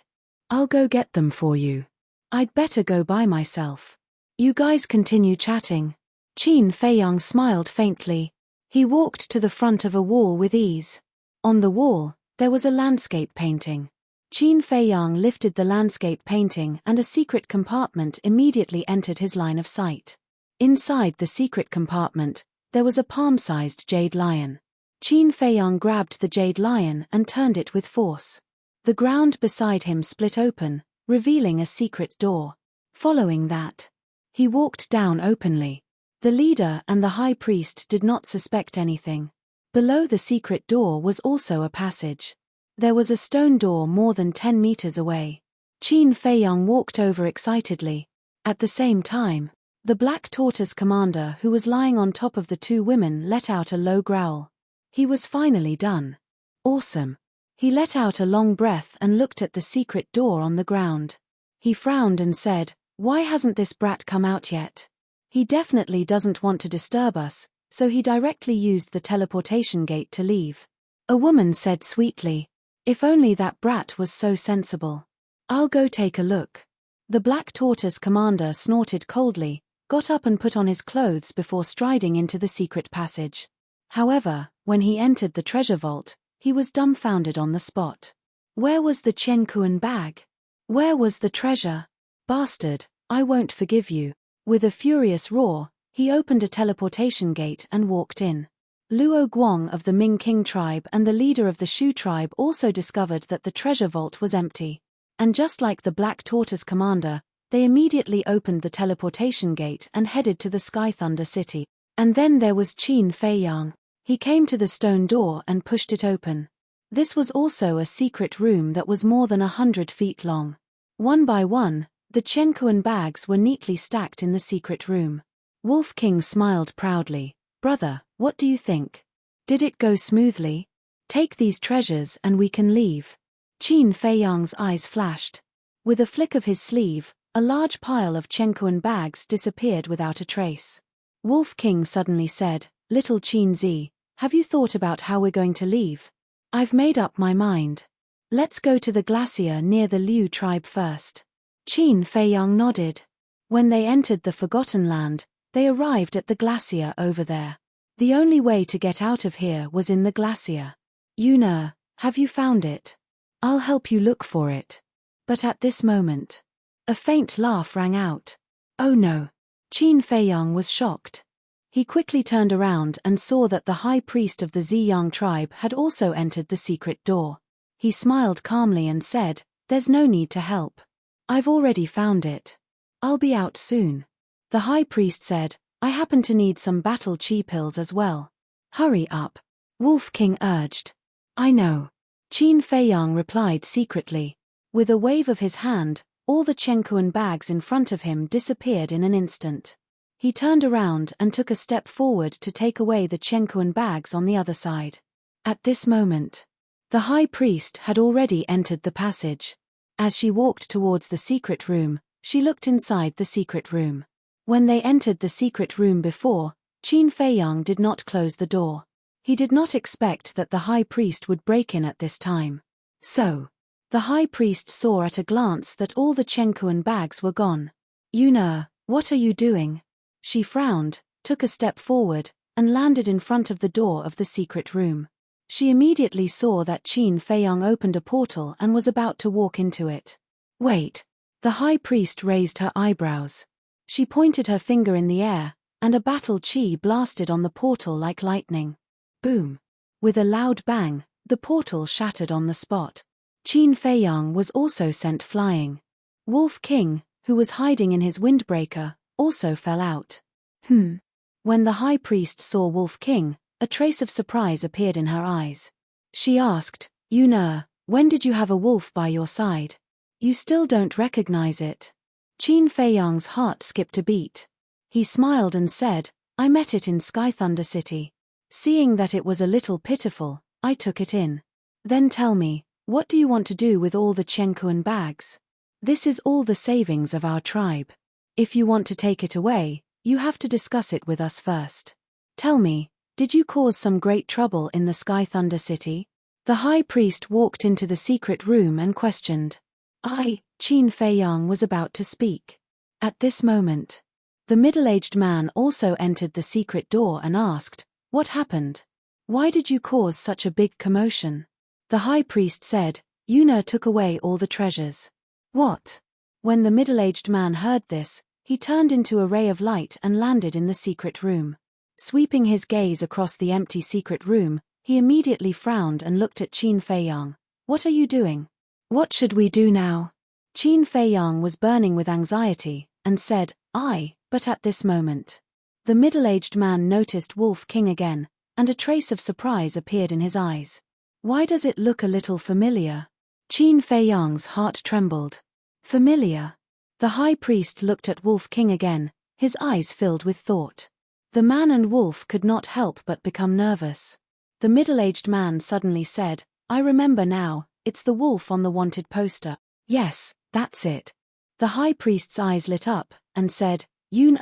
Speaker 1: I'll go get them for you. I'd better go by myself. You guys continue chatting. Qin Feiyang smiled faintly. He walked to the front of a wall with ease. On the wall, there was a landscape painting. Qin Feiyang lifted the landscape painting and a secret compartment immediately entered his line of sight. Inside the secret compartment, there was a palm-sized jade lion. Qin Feiyang grabbed the jade lion and turned it with force. The ground beside him split open, revealing a secret door. Following that, he walked down openly. The leader and the high priest did not suspect anything. Below the secret door was also a passage. There was a stone door more than 10 meters away. Qin Feiyang walked over excitedly. At the same time, the Black Tortoise commander who was lying on top of the two women let out a low growl. He was finally done. Awesome. He let out a long breath and looked at the secret door on the ground. He frowned and said, why hasn't this brat come out yet? He definitely doesn't want to disturb us, so he directly used the teleportation gate to leave. A woman said sweetly, if only that brat was so sensible. I'll go take a look. The Black Tortoise commander snorted coldly, got up and put on his clothes before striding into the secret passage. However, when he entered the treasure vault, he was dumbfounded on the spot. Where was the Qianquan bag? Where was the treasure? Bastard, I won't forgive you. With a furious roar, he opened a teleportation gate and walked in. Luo Guang of the Ming King tribe and the leader of the Shu tribe also discovered that the treasure vault was empty. And just like the Black Tortoise commander, they immediately opened the teleportation gate and headed to the Sky Thunder City. And then there was Qin Feiyang. He came to the stone door and pushed it open. This was also a secret room that was more than 100 feet long. One by one, the Qianquan bags were neatly stacked in the secret room. Wolf King smiled proudly. Brother, what do you think? Did it go smoothly? Take these treasures and we can leave. Qin Feiyang's eyes flashed. With a flick of his sleeve, a large pile of Qianquan bags disappeared without a trace. Wolf King suddenly said, Little Qin Zi, have you thought about how we're going to leave? I've made up my mind. Let's go to the glacier near the Liu tribe first. Qin Feiyang nodded. When they entered the Forgotten Land, they arrived at the glacier over there. The only way to get out of here was in the glacier. Yuna, have you found it? I'll help you look for it. But at this moment, a faint laugh rang out. Oh no. Qin Feiyang was shocked. He quickly turned around and saw that the high priest of the Ziyang tribe had also entered the secret door. He smiled calmly and said, "There's no need to help. I've already found it. I'll be out soon." The high priest said, "I happen to need some battle chi pills as well." "Hurry up," Wolf King urged. "I know," Qin Feiyang replied secretly. With a wave of his hand, all the Chenkuan bags in front of him disappeared in an instant. He turned around and took a step forward to take away the Chenkuan bags on the other side. At this moment, the high priest had already entered the passage. As she walked towards the secret room, she looked inside the secret room. When they entered the secret room before, Qin Feiyang did not close the door. He did not expect that the high priest would break in at this time. So, the high priest saw at a glance that all the Chenkuan bags were gone. "Yuna, what are you doing?" She frowned, took a step forward, and landed in front of the door of the secret room. She immediately saw that Qin Feiyang opened a portal and was about to walk into it. "Wait." The high priest raised her eyebrows. She pointed her finger in the air, and a battle chi blasted on the portal like lightning. Boom! With a loud bang, the portal shattered on the spot. Qin Feiyang was also sent flying. Wolf King, who was hiding in his windbreaker, also fell out. When the high priest saw Wolf King, a trace of surprise appeared in her eyes. She asked, "Yuna, when did you have a wolf by your side? You still don't recognize it?" Qin Feiyang's heart skipped a beat. He smiled and said, "I met it in Sky Thunder City. Seeing that it was a little pitiful, I took it in." "Then tell me, what do you want to do with all the Chenkuan bags? This is all the savings of our tribe. If you want to take it away, you have to discuss it with us first. Tell me, did you cause some great trouble in the Sky Thunder City?" The high priest walked into the secret room and questioned. Qin Feiyang was about to speak. At this moment, the middle-aged man also entered the secret door and asked, "What happened? Why did you cause such a big commotion?" The high priest said, "Yuna took away all the treasures." "What?" When the middle-aged man heard this, he turned into a ray of light and landed in the secret room. Sweeping his gaze across the empty secret room, he immediately frowned and looked at Qin Feiyang. "What are you doing? What should we do now?" Qin Feiyang was burning with anxiety, and said, But at this moment, the middle-aged man noticed Wolf King again, and a trace of surprise appeared in his eyes. "Why does it look a little familiar?" Qin Feiyang's heart trembled. "Familiar?" The high priest looked at Wolf King again, his eyes filled with thought. The man and Wolf could not help but become nervous. The middle-aged man suddenly said, "I remember now, it's the wolf on the wanted poster." "Yes, that's it." The high priest's eyes lit up, and said, "Yun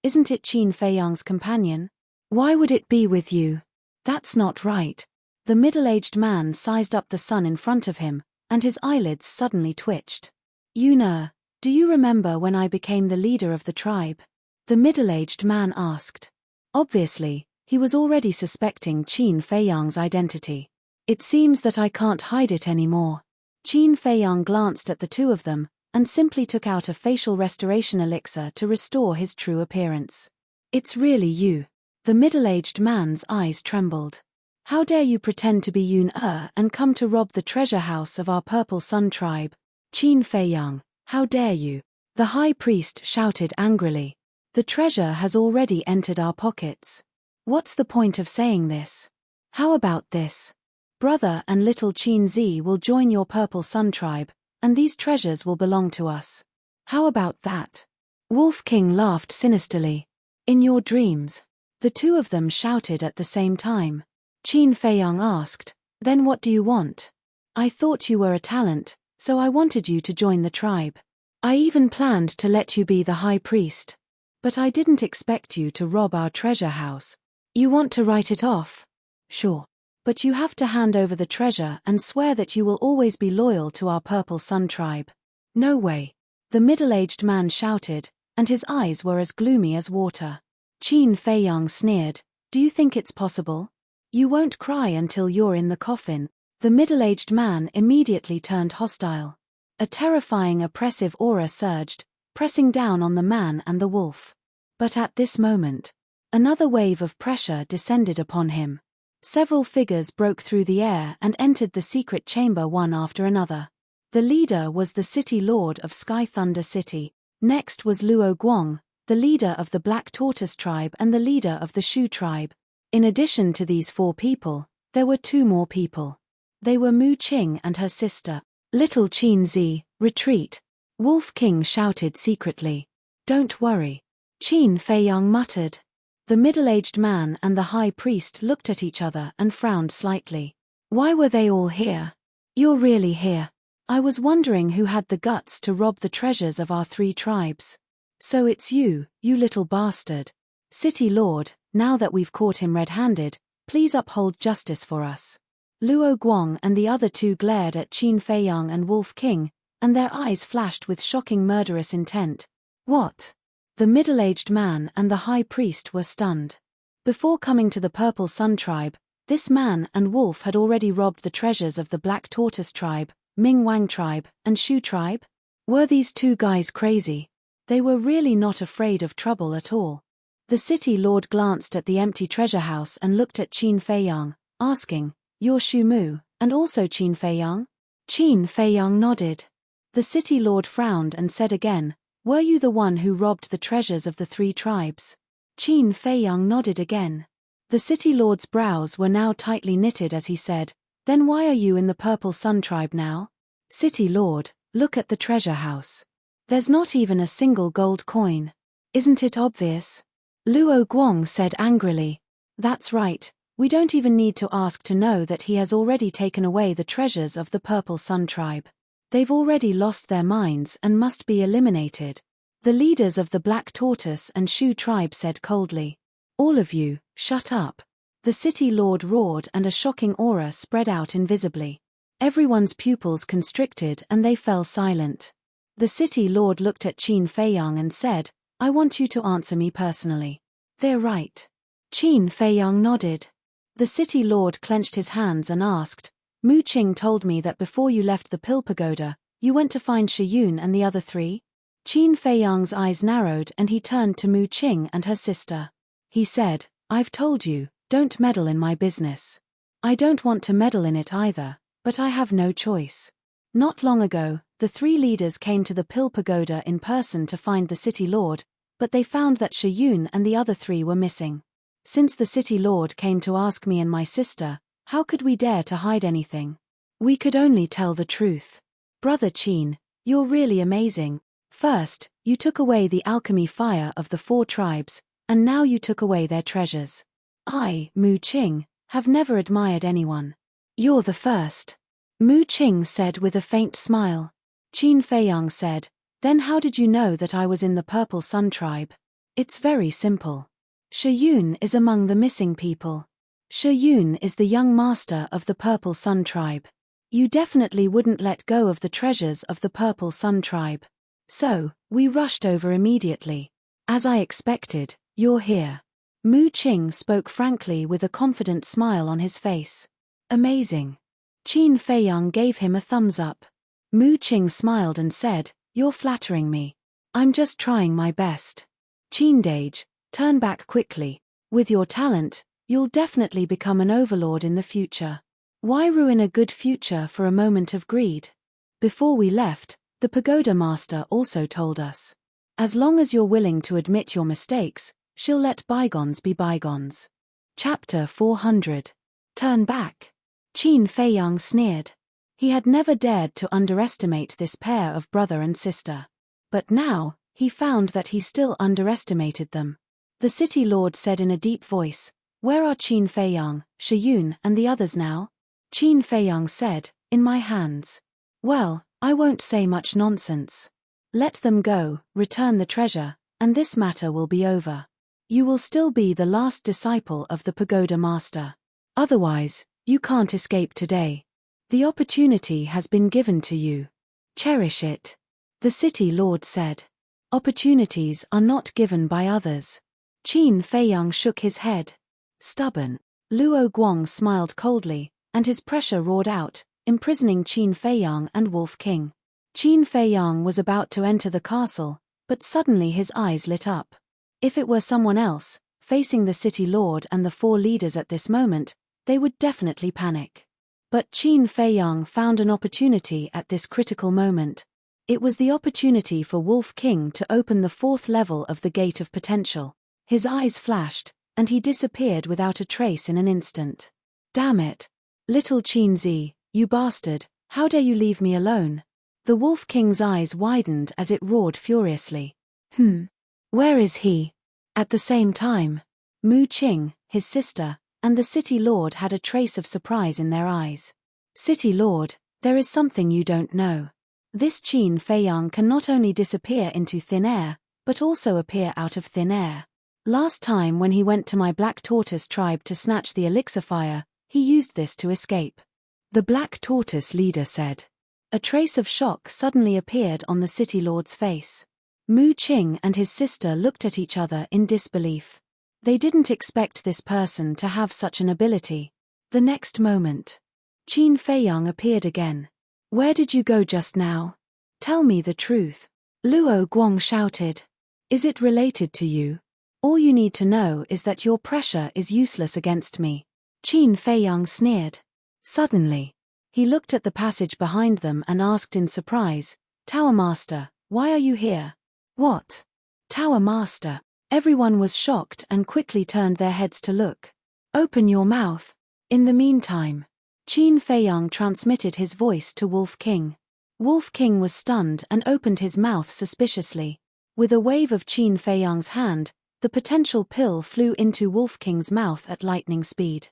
Speaker 1: isn't it Qin Feiyang's companion? Why would it be with you? That's not right." The middle-aged man sized up the sun in front of him, and his eyelids suddenly twitched. "Yun, do you remember when I became the leader of the tribe?" The middle-aged man asked. Obviously, he was already suspecting Qin Feiyang's identity. "It seems that I can't hide it anymore." Qin Feiyang glanced at the two of them, and simply took out a facial restoration elixir to restore his true appearance. "It's really you." The middle-aged man's eyes trembled. "How dare you pretend to be Yun and come to rob the treasure house of our Purple Sun tribe? Qin Feiyang, how dare you?" The high priest shouted angrily. "The treasure has already entered our pockets. What's the point of saying this? How about this? Brother and little Qin Zi will join your Purple Sun tribe, and these treasures will belong to us. How about that?" Wolf King laughed sinisterly. "In your dreams." The two of them shouted at the same time. Qin Feiyang asked, "Then what do you want?" "I thought you were a talent, so I wanted you to join the tribe. I even planned to let you be the high priest. But I didn't expect you to rob our treasure house. You want to write it off? Sure. But you have to hand over the treasure and swear that you will always be loyal to our Purple Sun tribe." "No way." The middle-aged man shouted, and his eyes were as gloomy as water. Qin Feiyang sneered, "Do you think it's possible? You won't cry until you're in the coffin." The middle-aged man immediately turned hostile. A terrifying oppressive aura surged, pressing down on the man and the wolf. But at this moment, another wave of pressure descended upon him. Several figures broke through the air and entered the secret chamber one after another. The leader was the city lord of Sky Thunder City. Next was Luo Guang, the leader of the Black Tortoise tribe and the leader of the Shu tribe. In addition to these 4 people, there were 2 more people. They were Mu Qing and her sister. "Little Qin Zi, retreat," Wolf King shouted secretly. "Don't worry," Qin Feiyang muttered. The middle-aged man and the high priest looked at each other and frowned slightly. Why were they all here? "You're really here. I was wondering who had the guts to rob the treasures of our 3 tribes. So it's you, you little bastard. City Lord, now that we've caught him red-handed, please uphold justice for us." Luo Guang and the other 2 glared at Qin Feiyang and Wolf King, and their eyes flashed with shocking murderous intent. "What?" The middle-aged man and the high priest were stunned. Before coming to the Purple Sun tribe, this man and wolf had already robbed the treasures of the Black Tortoise tribe, Ming Wang tribe, and Shu tribe. Were these 2 guys crazy? They were really not afraid of trouble at all. The city lord glanced at the empty treasure house and looked at Qin Feiyang, asking, "You're Shu Mu, and also Qin Feiyang?" Qin Feiyang nodded. The city lord frowned and said again, "Were you the one who robbed the treasures of the 3 tribes?" Qin Feiyang nodded again. The city lord's brows were now tightly knitted as he said, "Then why are you in the Purple Sun tribe now?" "City lord, look at the treasure house. There's not even a single gold coin. Isn't it obvious?" Luo Guang said angrily. "That's right. We don't even need to ask to know that he has already taken away the treasures of the Purple Sun tribe. They've already lost their minds and must be eliminated." The leaders of the Black Tortoise and Shu tribe said coldly, "All of you, shut up." The city lord roared and a shocking aura spread out invisibly. Everyone's pupils constricted and they fell silent. The city lord looked at Qin Feiyang and said, "I want you to answer me personally." "They're right." Qin Feiyang nodded. The city lord clenched his hands and asked, "Mu Qing told me that before you left the Pill Pagoda, you went to find Shiyun and the other 3? Qin Feiyang's eyes narrowed and he turned to Mu Qing and her sister. He said, "I've told you, don't meddle in my business. I don't want to meddle in it either, but I have no choice." Not long ago, the 3 leaders came to the Pill Pagoda in person to find the city lord, but they found that Shiyun and the other 3 were missing. Since the city lord came to ask me and my sister, how could we dare to hide anything? We could only tell the truth. Brother Qin, you're really amazing. First, you took away the alchemy fire of the 4 tribes, and now you took away their treasures. I, Mu Qing, have never admired anyone. You're the first. Mu Qing said with a faint smile. Qin Feiyang said, "Then how did you know that I was in the Purple Sun tribe?" "It's very simple. Shiyun is among the missing people. Shiyun is the young master of the Purple Sun tribe. You definitely wouldn't let go of the treasures of the Purple Sun tribe. So, we rushed over immediately. As I expected, you're here." Mu Qing spoke frankly with a confident smile on his face. "Amazing." Qin Feiyang gave him a thumbs up. Mu Qing smiled and said, "You're flattering me. I'm just trying my best. Qindage, turn back quickly. With your talent, you'll definitely become an overlord in the future. Why ruin a good future for a moment of greed?" Before we left, the pagoda master also told us, "As long as you're willing to admit your mistakes, she'll let bygones be bygones." Chapter 400. Turn back. Qin Feiyang sneered. He had never dared to underestimate this pair of brother and sister. But now, he found that he still underestimated them. The city lord said in a deep voice, "Where are Qin Feiyang, Shiyun and the others now?" Qin Feiyang said, "In my hands." "Well, I won't say much nonsense. Let them go, return the treasure, and this matter will be over. You will still be the last disciple of the pagoda master. Otherwise, you can't escape today. The opportunity has been given to you. Cherish it." The city lord said. Opportunities are not given by others. Qin Feiyang shook his head. Stubborn. Luo Guang smiled coldly, and his pressure roared out, imprisoning Qin Feiyang and Wolf King. Qin Feiyang was about to enter the castle, but suddenly his eyes lit up. If it were someone else, facing the city lord and the 4 leaders at this moment, they would definitely panic. But Qin Feiyang found an opportunity at this critical moment. It was the opportunity for Wolf King to open the 4th level of the Gate of Potential. His eyes flashed, and he disappeared without a trace in an instant. Damn it! Little Qin Zi, you bastard, how dare you leave me alone? The Wolf King's eyes widened as it roared furiously. Where is he? At the same time, Mu Qing, his sister, and the city lord had a trace of surprise in their eyes. City lord, there is something you don't know. This Qin Feiyang can not only disappear into thin air, but also appear out of thin air. Last time when he went to my Black Tortoise tribe to snatch the elixir fire, he used this to escape. The Black Tortoise leader said. A trace of shock suddenly appeared on the city lord's face. Mu Qing and his sister looked at each other in disbelief. They didn't expect this person to have such an ability. The next moment, Qin Feiyang appeared again. Where did you go just now? Tell me the truth. Luo Guang shouted. Is it related to you? All you need to know is that your pressure is useless against me. Qin Feiyang sneered. Suddenly, he looked at the passage behind them and asked in surprise, Tower Master, why are you here? What? Tower Master. Everyone was shocked and quickly turned their heads to look. Open your mouth. In the meantime, Qin Feiyang transmitted his voice to Wolf King. Wolf King was stunned and opened his mouth suspiciously. With a wave of Qin Feiyang's hand, the potential pill flew into Wolf King's mouth at lightning speed.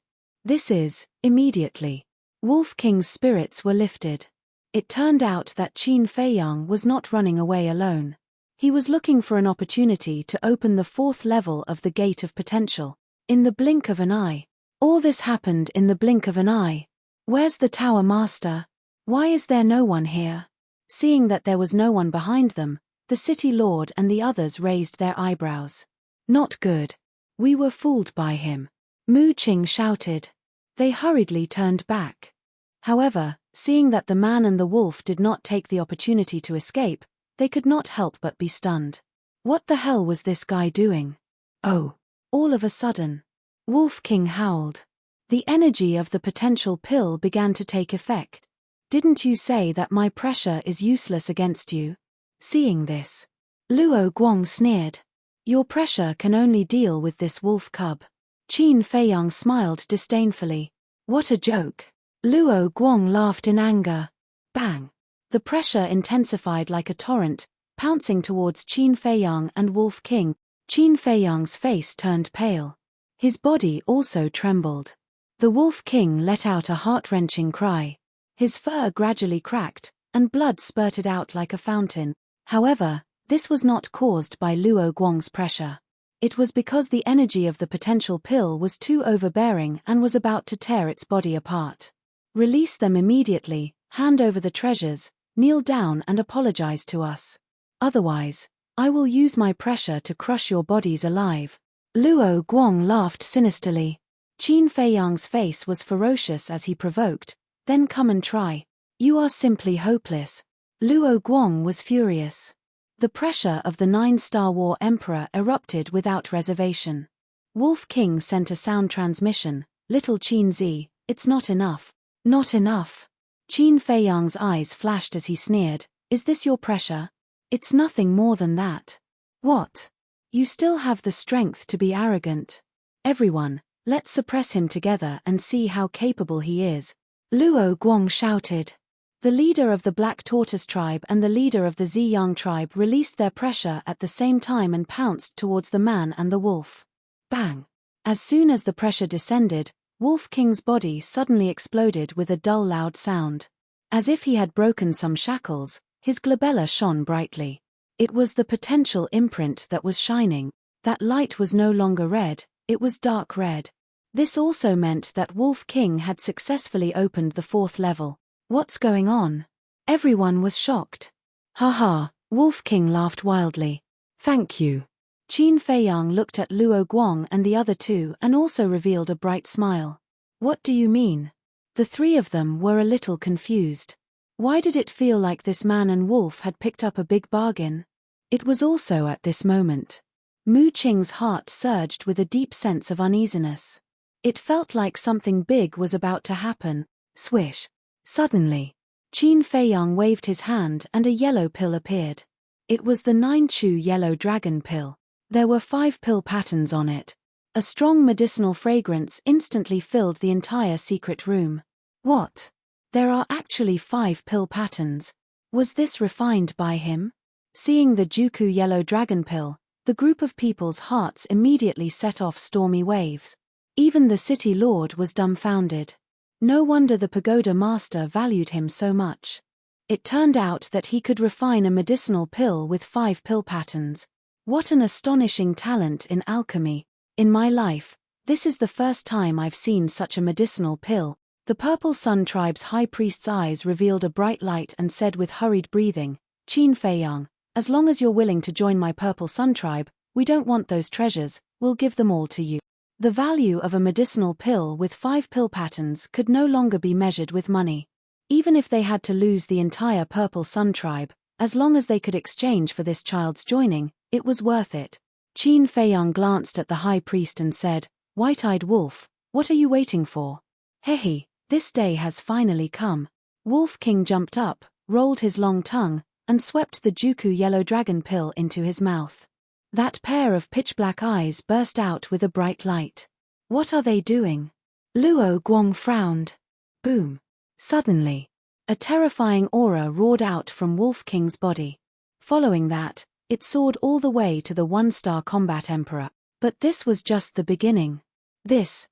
Speaker 1: Immediately, Wolf King's spirits were lifted. It turned out that Qin Feiyang was not running away alone. He was looking for an opportunity to open the 4th level of the Gate of Potential. In the blink of an eye. All this happened in the blink of an eye. Where's the Tower Master? Why is there no one here? Seeing that there was no one behind them, the city lord and the others raised their eyebrows. Not good. We were fooled by him. Mu Qing shouted. They hurriedly turned back. However, seeing that the man and the wolf did not take the opportunity to escape, they could not help but be stunned. What the hell was this guy doing? Oh! All of a sudden, Wolf King howled. The energy of the potential pill began to take effect. Didn't you say that my pressure is useless against you? Seeing this, Luo Guang sneered. Your pressure can only deal with this wolf cub. Qin Feiyang smiled disdainfully. What a joke. Luo Guang laughed in anger. Bang! The pressure intensified like a torrent, pouncing towards Qin Feiyang and Wolf King. Qin Feiyang's face turned pale. His body also trembled. The Wolf King let out a heart-wrenching cry. His fur gradually cracked, and blood spurted out like a fountain. However, this was not caused by Luo Guang's pressure. It was because the energy of the potential pill was too overbearing and was about to tear its body apart. Release them immediately, hand over the treasures, kneel down and apologize to us. Otherwise, I will use my pressure to crush your bodies alive. Luo Guang laughed sinisterly. Qin Feiyang's face was ferocious as he provoked, then come and try. You are simply hopeless. Luo Guang was furious. The pressure of the 9-star war emperor erupted without reservation. Wolf King sent a sound transmission. Little Qin Zi, it's not enough. Not enough. Qin Feiyang's eyes flashed as he sneered. Is this your pressure? It's nothing more than that. What? You still have the strength to be arrogant. Everyone, let's suppress him together and see how capable he is. Luo Guang shouted. The leader of the Black Tortoise tribe and the leader of the Ziyang tribe released their pressure at the same time and pounced towards the man and the wolf. Bang! As soon as the pressure descended, Wolf King's body suddenly exploded with a dull loud sound. As if he had broken some shackles, his glabella shone brightly. It was the potential imprint that was shining. That light was no longer red, it was dark red. This also meant that Wolf King had successfully opened the 4th level. What's going on? Everyone was shocked. Haha, Wolf King laughed wildly. Thank you. Qin Feiyang looked at Luo Guang and the other two and also revealed a bright smile. What do you mean? The three of them were a little confused. Why did it feel like this man and wolf had picked up a big bargain? It was also at this moment. Mu Qing's heart surged with a deep sense of uneasiness. It felt like something big was about to happen. Swish. Suddenly, Qin Feiyang waved his hand and a yellow pill appeared. It was the 9-chew yellow dragon pill. There were 5 pill patterns on it. A strong medicinal fragrance instantly filled the entire secret room. What? There are actually 5 pill patterns. Was this refined by him? Seeing the Juku yellow dragon pill, the group of people's hearts immediately set off stormy waves. Even the city lord was dumbfounded. No wonder the pagoda master valued him so much. It turned out that he could refine a medicinal pill with 5 pill patterns. What an astonishing talent in alchemy. In my life, this is the first time I've seen such a medicinal pill. The Purple Sun tribe's high priest's eyes revealed a bright light and said with hurried breathing, Qin Feiyang, as long as you're willing to join my Purple Sun tribe, we don't want those treasures, we'll give them all to you. The value of a medicinal pill with 5 pill patterns could no longer be measured with money. Even if they had to lose the entire Purple Sun tribe, as long as they could exchange for this child's joining, it was worth it. Qin Feiyang glanced at the high priest and said, White-eyed wolf, what are you waiting for? Hehe, this day has finally come. Wolf King jumped up, rolled his long tongue, and swept the Juku yellow dragon pill into his mouth. That pair of pitch-black eyes burst out with a bright light. What are they doing? Luo Guang frowned. Boom. Suddenly, a terrifying aura roared out from Wolf King's body. Following that, it soared all the way to the 1-star combat emperor. But this was just the beginning. This,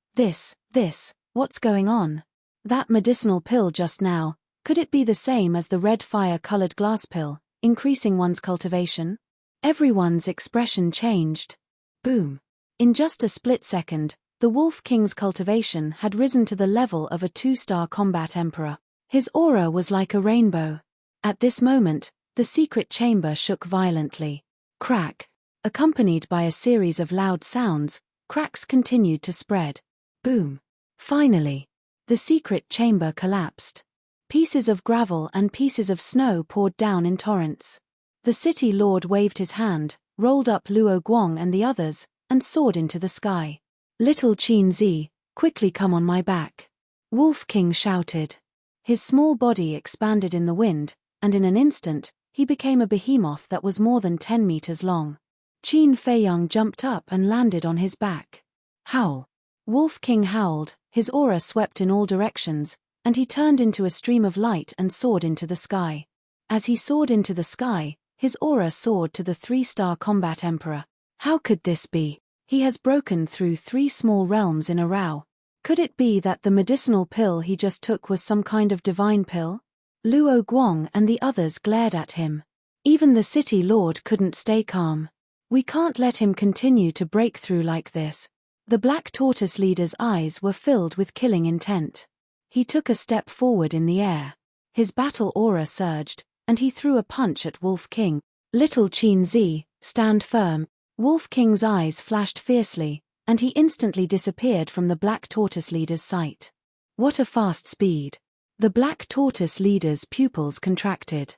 Speaker 1: what's going on? That medicinal pill just now, could it be the same as the red fire-colored glass pill, increasing one's cultivation? Everyone's expression changed. Boom. In just a split second, the Wolf King's cultivation had risen to the level of a 2-star combat emperor. His aura was like a rainbow. At this moment, the secret chamber shook violently. Crack. Accompanied by a series of loud sounds, cracks continued to spread. Boom. Finally, the secret chamber collapsed. Pieces of gravel and pieces of snow poured down in torrents. The city lord waved his hand, rolled up Luo Guang and the others, and soared into the sky. Little Qin Zi, quickly come on my back. Wolf King shouted. His small body expanded in the wind, and in an instant, he became a behemoth that was more than 10 meters long. Qin Feiyang jumped up and landed on his back. Howl. Wolf King howled, his aura swept in all directions, and he turned into a stream of light and soared into the sky. As he soared into the sky, his aura soared to the 3-star combat emperor. How could this be? He has broken through 3 small realms in a row. Could it be that the medicinal pill he just took was some kind of divine pill? Luo Guang and the others glared at him. Even the city lord couldn't stay calm. We can't let him continue to break through like this. The Black Tortoise leader's eyes were filled with killing intent. He took a step forward in the air. His battle aura surged, and he threw a punch at Wolf King. Little Qin Zi, stand firm. Wolf King's eyes flashed fiercely, and he instantly disappeared from the Black Tortoise leader's sight. What a fast speed! The Black Tortoise leader's pupils contracted.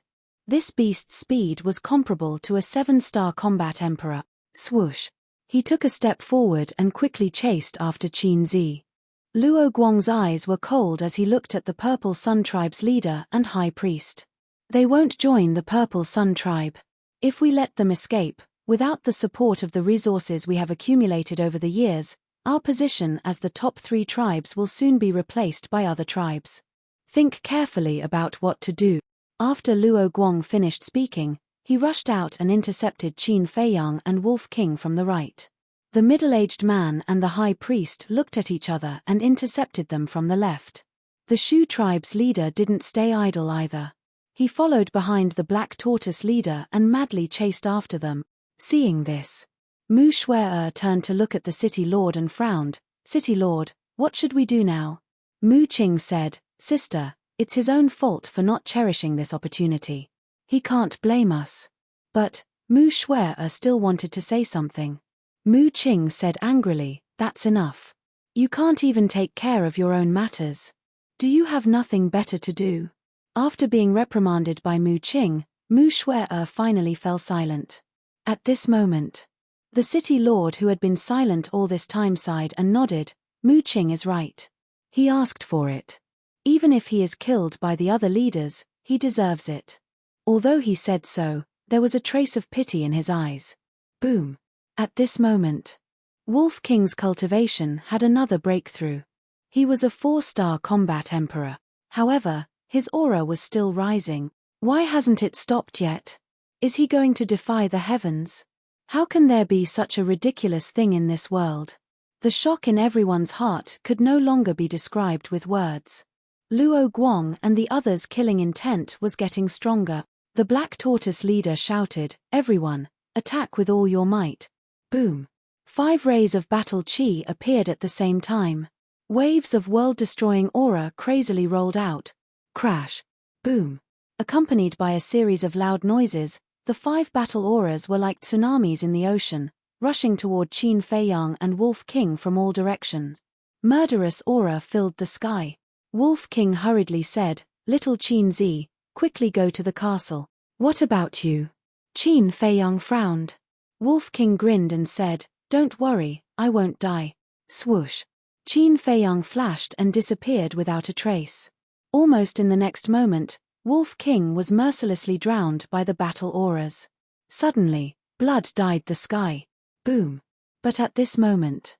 Speaker 1: This beast's speed was comparable to a 7-star combat emperor. Swoosh! He took a step forward and quickly chased after Qin Zi. Luo Guang's eyes were cold as he looked at the Purple Sun tribe's leader and high priest. They won't join the Purple Sun tribe. If we let them escape, without the support of the resources we have accumulated over the years, our position as the top 3 tribes will soon be replaced by other tribes. Think carefully about what to do. After Luo Guang finished speaking, he rushed out and intercepted Qin Feiyang and Wolf King from the right. The middle-aged man and the high priest looked at each other and intercepted them from the left. The Shu tribe's leader didn't stay idle either. He followed behind the Black Tortoise leader and madly chased after them. Seeing this, Mu Shuer turned to look at the city lord and frowned. City lord, what should we do now? Mu Qing said, Sister, it's his own fault for not cherishing this opportunity. He can't blame us. But Mu Shuai still wanted to say something. Mu Qing said angrily, "That's enough. You can't even take care of your own matters. Do you have nothing better to do?" After being reprimanded by Mu Qing, Mu Shuai finally fell silent. At this moment, the city lord who had been silent all this time sighed and nodded. Mu Qing is right. He asked for it. Even if he is killed by the other leaders, he deserves it. Although he said so, there was a trace of pity in his eyes. Boom. At this moment, Wolf King's cultivation had another breakthrough. He was a 4-star combat emperor. However, his aura was still rising. Why hasn't it stopped yet? Is he going to defy the heavens? How can there be such a ridiculous thing in this world? The shock in everyone's heart could no longer be described with words. Luo Guang and the others' killing intent was getting stronger. The Black Tortoise leader shouted, "Everyone, attack with all your might." Boom. 5 rays of battle chi appeared at the same time. Waves of world-destroying aura crazily rolled out. Crash. Boom. Accompanied by a series of loud noises, the 5 battle auras were like tsunamis in the ocean, rushing toward Qin Feiyang and Wolf King from all directions. Murderous aura filled the sky. Wolf King hurriedly said, "Little Qin Zi, quickly go to the castle." "What about you?" Qin Feiyang frowned. Wolf King grinned and said, "Don't worry, I won't die." Swoosh. Qin Feiyang flashed and disappeared without a trace. Almost in the next moment, Wolf King was mercilessly drowned by the battle auras. Suddenly, blood dyed the sky. Boom. But at this moment,